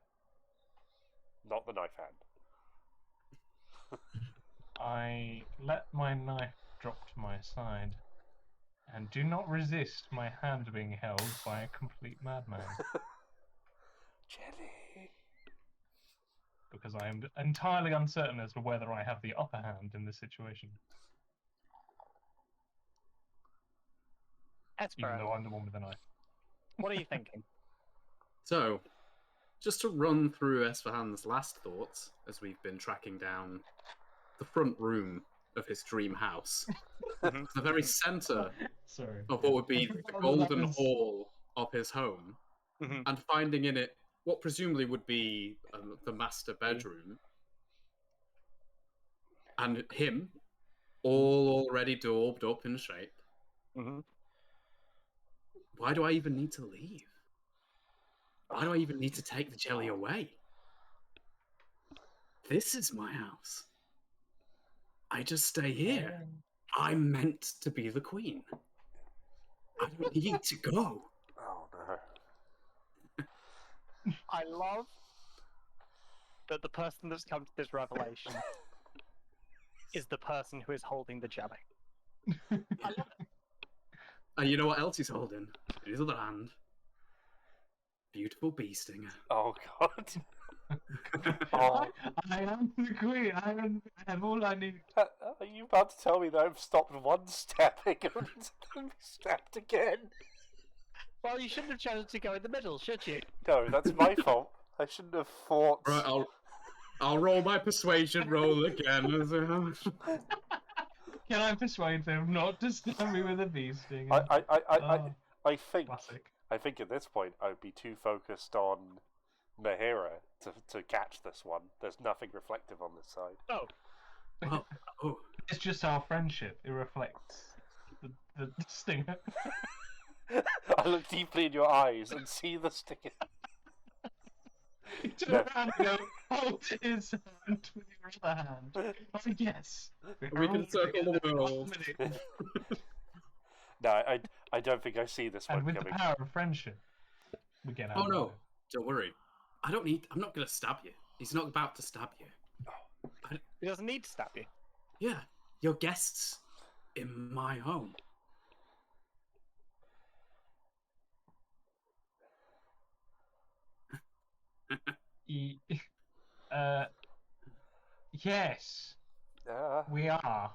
Not the knife hand. I let my knife drop to my side and do not resist my hand being held by a complete madman. Jelly. Because I am entirely uncertain as to whether I have the upper hand in this situation. Even Espero, though I'm the one with the knife. what are you thinking? So, just to run through Esfahan's last thoughts as we've been tracking down the front room of his dream house, the very centre of what would be the golden hall of his home, and finding in it what presumably would be the master bedroom, and him, all already daubed up in shape. Why do I even need to leave? Why do I even need to take the jelly away? This is my house. I just stay here. I'm meant to be the queen. I don't need to go. Oh no. I love that the person that's come to this revelation is the person who is holding the jelly. I love it. And you know what else he's holding? In his other hand. Beautiful bee stinger. Oh god. Oh. I am the queen. I have all I need. Are you about to tell me that I've stopped one stabbing only to be stabbed again? Well, you shouldn't have chosen to go in the middle, should you? No, that's my fault. I shouldn't have fought. Right, I'll roll my persuasion roll again. Can I persuade them not to stab me with a bee stinger? I think Classic. I think at this point I'd be too focused on Mahira to catch this one. There's nothing reflective on this side. Oh, Oh. It's just our friendship. It reflects the stinger. I look deeply in your eyes and see the sticker. Turn around and go, hold his hand with your other hand. Oh, yes. We can circle the world. No, I don't think I see this one And with coming. the power of friendship, we get out. Oh no, don't worry. I'm not going to stab you. He's not about to stab you. he doesn't need to stab you. Yeah, you're guests in my home. Yes, Ah, we are.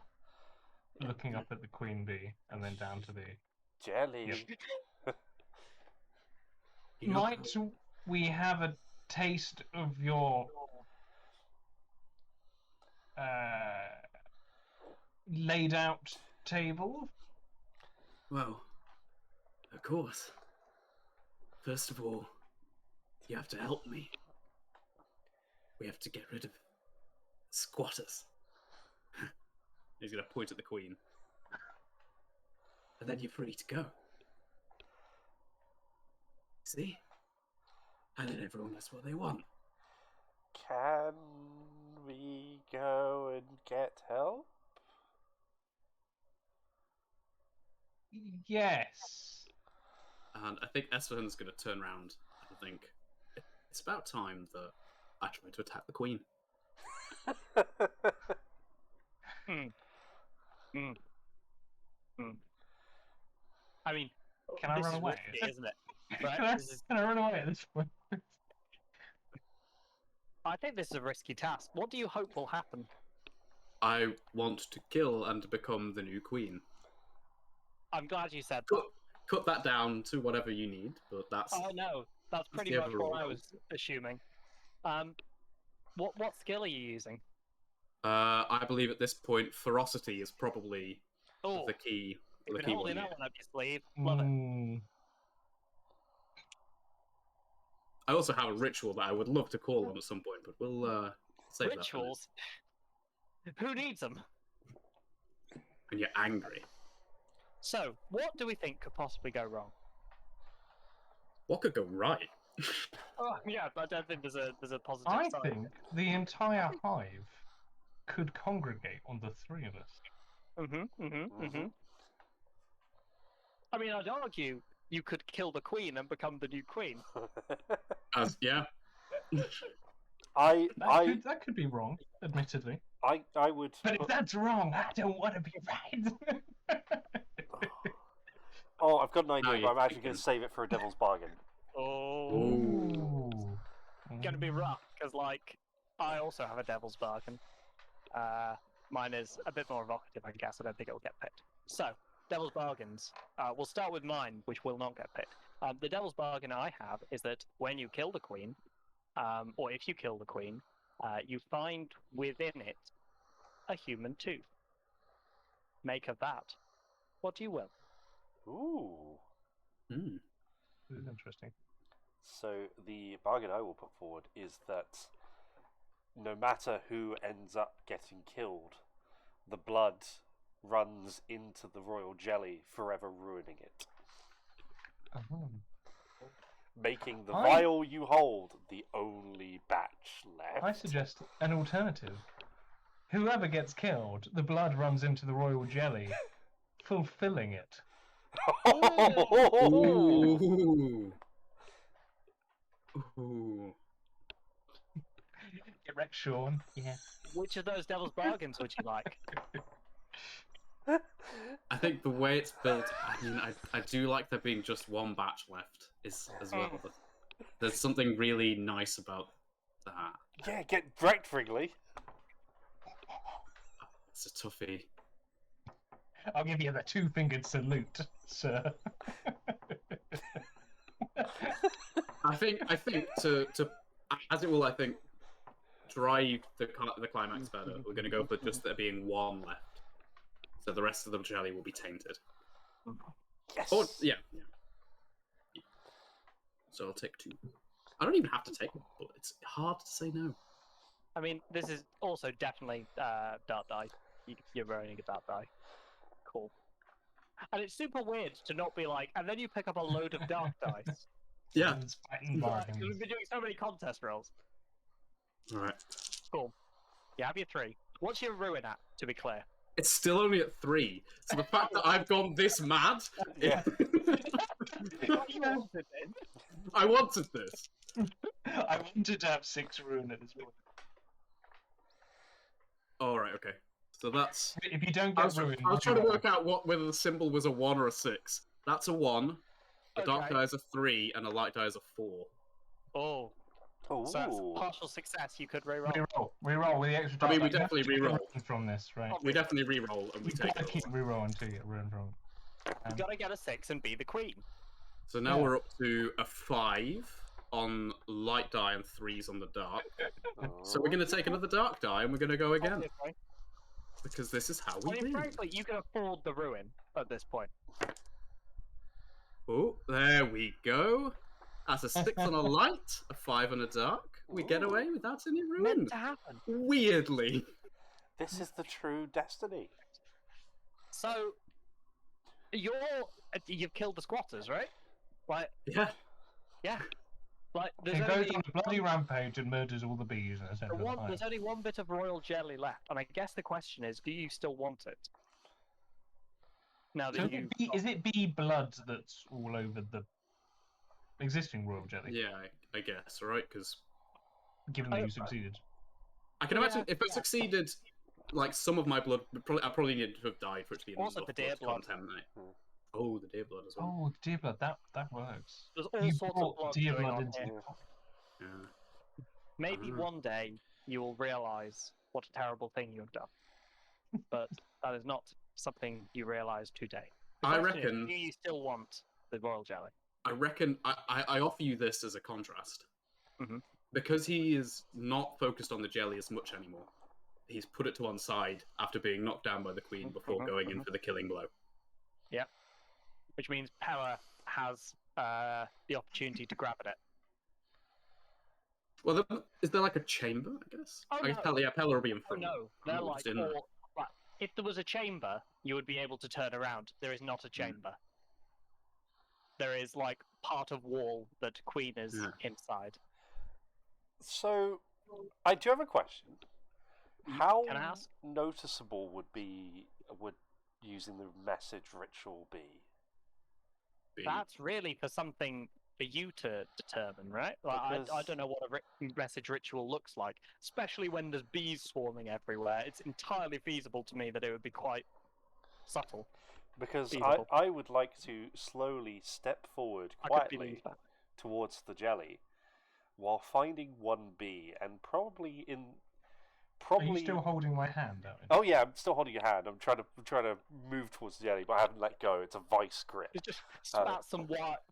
Looking up at the queen bee and then down to the. jelly. You know, Might we have a taste of your laid out table? well, of course. First of all, you have to help me. We have to get rid of squatters. He's going to point at the queen. And then you're free to go. See? And then everyone gets what they want. Can we go and get help? Yes. And I think Esfahan's going to turn around and think, it's about time that I try to attack the queen. I mean, Can I this run is away? risky, isn't it? Right? Can I run away at this point? I think this is a risky task. What do you hope will happen? I want to kill and become the new queen. I'm glad you said that. Cut that down to whatever you need, but that's... Oh no, that's pretty the much what I overall was assuming. What skill are you using? I believe at this point, ferocity is probably Oh, the key. you've The been key holding one. that one up your sleeve. Love it. I also have a ritual that I would love to call on at some point, but we'll save that. Rituals? Who needs them? And you're angry. So, what do we think could possibly go wrong? What could go right? Oh, yeah, I don't think there's a positive I side. think the entire hive could congregate on the three of us. I mean, I'd argue you could kill the queen and become the new queen. Yeah. That could be wrong, admittedly. I would. But if that's wrong, I don't want to be right. Oh, I've got an idea, No, but I'm you're actually going to save it for a devil's bargain. Oh, Ooh. gonna be rough because, like, I also have a devil's bargain. Mine is a bit more evocative, I guess. I don't think it will get picked. So, devil's bargains. We'll start with mine, which will not get picked. The devil's bargain I have is that when you kill the queen, or if you kill the queen, you find within it a human tooth. Make of that what you will. Ooh. Hmm. This is interesting. So the bargain I will put forward is that no matter who ends up getting killed, the blood runs into the royal jelly, forever ruining it. Making the vial you hold the only batch left. I suggest an alternative. Whoever gets killed, the blood runs into the royal jelly, fulfilling it. Ooh. Ooh. Get wrecked, Sean. Yeah. Which of those devil's bargains would you like? I think the way it's built, I mean, I do like there being just one batch left as well. There's something really nice about that. Yeah, get wrecked, Wrigley. It's a toughie. I'll give you the two-fingered salute, sir. I think to as it will, I think, drive the climax better. We're going to go for just there being one left, so the rest of the jelly will be tainted. Yes. Oh yeah. So I'll take 2. I don't even have to take one, but it's hard to say no. I mean, this is also definitely dark die. You're rolling a dark die. Cool. And it's super weird to not be like, and then you pick up a load of dark dice. Yeah. It's fighting Because bargains. we've been doing so many contest rolls. All right. Cool. You have your 3. What's your ruin at, to be clear? It's still only at 3. So the fact that I've gone this mad. Yeah. I wanted this. I wanted to have 6 ruin at this point. All right. Okay. So that's. If you don't I get was, ruin, I was trying to work out whether the symbol was a 1 or a 6. That's a 1. A dark Okay. die is a 3, and a light die is a 4. Oh, Ooh. so that's partial success. You could reroll. Reroll with the extra. I mean, we die. You have to definitely get reroll. ruin from this, right? We definitely re-roll and we You take gotta it. keep rerolling until you get ruin from it. You gotta get a 6 and be the queen. So now Yeah. we're up to a 5 on light die and 3s on the dark. So we're going to take another dark die and we're going to go again. Obviously. Because this is how I we mean, win. frankly, you can afford the ruin at this point. Oh, there we go. That's a 6 on a light, a 5 on a dark. We get away without any ruin. Meant to happen. Weirdly. This is the true destiny. So, you've killed the squatters, right? Like, Yeah. yeah. Like, It there's goes only, on a bloody rampage and murders all the bees in the centre of the hive. there's only one bit of royal jelly left, and I guess the question is, do you still want it? Now So that you, is it bee blood that's all over the existing royal jelly? Yeah, I guess, right? Because Given that you succeeded. I can imagine if I succeeded, like some of my blood, I probably needed to have died for it to be Also enough the deer blood. contaminate. Oh, the deer blood as well. Oh, deer blood, that works. there's all You sorts of brought blood deer going blood on into here. Yeah. Maybe one day you will realize what a terrible thing you've done, but that is not something you realize today. The I question is, reckon- do you still want the royal jelly? I reckon I offer you this as a contrast. Mhm. Because he is not focused on the jelly as much anymore. He's put it to one side after being knocked down by the queen before going in for the killing blow. Yeah. Which means Pella has the opportunity to grab at it. Well, is there like a chamber, I guess? Oh, I guess no. Pella will be in Oh front. no, they're Oh, like, it's in there. like, if there was a chamber, you would be able to turn around. There is not a chamber. There is like part of wall that Queen is inside. So, I do have a question. How Can I ask? noticeable would using the message ritual be? That's really for something for you to determine, right? Like, I Because- don't know what a message ritual looks like, especially when there's bees swarming everywhere. It's entirely feasible to me that it would be quite subtle. Because Feasible. I would like to slowly step forward I could quietly believe that. towards the jelly, while finding one bee and probably Are you still holding my hand out? Oh yeah, I'm still holding your hand. I'm trying to move towards the jelly, but I haven't let go. It's a vice grip. You just spat some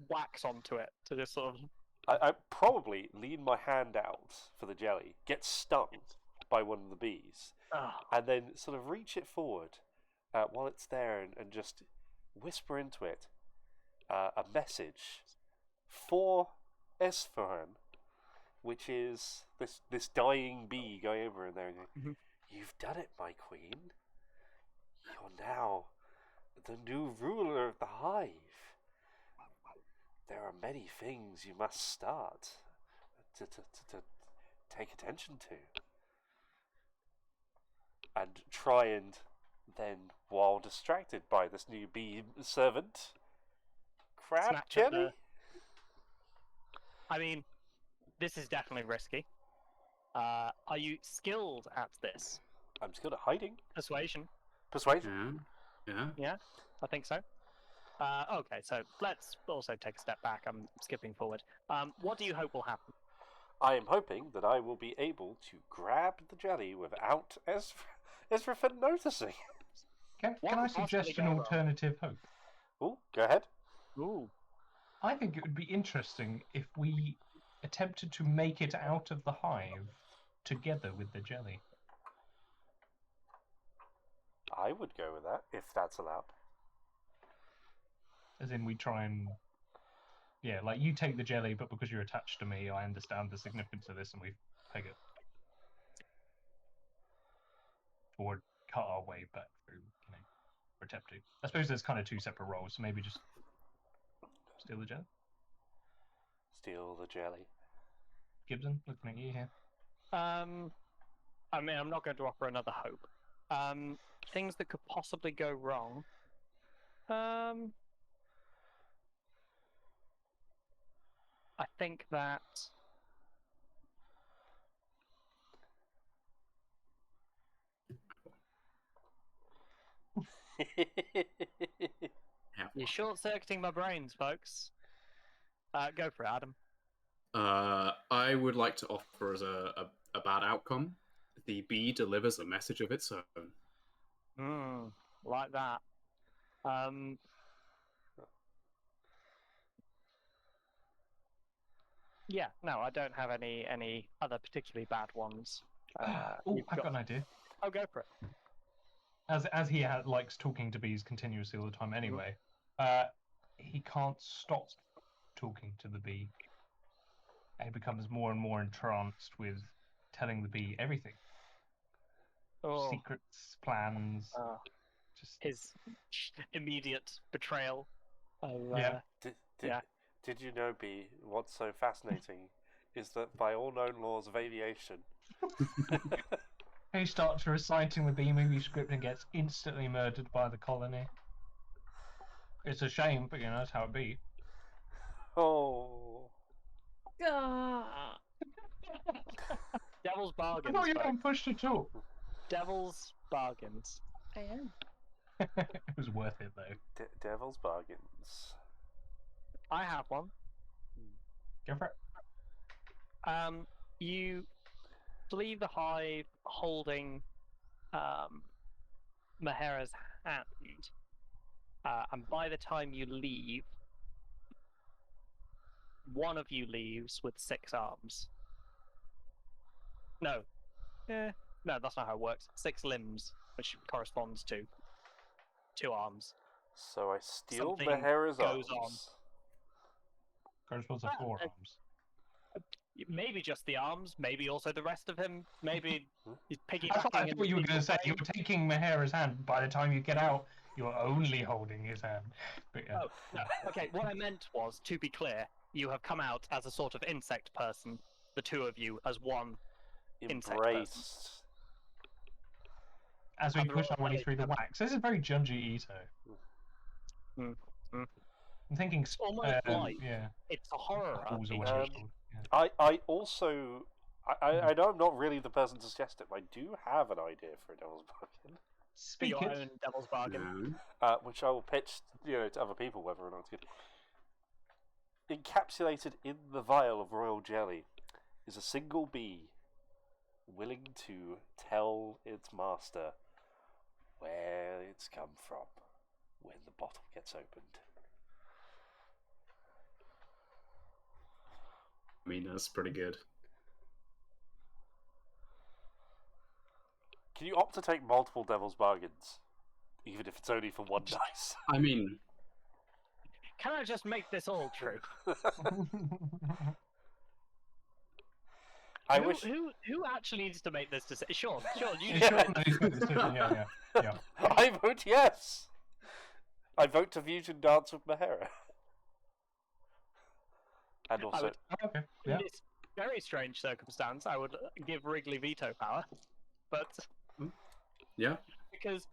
wax onto it to just sort of. I probably lean my hand out for the jelly, get stung by one of the bees, and then sort of reach it forward while it's there and just whisper into it a message for Esfahan, which is this dying bee going over in there and going, "You've done it, my queen. You're now the new ruler of the hive. There are many things you must start to take attention to. And try and then, while distracted by this new bee servant, crab snatch at jelly? I mean, this is definitely risky. Are you skilled at this? I'm skilled at hiding. Persuasion? Persuasion. Yeah. Yeah, I think so. Okay, so let's also take a step back. I'm skipping forward. What do you hope will happen? I am hoping that I will be able to grab the jelly without Ezrafin noticing. Can What I could possibly suggest an go wrong? alternative hope? Oh, go ahead. Ooh. I think it would be interesting if we attempted to make it out of the hive together with the jelly. I would go with that, if that's allowed. As in, we try and... Yeah, like, you take the jelly, but because you're attached to me, I understand the significance of this, and we peg it. Or cut our way back through, or attempt to. I suppose there's kind of two separate roles, so maybe just steal the jelly. Steal the jelly. Gibson, looking at you here. I mean, I'm not going to offer another hope. Things that could possibly go wrong. I think that you're short-circuiting my brains, folks. Go for it, Adam. I would like to offer as a bad outcome. The bee delivers a message of its own. Like that. Yeah, no, I don't have any other particularly bad ones. I've got an idea. Oh, go for it. As he likes talking to bees continuously all the time anyway, he can't stop talking to the bee. He becomes more and more entranced with telling the bee everything. Oh, Secrets, plans, just his immediate betrayal. Yeah. Did you know, Bee, what's so fascinating is that by all known laws of aviation... He starts reciting the B-movie script and gets instantly murdered by the colony. It's a shame, but that's how it be. Oh... Ah. Devil's I bargains. thought you folks. weren't pushed at all. Devil's bargains. I am. It was worth it, though. Devil's bargains. I have one. Go for it. You leave the hive holding Mahera's hand, and by the time you leave, one of you leaves with 6 arms. No. No, that's not how it works. 6 limbs, which corresponds to 2 arms. So I steal Something Mahera's goes arms. Corresponds to 4 arms. Maybe just the arms, maybe also the rest of him, maybe he's I piggybacking. thought you were going to say you were taking Mahera's hand. By the time you get out, you're only holding his hand. But yeah. Oh, no. Okay, what I meant was, to be clear, you have come out as a sort of insect person, the two of you as one insect person. Embraced. As we And push they're our all way through the wax. This is very Junji Ito. I'm thinking... It's almost like yeah. it's a horror Apples or RPG. whatever it's called. Yeah. I also... I know I'm not really the person to suggest it, but I do have an idea for a Devil's Bargain. For Speak your it. own devil's bargain. Which I will pitch to other people whether or not it's good. Encapsulated in the vial of royal jelly is a single bee willing to tell its master where it's come from when the bottle gets opened. I mean, that's pretty good. Can you opt to take multiple Devil's Bargains, even if it's only for 1 dice? I mean, Can I just make this all true? I who, wish. who actually needs to make this decision? Sean, you Yeah, need to sure, make no, he's got the decision, yeah. I vote yes. I vote to fusion dance with Mahera. And also, would- Okay, In yeah. this very strange circumstance, I would give Wrigley veto power, but yeah. because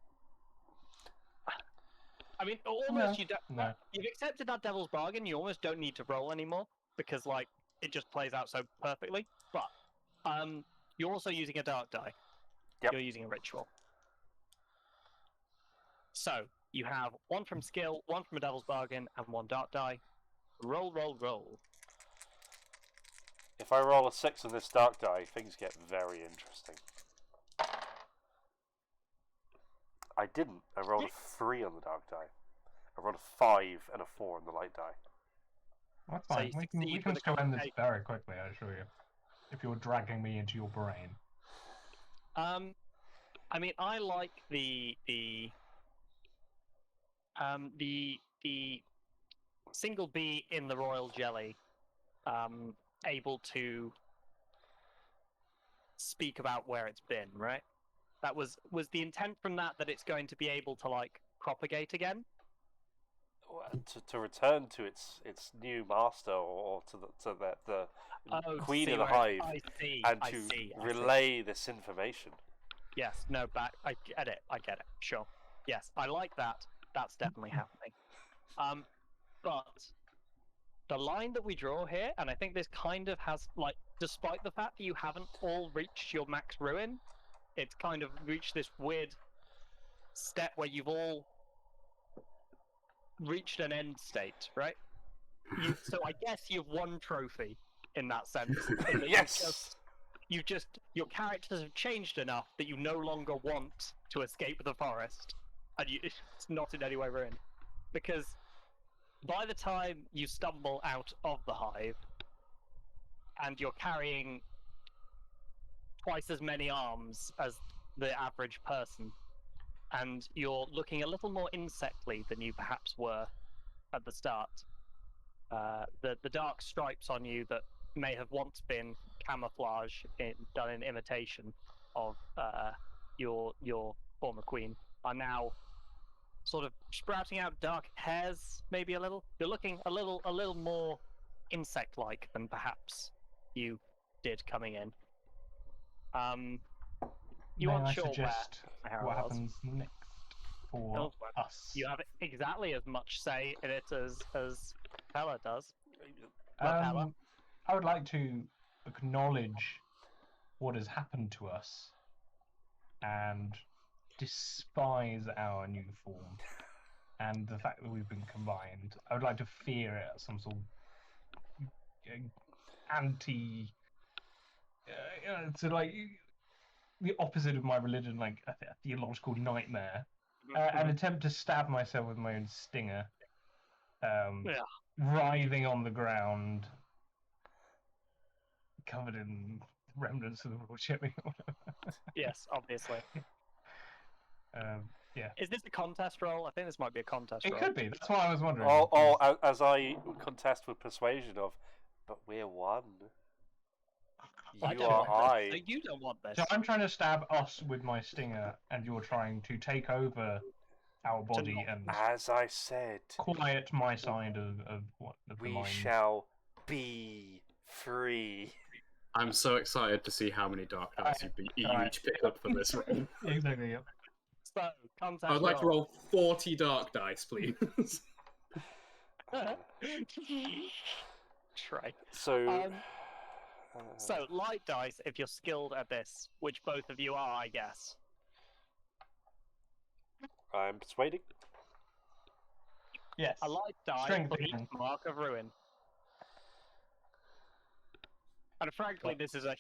I mean, almost you don't. No. You've accepted that devil's bargain. You almost don't need to roll anymore because, like, it just plays out so perfectly. But you're also using a dark die. Yep. You're using a ritual. So you have one from skill, one from a devil's bargain, and one dark die. Roll, roll, roll. If I roll a 6 on this dark die, things get very interesting. I didn't. I rolled a 3 on the dark die. I rolled a 5 and a 4 on the light die. That's So fine. you We succeed can with still a end this combination. very quickly, I assure you. If you're dragging me into your brain. I mean, I like the single bee in the royal jelly, able to speak about where it's been. Right? That was the intent from that it's going to be able to like propagate again. To return to its new master, or to the queen of the hive, and to relay this information. Yes, no, I get it. Sure. Yes, I like that. That's definitely happening. But the line that we draw here, and I think this kind of has, like, despite the fact that you haven't all reached your max ruin, it's kind of reached this weird step where you've all reached an end state, right? So I guess you've won trophy in that sense. In that Yes! your characters have changed enough that you no longer want to escape the forest, and it's not in any way ruined. Because by the time you stumble out of the hive, and you're carrying twice as many arms as the average person, and you're looking a little more insectly than you perhaps were at the start, the dark stripes on you that may have once been camouflage done in imitation of your former queen are now sort of sprouting out dark hairs, maybe a little. You're looking a little more insect-like than perhaps you did coming in. You May aren't I sure suggest where what it was. happens next for us? You have exactly as much say in it as Pella does. I would like to acknowledge what has happened to us and despise our new form and the fact that we've been combined. I would like to fear it as some sort of anti. It's like the opposite of my religion, like a theological nightmare. An attempt to stab myself with my own stinger. Writhing on the ground, covered in remnants of the raw chili. Yes, obviously. Yeah. Is this a contest roll? I think this might be a contest roll. It could be. That's why I was wondering. As I contest with persuasion of, but we're one. You are I. No, you don't want this. So I'm trying to stab us with my stinger, and you're trying to take over our body and, as I said, quiet my side of the mind. We shall be free. I'm so excited to see how many dark dice you each pick up for this roll. Exactly. Yep. So, contest I would like to roll 40 dark dice, please. Try. So, light dice if you're skilled at this, which both of you are, I guess. I'm persuading. Yes. A light die for each mark of ruin. And frankly, this is a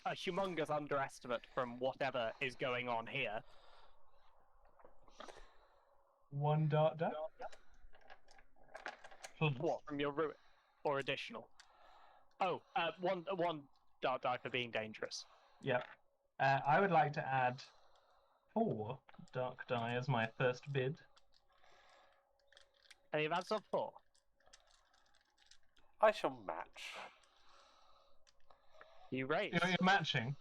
humongous underestimate from whatever is going on here. One dark die? What, from your ruin? Or additional? Oh, one dark die for being dangerous. Yep. I would like to add 4 dark die as my first bid. And you've had some 4. I shall match. You raise. You're matching.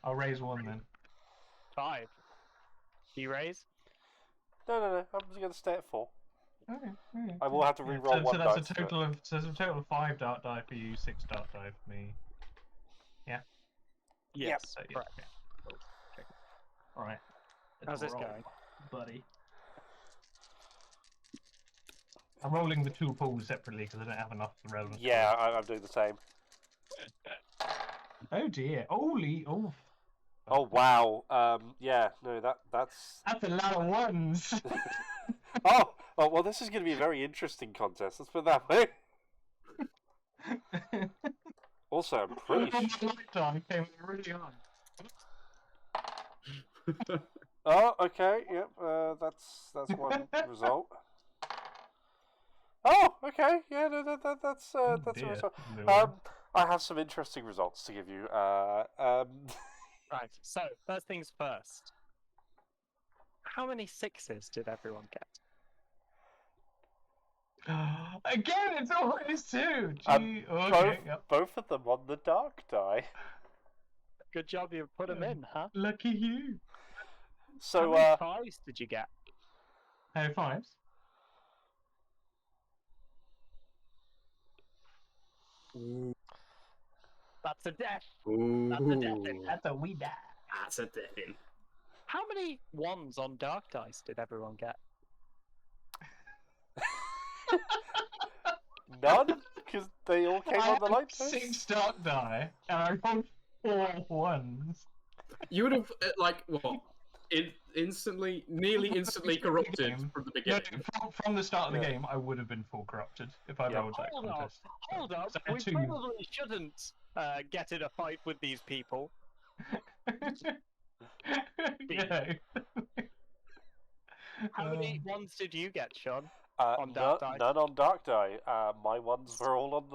I'll raise 1 then. 5. Do you raise? No. I'm just going to stay at 4. Okay. I will have to re-roll one that's dice. a total of 5 dark die for you, 6 dark die for me. Yeah. Yes. So, yeah. Correct. All right. How's this going, buddy? I'm rolling the 2 pools separately because I don't have enough relevant. Yeah, I'm doing the same. Oh dear. Holy. Oh. Oh wow. Yeah. No, that's. That's a lot of ones. Oh. Oh well, this is going to be a very interesting contest. Let's put it that way. Also, I'm pretty sure. Lifetime came really on. Oh, okay. Yep. That's one result. Oh, okay. Yeah. No, that's a dear. result. No. I have some interesting results to give you. Right. So first things first. How many 6s did everyone get? Again, it's always 2. Gee. both, Okay. Yep. both of them on the dark die. Good job you put them in, huh? Lucky you. So, How many 5s did you get? High fives. That's a death. Ooh. That's a death. That's a wee die. That's a thing. How many 1s on dark dice did everyone get? none, because they all came on the I light had dice. 6 dark die, and I rolled 4 ones. You would have like what? Nearly instantly corrupted from the No, beginning. from the start of the Yeah. game, I would have been full corrupted if I Yeah. rolled that Hold up. contest. Hold up. So We 2. probably shouldn't get in a fight with these people. Yeah. How many 1s did you get, Sean? On dark die? None on dark die. My ones were all on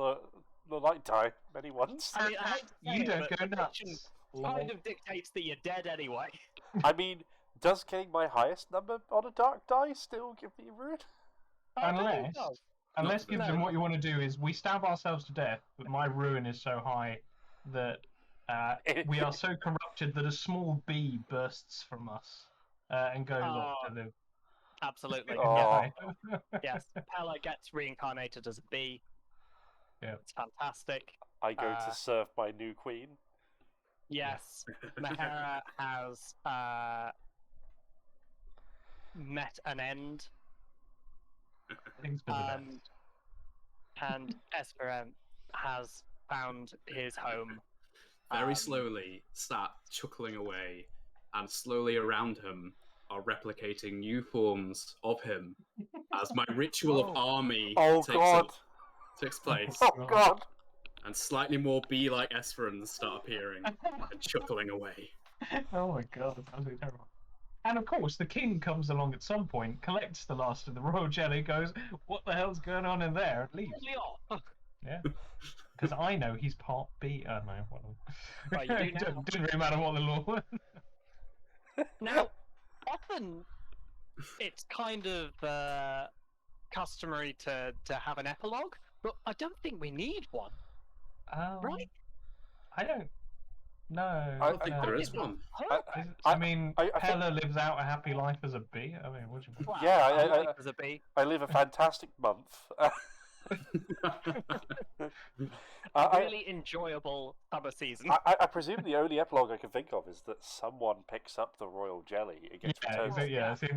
the light die. Many ones. I mean, I hate to say You it, don't but go fiction nuts. kind of dictates that you're dead anyway. I mean, does getting my highest number on a dark die still give me a ruin? I don't think Unless, so. unless No. Gibson, what you want to do is we stab ourselves to death, but my ruin is so high that we are so corrupted that a small bee bursts from us and goes off to live. Absolutely. Oh. Yeah. Yes. Pella gets reincarnated as a bee. Yeah. It's fantastic. I go to serve my new queen. Yes. Mahara has met an end. Things for the best. And Esperant has found his home. Very slowly start chuckling away, and slowly around him are replicating new forms of him as my ritual of army Oh God! takes place, Oh God! and slightly more bee-like Esperons start appearing and chuckling away. Oh my god, that's absolutely terrible. And of course, the king comes along at some point, collects the last of the royal jelly, goes, "What the hell's going on in there?" and leaves. Yeah. Because I know he's part B. No, whatever. Right, you do now. Didn't really matter what the law was. Now, often it's kind of customary to have an epilogue, but I don't think we need one. Right? I don't know. I don't think there is one. I mean, I think- Pella lives out a happy life as a bee. I mean, what do you Well, Yeah, I like as a bee. I live a fantastic month. A really enjoyable summer season. I presume the only epilogue I can think of is that someone picks up the royal jelly. It gets returned.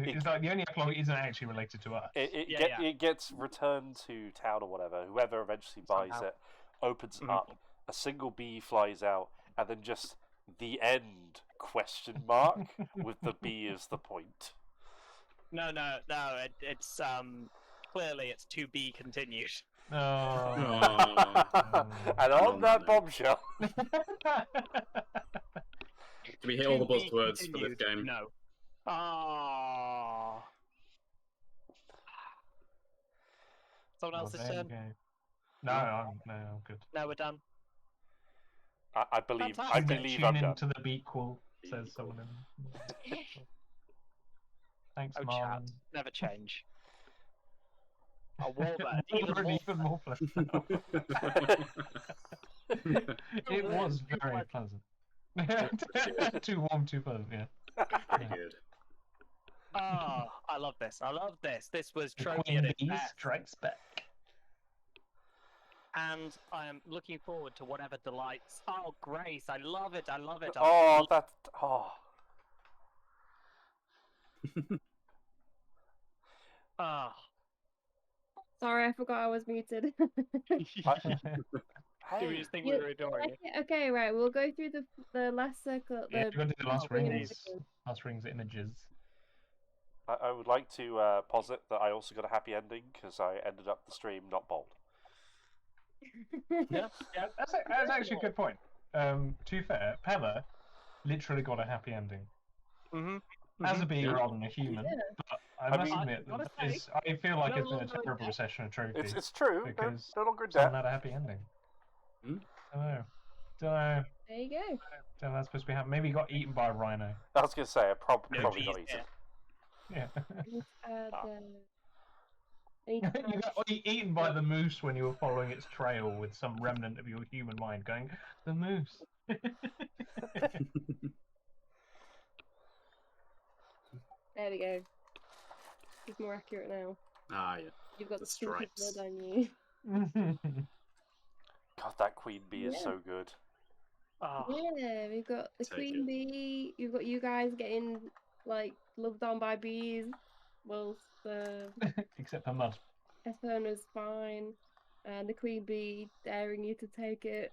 It's like the only epilogue isn't actually related to us. It gets returned to town or whatever. Whoever eventually buys Somehow. it opens it up. A single bee flies out, and then just the end ? With the bee as the point. No. It's clearly it's to be continued. Oh. And on that bombshell. Do we hit all the buzzwords for this game? No. Ah. Someone else's turn. No, I'm good. No, we're done. I believe Fantastic. I'm Tune done. into the bequel, says someone. Thanks, Oh, Marlon. chat. Never change. A warbird, even more. Even more pleasant. It was very pleasant. Too warm, too pleasant. Yeah. Pretty good. Oh, I love this. I love this. This was The trophy Queen at its Bee best. strikes back. And I am looking forward to whatever delights. Oh, Grace, I love it. I love it. Oh, that. Oh. Ah. Sorry, I forgot I was muted. Do we Hey, just think we were adoring it? Okay, right. We'll go through the last circle. Yeah, you've got to do the last Oh, please. rings. Last rings images. I would like to posit that I also got a happy ending because I ended up the stream not bold. Yeah. Yeah, that's actually a good point. To be fair, Pella literally got a happy ending. As a bee Yeah. rather than a human, Yeah. but I must mean- admit gotta that say, I feel like no it's been a longer in terrible debt. recession of trophies. It's true. because No longer in someone debt. had a happy ending. Hmm? Don't know. There you go. Don't know that's supposed to be happening. Maybe he got eaten by a rhino. I was going to say, I probably No got bees eaten. Yeah. Let's add, Ah. You got eaten by the moose when you were following its trail with some remnant of your human mind going, the moose. There we go. It's more accurate now. Ah, yeah. You've got The the stinky stripes. blood on you. God, that queen bee is Yeah. so good. Oh, Yeah, we've got the Take queen it. bee. You've got you guys getting like loved on by bees. Whilst the Except for mud. Esperna's fine, and the queen bee daring you to take it.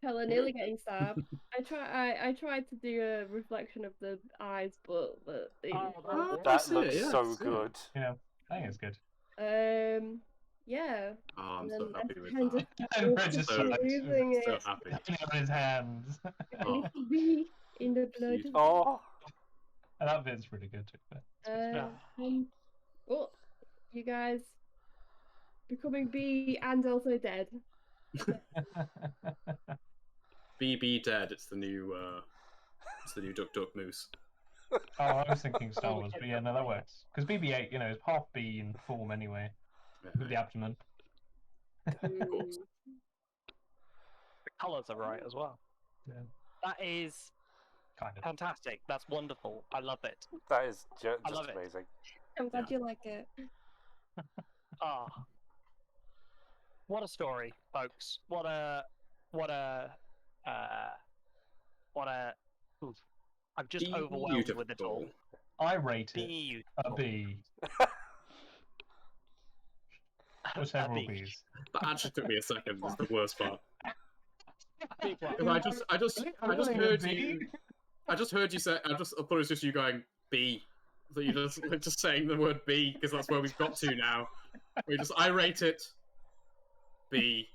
Hella nearly getting stabbed. I tried to do a reflection of the eyes, but they didn't Oh, follow. I That see looks it, yeah, so I see it. good. Yeah, I think it's good. Yeah. Oh, I'm And so then happy with Esperna that. And just Regis So- losing So it. happy. in his hands. A Oh. little bee in the blood. Beautiful. Oh, And that bit's really good too. Oh, you guys becoming bee and also dead. BB dead. It's the new Duck Duck Moose. Oh, I was thinking Star Wars, but yeah, no, that works. Because BB-8, is half bee in form anyway, with the abdomen. Mm. the colours are right as well. Yeah, That is kind of. fantastic. That's wonderful. I love it. that is just I love it. amazing. I'm glad Yeah. you like it. Ah, what a story, folks! What a oof. I'm just overwhelmed with it all. Beautiful. I rate it Beautiful. a B. Or A several bee. Bs. That actually took me a second. Is the worst part. Big one. Because I just heard you. I just heard you say. I thought it was just you going B. So you just saying the word B because that's where we've got to now. I rate it B.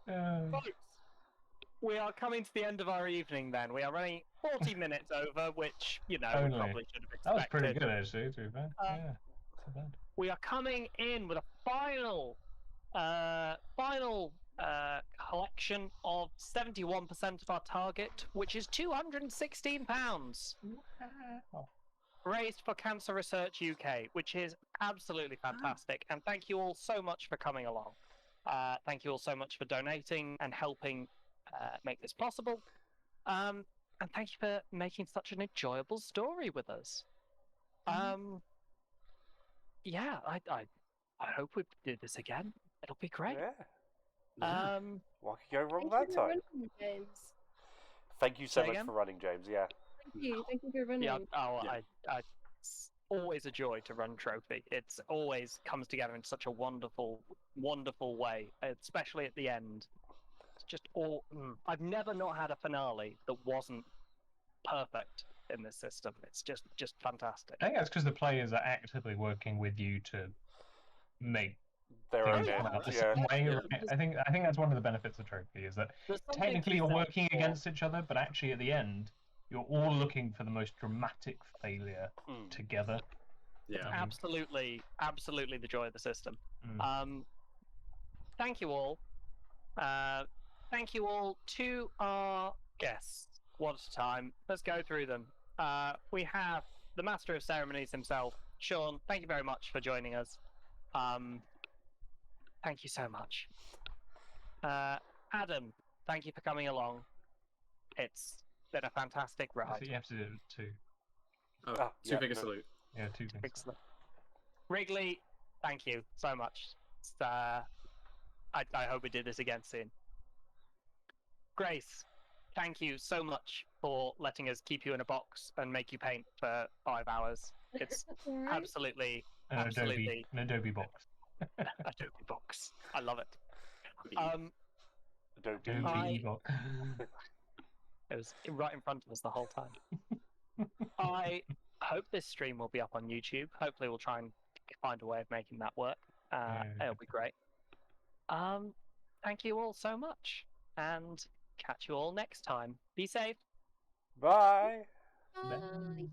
Folks, we are coming to the end of our evening then. We are running 40 minutes over, which, we Only. probably should have expected. That was pretty good, actually, to be fair. Yeah, not so bad. We are coming in with a final collection of 71% of our target, which is £216 raised for Cancer Research UK, which is absolutely fantastic. And thank you all so much for coming along. Thank you all so much for donating and helping make this possible. And thank you for making such an enjoyable story with us. Yeah, I hope we do this again. It'll be great. Yeah. What could go wrong Thank that you for time? running, James. Thank you so Say much again? for running, James. Yeah. Thank you for running. Yeah, Yeah. it's always a joy to run Trophy. It's always comes together in such a wonderful, wonderful way, especially at the end. It's just I've never not had a finale that wasn't perfect in this system. It's just fantastic. I think that's because the players are actively working with you to make Their things own come out ends. the Yeah. same way. Yeah. Right? I think that's one of the benefits of Trophy is that There's something to technically be you're said working for- against each other, but actually at the end you're all looking for the most dramatic failure Mm. together. Yeah. Absolutely the joy of the system. Mm. Thank you all. Thank you all to our guests. One at a time. Let's go through them. We have the Master of Ceremonies himself, Sean. Thank you very much for joining us. Thank you so much. Adam, thank you for coming along. It's been a fantastic So ride. you have to do two. Oh, Ah, too yeah, big a no. salute. Yeah, two things. Excellent. Wrigley, thank you so much. I hope we do this again soon. Grace, thank you so much for letting us keep you in a box and make you paint for 5 hours. It's Alright. absolutely, An absolutely Adobe box. Adobe box. I love it. Adobe. I- box. It was right in front of us the whole time. I hope this stream will be up on YouTube. Hopefully, we'll try and find a way of making that work. It'll be great. Thank you all so much, and catch you all next time. Be safe. Bye. Bye.